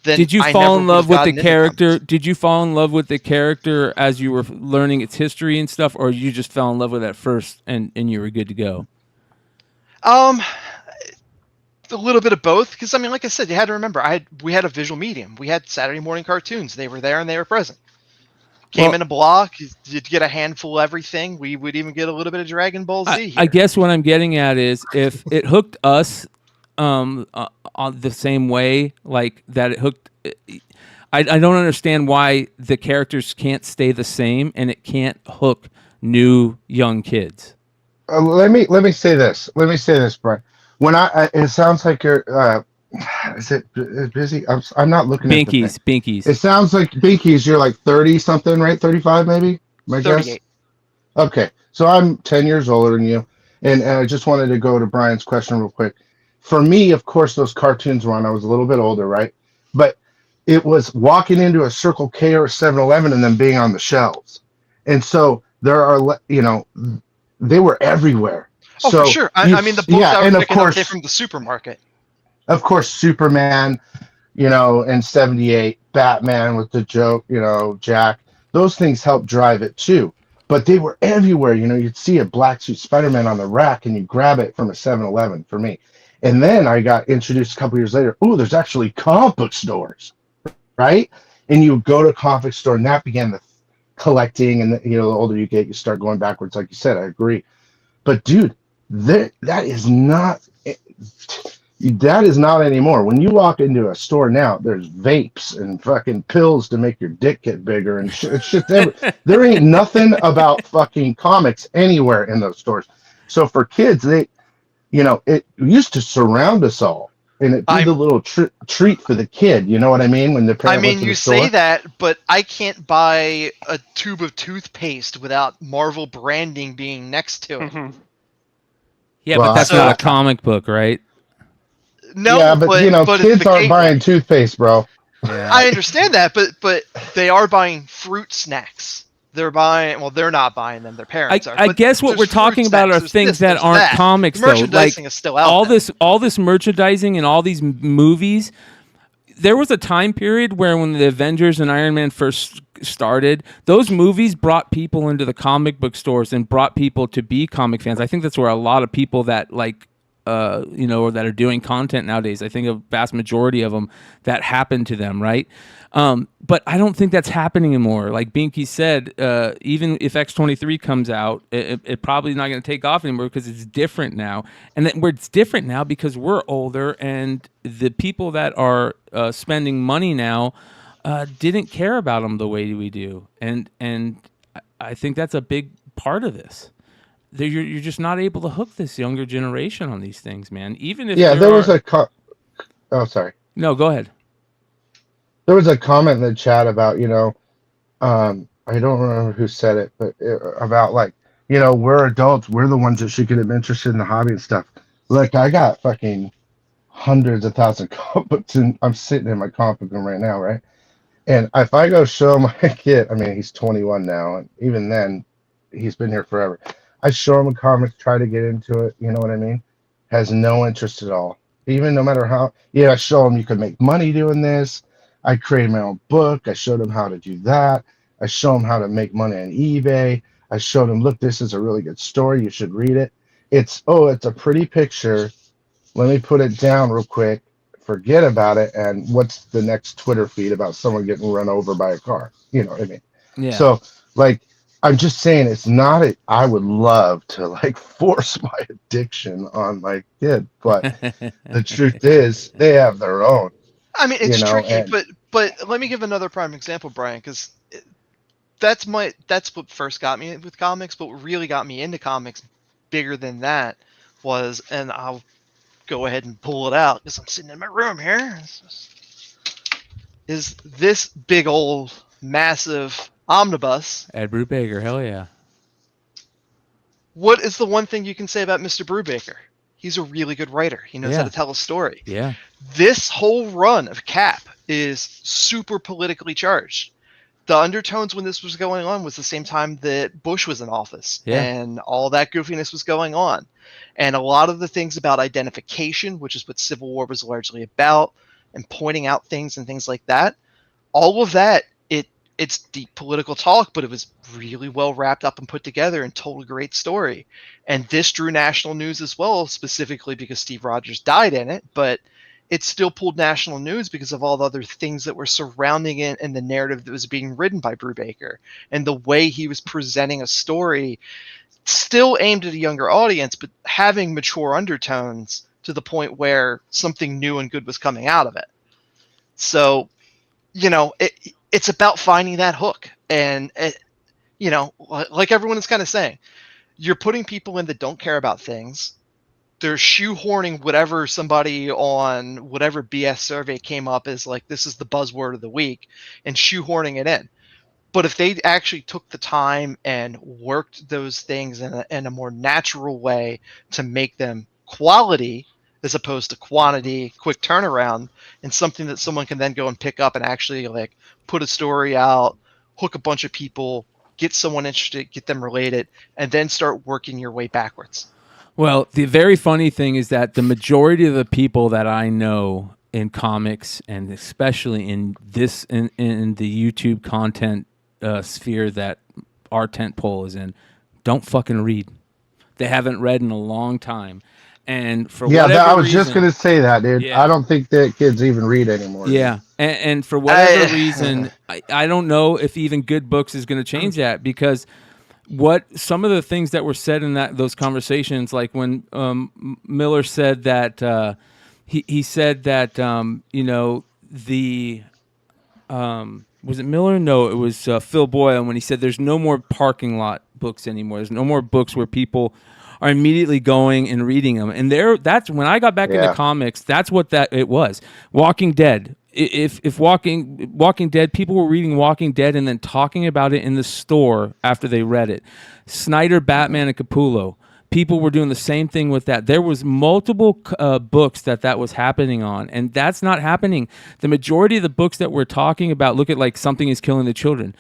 then did you I fall never in love would've with the gotten into character? Did you fall in love with the character as you were learning its history and stuff, or you just fell in love with it first and you were good to go? A little bit of both, because I mean, like I said, you had to remember, we had a visual medium. We had Saturday morning cartoons. They were there and they were present. Came in a block. You'd get a handful of everything. We would even get a little bit of Dragon Ball Z. I guess what I'm getting at is if it hooked us on the same way, like that it hooked. I don't understand why the characters can't stay the same and it can't hook new young kids. Let me say this. Let me say this, Bryan. When it sounds like you're. Is it busy? I'm not looking at the thing. Binkies. It sounds like Binkies. You're like 30 something, right? 35 maybe. My 38. guess. Okay, so I'm 10 years older than you, and I just wanted to go to Bryan's question real quick. For me, of course, those cartoons were on. I was a little bit older, right? But it was walking into a Circle K or a 7-Eleven and then being on the shelves, and so there are, they were everywhere. Oh, so for sure. I mean, the books I was picking up came from the supermarket. Of course, Superman, in 78, Batman with the joke, Jack. Those things helped drive it too. But they were everywhere. You'd see a black suit Spider-Man on the rack and you grab it from a 7-Eleven for me. And then I got introduced a couple years later. Ooh, there's actually comic book stores, right? And you would go to a comic book store, and that began the collecting. And the older you get, you start going backwards. Like you said, I agree. But dude, that is not anymore. When you walk into a store now, there's vapes and fucking pills to make your dick get bigger and shit. There ain't nothing about fucking comics anywhere in those stores. So for kids, it used to surround us all, and it'd be the little treat for the kid. You know what I mean? When the parent went to the store. Say that, but I can't buy a tube of toothpaste without Marvel branding being next to it. Mm-hmm. Yeah, but that's not a comic book, right? No, yeah, but kids aren't buying toothpaste, bro. Yeah. I understand that, but they are buying fruit snacks. They're not buying them. Their parents are. I guess what we're talking about are things that aren't comics, though. Merchandising is still out there. All this merchandising and all these movies. There was a time period where when the Avengers and Iron Man first started, those movies brought people into the comic book stores and brought people to be comic fans. I think that's where a lot of people that that are doing content nowadays, I think a vast majority of them, that happened to them, right? But I don't think that's happening anymore. Like Binky said, even if X-23 comes out, it probably not going to take off anymore because it's different now. And it's different now because we're older, and the people that are spending money now didn't care about them the way we do. And I think that's a big part of this. You're just not able to hook this younger generation on these things, man. Even if there was oh, sorry. No, go ahead. There was a comment in the chat about I don't remember who said it, but about we're adults, we're the ones that should get interested in the hobby and stuff. Look, I got fucking hundreds of thousands of comic books, and I'm sitting in my comic book room right now, right? And if I go show my kid, I mean, he's 21 now, and even then, he's been here forever. I show him a comic, try to get into it, you know what I mean? Has no interest at all. Even no matter how, I show him you can make money doing this. I created my own book. I showed him how to do that. I show him how to make money on eBay. I showed him, look, this is a really good story. You should read it. It's a pretty picture. Let me put it down real quick. Forget about it. And what's the next Twitter feed about someone getting run over by a car? You know what I mean? Yeah. So, I'm just saying it's not I would love to like force my addiction on my kid, but the truth is they have their own. I mean, it's tricky, and but let me give another prime example, Brian, because that's what first got me with comics, but what really got me into comics bigger than that was, and I'll go ahead and pull it out because I'm sitting in my room here, is this big old massive omnibus. Ed Brubaker, hell yeah. What is the one thing you can say about Mr. Brubaker? He's a really good writer. He knows how to tell a story. Yeah. This whole run of Cap is super politically charged. The undertones when this was going on was the same time that Bush was in office, and all that goofiness was going on. And a lot of the things about identification, which is what Civil War was largely about, and pointing out things and things like that, all of that, it's deep political talk, but it was really well wrapped up and put together and told a great story. And this drew national news as well, specifically because Steve Rogers died in it, but it still pulled national news because of all the other things that were surrounding it and the narrative that was being written by Brubaker and the way he was presenting a story still aimed at a younger audience, but having mature undertones to the point where something new and good was coming out of it. So, it's about finding that hook. And, like everyone is kind of saying, you're putting people in that don't care about things. They're shoehorning whatever somebody on whatever BS survey came up as like, this is the buzzword of the week, and shoehorning it in. But if they actually took the time and worked those things in a more natural way to make them quality as opposed to quantity, quick turnaround, and something that someone can then go and pick up and actually like put a story out, hook a bunch of people, get someone interested, get them related, and then start working your way backwards. Well, the very funny thing is that the majority of the people that I know in comics, and especially in the YouTube content sphere that our tentpole is in, don't fucking read. They haven't read in a long time. And for whatever I was reason, just gonna say that, dude. Yeah. I don't think that kids even read anymore. Yeah, and for whatever reason, I don't know if even good books is going to change that, because what some of the things that were said in those conversations, like when Miller said that he said that was it Miller? No, it was Phil Boyle, when he said there's no more parking lot books anymore. There's no more books where people are immediately going and reading them. And that's when I got back into comics, that's what it was. Walking Dead. If Walking Dead, people were reading Walking Dead and then talking about it in the store after they read it. Snyder, Batman, and Capullo. People were doing the same thing with that. There was multiple books that was happening on, and that's not happening. The majority of the books that we're talking about, look at like Something is Killing the Children.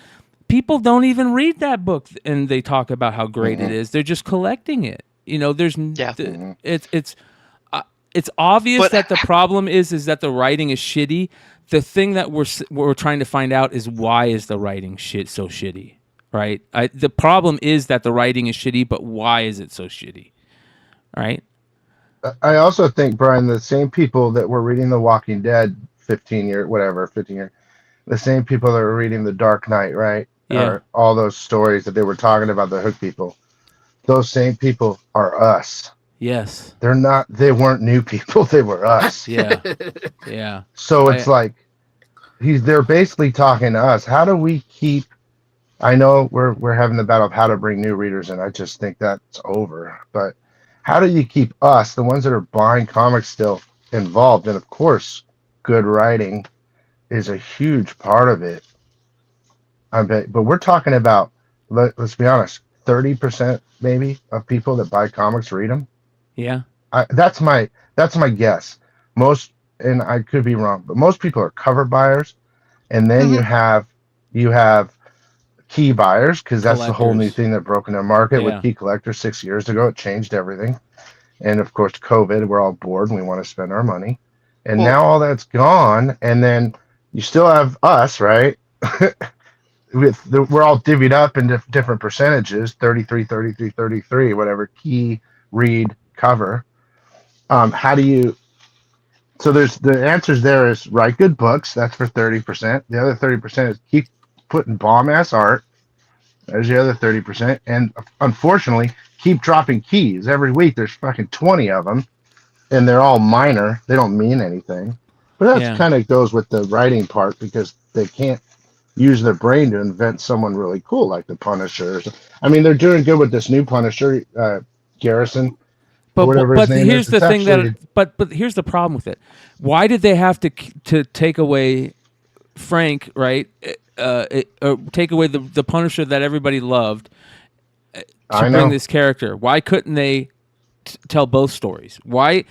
People don't even read that book, and they talk about how great it is. They're just collecting it. It's obvious that the problem is that the writing is shitty. The thing that we're trying to find out is, why is the writing so shitty, right? The problem is that the writing is shitty, but why is it so shitty, right? I also think, Brian, the same people that were reading The Walking Dead 15 years, the same people that were reading The Dark Knight, right? Yeah. Or all those stories that they were talking about, the hook people. Those same people are us. Yes. They weren't new people, they were us. Yeah. Yeah. So it's like they're basically talking to us. How do we keep, I know we're having the battle of how to bring new readers in. I just think that's over. But how do you keep us, the ones that are buying comics, still involved? And of course, good writing is a huge part of it. But we're talking about, let's be honest, 30% maybe of people that buy comics read them. Yeah. That's my guess. Most, and I could be wrong, but most people are cover buyers, and then you have key buyers, because that's the whole new thing that broke in the market with key collectors 6 years ago. It changed everything. And of course, COVID, we're all bored and we want to spend our money. And now all that's gone, and then you still have us, right? We're all divvied up into different percentages, 33, 33, 33, whatever, key, read, cover. How do you, so there's the answers there is write good books, that's for 30%. The other 30% is keep putting bomb ass art There's the other 30%. And unfortunately, keep dropping keys. Every week there's fucking 20 of them, and they're all minor. They don't mean anything. But that kind of goes with the writing part because they can't use their brain to invent someone really cool like the Punisher. I mean, they're doing good with this new Punisher, Garrison. But his name here's is. the thing but here's the problem with it. Why did they have to take away Frank, right? Take away the Punisher that everybody loved to bring this character. Why couldn't they tell both stories? Why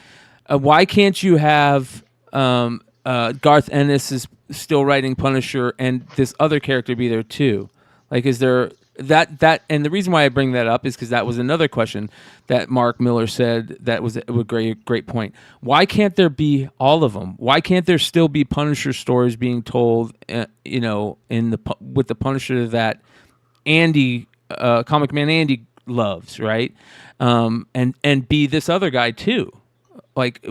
can't you have Garth Ennis is still writing Punisher and this other character be there too? Like, is there that? And the reason why I bring that up is because that was another question that Mark Miller said that was a great point. Why can't there be all of them? Why can't there still be Punisher stories being told? With the Punisher that Andy, Comic Man Andy loves, right? And be this other guy too. Like,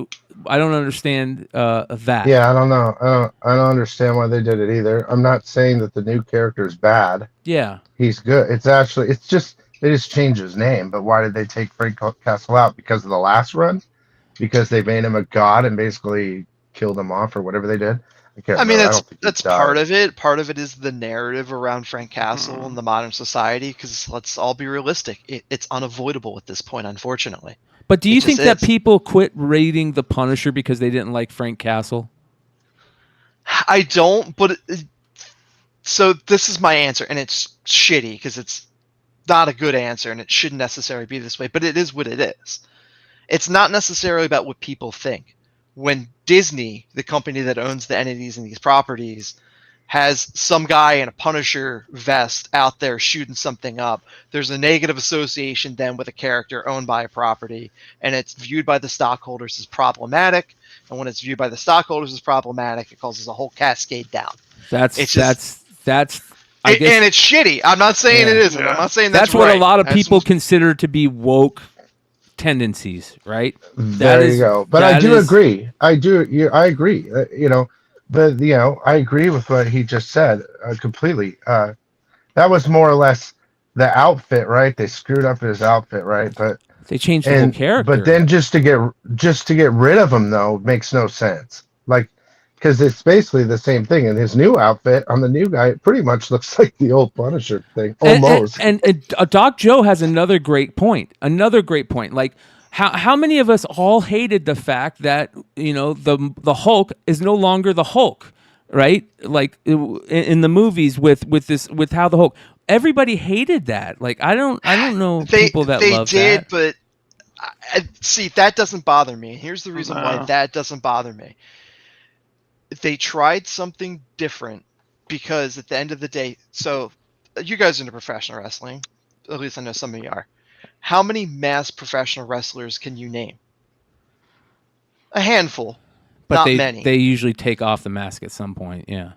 I don't understand that. Yeah, I don't know. I don't understand why they did it either. I'm not saying that the new character is bad. Yeah, he's good. They just changed his name. But why did they take Frank Castle out? Because of the last run? Because they made him a god and basically killed him off or whatever they did? I mean, that's part of it. Part of it is the narrative around Frank Castle and the modern society. Because let's all be realistic, it's unavoidable at this point, unfortunately. But do you think that people quit rating the Punisher because they didn't like Frank Castle? I don't, but so this is my answer, and it's shitty because it's not a good answer, and it shouldn't necessarily be this way, but it is what it is. It's not necessarily about what people think. When Disney, the company that owns the entities in these properties, has some guy in a Punisher vest out there shooting something up, there's a negative association then with a character owned by a property, and it's viewed by the stockholders as problematic. And when it's viewed by the stockholders as problematic, it causes a whole cascade down. That's and it's shitty. I'm not saying it isn't. I'm not saying that's what right. a lot of people consider to be woke tendencies, right? There you go. But I do agree. I agree. But I agree with what he just said completely. That was more or less the outfit, right? They screwed up his outfit, right? But they changed the whole character. But then just to get rid of him though makes no sense. Like, because it's basically the same thing. And his new outfit on the new guy, it pretty much looks like the old Punisher thing, almost. And Doc Joe has another great point. Like, how many of us all hated the fact that the Hulk is no longer the Hulk, right? Like in the movies with how the Hulk, everybody hated that. Like I don't know people that love that. They did, but see, that doesn't bother me. Here's the reason why that doesn't bother me. They tried something different because at the end of the day, so you guys are into professional wrestling. At least I know some of you are. How many mass professional wrestlers can you name? A handful, but not many. They usually take off the mask at some point, yeah.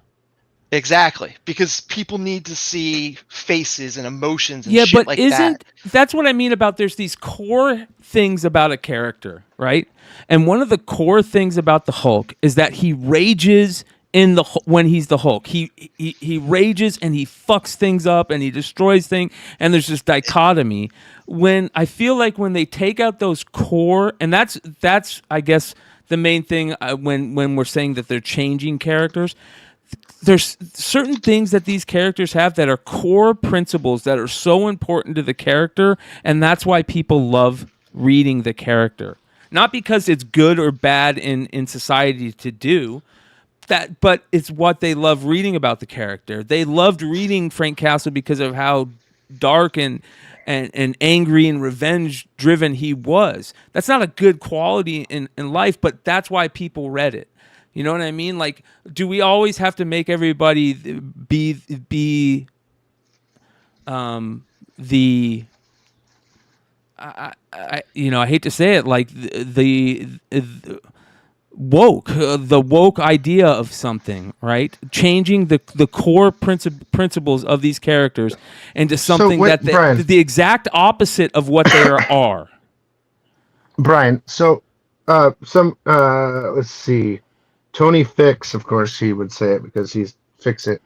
Exactly, because people need to see faces and emotions and shit like that. That's what I mean about there's these core things about a character, right? And one of the core things about the Hulk is that he rages when he's the Hulk. He rages and he fucks things up and he destroys things, and there's this dichotomy. When I feel like when they take out those core, and that's I guess the main thing when we're saying that they're changing characters, there's certain things that these characters have that are core principles that are so important to the character, and that's why people love reading the character. Not because it's good or bad in society to do that, but it's what they love reading about the character. They loved reading Frank Castle because of how dark and angry and revenge driven he was. That's not a good quality in life, but that's why people read it. You know what I mean? Like, do we always have to make everybody be I hate to say it, like the woke, the woke idea of something, right? Changing the core principles of these characters into something Brian, the exact opposite of what they are. Brian, so let's see. Tony Fix, of course, he would say it because he's Fix It,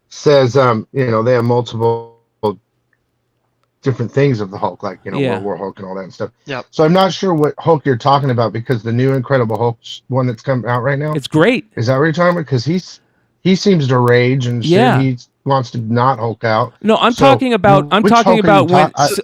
says, they have multiple different things of the Hulk, like Yeah. World War Hulk and all that stuff. Yep. So I'm not sure what Hulk you're talking about, because the new Incredible Hulk one that's coming out right now, It's great. is that what you're talking about? Because he seems to rage and shit. Yeah. He wants to not Hulk out. No, I'm So, talking about which Hulk are you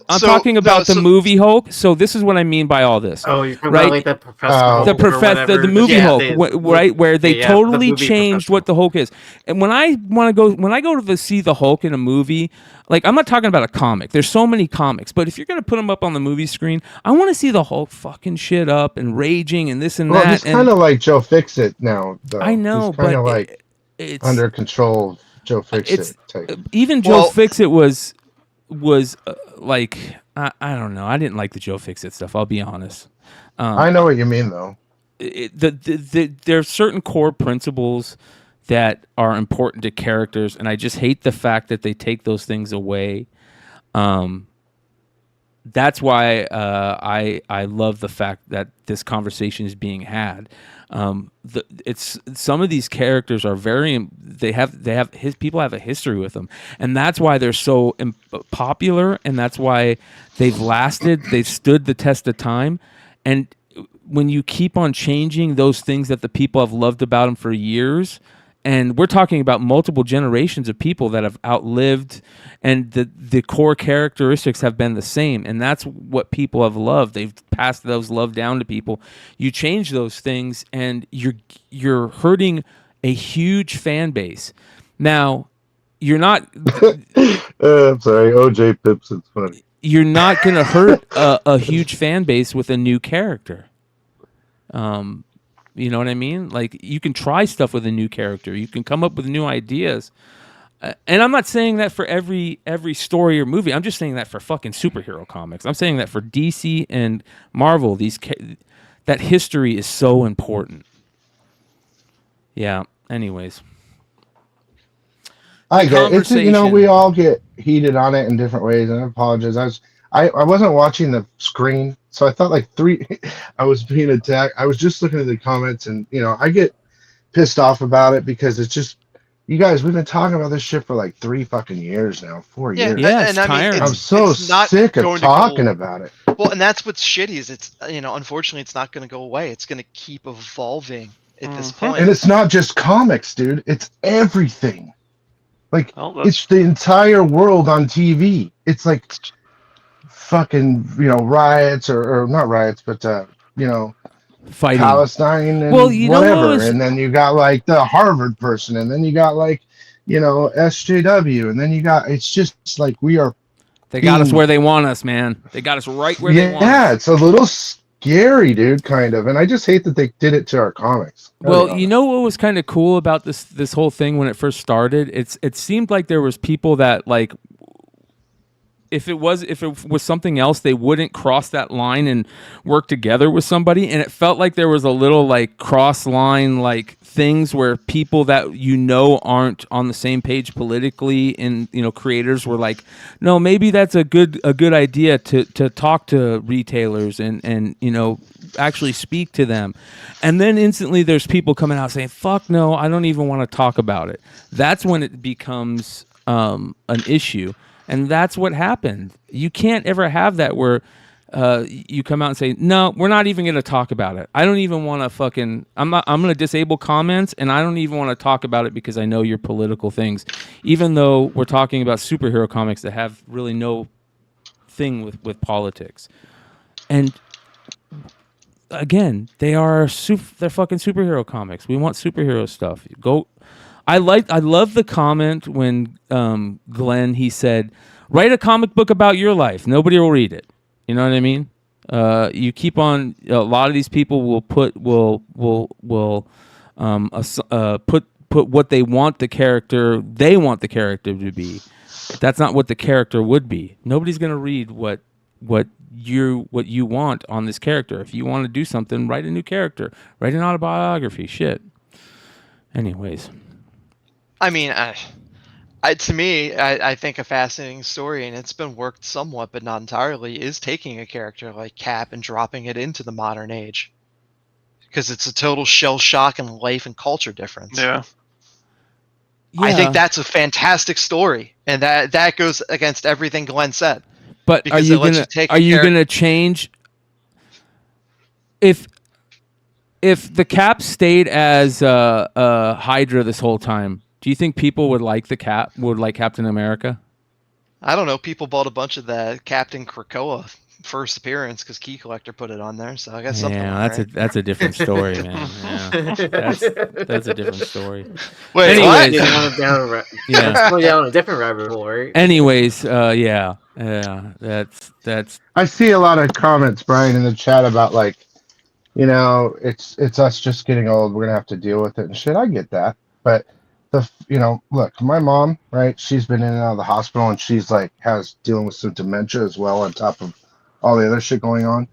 I'm talking about the movie Hulk. So this is what I mean by all this. Oh, you're talking right? about like the Professor Hulk or whatever. the movie Yeah, Hulk, right? Where they the totally movie changed what the Hulk is. And when I go to see the Hulk in a movie, like I'm not talking about a comic. There's so many comics, but if you're gonna put them up on the movie screen, I want to see the Hulk fucking shit up and raging and this and Well, that. he's kind of like Joe Fixit now, though. I know, he's kind of but like it's under control. Joe Fixit type. Even Joe Fixit was like I don't know. I didn't like the Joe Fixit stuff. I'll be honest. I know what you mean, though. There are certain core principles that are important to characters, and I just hate the fact that they take those things away. That's why I love the fact that this conversation is being had. It's some of these characters are people have a history with them, and that's why they're so popular, and that's why they've lasted. They've stood the test of time, and when you keep on changing those things that the people have loved about them for years. And we're talking about multiple generations of people that have outlived, and the core characteristics have been the same. And that's what people have loved. They've passed those love down to people. You change those things, and you're hurting a huge fan base. Now, you're not. I'm sorry, OJ Pips. It's funny. You're not going to hurt a huge fan base with a new character. You know what I mean? Like, you can try stuff with a new character. You can come up with new ideas. And I'm not saying that for every story or movie. I'm just saying that for fucking superhero comics. I'm saying that for DC and Marvel. That history is so important. Yeah. Anyways. I get it. It's, we all get heated on it in different ways, and I apologize. I wasn't watching the screen, so I thought I was being attacked. I was just looking at the comments, and I get pissed off about it because it's just, you guys, we've been talking about this shit for like 3 fucking years now, 4 years. Yeah, it's tiring. I'm so sick of talking about it. Well, and that's what's shitty is it's unfortunately it's not going to go away. It's going to keep evolving at this point. And it's not just comics, dude. It's everything. Like, it's the entire world on TV. It's like fucking, riots or not riots, but, fighting Palestine and whatever. And then you got like the Harvard person, and then you got like, SJW, and then you got, it's just like they got us where they want us, man. They got us right where they want us. Yeah, it's a little scary, dude, kind of. And I just hate that they did it to our comics. Well, you know what was kind of cool about this whole thing when it first started? It seemed like there was people that, like, if it was something else, they wouldn't cross that line and work together with somebody. And it felt like there was a little like cross line like things where people that aren't on the same page politically, and creators were like, no, maybe that's a good idea to talk to retailers and actually speak to them. And then instantly there's people coming out saying, fuck no, I don't even want to talk about it. That's when it becomes an issue. And that's what happened. You can't ever have that where you come out and say, no, we're not even going to talk about it. I don't even want to I'm going to disable comments, and I don't even want to talk about it because I know your political things. Even though we're talking about superhero comics that have really no thing with politics. And again, they're fucking superhero comics. We want superhero stuff. I love the comment when Glenn, he said, write a comic book about your life. Nobody will read it. You know what I mean? You keep on. A lot of these people will put what they want the character to be. That's not what the character would be. Nobody's gonna read what you want on this character. If you want to do something, write a new character. Write an autobiography. Shit. Anyways. I mean, to me, I think a fascinating story, and it's been worked somewhat, but not entirely, is taking a character like Cap and dropping it into the modern age. Because it's a total shell shock and life and culture difference. Yeah. I think that's a fantastic story, and that goes against everything Glenn said. But because it lets you take are you care- gonna change if the Cap stayed as Hydra this whole time? Do you think people would like the Cap? Would like Captain America? I don't know. People bought a bunch of the Captain Krakoa first appearance because Key Collector put it on there. So I got something. Yeah, on, that's a different story, man. Yeah, that's a different story. Wait, anyways, That's going down a different rabbit hole, right? Anyways, yeah, that's. I see a lot of comments, Brian, in the chat about like, you know, it's us just getting old. We're gonna have to deal with it and shit. I get that, but look, my mom, right? She's been in and out of the hospital, and she's like dealing with some dementia as well, on top of all the other shit going on.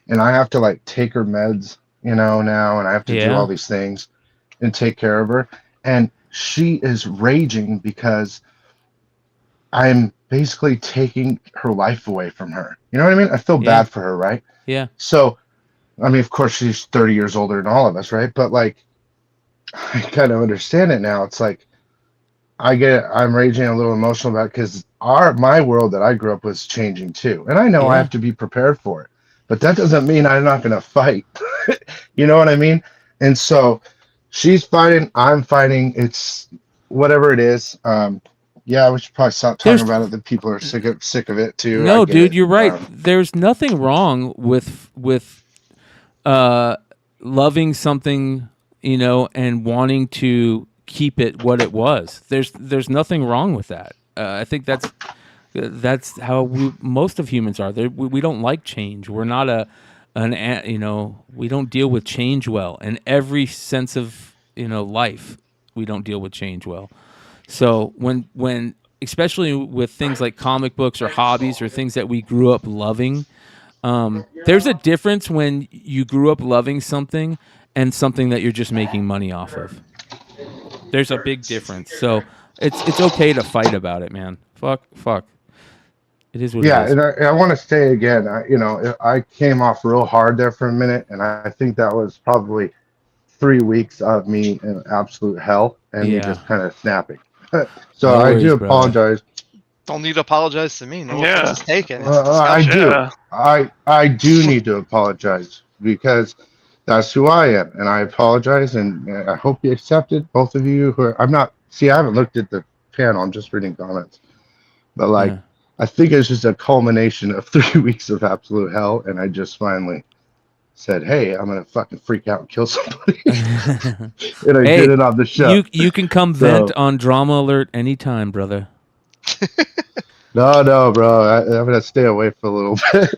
And I have to like take her meds, now, and I have to do all these things and take care of her. And she is raging because I'm basically taking her life away from her. You know what I mean? I feel bad for her, right? Yeah. So, I mean, of course, she's 30 years older than all of us, right? But like, I kind of understand it now. It's like I'm raging a little emotional about it because my world that I grew up was changing too, and I know I have to be prepared for it. But that doesn't mean I'm not going to fight. You know what I mean? And so she's fighting, I'm fighting. It's whatever it is. Yeah, we should probably stop talking about it. The people are sick of it too. No, dude, you're right. There's nothing wrong with loving something, and wanting to keep it what it was. There's nothing wrong with that. I think that's how most of humans are. We don't like change. We're not we don't deal with change well. In every sense of life, we don't deal with change well. So when especially with things like comic books or hobbies or things that we grew up loving, there's a difference when you grew up loving something and something that you're just making money off of. There's a big difference. So it's okay to fight about it, man. Fuck. It is what it is. And I want to say again, I came off real hard there for a minute, and I think that was probably 3 weeks of me in absolute hell and me just kind of snapping. So No I worries, do brother. apologize. Don't need to apologize to me. No Yeah. offense is taken. I do. I do need to apologize because that's who I am, and I apologize, and I hope you accept it. Both of you who are, I haven't looked at the panel. I'm just reading comments, but like, I think it's just a culmination of 3 weeks of absolute hell, and I just finally said, "Hey, I'm gonna fucking freak out and kill somebody," and I did it on the show. You can come vent on Drama Alert anytime, brother. No, bro. I'm gonna stay away for a little bit.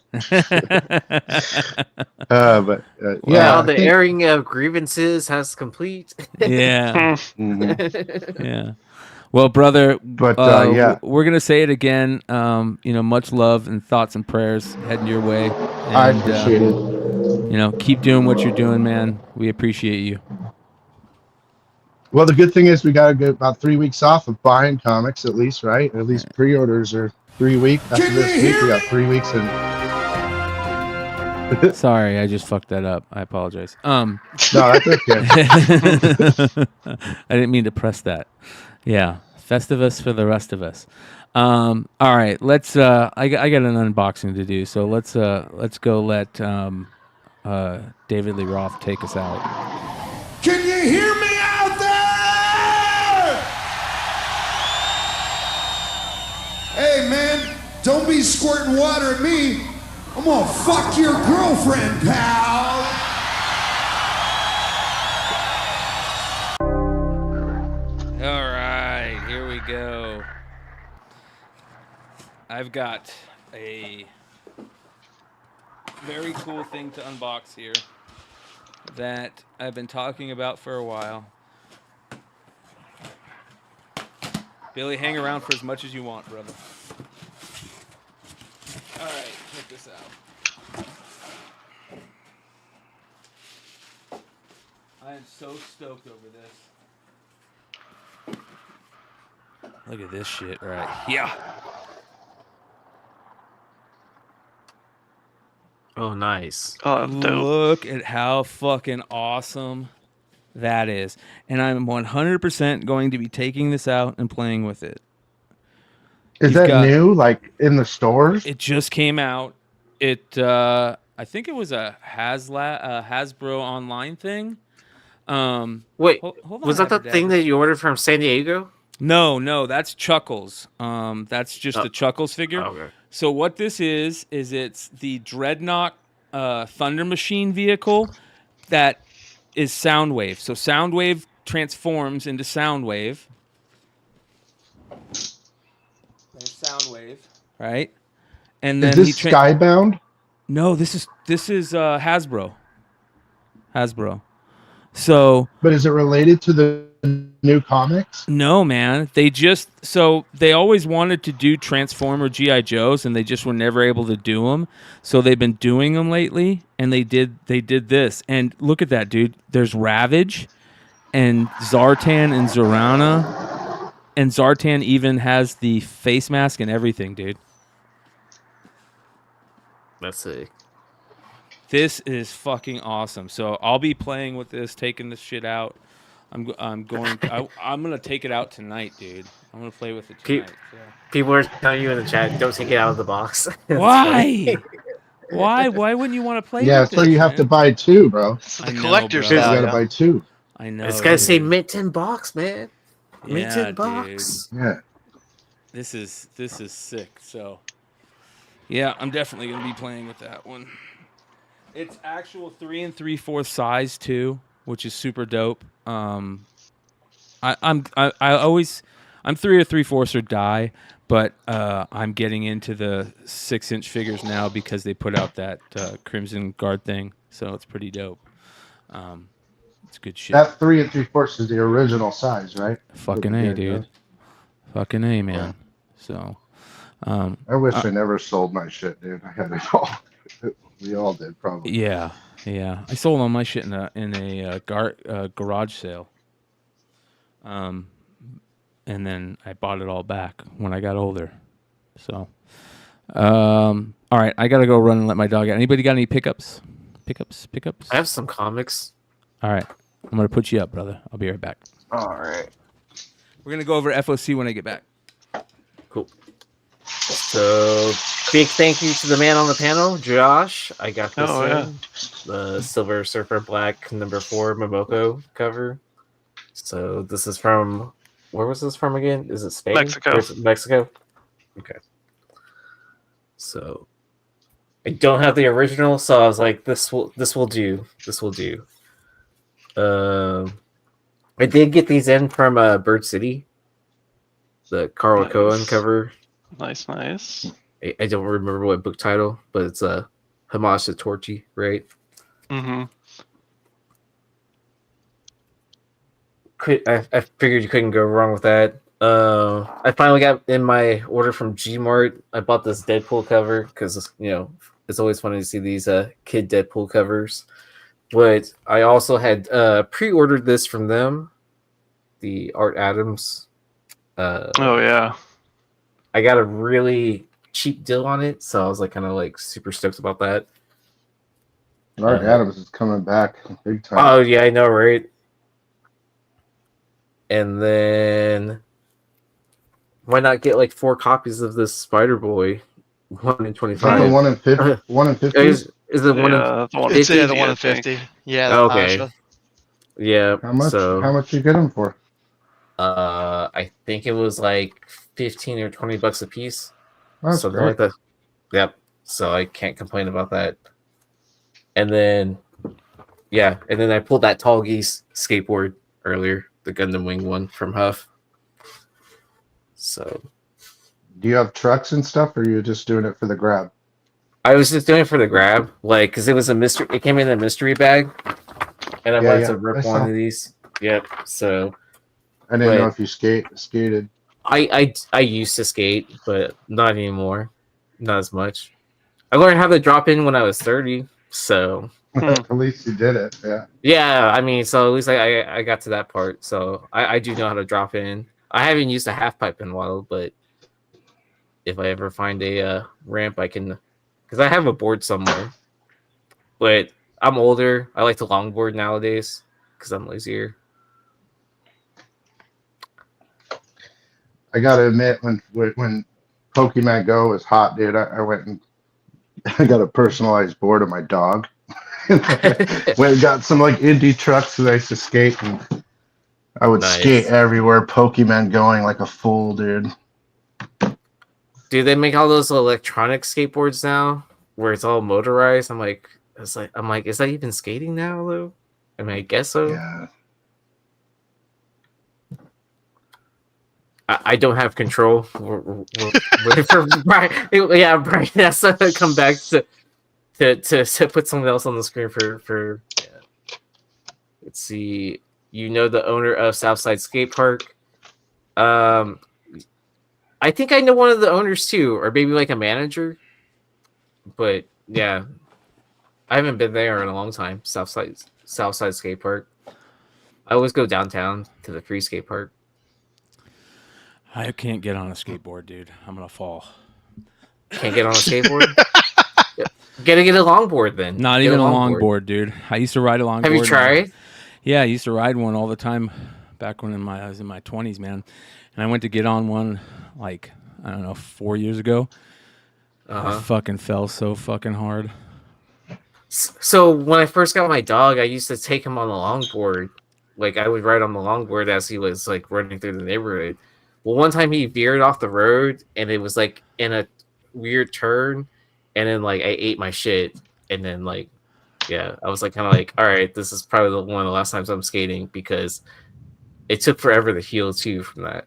Now the airing of grievances has complete. Yeah. Mhm. Yeah. Well, brother, But, we're gonna say it again. Much love and thoughts and prayers heading your way. And, I appreciate it. Keep doing what you're doing, man. We appreciate you. Well, the good thing is we got to get about 3 weeks off of buying comics, at least, right? At least pre-orders are 3 weeks. After this week, we got 3 weeks and. Sorry, I just fucked that up. I apologize. No, that's okay. I didn't mean to press that. Yeah, Festivus for the rest of us. All right, let's. I got an unboxing to do, so let's go let David Lee Roth take us out. Can you hear me out there? Hey, man, don't be squirting water at me. I'm gonna fuck your girlfriend, pal. All right, here we go. I've got a very cool thing to unbox here that I've been talking about for a while. Billy, hang around for as much as you want, brother. All right, check this out. I am so stoked over this. Look at this shit, right? Yeah. Oh, nice. Oh, dope. Look at how fucking awesome that is. And I'm 100% going to be taking this out and playing with it. Is that new? Like in the stores? It just came out. I think it was a Hasbro online thing. Wait, hold on, was that the Happy thing Dad. that you ordered from San Diego? No, that's Chuckles. That's just the Chuckles figure. Okay. So what this is it's the Dreadnought Thunder Machine vehicle that is Soundwave. So Soundwave transforms into Soundwave. There's Soundwave, right? And then is this Skybound? No, this is Hasbro. Hasbro. So, but is it related to the new comics? No, man. They always wanted to do Transformer GI Joes, and they just were never able to do them. So they've been doing them lately, and they did this. And look at that, dude. There's Ravage, and Zartan and Zorana, and Zartan even has the face mask and everything, dude. Let's see. This is fucking awesome. So I'll be playing with this, taking this shit out. I'm gonna take it out tonight, dude. I'm gonna play with it tonight. People are telling you in the chat, don't take it out of the box. Why? Why wouldn't you want to play? Yeah, with so this, you have man? to buy two, bro. It's the collector's You value. gotta buy two. I know. It's gotta say mint in box, man. Mint Yeah, in box. dude. Yeah. This is sick. So, yeah, I'm definitely gonna be playing with that one. It's actual 3 3/4 size too, which is super dope. I'm 3 3/4 or die, but I'm getting into the 6-inch figures now because they put out that Crimson Guard thing, so it's pretty dope. It's good shit. That 3 3/4 is the original size, right? Fucking A, dude. Fucking A, man. So, I wish I never sold my shit, dude. I had it all. We all did, probably. Yeah. I sold all my shit in a garage sale. And then I bought it all back when I got older. So, all right, I gotta go run and let my dog out. Anybody got any pickups? Pickups. I have some comics. All right, I'm gonna put you up, brother. I'll be right back. All right. We're gonna go over FOC when I get back. Cool. So, big thank you to the man on the panel, Josh. I got this the Silver Surfer Black #4 Momoko cover. So this is from, where was this from again? Is it Spain? Mexico. Or is it Mexico? Okay. So I don't have the original, so I was like, this will do. This will do. I did get these in from Bird City, the Carl Cohen cover. Nice. I don't remember what book title, but it's a homage to Torchy, right? Mm-hmm. I figured you couldn't go wrong with that. I finally got in my order from Gmart. I bought this Deadpool cover because it's always funny to see these kid Deadpool covers. But I also had pre-ordered this from them, the Art Adams. Oh yeah. I got a really cheap deal on it, so I was kind of super stoked about that. Art Adams is coming back big time. Oh yeah, I know, right? And then why not get 4 copies of this Spider Boy? 1 in 25. The 1 in 50. 1 in 50. Is it 1 in 50? It's the 1 in 50. Yeah. Okay. Yeah. How much? So, how much you get them for? I think it was 15 or $20 a piece. That's Something great. like that. Yep. So I can't complain about that. And then, I pulled that Tall Geese skateboard earlier, the Gundam Wing one from Huff. So, Do you have trucks and stuff, or are you just doing it for the grab? I was just doing it for the grab, because it was a mystery. It came in a mystery bag, and I wanted to rip one of these. Yep. So I didn't know if you skated. I used to skate, but not anymore. Not as much. I learned how to drop in when I was 30. So At least you did it. Yeah. yeah, I mean, so at least I got to that part. So I do know how to drop in. I haven't used a half pipe in a while, but if I ever find a ramp, I can, because I have a board somewhere. But I'm older. I like to longboard nowadays because I'm lazier. I gotta admit, when Pokemon Go was hot, dude. I went and I got a personalized board of my dog. Went and got some like indie trucks that I used to skate, and I would skate everywhere, Pokemon going like a fool, dude. Do they make all those electronic skateboards now, where it's all motorized? I'm like, is that even skating now, though? I mean, I guess so. Yeah. I don't have control. We're for Bryan. Yeah, Bryan has to come back to put something else on the screen for. Yeah. Let's see. You know the owner of Southside Skate Park. I think I know one of the owners too, or maybe like a manager. But yeah, I haven't been there in a long time. Southside Skate Park. I always go downtown to the free skate park. I can't get on a skateboard, dude. I'm gonna fall. Can't get on a skateboard? Gotta get a longboard then. Not even a longboard, dude. I used to ride a longboard. Have you tried? Yeah, I used to ride one all the time back when I was in my 20s, man. And I went to get on one like, I don't know, 4 years ago. I fucking fell so fucking hard. So when I first got my dog, I used to take him on the longboard. Like I would ride on the longboard as he was like running through the neighborhood. Well, one time he veered off the road and it was like in a weird turn, and then like I ate my shit, and then like, yeah, I was like kind of like, all right, this is probably one of the last times I'm skating, because it took forever to heal too from that,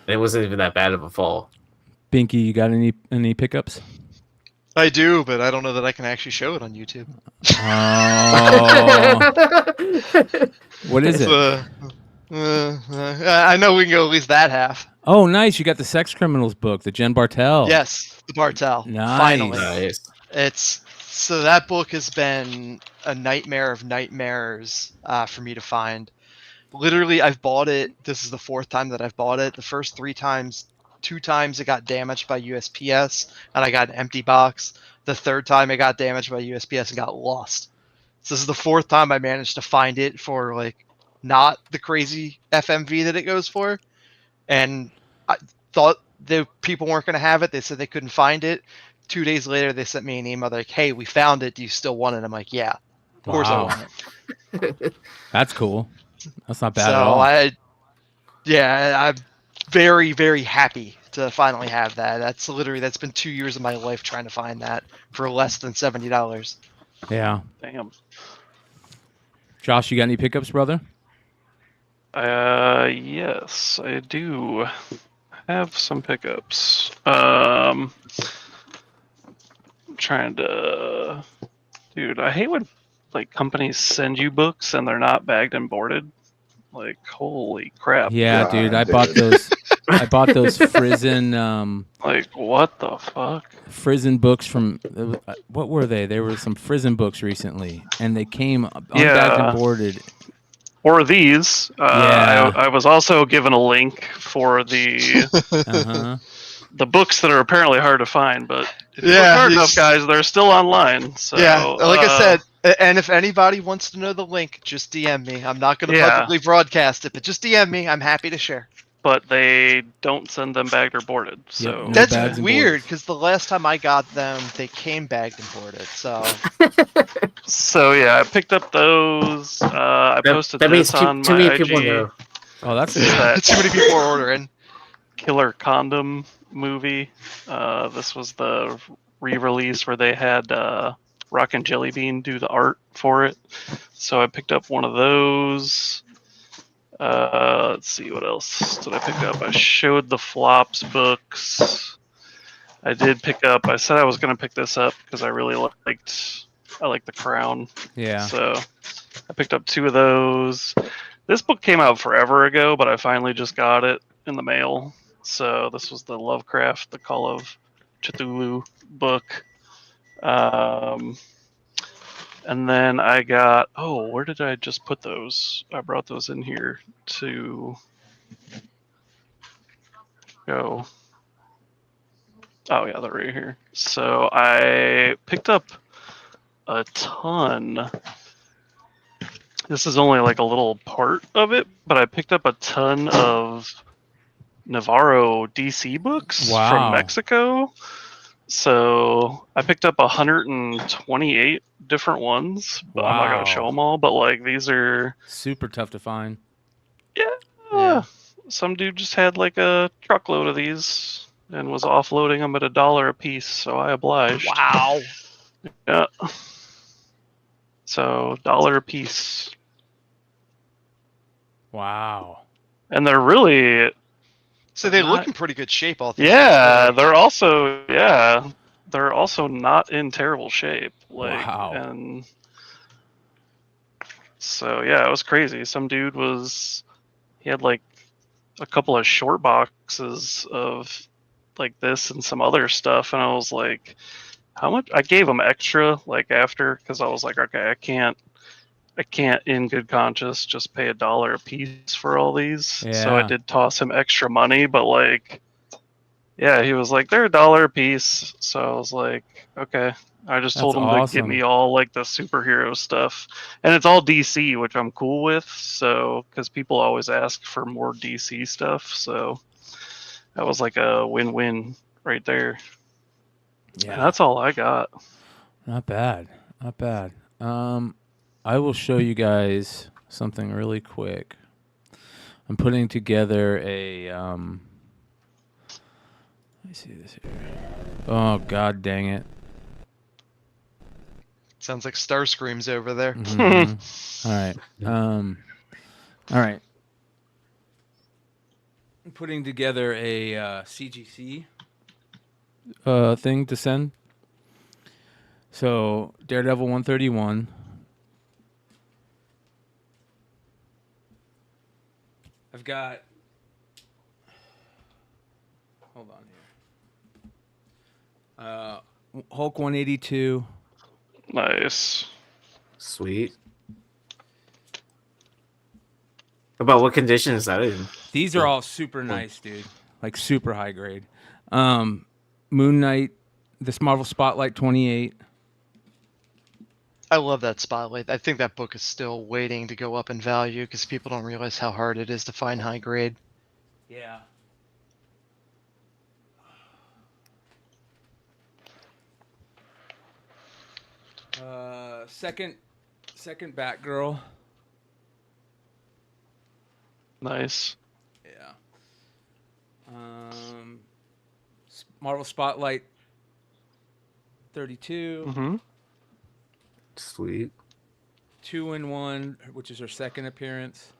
and it wasn't even that bad of a fall. Binky, you got any pickups? I do, but I don't know that I can actually show it on YouTube. What is it? I know we can go at least that half. Oh, nice! You got the Sex Criminals book, the Jen Bartel. Yes, the Bartel. Nice. Finally. Nice. So that book has been a nightmare of nightmares for me to find. Literally, I've bought it. This is the 4th time that I've bought it. The first 3 times, 2 times it got damaged by USPS, and I got an empty box. The 3rd time it got damaged by USPS and got lost. So this is the 4th time I managed to find it for like not the crazy FMV that it goes for. And I thought the people weren't going to have it. They said they couldn't find it. 2 days later, they sent me an email like, "Hey, we found it. Do you still want it?" I'm like, "Yeah, of course I want it." That's cool. That's not bad at all. I'm very, very happy to finally have that. That's been 2 years of my life trying to find that for less than $70. Yeah. Damn. Josh, you got any pickups, brother? Yes, I do have some pickups. I'm trying to, dude, I hate when like companies send you books and they're not bagged and boarded. Like, holy crap. Yeah, dude, I bought those. I bought those Frizen. Like, what the fuck? Frizen books from what were they? There were some Frizen books recently, and they came unbagged and boarded. Or these. I was also given a link for the the books that are apparently hard to find, but if you look hard enough, guys, they're still online. So, yeah, like I said, and if anybody wants to know the link, just DM me. I'm not going to publicly broadcast it, but just DM me. I'm happy to share. But they don't send them bagged or boarded. So that's weird, because the last time I got them, they came bagged and boarded. So, so yeah, I picked up those. I posted this on my IG. People know. Oh, that's too many people are ordering. Killer Condom movie. This was the re-release where they had Rock and Jelly Bean do the art for it. So I picked up one of those. Let's see, what else did I pick up? I showed the Flops books. I did pick up, I said I was going to pick this up because I really liked The Crown. Yeah. So I picked up 2 of those. This book came out forever ago, but I finally just got it in the mail. So this was the Lovecraft, The Call of Cthulhu book. And then I got, where did I just put those? I brought those in here to go. Oh yeah, they're right here. So I picked up a ton. This is only like a little part of it, but I picked up a ton of Navarro DC books Wow. from Mexico. So I picked up 128 different ones, but I'm not gonna show Wow. them all. But like these are Super tough to find. yeah. Some dude just had like a truckload of these and was offloading them at $1 a piece, so I obliged. Wow. Yeah. So $1 a piece. Wow. And they're really So they not- look in pretty good shape. All things Yeah, considered. they're also not in terrible shape. Like, Wow. and so yeah, it was crazy. Some dude he had like a couple of short boxes of like this and some other stuff, and I was like, how much? I gave him extra like after, because I was like, okay, I can't in good conscience just pay $1 a piece for all these. So I Yeah. did toss him extra money, but like, yeah, he was like, they're $1 a piece. So I was like, okay. I just told That's him to awesome. get me all like the superhero stuff, and it's all DC, which I'm cool with. So because people always ask for more DC stuff, so that was like a win-win right there. Yeah. And that's all I got. Not bad. Not bad. I will show you guys something really quick. I'm putting together a let me see this here. Oh god dang it. Sounds like Starscream's over there. Mhm. All right. All right. I'm putting together a CGC thing to send. So Daredevil 131. I've got. Hold on here. Hulk 182. Nice. Sweet. About what condition is that in? These are all super nice, dude. Like super high grade. Moon Knight, this Marvel Spotlight 28. I love that Spotlight. I think that book is still waiting to go up in value because people don't realize how hard it is to find high grade. Yeah. Second Batgirl. Nice. Yeah. Marvel Spotlight 32. Mm-hmm. Sweet. 2-in-1, which is her second appearance.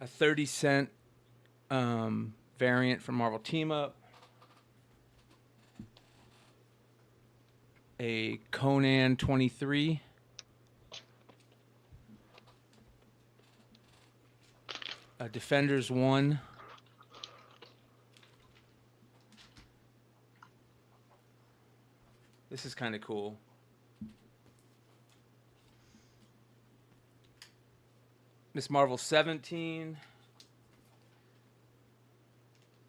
A 30-cent variant from Marvel Team Up. A Conan 23. A Defenders 1. This is kind of cool. Miss Marvel 17.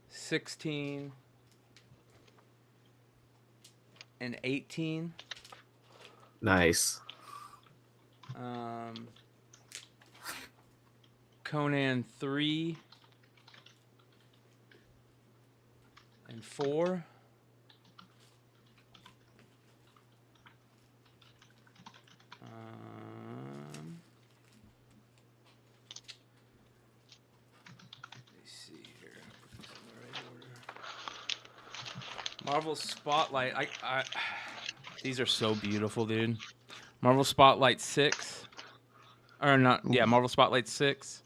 16. And 18. Nice. Conan 3 and 4. Let's see here. Put this in the right order. Marvel Spotlight. These are so beautiful, dude. Marvel Spotlight 6. Or not, yeah, Marvel Spotlight 6.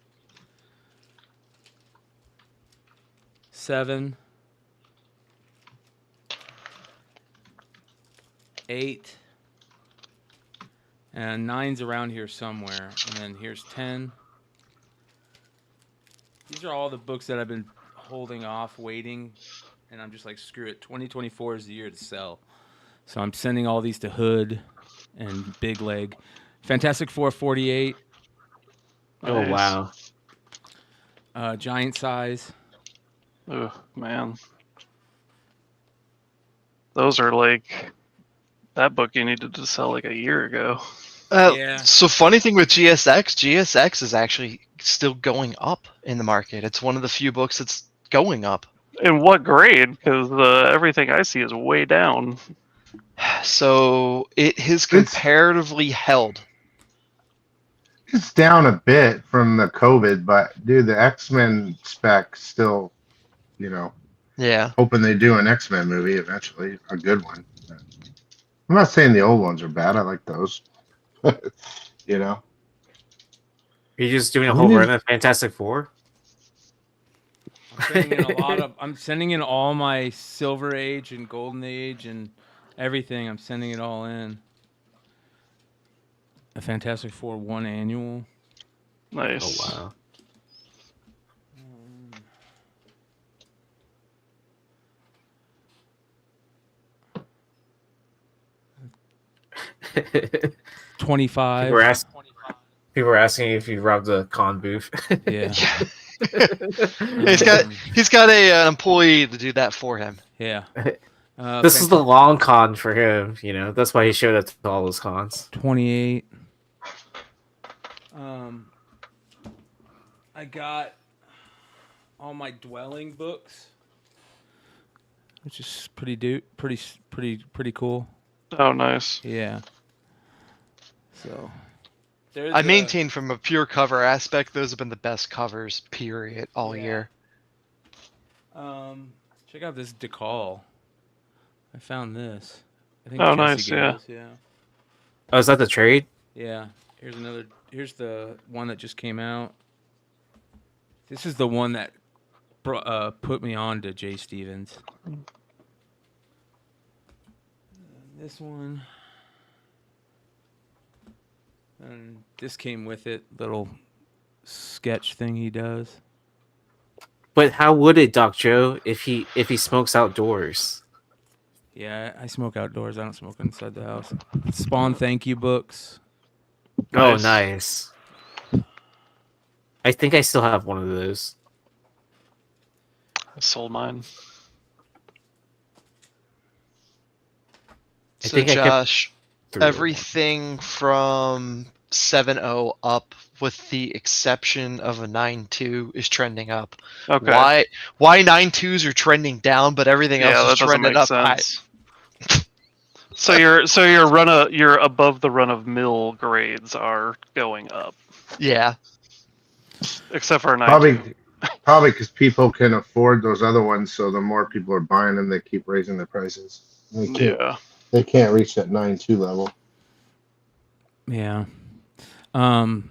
7. 8. And 9's around here somewhere. And then here's 10. These are all the books that I've been holding off, waiting. And I'm just like, screw it. 2024 is the year to sell. So I'm sending all these to Hood and BigLegg. Fantastic Four 48. Oh, Nice. wow. Giant size. Oh man, those are like that book you needed to sell like a year ago. Yeah. So funny thing with GSX is actually still going up in the market. It's one of the few books that's going up. In what grade? Because everything I see is way down. So it has comparatively held. It's down a bit from the COVID, but dude, the X-Men spec still, Yeah. hoping they do an X-Men movie eventually, a good one. I'm not saying the old ones are bad. I like those. you know. You're just doing a whole run of Fantastic Four? I'm sending in all my Silver Age and Golden Age and everything. I'm sending it all in. A Fantastic Four 1 annual. Nice. Oh wow. $25. People were asking if you robbed a con booth. Yeah. he's got an employee to do that for him. Yeah. This is the long con for him, That's why he showed up to all those cons. 28. I got all my dwelling books, which is pretty cool. Oh, nice. Yeah. So I maintain from a pure cover aspect, those have been the best covers, period, all year. Check out this decal. I found this. I think oh, Jesse nice, yeah. Oh, is that the trade? Yeah. Here's the one that just came out. This is the one that put me on to Jay Stevens. This one. And this came with it, little sketch thing he does. But how would it, Doc Joe, if he smokes outdoors? Yeah, I smoke outdoors. I don't smoke inside the house. Spawn thank you books. Oh, nice. I think I still have one of those. I sold mine. So Josh, everything from 7.0 up, with the exception of a 9.2, is trending up. Okay. Why 9.2s are trending down, but everything else is trending up? So your above the run of mill grades are going up. Yeah. Except for a 9.2. Probably because people can afford those other ones, so the more people are buying them, they keep raising the prices. They can't reach that 9.2 level. Yeah. And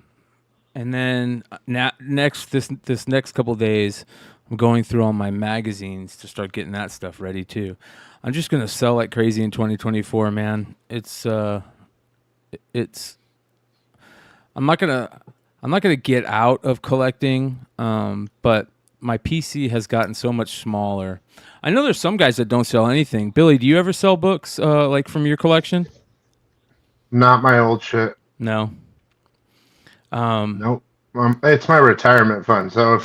then this next couple of days, I'm going through all my magazines to start getting that stuff ready too. I'm just gonna sell like crazy in 2024, man. It's I'm not gonna get out of collecting, but my PC has gotten so much smaller. I know there's some guys that don't sell anything. Billy, do you ever sell books like from your collection? Not my old shit. No. Nope. It's my retirement fund. So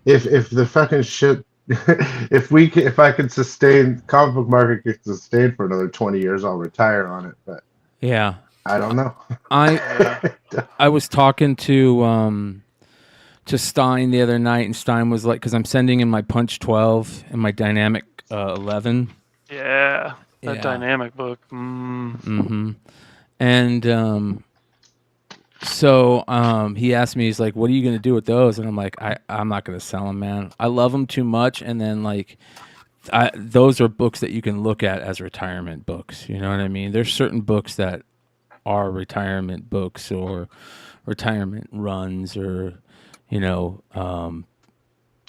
if the fucking shit, if I could sustain, comic book market could sustain for another 20 years, I'll retire on it. But yeah, I don't know. I was talking to Stein the other night, and Stein was like, because I'm sending in my Punch 12 and my Dynamic 11. Yeah, that Dynamic book. Mm-hmm. And so he asked me, he's like, what are you going to do with those? And I'm like, I'm not going to sell them, man. I love them too much. And then like, those are books that you can look at as retirement books. You know what I mean? There's certain books that are retirement books or retirement runs, or,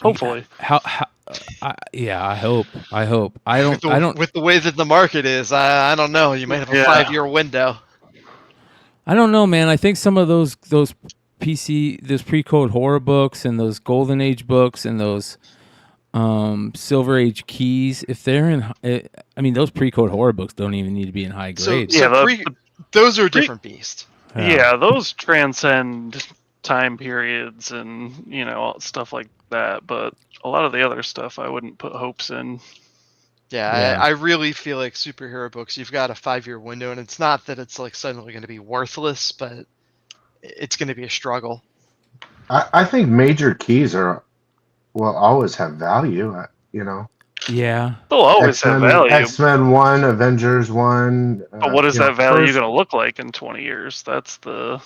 hopefully. I hope. I don't. With the way that the market is, I don't know. You might have a 5-year window. I don't know, man. I think some of those pre-code horror books and those Golden Age books and those Silver Age keys, if they're in, those pre-code horror books don't even need to be in high grade. Those are a different beast. Yeah, those transcend time periods and stuff like that. But a lot of the other stuff, I wouldn't put hopes in. Yeah. I really feel like superhero books, you've got a 5-year window, and it's not that it's like suddenly going to be worthless, but it's going to be a struggle. I think major keys will always have value. Yeah. They'll always have value. X-Men 1, Avengers 1. But what is that value going to look like in 20 years? That's the.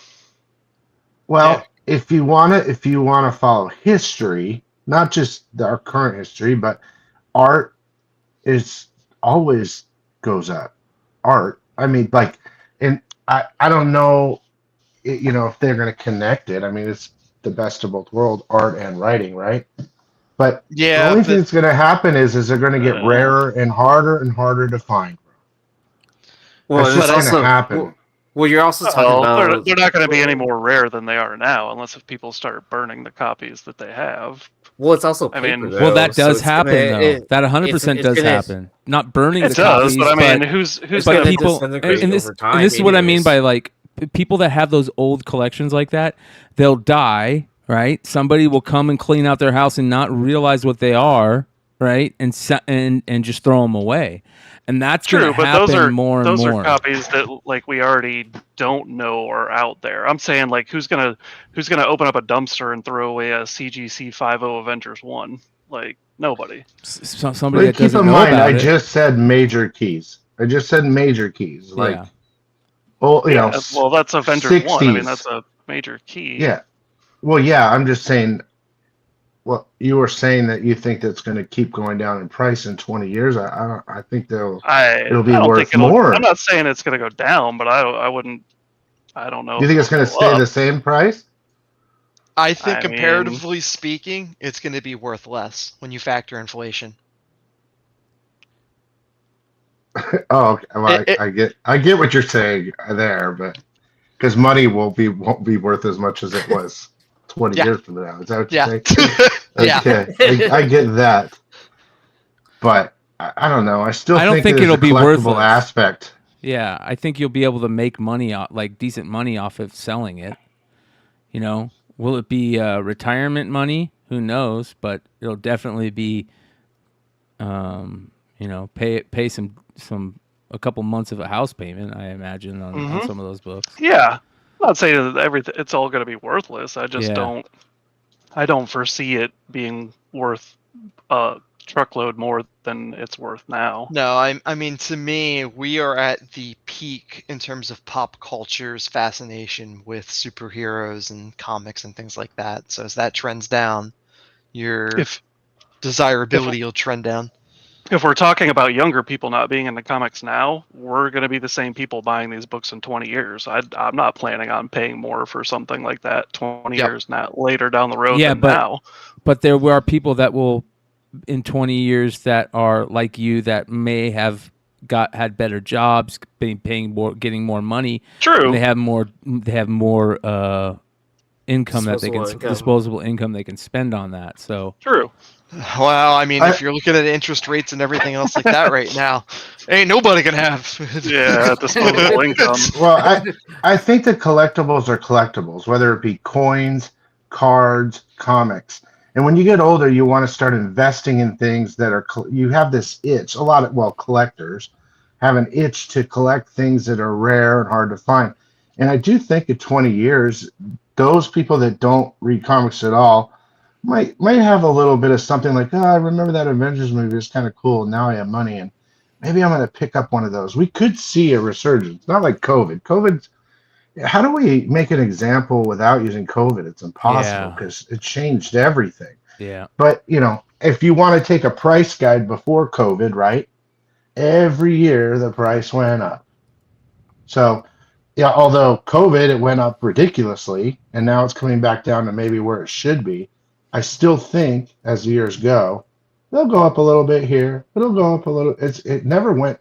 Well, if you want to follow history, not just our current history, but art is always goes up. Art. I mean, and I don't know, if they're going to connect it. I mean, it's the best of both worlds, art and writing, right? But the only thing that's going to happen is they're going to get rarer and harder to find. Well, that's just going to happen. Well, you're also talking about they're not going to be any more rare than they are now, unless if people start burning the copies that they have. Well, it's also paper, well, that does happen though. That 100% does happen. Not burning the copies, but I mean, who's but gonna people? And this is what I mean by like people that have those old collections like that. They'll die, right? Somebody will come and clean out their house and not realize what they are, right? And just throw them away. And that's true, but those are more and more. Those are copies that like we already don't know are out there. I'm saying like who's gonna open up a dumpster and throw away a CGC 50 Avengers 1? Like nobody. Somebody that keep doesn't in know mind, about I it. just said major keys. Like, Yeah. well, that's Avengers 60s. 1. I mean, that's a major key. Yeah. Well, yeah, I'm just saying. Well, you were saying that you think that's going to keep going down in price in 20 years. I think it'll be worth more. I'm not saying it's going to go down, but I wouldn't. I don't know. Do you think it's going to stay the same price? I think comparatively speaking, it's going to be worth less when you factor inflation. Oh, okay. Well, I get what you're saying there, but because money won't be worth as much as it was 20 years from now. Is that what you're saying? Okay. I get that, but I don't know. I don't think it'll be worthless. Aspect. Yeah, I think you'll be able to make money decent money off of selling it. Will it be retirement money? Who knows? But it'll definitely be, pay a couple months of a house payment. I imagine on some of those books. Yeah, I'm not saying that it's all going to be worthless. I just don't. I don't foresee it being worth a truckload more than it's worth now. No, I mean, to me, we are at the peak in terms of pop culture's fascination with superheroes and comics and things like that. So as that trends down, your desirability will trend down. If we're talking about younger people not being in the comics now, we're going to be the same people buying these books in 20 years. I'm not planning on paying more for something like that 20 years later down the road than now. But there are people that will, in 20 years, that are like you, that may have had better jobs, paying more, getting more money. True. They have more income disposable income they can spend on that. So true. Well, I mean, if you're looking at interest rates and everything else like that right now, ain't nobody can have disposable income. Well, I think the collectibles are collectibles, whether it be coins, cards, comics. And when you get older, you want to start investing in things that are. You have this itch. Collectors have an itch to collect things that are rare and hard to find. And I do think in 20 years, those people that don't read comics at all might have a little bit of something like, I remember that Avengers movie. It's kind of cool. Now I have money, and maybe I'm going to pick up one of those. We could see a resurgence, not like COVID. How do we make an example without using COVID? It's impossible because it changed everything. Yeah. But, if you want to take a price guide before COVID, right? Every year the price went up. So, although COVID, it went up ridiculously, and now it's coming back down to maybe where it should be. I still think as the years go, they'll go up a little bit here. It'll go up a little. It never went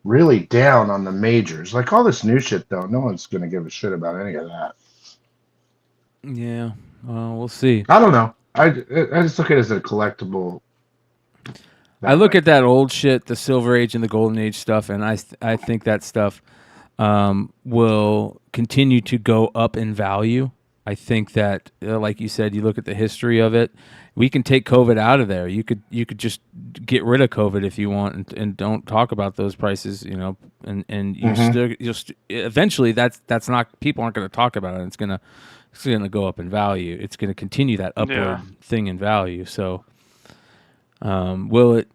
really down on the majors. Like all this new shit, though, no one's going to give a shit about any of that. Yeah, we'll see. I don't know. I just look at it as a collectible. I look at that old shit, the Silver Age and the Golden Age stuff, and I think that stuff will continue to go up in value. I think that, like you said, you look at the history of it. We can take COVID out of there. You could just get rid of COVID if you want, and don't talk about those prices. And you eventually that's not, people aren't going to talk about it. It's gonna go up in value. It's going to continue that upward thing in value. So, will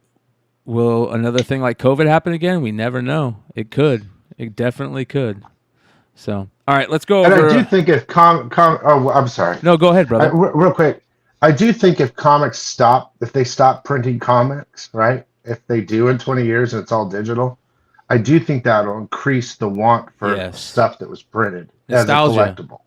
another thing like COVID happen again? We never know. It could. It definitely could. So, all right, let's go over. And I do think if oh, I'm sorry. No, go ahead, brother. Real quick, I do think if comics if they stop printing comics, right? If they do in 20 years and it's all digital, I do think that'll increase the want for stuff that was printed Nostalgia. as a collectible.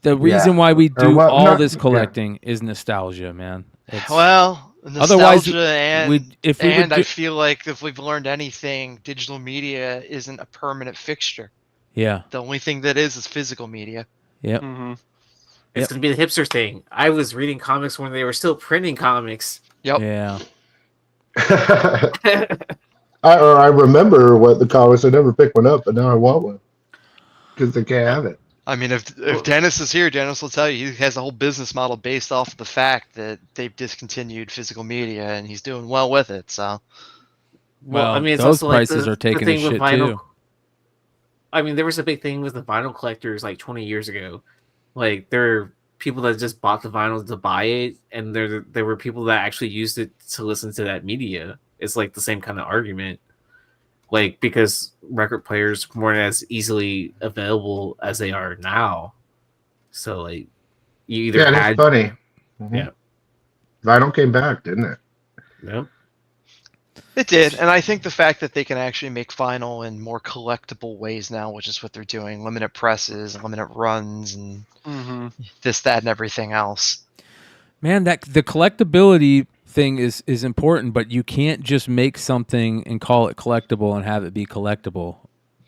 The reason why we do all this collecting is nostalgia, man. Nostalgia Otherwise, I feel like if we've learned anything, digital media isn't a permanent fixture. Yeah. The only thing that is physical media. Yep. It's going to be the hipster thing. I was reading comics when they were still printing comics. Yep. Yeah. I remember what the comics. I never picked one up, but now I want one because they can't have it. I mean, if Dennis is here, Dennis will tell you he has a whole business model based off of the fact that they've discontinued physical media, and he's doing well with it. So, well, I mean, it's those also prices like are taking the a thing with shit vinyl. too. I mean, there was a big thing with the vinyl collectors like 20 years ago. Like, there are people that just bought the vinyl to buy it, and there were people that actually used it to listen to that media. It's like the same kind of argument. Like, because record players weren't as easily available as they are now. So, like, you either Yeah, had... it's funny. Yeah. Vinyl came back, didn't it? Yep. It did, and I think the fact that they can actually make vinyl in more collectible ways now, which is what they're doing, limited presses, limited runs, and this, that, and everything else. Man, that the collectability thing is important, but you can't just make something and call it collectible and have it be collectible,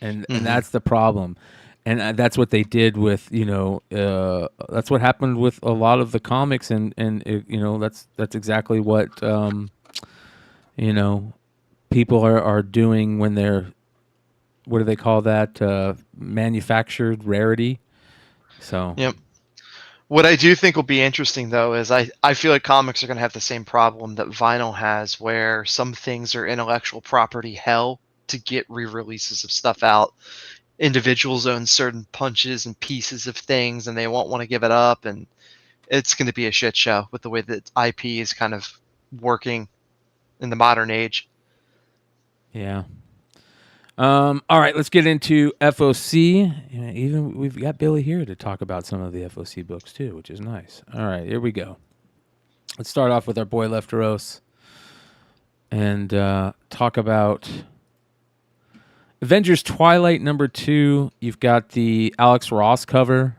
and that's the problem. And that's what they did with, that's what happened with a lot of the comics, and that's exactly what people are doing when they're, what do they call that? Manufactured rarity. So yep. What I do think will be interesting, though, is I feel like comics are going to have the same problem that vinyl has, where some things are intellectual property hell to get re-releases of stuff out. Individuals own certain punches and pieces of things, and they won't want to give it up, and it's going to be a shit show with the way that IP is kind of working in the modern age. Yeah. All right, let's get into FOC. Even we've got Billy here to talk about some of the FOC books too, which is nice. All right, here we go. Let's start off with our boy Lefteros and talk about Avengers Twilight #2. You've got the Alex Ross cover,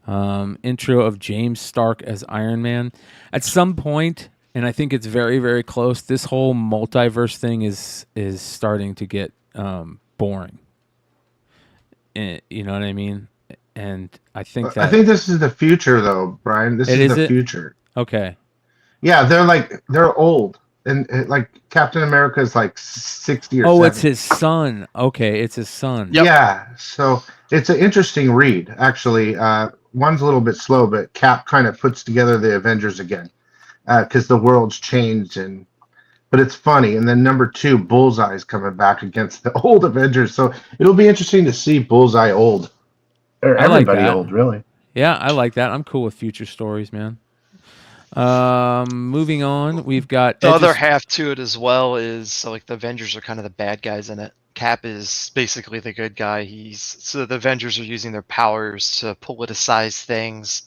intro of James Stark as Iron Man. At some point, and I think it's very, very close, this whole multiverse thing is starting to get boring. You know what I mean? And I think that... I think this is the future, though, Brian. This is the future. Okay. Yeah, they're old. And like Captain America is like 60 or 70. It's his son. Okay, it's his son. Yep. Yeah, so it's an interesting read, actually. One's a little bit slow, but Cap kind of puts together the Avengers again because the world's changed, but it's funny. And then #2, Bullseye's coming back against the old Avengers, so it'll be interesting to see Bullseye old, or everybody old, really. Yeah, I like that. I'm cool with future stories, man. Moving on, we've got the other half to it as well is like the Avengers are kind of the bad guys in it. Cap is basically the good guy. So the Avengers are using their powers to politicize things.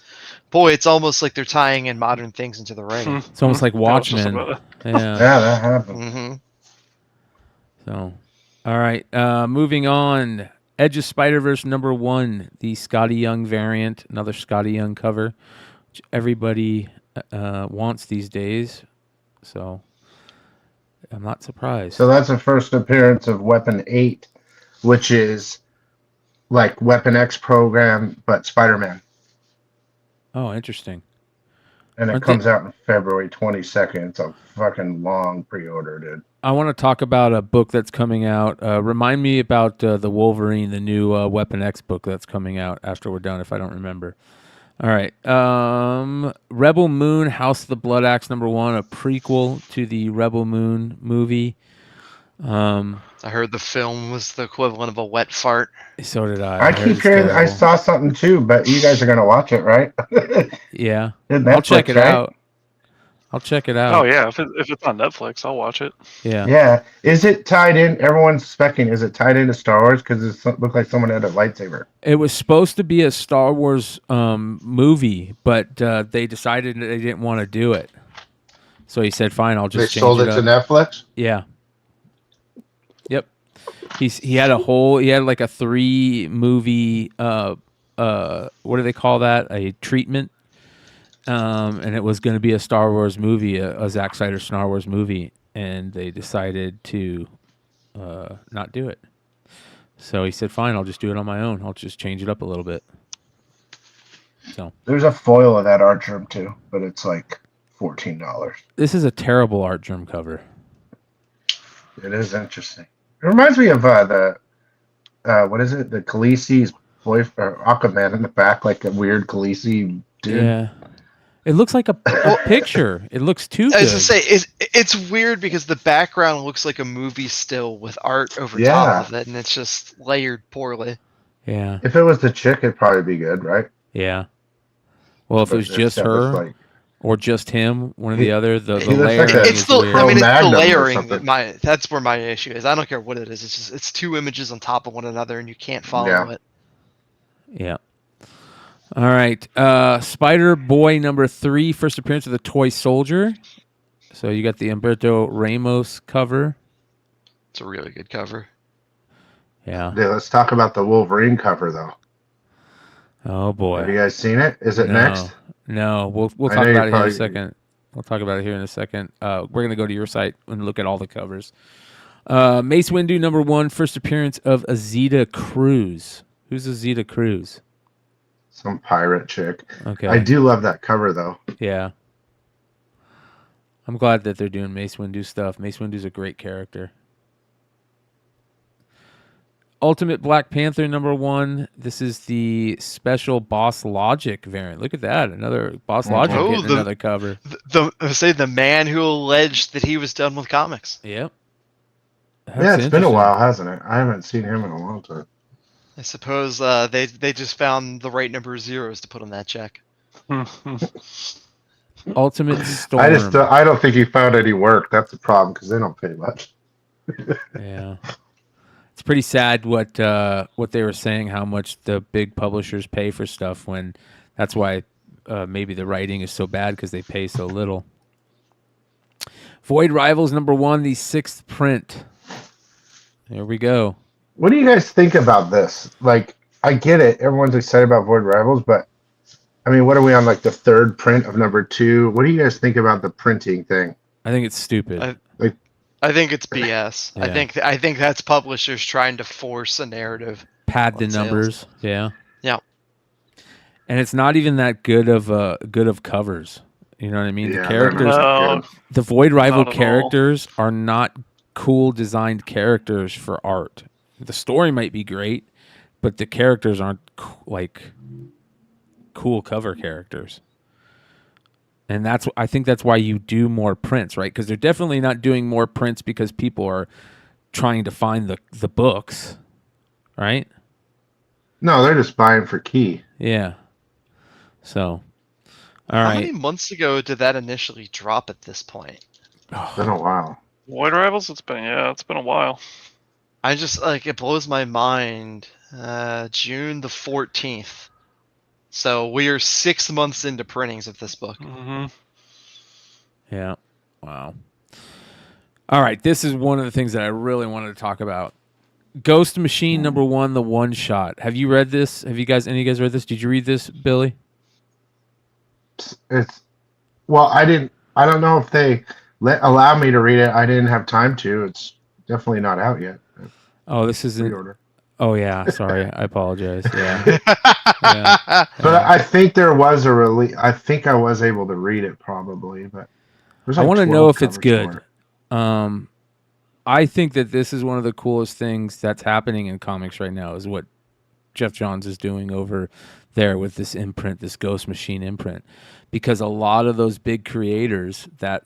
Boy, it's almost like they're tying in modern things into the ring. It's almost like Watchmen. Yeah, that happened. Mm-hmm. So, all right. Moving on, Edge of Spider-Verse #1, the Scotty Young variant, another Scotty Young cover, which everybody wants these days, so I'm not surprised. So that's the first appearance of Weapon 8, which is like Weapon X program, but Spider-Man. Oh, interesting. And it comes out on February 22nd. It's a fucking long pre-order, dude. I want to talk about a book that's coming out. Remind me about the Wolverine, the new Weapon X book that's coming out after we're done, if I don't remember. All right. Rebel Moon, House of the Blood Axe #1, a prequel to the Rebel Moon movie. I heard the film was the equivalent of a wet fart. So did I. I keep hearing. I saw something too, but you guys are gonna watch it, right? Yeah. Netflix, I'll check it right? out. I'll check it out. Oh yeah, if it's on Netflix, I'll watch it. Yeah. Yeah. Is it tied in? Everyone's specking. Is it tied into Star Wars? Because it looked like someone had a lightsaber. It was supposed to be a Star Wars movie, but they decided they didn't want to do it. So he said, "Fine, I'll just." They sold it to Netflix. Yeah. Yep. He had like a 3 movie what do they call that? A treatment. And it was going to be a Star Wars movie, a Zack Snyder Star Wars movie, and they decided to not do it. So he said, "Fine, I'll just do it on my own. I'll just change it up a little bit." So There's a foil of that art germ too, but it's like $14. this is a terrible art germ cover. It is interesting. It reminds me of the what is it? The Khaleesi's boyfriend, Aquaman in the back, like a weird Khaleesi dude. Yeah. It looks like a picture. It looks too good. I was gonna say it's weird because the background looks like a movie still with art over Yeah. top of it, and it's just layered poorly. Yeah. If it was the chick, it'd probably be good, right? Yeah. Well, if it But was just that looks her like- or just him, one or the He- other, the he looks layering like a is It's the weird. I mean it's the Magnum or layering something. that's where my issue is. I don't care what it is. It's just it's 2 images on top of one another and you can't follow Yeah. it. Yeah. All right. Spider Boy #3, first appearance of the Toy Soldier. So you got the Humberto Ramos cover. It's a really good cover. Yeah. Yeah, let's talk about the Wolverine cover though. Oh boy. Have you guys seen it? Is it No. next? No, we'll I talk know about it here you're in a probably- second. We'll talk about it here in a second. We're gonna go to your site and look at all the covers. Mace Windu #1, first appearance of Azita Cruz. Who's Azita Cruz? Some pirate chick. Okay. I do love that cover though. Yeah. I'm glad that they're doing Mace Windu stuff. Mace Windu's a great character. Ultimate Black Panther #1. This is the special Boss Logic variant. Look at that. Another Boss Logic Oh, getting another cover. The man who alleged that he was done with comics. Yep. Yeah, it's been a interesting. while, hasn't it? I haven't seen him in a long time. I suppose they just found the right number of zeros to put on that check. Ultimate Storm. I don't think he found any work. That's the problem because they don't pay much. Yeah. It's pretty sad what they were saying, how much the big publishers pay for stuff when that's why maybe the writing is so bad because they pay so little. Void Rivals #1, the 6th print. There we go. What do you guys think about this? Like, I get it. Everyone's excited about Void Rivals, but I mean, what are we on, like the 3rd print of #2? What do you guys think about the printing thing? I think it's stupid. I think it's BS. Yeah. I think that's publishers trying to force a narrative. Pad the on sales. numbers. Yeah. Yeah. And it's not even that good of covers. You know what I mean? Yeah, The they're characters, not good. the Void Rival Not at all. characters are not cool designed characters for art. The story might be great, but the characters aren't like cool cover characters. And I think that's why you do more prints, right? Because they're definitely not doing more prints because people are trying to find the books, right? No, they're just buying for key. Yeah. So, How all many right. months ago did that initially drop at this point? It's been a while. Void Rivals? It's been a while. I just it blows my mind. June the 14th. So we are 6 months into printings of this book. Mm-hmm. Yeah. Wow. All right. This is one of the things that I really wanted to talk about. Ghost Machine #1, the one shot. Have you read this? Have you guys, any of you guys read this? Did you read this, Billy? Well, I didn't. I don't know if they allow me to read it. I didn't have time to. It's definitely not out yet. Oh, this isn't. Pre-order. Oh, yeah. Sorry. I apologize. Yeah. Yeah. But I think there was a release. I think I was able to read it probably, but there's I like want to 12 know if it's covers for good. it. I think that this is one of the coolest things that's happening in comics right now is what Jeff Johns is doing over there with this imprint, this Ghost Machine imprint, because a lot of those big creators that,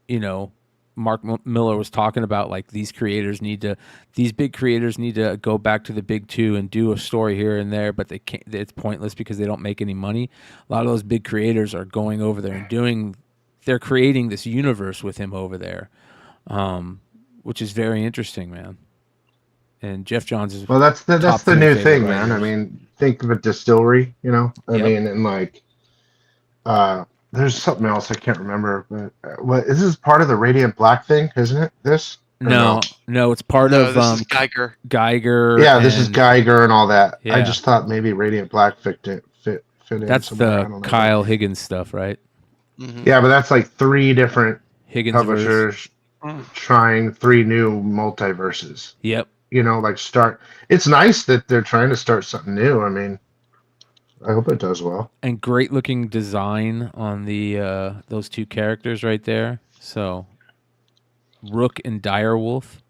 you know, Mark Miller was talking about, like these big creators need to go back to the big two and do a story here and there, but they can't. It's pointless because they don't make any money. A lot of those big creators are going over there and they're creating this universe with him over there, which is very interesting, man. And Jeff Johns is that's the new thing, man. writers. I mean, think of a distillery, you know. I mean, and like, there's something else I can't remember, but what is this part of the Radiant Black thing, isn't it? This? Or No, it's part of this is Geiger. Geiger. Yeah, this is Geiger and all that. Yeah. I just thought maybe Radiant Black fit in. That's somewhere. I the don't know. Kyle Higgins stuff, right? Yeah, but that's like 3 different Higgins publishers trying 3 new multiverses. Yep. You know, like it's nice that they're trying to start something new. I mean, I hope it does well. And great looking design on the those 2 characters right there. So Rook and Direwolf.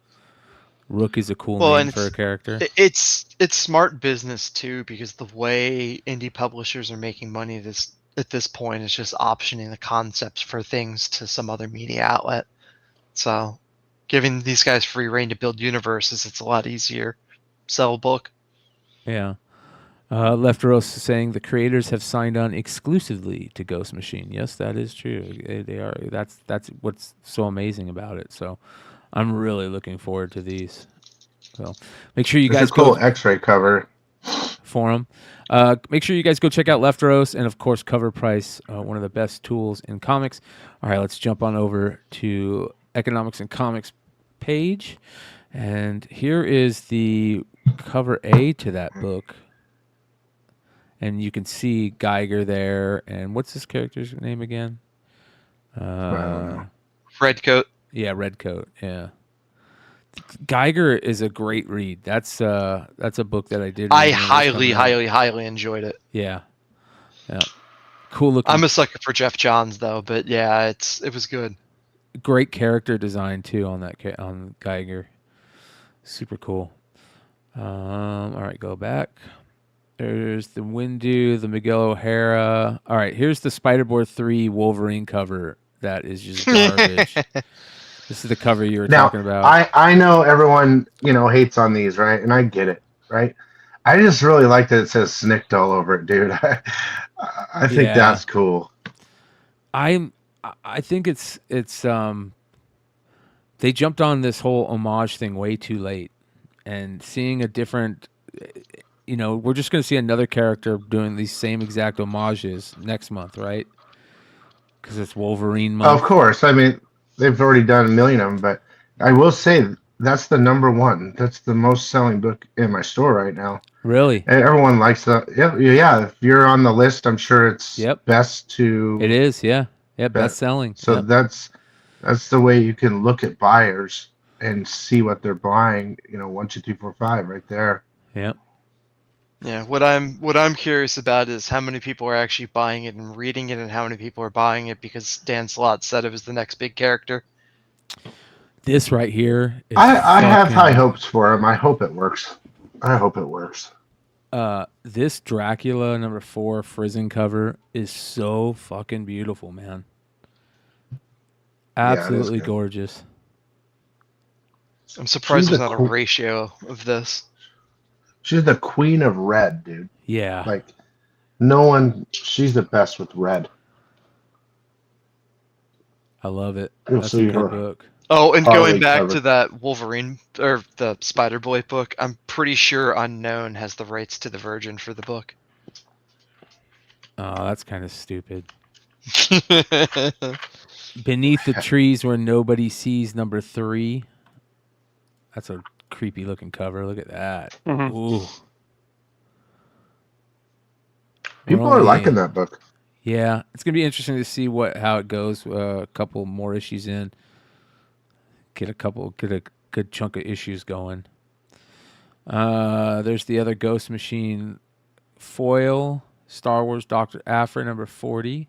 Rook is a cool name for a character. It's smart business too, because the way indie publishers are making money at this point is just optioning the concepts for things to some other media outlet. So giving these guys free reign to build universes, it's a lot easier. Sell a book. Yeah. Lefteros saying the creators have signed on exclusively to Ghost Machine. Yes, that is true. They are. That's what's so amazing about it. So I'm really looking forward to these. So make sure you guys a cool go X-ray cover for them. Make sure you guys go check out Lefteros and of course Cover Price, one of the best tools in comics. All right, let's jump on over to Economics and Comics page, and here is the cover A to that book. And you can see Geiger there. And what's this character's name again? Redcoat. Yeah, Redcoat. Yeah. Geiger is a great read. That's a book that I did. I highly enjoyed it. Yeah. Yeah. Cool looking. I'm a sucker for Jeff Johns though, but yeah, it was good. Great character design too on Geiger. Super cool. All right, go back. There's the Windu, the Miguel O'Hara. All right, here's the Spider-Board 3 Wolverine cover. That is just garbage. This is the cover you were talking about. I know everyone, hates on these, right? And I get it, right? I just really like that it says Snicked all over it, dude. I think that's cool. I think it's they jumped on this whole homage thing way too late, and seeing a different, we're just going to see another character doing these same exact homages next month, right? Because it's Wolverine month. Of course. I mean, they've already done a million of them, but I will say that's the #1. That's the most selling book in my store right now. Really? And everyone likes that. Yeah. If you're on the list, I'm sure it's best to. It is, yeah. Yeah, best selling. So that's the way you can look at buyers and see what they're buying. 1, 2, 3, 4, 5 right there. Yep. Yeah, what I'm curious about is how many people are actually buying it and reading it, and how many people are buying it because Dan Slott said it was the next big character. This right here. I have high hopes for him. I hope it works. This Dracula #4 Frizen cover is so fucking beautiful, man. Absolutely gorgeous. I'm surprised there's not a ratio of this. She's the queen of red, dude. Yeah. Like, she's the best with red. I love it. You'll That's see a good her. book. Oh, and going back to that Wolverine, or the Spider-Boy book, I'm pretty sure Unknown has the rights to the Virgin for the book. Oh, that's kind of stupid. Beneath the Trees Where Nobody Sees #3. That's a creepy looking cover. Look at that. Mm-hmm. Ooh. People are liking that book. Yeah, it's gonna be interesting to see how it goes. A couple more issues in, get a good chunk of issues going. There's the other Ghost Machine foil, Star Wars Dr. Aphra #40.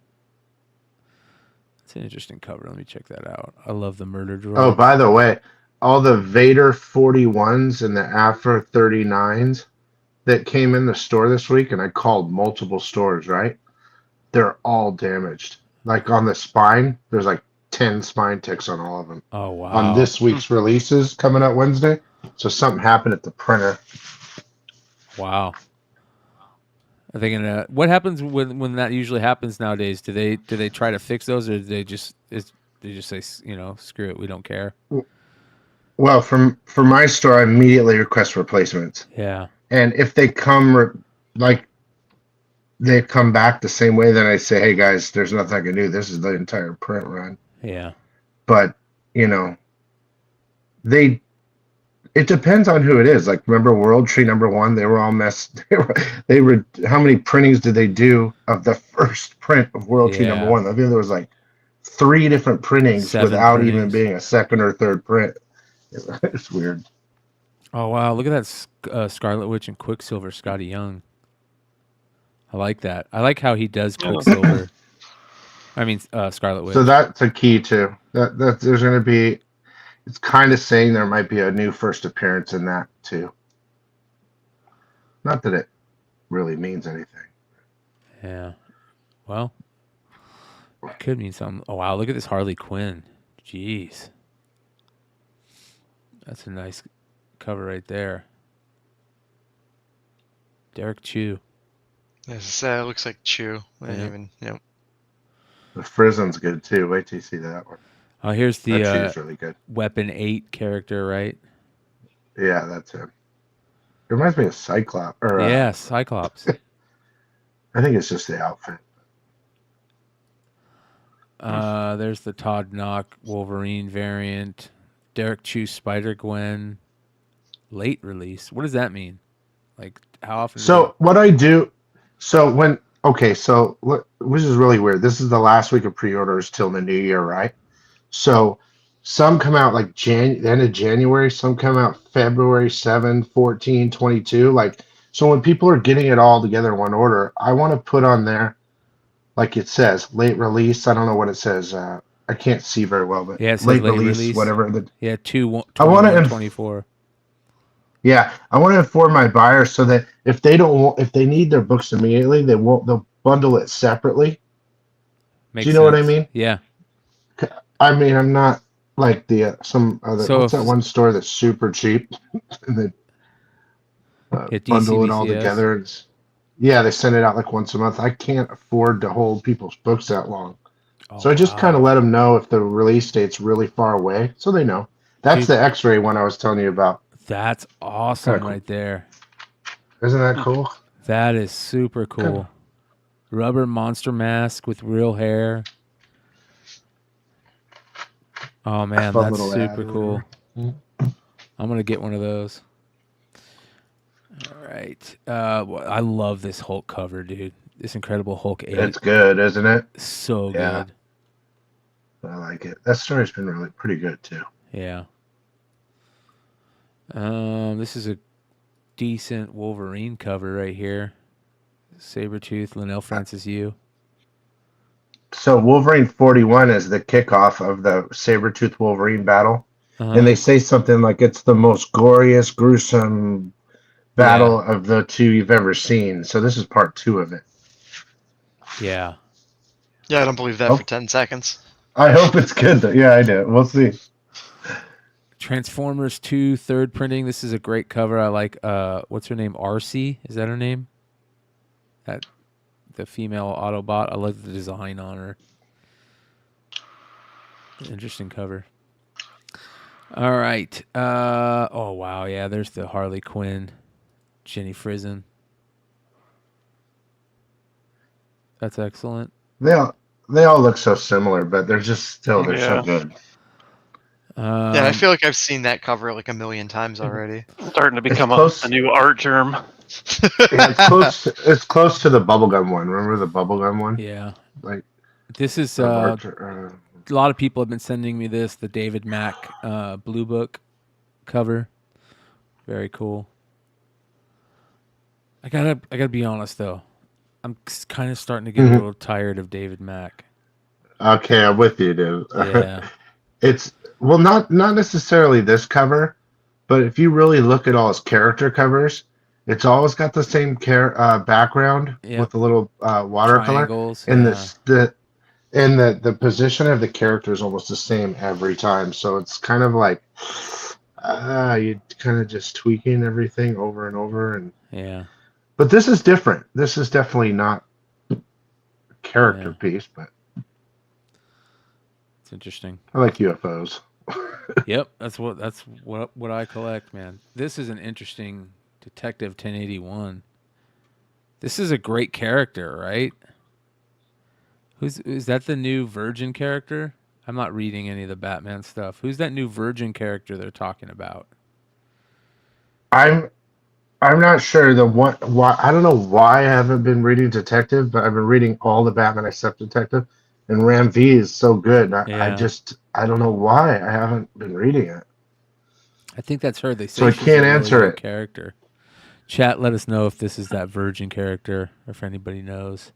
It's an interesting cover. Let me check that out. I love the murder droid. Oh, by the way, all the Vader 41s and the Aphra 39s, that came in the store this week, and I called multiple stores, right? They're all damaged. Like on the spine, there's like 10 spine ticks on all of them. Oh, wow. On this week's releases coming out Wednesday. So something happened at the printer. Wow. I'm thinking, what happens when that usually happens nowadays? Do they try to fix those, or do they just say, screw it, we don't care? Well, for my store, I immediately request replacements. Yeah. And if they come they come back the same way, then I say, hey guys, there's nothing I can do. This is the entire print run. Yeah. But it depends on who it is. Like, remember World Tree #1? They were all messed. They were. How many printings did they do of the first print of World Tree #1? I think there was like 3 different printings without even being a second or third print. It's weird. Oh wow! Look at that Scarlet Witch and Quicksilver, Scotty Young. I like that. I like how he does Quicksilver. I mean, Scarlet Witch. So that's a key too. That there's going to be. It's kind of saying there might be a new first appearance in that too. Not that it really means anything. Yeah. Well, it could mean something. Oh wow! Look at this Harley Quinn. Jeez. That's a nice cover right there. Derek Chew. As I said, it looks like Chew. The Frizzon's good too. Wait till you see that one. Oh, here's the Chew's really good. Weapon 8 character, right? Yeah, that's him. It reminds me of Cyclops. Yeah, Cyclops. I think it's just the outfit. There's the Todd Knock Wolverine variant. Derek Chew Spider-Gwen. Late release. What does that mean? Like, how often? So what I do... which is really weird. This is the last week of pre-orders till the new year, right? So some come out like the end of January, some come out February 7, 14, 22. Like, so when people are getting it all together in one order, I want to put on there, like it says, late release. I don't know what it says. I can't see very well, but yeah, it says late release, whatever. Yeah, 24. Yeah, I want to inform my buyers so that if they need their books immediately, they'll bundle it separately. Makes Do you know what I sense. mean? Yeah. I mean, I'm not like some other. So what's that one store that's super cheap? And they bundle it all DCBCS. together. Yeah, they send it out like once a month. I can't afford to hold people's books that long, so I just kind of let them know if the release date's really far away, so they know. That's the X-ray one I was telling you about. That's awesome Cool. right there. Isn't that cool? That is super cool. Rubber monster mask with real hair. Oh man, Fun that's little super ad or cool. whatever. I'm gonna get one of those. All right. I love this Hulk cover, dude. This Incredible Hulk 8. It's good, isn't it? So Yeah. good. I like it. That story's been really pretty good too. Yeah. This is a decent Wolverine cover right here. Sabretooth, Linnell Francis Yu. So Wolverine 41 is the kickoff of the Sabretooth Wolverine battle. And they say something like it's the most glorious, gruesome battle of the two you've ever seen. So this is part 2 of it. Yeah. Yeah, I don't believe that for 10 seconds. I hope it's good though. Yeah, I do. We'll see. Transformers 2 third printing. This is a great cover. I like what's her name? RC? Is that her name? The female Autobot. I like the design on her. Interesting cover. All right. Oh wow, yeah, there's the Harley Quinn. Jenny Frizen. That's excellent. They all look so similar, but they're just so good. Yeah, I feel like I've seen that cover like a million times already. Starting to become close. a new art germ. Yeah, it's close to the bubblegum one. Remember the bubblegum one? Yeah. Like this is a lot of people have been sending me this, the David Mack Blue Book cover. Very cool. I gotta be honest though. I'm kind of starting to get a little tired of David Mack. Okay, I'm with you, dude. Yeah. It's not necessarily this cover, but if you really look at all his character covers, It's always got the same background with the little watercolor, Triangles, and yeah. the position of the character is almost the same every time. So it's kind of like you kind of just tweaking everything over and over. And Yeah. but this is different. This is definitely not a character piece, but it's interesting. I like UFOs. Yep, that's what I collect, man. This is an interesting Detective 1081. This is a great character, right? Is that the new Virgin character? I'm not reading any of the Batman stuff. Who's that new Virgin character they're talking about? I'm not sure why I don't know why I haven't been reading Detective, but I've been reading all the Batman except Detective, and Ram V is so good. I don't know why I haven't been reading it. I think that's her. They say So I she's can't a really answer good it. character. Chat, let us know if this is that Virgin character, or if anybody knows.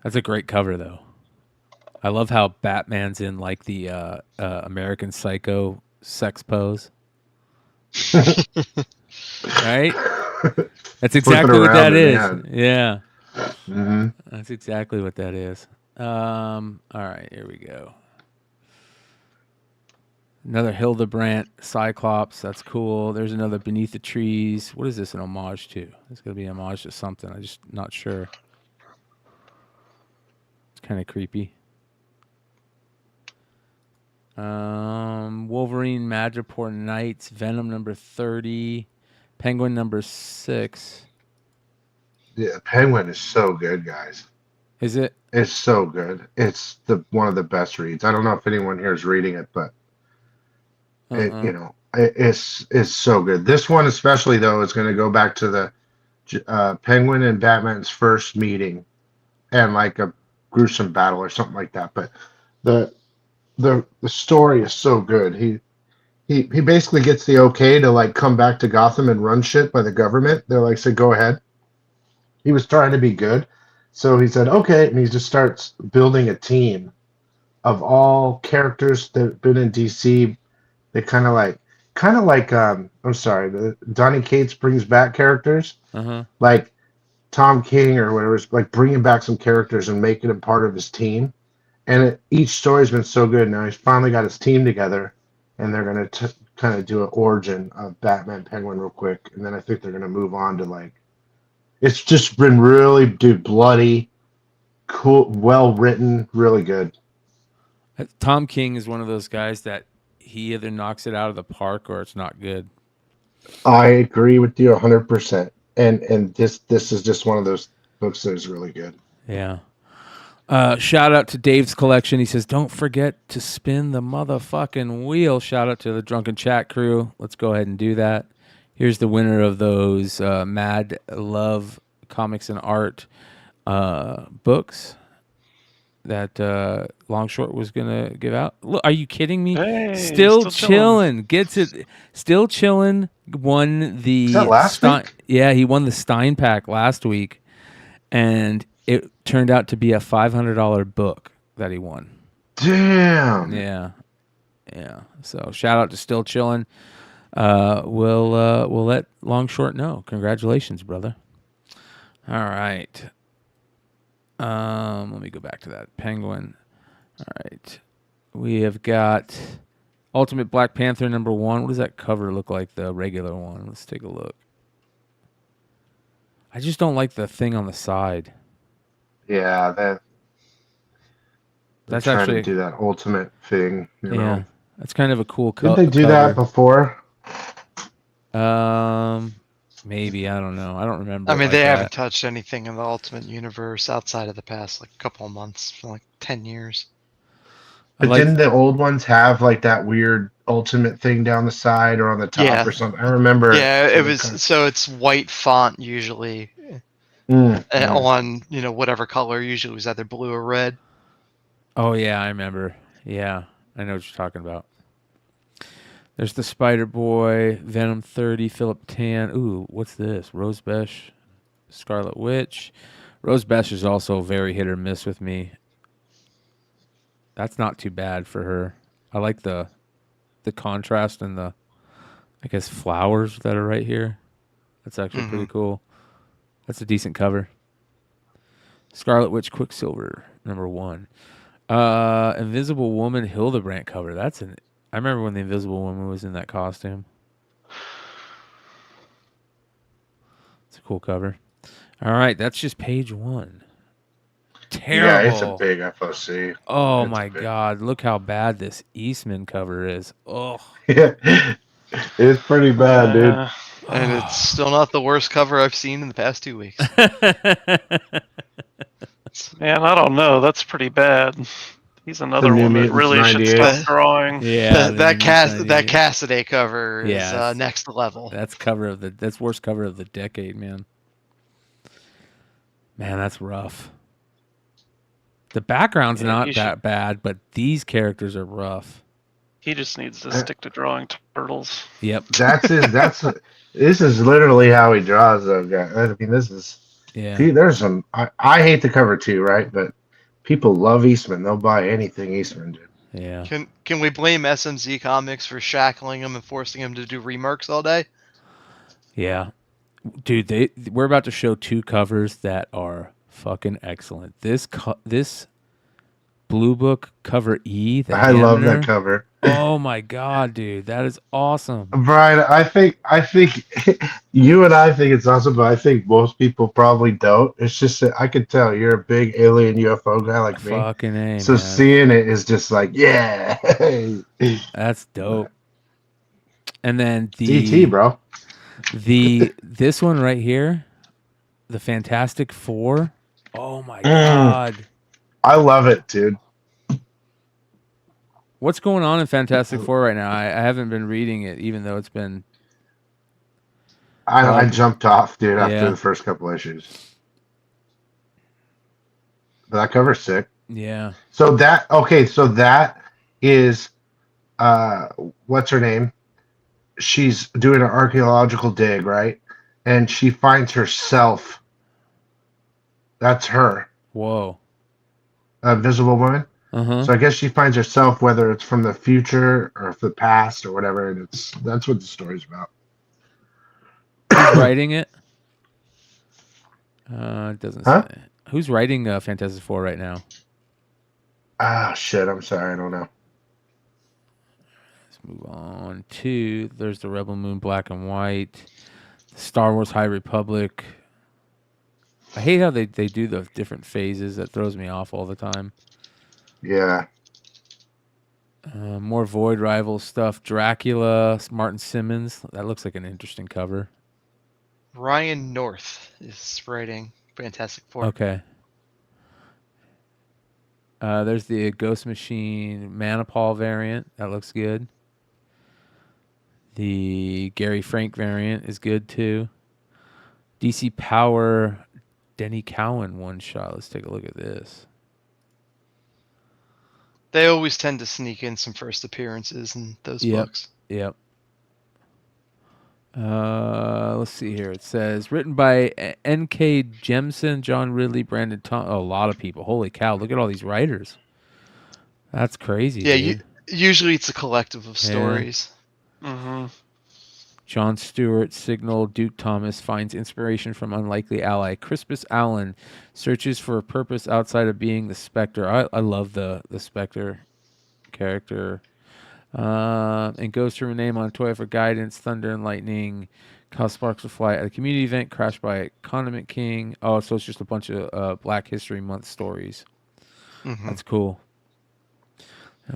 That's a great cover, though. I love how Batman's in like the American Psycho sex pose. Right? That's exactly what that is. Yeah. Mm-hmm. That's exactly what that is. All right, here we go. Another Hildebrandt Cyclops. That's cool. There's another Beneath the Trees. What is this an homage to? It's going to be an homage to something. I'm just not sure. It's kind of creepy. Wolverine Madripoor Knights. Venom number 30. Penguin number 6. Yeah, Penguin is so good, guys. Is it? It's so good. It's one of the best reads. I don't know if anyone here is reading it, but it's so good. This one especially though is going to go back to the Penguin and Batman's first meeting, and like a gruesome battle or something like that. But the story is so good. He basically gets the okay to like come back to Gotham and run shit by the government. They're like, say, go ahead. He was trying to be good. So he said, okay. And he just starts building a team of all characters that have been in DC. They kind of like, I'm sorry, Donny Cates brings back characters like Tom King or whatever, like bringing back some characters and making them part of his team. And each story's been so good. Now he's finally got his team together, and they're going to kind of do an origin of Batman Penguin real quick. And then I think they're going to move on to like, it's just been really bloody, cool, well written, really good. Tom King is one of those guys that he either knocks it out of the park or it's not good. I agree with you 100%. And this is just one of those books that is really good. Yeah. Shout out to Dave's collection. He says, don't forget to spin the motherfucking wheel. Shout out to the Drunken Chat crew. Let's go ahead and do that. Here's the winner of those Mad Love Comics and Art books that Long Short was going to give out. Look, are you kidding me? Hey, Still chilling. Gets it. Still chilling. Won the last week? Yeah, he won the Stein pack last week. And it turned out to be a $500 book that he won. Damn. Yeah. So shout out to Still Chillin'. We'll let Long Short know. Congratulations, brother. All right. Let me go back to that Penguin. All right. We have got Ultimate Black Panther number 1. What does that cover look like? The regular one. Let's take a look. I just don't like the thing on the side. Yeah, that's trying actually to do that ultimate thing. You know? That's kind of a cool Didn't they do that before? Maybe, I don't know. I don't remember. I mean, like they that. haven't touched anything in the Ultimate Universe outside of the past like couple of months, for like 10 years. But didn't the old ones have like that weird ultimate thing down the side or on the top or something? I remember. Yeah, it was. So it's white font usually on whatever color. Usually it was either blue or red. Oh yeah, I remember. Yeah, I know what you're talking about. There's the Spider Boy, Venom 30, Philip Tan. Ooh, what's this? Rose Besh, Scarlet Witch. Rose Besh is also very hit or miss with me. That's not too bad for her. I like the contrast and the, I guess, flowers that are right here. That's actually pretty cool. That's a decent cover. Scarlet Witch Quicksilver, #1. Invisible Woman Hildebrandt cover. I remember when the Invisible Woman was in that costume. It's a cool cover. All right, that's just page 1. Terrible. Yeah, it's a big FOC. Oh my God! Look how bad this Eastman cover is. Oh, it's pretty bad, dude. And it's still not the worst cover I've seen in the past 2 weeks. Man, I don't know. That's pretty bad. He's another one that really should stop drawing. Yeah, that Cassidy cover is next level. That's worst cover of the decade, man. Man, that's rough. The background's not that bad, but these characters are rough. He just needs to stick to drawing turtles. Yep. This is literally how he draws, though, guys. I mean, this is. Yeah. See, there's some. I hate the cover too, right? But people love Eastman. They'll buy anything Eastman did. Yeah. Can we blame SMZ Comics for shackling him and forcing him to do remarks all day? Yeah. Dude, we're about to show 2 covers that are fucking excellent. This Blue Book cover E. I love that cover. Oh my God, dude, that is awesome. Bryan, I think you and I think it's awesome, but I think most people probably don't. It's just that I could tell you're a big alien UFO guy like me. Fucking A, so man. seeing it is just like, yeah. That's dope. And then DT, bro. This one right here, the Fantastic Four. Oh my God. I love it, dude. What's going on in Fantastic Four right now? I haven't been reading it, even though it's been. I jumped off, dude, after the first couple issues. But that cover's sick. Yeah. So that is, what's her name? She's doing an archaeological dig, right? And she finds herself. That's her. Whoa. Invisible Woman. Uh-huh. So I guess she finds herself, whether it's from the future or the past or whatever, and that's what the story's about. Who's writing it? It doesn't say. Who's writing Fantastic Four right now? Ah, shit. I'm sorry. I don't know. Let's move on to. There's the Rebel Moon Black and White, Star Wars High Republic. I hate how they do the different phases. That throws me off all the time. Yeah. More Void Rival stuff. Dracula, Martin Simmons. That looks like an interesting cover. Ryan North is writing Fantastic Four. Okay. There's the Ghost Machine Manipal variant. That looks good. The Gary Frank variant is good too. DC Power Denny Cowan one shot. Let's take a look at this. They always tend to sneak in some first appearances in those books. Yep. Let's see here. It says written by N.K. Jemison, John Ridley, Brandon Thomas. A lot of people. Holy cow! Look at all these writers. That's crazy. Yeah. Usually it's a collective of stories. Mm-hmm. John Stewart, Signal, Duke Thomas finds inspiration from unlikely ally. Crispus Allen searches for a purpose outside of being the Spectre. I love the Spectre character. And goes to rename on Toy for guidance. Thunder and lightning cause sparks to fly at a community event. Crashed by Condiment King. Oh, so it's just a bunch of Black History Month stories. Mm-hmm. That's cool.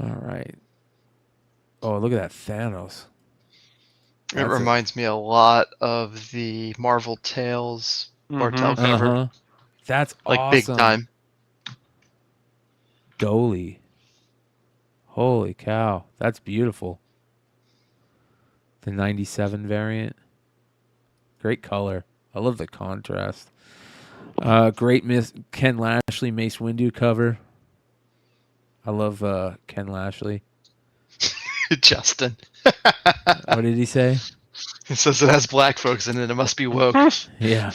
All right. Oh, look at that Thanos. It reminds me a lot of the Marvel Tales Bartel cover. Uh-huh. That's like awesome. big time. Dolly. Holy cow. That's beautiful. The 97 variant. Great color. I love the contrast. Great Ken Lashley Mace Windu cover. I love Ken Lashley. Justin. What did he say? He says it has black folks in it. It must be woke. Yeah.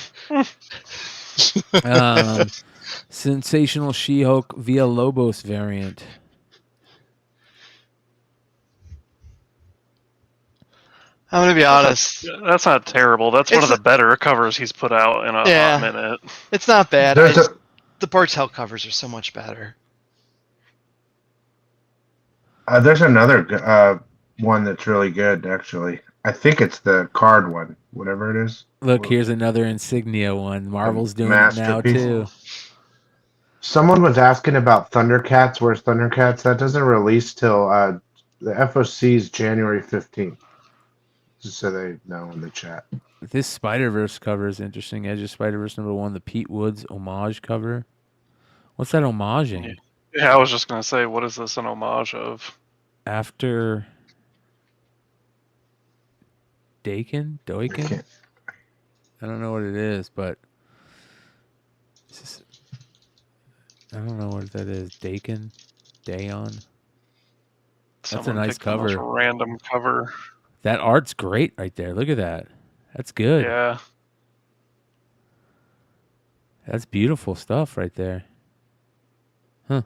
Sensational She-Hulk via Lobos variant. I'm gonna be honest. That's not terrible. That's one of the better covers he's put out in a hot minute. It's not bad. There's The Bartel covers are so much better. There's another one that's really good, actually. I think it's the card one, whatever it is. Look, here's another insignia one. Marvel's doing it now Masterpiece. too. Someone was asking about Thundercats. Where's Thundercats? That doesn't release till the FOC's January 15th. Just so they know in the chat. This Spider-Verse cover is interesting. Edge of Spider-Verse #1, the Pete Woods homage cover. What's that homaging? Yeah, I was just gonna say, what is this an homage of? After Dakin? I don't know what it is, but I don't know what that is. Dakin? Dayon? That's Someone a nice picked the most cover. random cover. That art's great right there. Look at that. That's good. Yeah. That's beautiful stuff right there. Huh.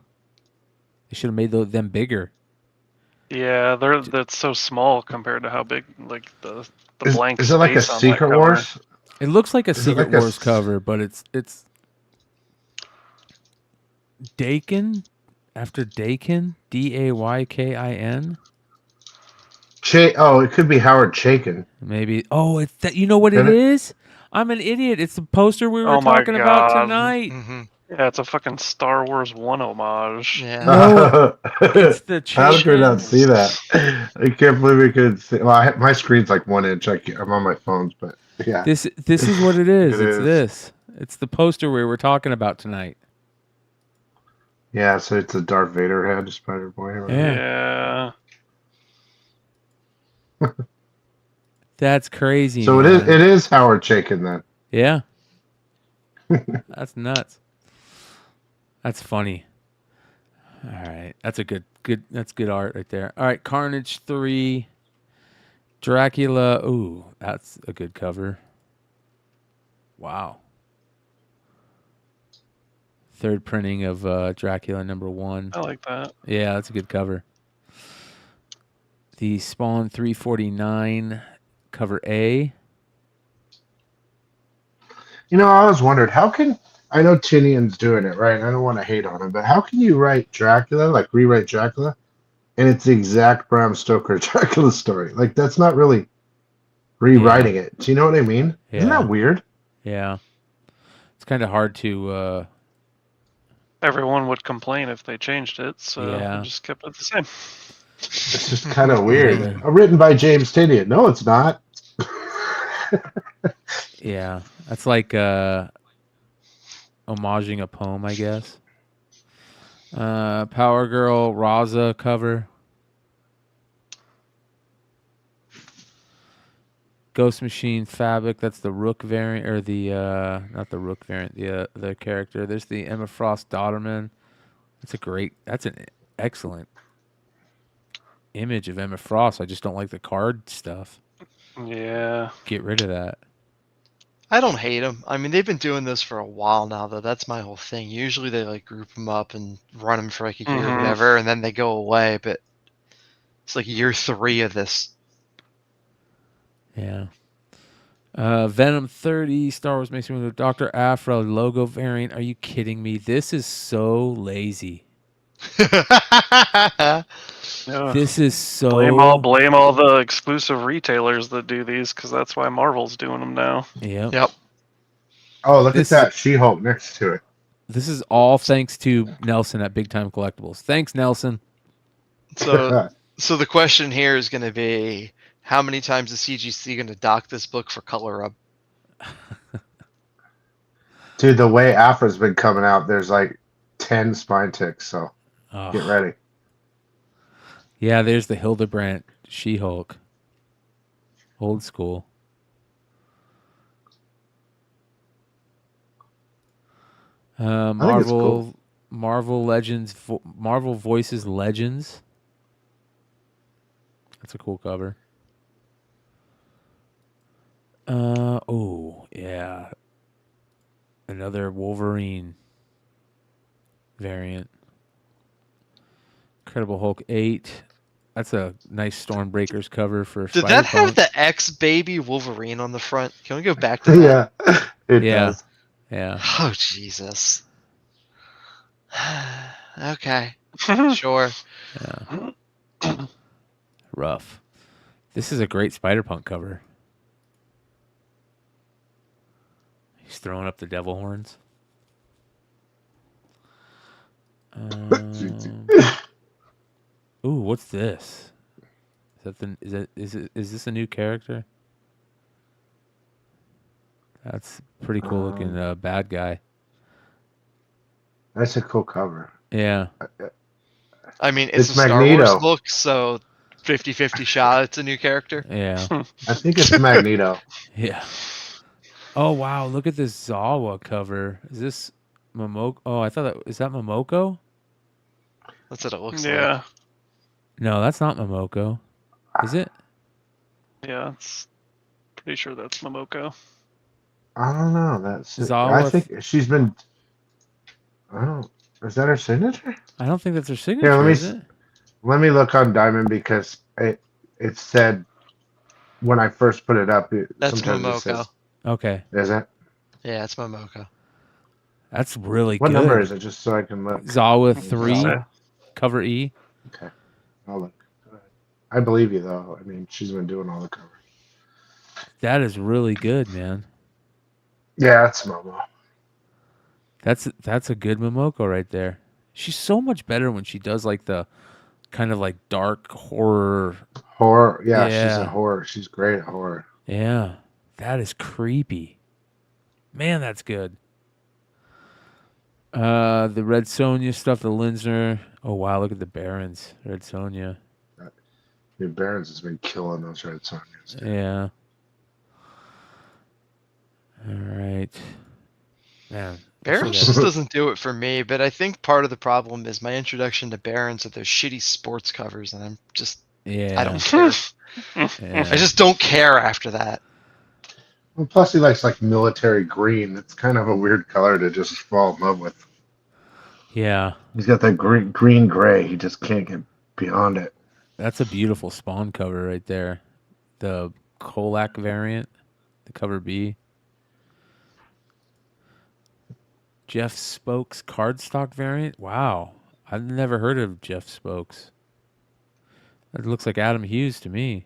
They should have made them bigger. Yeah, that's so small compared to how big, like the blank. Is it like a space on that Secret cover. Wars? It looks like a Is it Secret like a Wars cover, but it's Dakin after Dakin, Daykin. Oh, it could be Howard Chaykin. Maybe. Oh, it's that. You know what it is? I'm an idiot. It's the poster we were Oh my talking about God. tonight. Yeah, it's a fucking Star Wars 1 homage. Yeah. No, it's the How did we not chicken. see that? I can't believe we could see. Well, my screen's like 1 inch. I'm on my phones, but yeah. This is what it is. It It's is. this. It's the poster we were talking about tonight. Yeah, so it's a Darth Vader head, Spider Boy. Right? Yeah. That's crazy. So man. it is Howard Chaykin then. Yeah. That's nuts. That's funny. All right. That's a good that's good art right there. All right, Carnage 3. Dracula. Ooh, that's a good cover. Wow. Third printing of Dracula #1. I like that. Yeah, that's a good cover. The Spawn 349 cover A. You know, I always wondered I know Tinian's doing it, right? I don't want to hate on him, but how can you write Dracula, like rewrite Dracula, and it's the exact Bram Stoker Dracula story? Like, that's not really rewriting it. Do you know what I mean? Isn't Yeah. that weird? Yeah. It's kind of hard to Everyone would complain if they changed it, so Yeah. we just kept it the same. It's just kind of weird. Written by James Tinian. No, it's not. Yeah. That's like homaging a poem, I guess. Power Girl Raza cover. Ghost Machine Fabric, that's the Rook variant, or the not the Rook variant, the character. There's the Emma Frost Dodderman. That's an excellent image of Emma Frost. I just don't like the card stuff. Yeah. Get rid of that. I don't hate them. I mean, they've been doing this for a while now, though. That's my whole thing. Usually they like group them up and run them for like a year or whatever, and then they go away. But it's like year 3 of this. Yeah. Venom 30, Star Wars makes me with Dr. Afro logo variant. Are you kidding me? This is so lazy. Yeah. This is so blame all the exclusive retailers that do these, because that's why Marvel's doing them now. Yep. Oh, look at that She-Hulk next to it. This is all thanks to Nelson at Big Time Collectibles. Thanks, Nelson. So the question here is going to be, how many times is CGC going to dock this book for color up? Dude, the way Afra's been coming out, there's like 10 spine ticks, so get ready. Yeah, there's the Hildebrandt She-Hulk. Old school. Marvel Legends, Marvel Voices Legends. That's a cool cover. Oh, yeah. Another Wolverine variant. Incredible Hulk 8. That's a nice Stormbreakers cover for Did that have Spider-Punk. the X-Baby Wolverine on the front? Can we go back to that? Yeah, it Yeah. does. Yeah. Oh, Jesus. Okay. Sure. Yeah. Rough. This is a great Spider-Punk cover. He's throwing up the devil horns. Ooh, what's this? Is this a new character? That's pretty cool looking bad guy. That's a cool cover. Yeah. I mean, it's a Magneto. Star Wars book, so 50-50 shot it's a new character. Yeah. I think it's Magneto. Yeah. Oh wow, look at this Zawa cover. Is this Momoko? Oh, I thought is that Momoko? That's what it looks Yeah. like. No, that's not Momoko. Is it? Yeah, it's pretty sure that's Momoko. I don't know. That's. Zawa- I think she's been. Oh, is that her signature? I don't think that's her signature, Here, is it? let me look on Diamond because it said when I first put it up. That's sometimes it Momoko. says- Okay. Is it? Yeah, it's Momoko. That's really What good. number is it? Just so I can look. Zawa 3, Zawa. cover E. Okay, I'll look. Go ahead. I believe you though. I mean, she's been doing all the covers. That is really good, man. Yeah, that's Momo. That's a good Momoko right there. She's so much better when she does like the kind of like dark horror. Horror. Yeah, she's Yeah. a horror. She's great at horror. Yeah. That is creepy. Man, that's good. The Red Sonja stuff, the Linsner. Oh wow, look at the Barons. Red Sonja. Dude, Barons has been killing those Red Sonjas. Yeah. All right. Man. Barons just doesn't do it for me, but I think part of the problem is my introduction to Barons with those shitty sports covers, and I'm just I don't care. Yeah. I just don't care after that. And plus, he likes like military green. It's kind of a weird color to just fall in love with. Yeah. He's got that green gray. He just can't get beyond it. That's a beautiful Spawn cover right there. The Kolak variant, the cover B. Jeff Spokes cardstock variant. Wow. I've never heard of Jeff Spokes. That looks like Adam Hughes to me.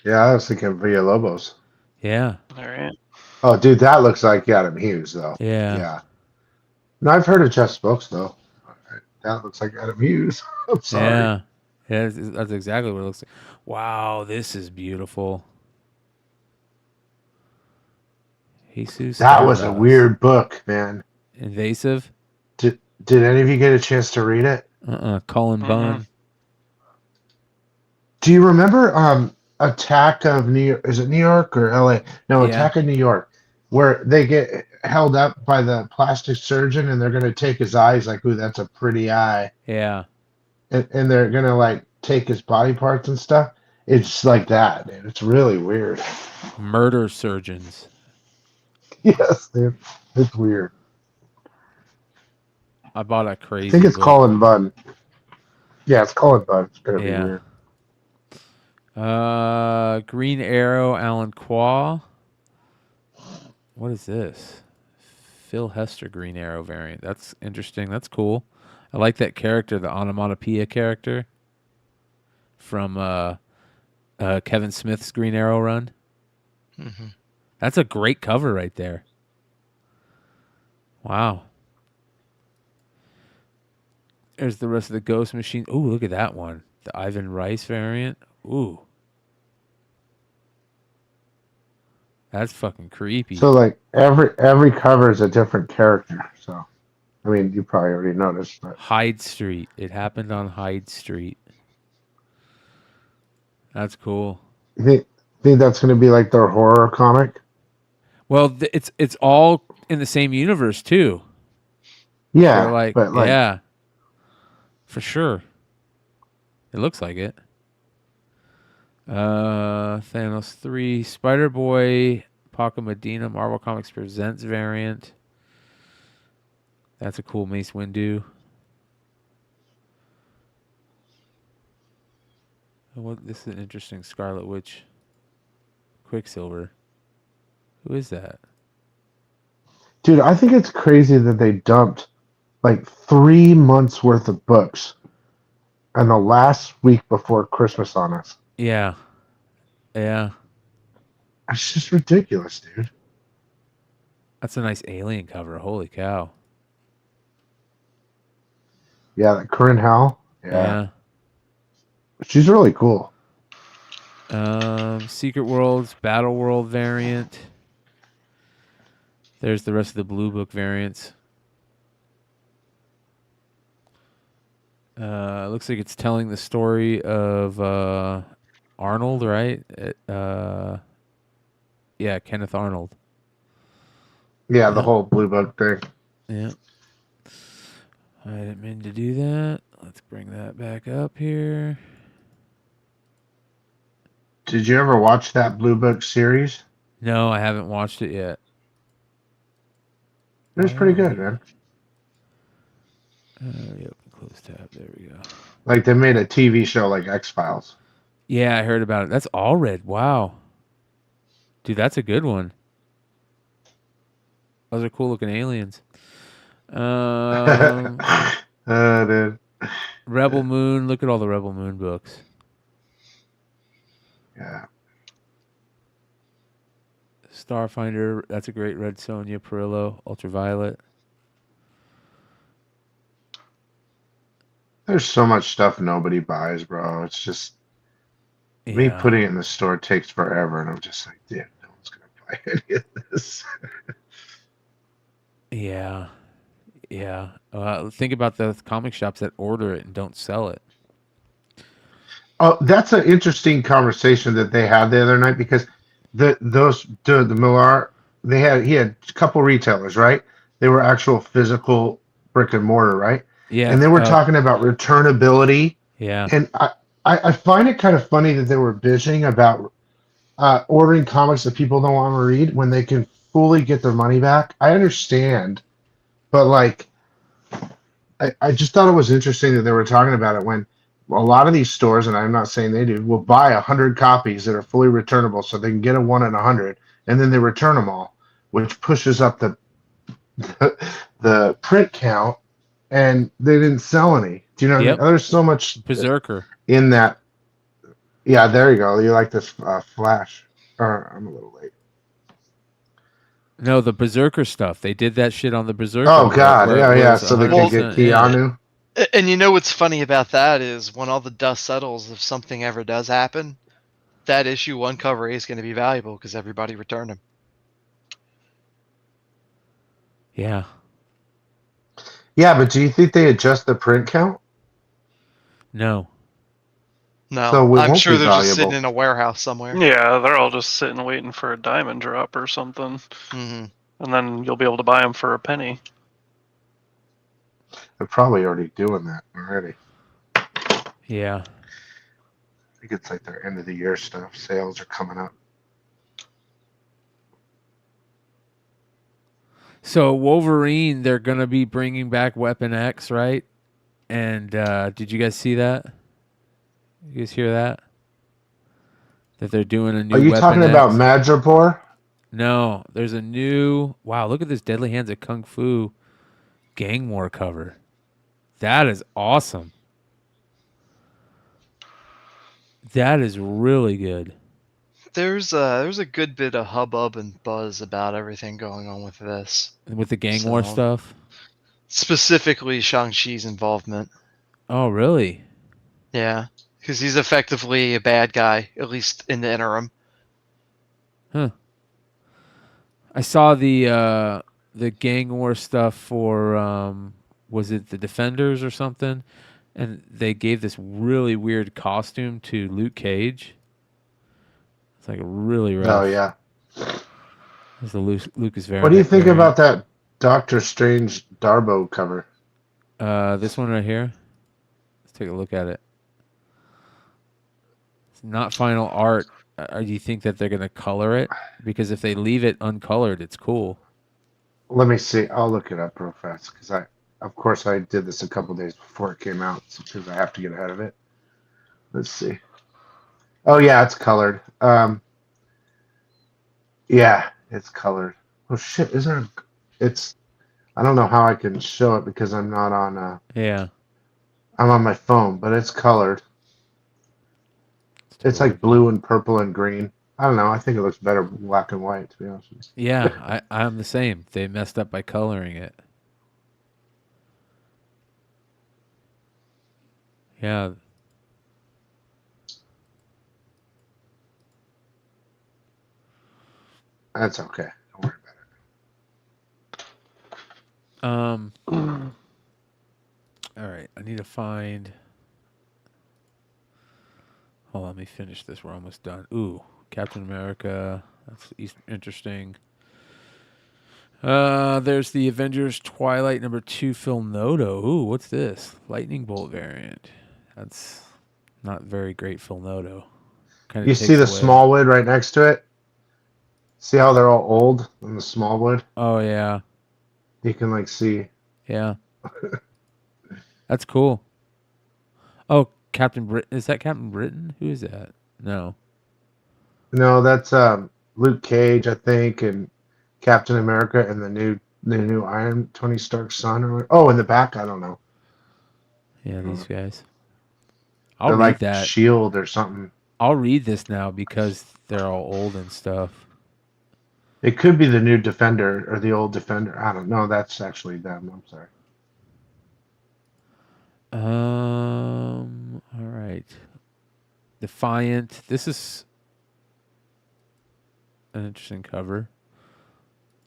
Yeah, I was thinking Villalobos. Yeah. All right. Oh, dude, that looks like Adam Hughes, though. Yeah. Yeah. No, I've heard of Jeff Spokes, though. That looks like Adam Hughes. I'm sorry. Yeah. Yeah, that's exactly what it looks like. Wow, this is beautiful. Jesus. That was a Carlos. weird book, man. Invasive? Did any of you get a chance to read it? Colin Bunn. Do you remember Attack of New York? Is it New York or LA? No, Yeah. Attack of New York, where they get held up by the plastic surgeon and they're going to take his eyes like, ooh, that's a pretty eye. Yeah. And they're going to like take his body parts and stuff. It's like that, dude. It's really weird. Murder surgeons. Yes, dude. It's weird. I bought a crazy I think it's book. Colin Bunn. Yeah, it's Colin Bunn. It's going to be Yeah. weird. Green Arrow, Alan Qua. What is this? Phil Hester Green Arrow variant. That's interesting. That's cool. I like that character, the onomatopoeia character from Kevin Smith's Green Arrow run. Mm-hmm. That's a great cover right there. Wow. There's the rest of the Ghost Machine. Ooh, look at that one. The Ivan Rice variant. Ooh. That's fucking creepy. So like every cover is a different character. So, I mean, you probably already noticed, but Hyde Street. It happened on Hyde Street. That's cool. you think that's going to be like their horror comic? Well, it's all in the same universe too. Yeah, They're like, but like, yeah, for sure. It looks like it. Thanos 3, Spider-Boy, Paco Medina, Marvel Comics Presents variant. That's a cool Mace Windu. What? This is an interesting Scarlet Witch. Quicksilver. Who is that? Dude, I think it's crazy that they dumped like 3 months worth of books and the last week before Christmas on us. Yeah. Yeah. It's just ridiculous, dude. That's a nice alien cover. Holy cow. Yeah, that Corinne Howell. Yeah. She's really cool. Secret Worlds, Battle World variant. There's the rest of the Blue Book variants. Looks like it's telling the story of Arnold, right? Yeah, Kenneth Arnold. Yeah, the whole Blue Book thing. Yeah. I didn't mean to do that. Let's bring that back up here. Did you ever watch that Blue Book series? No, I haven't watched it yet. It was pretty good, man. Yep, close tab. There we go. Like they made a TV show like X-Files. Yeah, I heard about it. That's all red. Wow. Dude, that's a good one. Those are cool looking aliens. Dude. Rebel Moon. Look at all the Rebel Moon books. Yeah. Starfinder. That's a great Red Sonja. Perillo. Ultraviolet. There's so much stuff nobody buys, bro. It's just me putting it in the store takes forever, and I'm just like, dude, no one's gonna buy any of this. Yeah. Yeah. Think about the comic shops that order it and don't sell it. Oh, that's an interesting conversation that they had the other night because the Millar he had a couple retailers, right? They were actual physical brick and mortar, right? Yeah. And they were talking about returnability. Yeah. And I find it kind of funny that they were bitching about ordering comics that people don't want to read when they can fully get their money back. I understand, but like, I just thought it was interesting that they were talking about it when a lot of these stores, and I'm not saying they do, will buy 100 copies that are fully returnable so they can get a 1 in 100, and then they return them all, which pushes up the print count, and they didn't sell any. Do you know? Yep. There's so much Berserker in that. Yeah, there you go. You like this Flash? Or I'm a little late. No, the Berserker stuff. They did that shit on the Berserker. Oh God, yeah. So they can get Keanu. And you know what's funny about that is when all the dust settles, if something ever does happen, that issue 1 cover A is going to be valuable because everybody returned them. Yeah. Yeah, but do you think they adjust the print count? No. No, So it I'm won't sure be they're just valuable. sitting in a warehouse somewhere. Yeah, they're all just sitting waiting for a diamond drop or something. Mm-hmm. And then you'll be able to buy them for a penny. They're probably already doing that already. Yeah. I think it's like their end of the year stuff. Sales are coming up. So Wolverine, they're gonna be bringing back Weapon X, right? And did you guys see that? You guys hear that? That they're doing a new. Are you Weapon talking X? about Madripoor? No, there's a new. Wow, look at this Deadly Hands of Kung Fu Gang War cover. That is awesome. That is really good. There's a good bit of hubbub and buzz about everything going on with this. With the Gang War stuff? Specifically Shang-Chi's involvement. Oh, really? Yeah, because he's effectively a bad guy, at least in the interim. Huh. I saw the Gang War stuff for was it the Defenders or something? And they gave this really weird costume to Luke Cage. It's like really rough. Oh yeah. It's the Lucas variant. What do you think about that Doctor Strange Darbo cover? This one right here. Let's take a look at it. It's not final art. Do you think that they're going to color it? Because if they leave it uncolored, it's cool. Let me see. I'll look it up real fast because of course, I did this a couple days before it came out because I have to get ahead of it. Let's see. Oh yeah, it's colored. Yeah, it's colored. Oh shit, is there? It's. I don't know how I can show it because I'm not on. Yeah. I'm on my phone, but it's colored. It's like blue and purple and green. I don't know. I think it looks better black and white, to be honest with you. Yeah, I'm the same. They messed up by coloring it. Yeah. That's okay. Don't worry All right. I need to find. Hold on, let me finish this. We're almost done. Ooh, Captain America. That's interesting. There's the Avengers Twilight #2 Phil Noto. Ooh, what's this? Lightning Bolt variant. That's not very great Phil Noto. You see the Smallwood right next to it? See how they're all old in the Smallwood? Oh, yeah. You can, like, see. Yeah. That's cool. Oh, Captain Britain. Is that Captain Britain? Who is that? No. No, that's Luke Cage, I think, and Captain America and the new Iron Tony Stark's son. In the back, I don't know. Yeah, these guys. I'll They're read like that. Shield or something. I'll read this now because they're all old and stuff. It could be the new Defender or the old Defender. I don't know. That's actually them. I'm sorry. All right. Defiant. This is an interesting cover.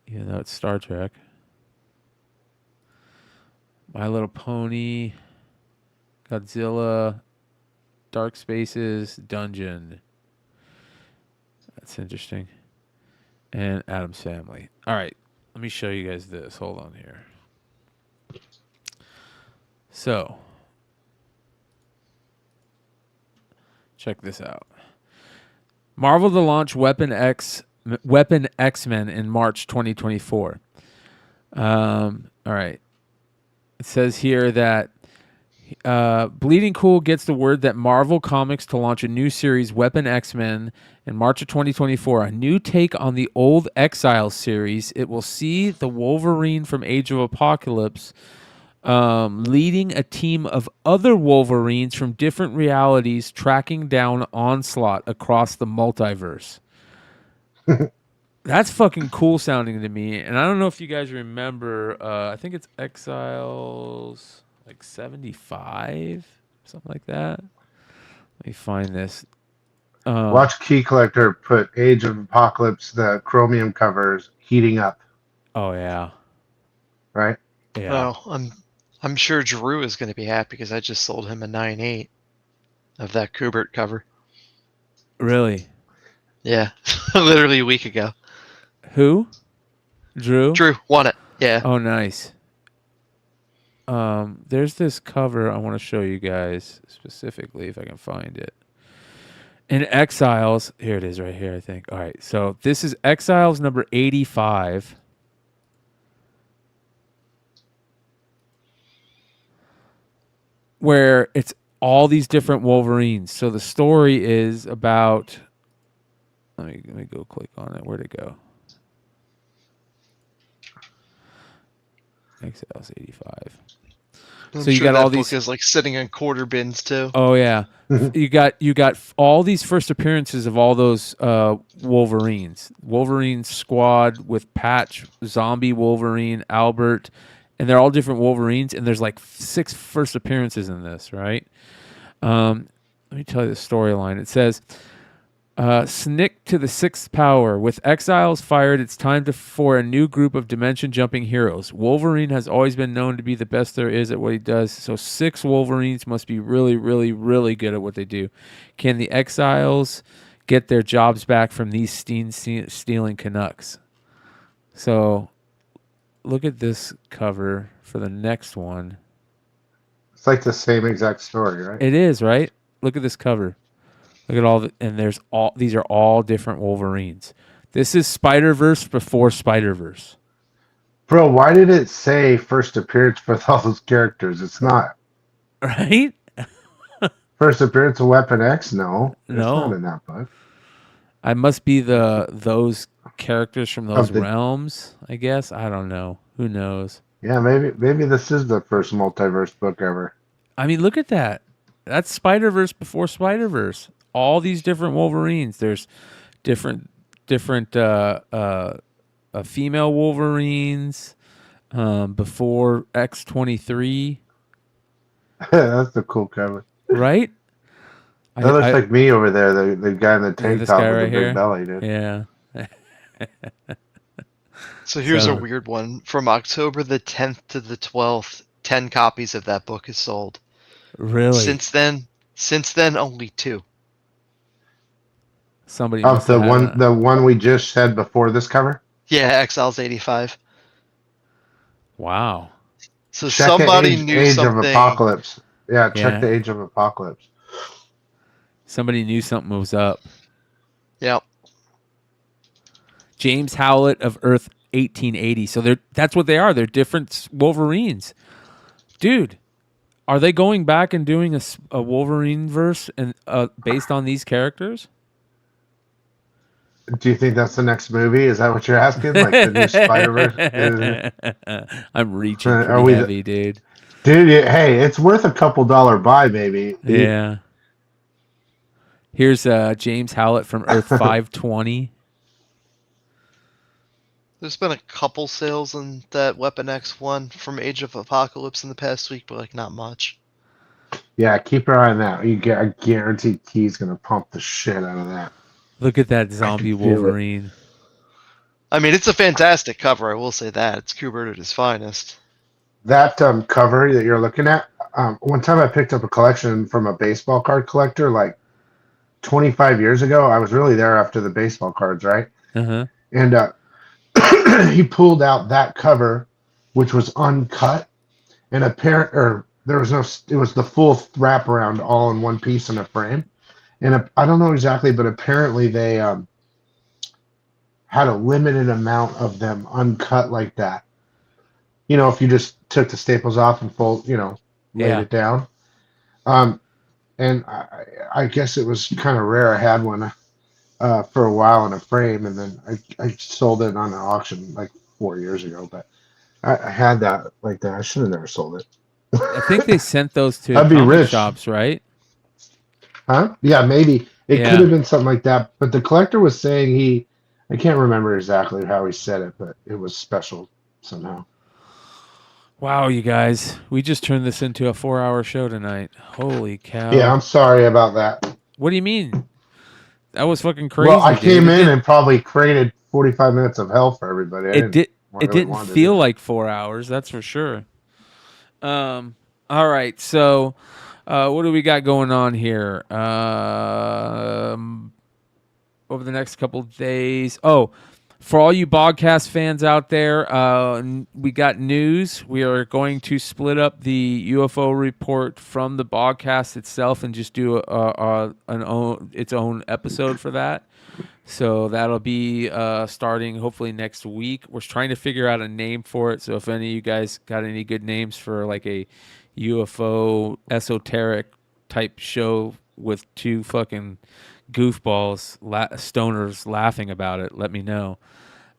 You know, it's Star Trek. My Little Pony, Godzilla, Dark Spaces, Dungeon. That's interesting. And Addams Family. All right, let me show you guys this. Hold on here. So, check this out. Marvel to launch Weapon X-Men in March 2024. All right. It says here that Bleeding Cool gets the word that Marvel Comics to launch a new series, Weapon X-Men, in March of 2024. A new take on the old Exiles series. It will see the Wolverine from Age of Apocalypse leading a team of other Wolverines from different realities tracking down Onslaught across the multiverse. That's fucking cool sounding to me. And I don't know if you guys remember, I think it's Exiles like 75, something like that. Let me find this. Watch Key Collector put Age of Apocalypse, the chromium covers heating up. Oh yeah. Right? Yeah. Oh, I'm sure Drew is going to be happy because I just sold him a 9.8 of that Kubert cover. Really? Yeah, literally a week ago. Who? Drew? Drew won it. Yeah. Oh, nice. There's this cover I want to show you guys specifically if I can find it. In Exiles, here it is right here, I think. All right, so this is Exiles number 85. Where it's all these different Wolverines. So the story is about... Let me go click on it. Where'd it go? Exiles 85. I'm so you sure got that all book these is like sitting in quarter bins too. Oh yeah, you got all these first appearances of all those Wolverines. Wolverine squad with Patch, Zombie Wolverine, Albert, and they're all different Wolverines. And there's like 6 first appearances in this, right? Let me tell you the storyline. It says. Snick to the 6th power. With Exiles fired, it's time for a new group of dimension-jumping heroes. Wolverine has always been known to be the best there is at what he does, so 6 Wolverines must be really, really, really good at what they do. Can the Exiles get their jobs back from these stealing Canucks? So, look at this cover for the next one. It's like the same exact story, right? It is, right? Look at this cover. Look at all and these are all different Wolverines. This is Spider-Verse before Spider-Verse. Bro, why did it say first appearance for all those characters? It's not. Right? First appearance of Weapon X? No. It's No. not in that book. I must be those characters from those Of the- realms, I guess. I don't know. Who knows? Yeah, maybe this is the first multiverse book ever. I mean, look at that. That's Spider-Verse before Spider-Verse. All these different Wolverines. There's different female Wolverines before X-23. That's a cool cover. Right? That looks like me over there, the guy in the tank this top guy with right the big here? belly, dude. Yeah. So here's a weird one. From October the 10th to the 12th, 10 copies of that book is sold. Really? Since then, only 2. Somebody Of must the have one, had the one we just said before this cover. Yeah, Exiles 85. Wow. So Check somebody the knew age something. of Apocalypse. Yeah, check Yeah. the Age of Apocalypse. Somebody knew something was up. Yep. James Howlett of Earth 1880. So that's what they are. They're different Wolverines. Dude, are they going back and doing a Wolverine verse and based on these characters? Do you think that's the next movie? Is that what you're asking? Like the new Spider-Verse? I'm reaching Are pretty we heavy, dude. Dude, hey, it's worth a couple $1 buy, maybe. Yeah. Here's James Howlett from Earth 520. There's been a couple sales in that Weapon X one from Age of Apocalypse in the past week, but like not much. Yeah, keep your eye on that. I guarantee Key's gonna pump the shit out of that. Look at that zombie feel it. Wolverine. I mean, it's a fantastic cover. I will say that it's Kubert at his finest. That cover that you're looking at. One time I picked up a collection from a baseball card collector, like 25 years ago. I was really there after the baseball cards, right? Uh-huh. And he pulled out that cover, which was uncut, and there was no. It was the full wraparound, all in one piece in a frame. And I don't know exactly, but apparently they had a limited amount of them uncut like that. You know, if you just took the staples off and laid it down. And I guess it was kind of rare. I had one for a while in a frame, and then I sold it on an auction like 4 years ago. But I had that like that. I should have never sold it. I think they sent those to I'd be comic rich. shops, right? Huh? Yeah, maybe. It Yeah. could have been something like that. But the collector was saying I can't remember exactly how he said it, but it was special somehow. Wow, you guys. We just turned this into a 4-hour show tonight. Holy cow. Yeah, I'm sorry about that. What do you mean? That was fucking crazy. Well, I dude. came in and probably created 45 minutes of hell for everybody. It didn't feel like 4 hours, that's for sure. All right, so what do we got going on here? Over the next couple of days. Oh, for all you Bogcast fans out there, we got news. We are going to split up the UFO report from the Bogcast itself and just do its own episode for that. So that'll be starting hopefully next week. We're trying to figure out a name for it. So if any of you guys got any good names for like a UFO esoteric type show with two fucking goofballs, stoners laughing about it, let me know.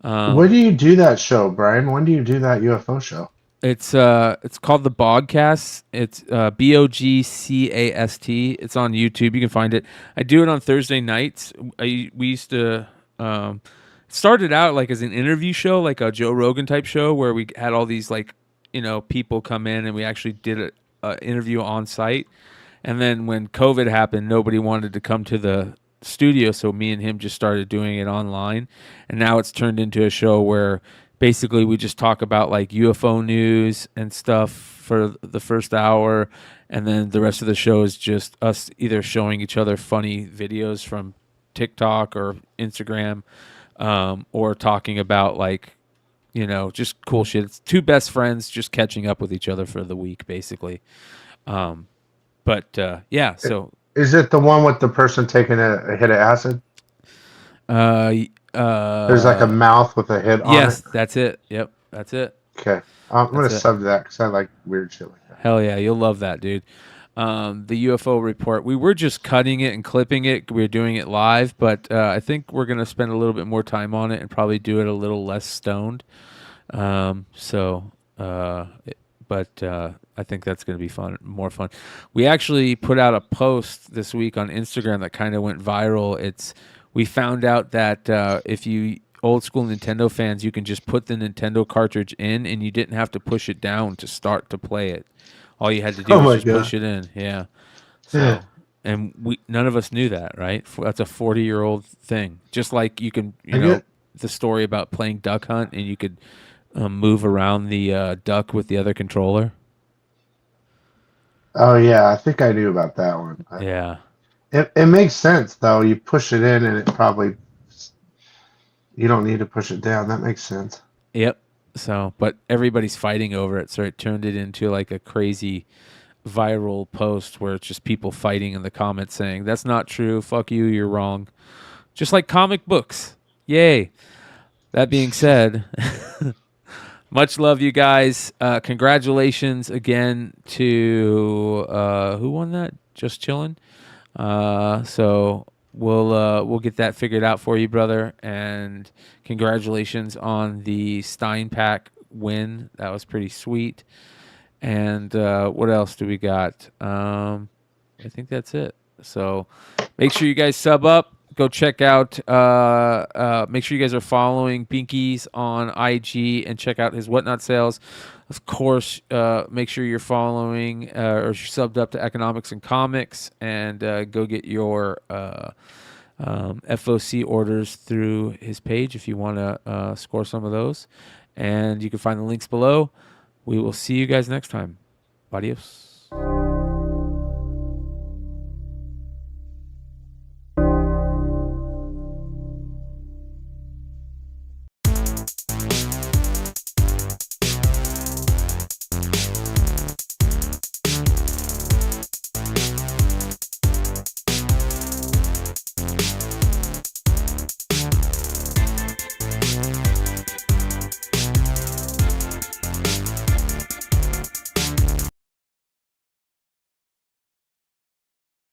When do you do that show, Brian? When do you do that UFO show? It's called the Bogcast. It's Bogcast. It's on YouTube. You can find it. I do it on Thursday nights. We used to started out like as an interview show, like a Joe Rogan type show, where we had all these people come in and we actually did an interview on site. And then when COVID happened, nobody wanted to come to the studio, so me and him just started doing it online. And now it's turned into a show where basically we just talk about like UFO news and stuff for the first hour, and then the rest of the show is just us either showing each other funny videos from TikTok or Instagram, or talking about just cool shit. It's two best friends just catching up with each other for the week, basically. So Is it the one with the person taking a hit of acid? There's like a mouth with a hit on it. Yes, that's it. Yep, that's it. Okay, I'm gonna That's it. sub to that because I like weird shit like that. Hell yeah, you'll love that, dude. the UFO report. We were just cutting it and clipping it. We were doing it live, but I think we're going to spend a little bit more time on it and probably do it a little less stoned. But I think that's going to be more fun. We actually put out a post this week on Instagram that kind of went viral. We found out that if you old school Nintendo fans, you can just put the Nintendo cartridge in and you didn't have to push it down to start to play it. All you had to do was just push it in. Yeah. So, and none of us knew that, right? That's a 40-year-old thing. Just like you can, the story about playing Duck Hunt and you could move around the duck with the other controller. Oh yeah, I think I knew about that one. Yeah. It makes sense though. You push it in and it probably you don't need to push it down. That makes sense. Yep. So, but everybody's fighting over it, so it turned it into like a crazy viral post where it's just people fighting in the comments saying, "That's not true. Fuck you. You're wrong." Just like comic books. Yay. That being said, much love, you guys. Congratulations again to who won that? Just Chillin'. So we'll get that figured out for you, brother. And congratulations on the Stein pack win. That was pretty sweet. And what else do we got? I think that's it. So make sure you guys sub up. Go check out. Make sure you guys are following Binkies on IG and check out his Whatnot sales. Of course, make sure you're following or you're subbed up to Economics and Comics, and go get your FOC orders through his page if you want to score some of those. And you can find the links below. We will see you guys next time. Adios.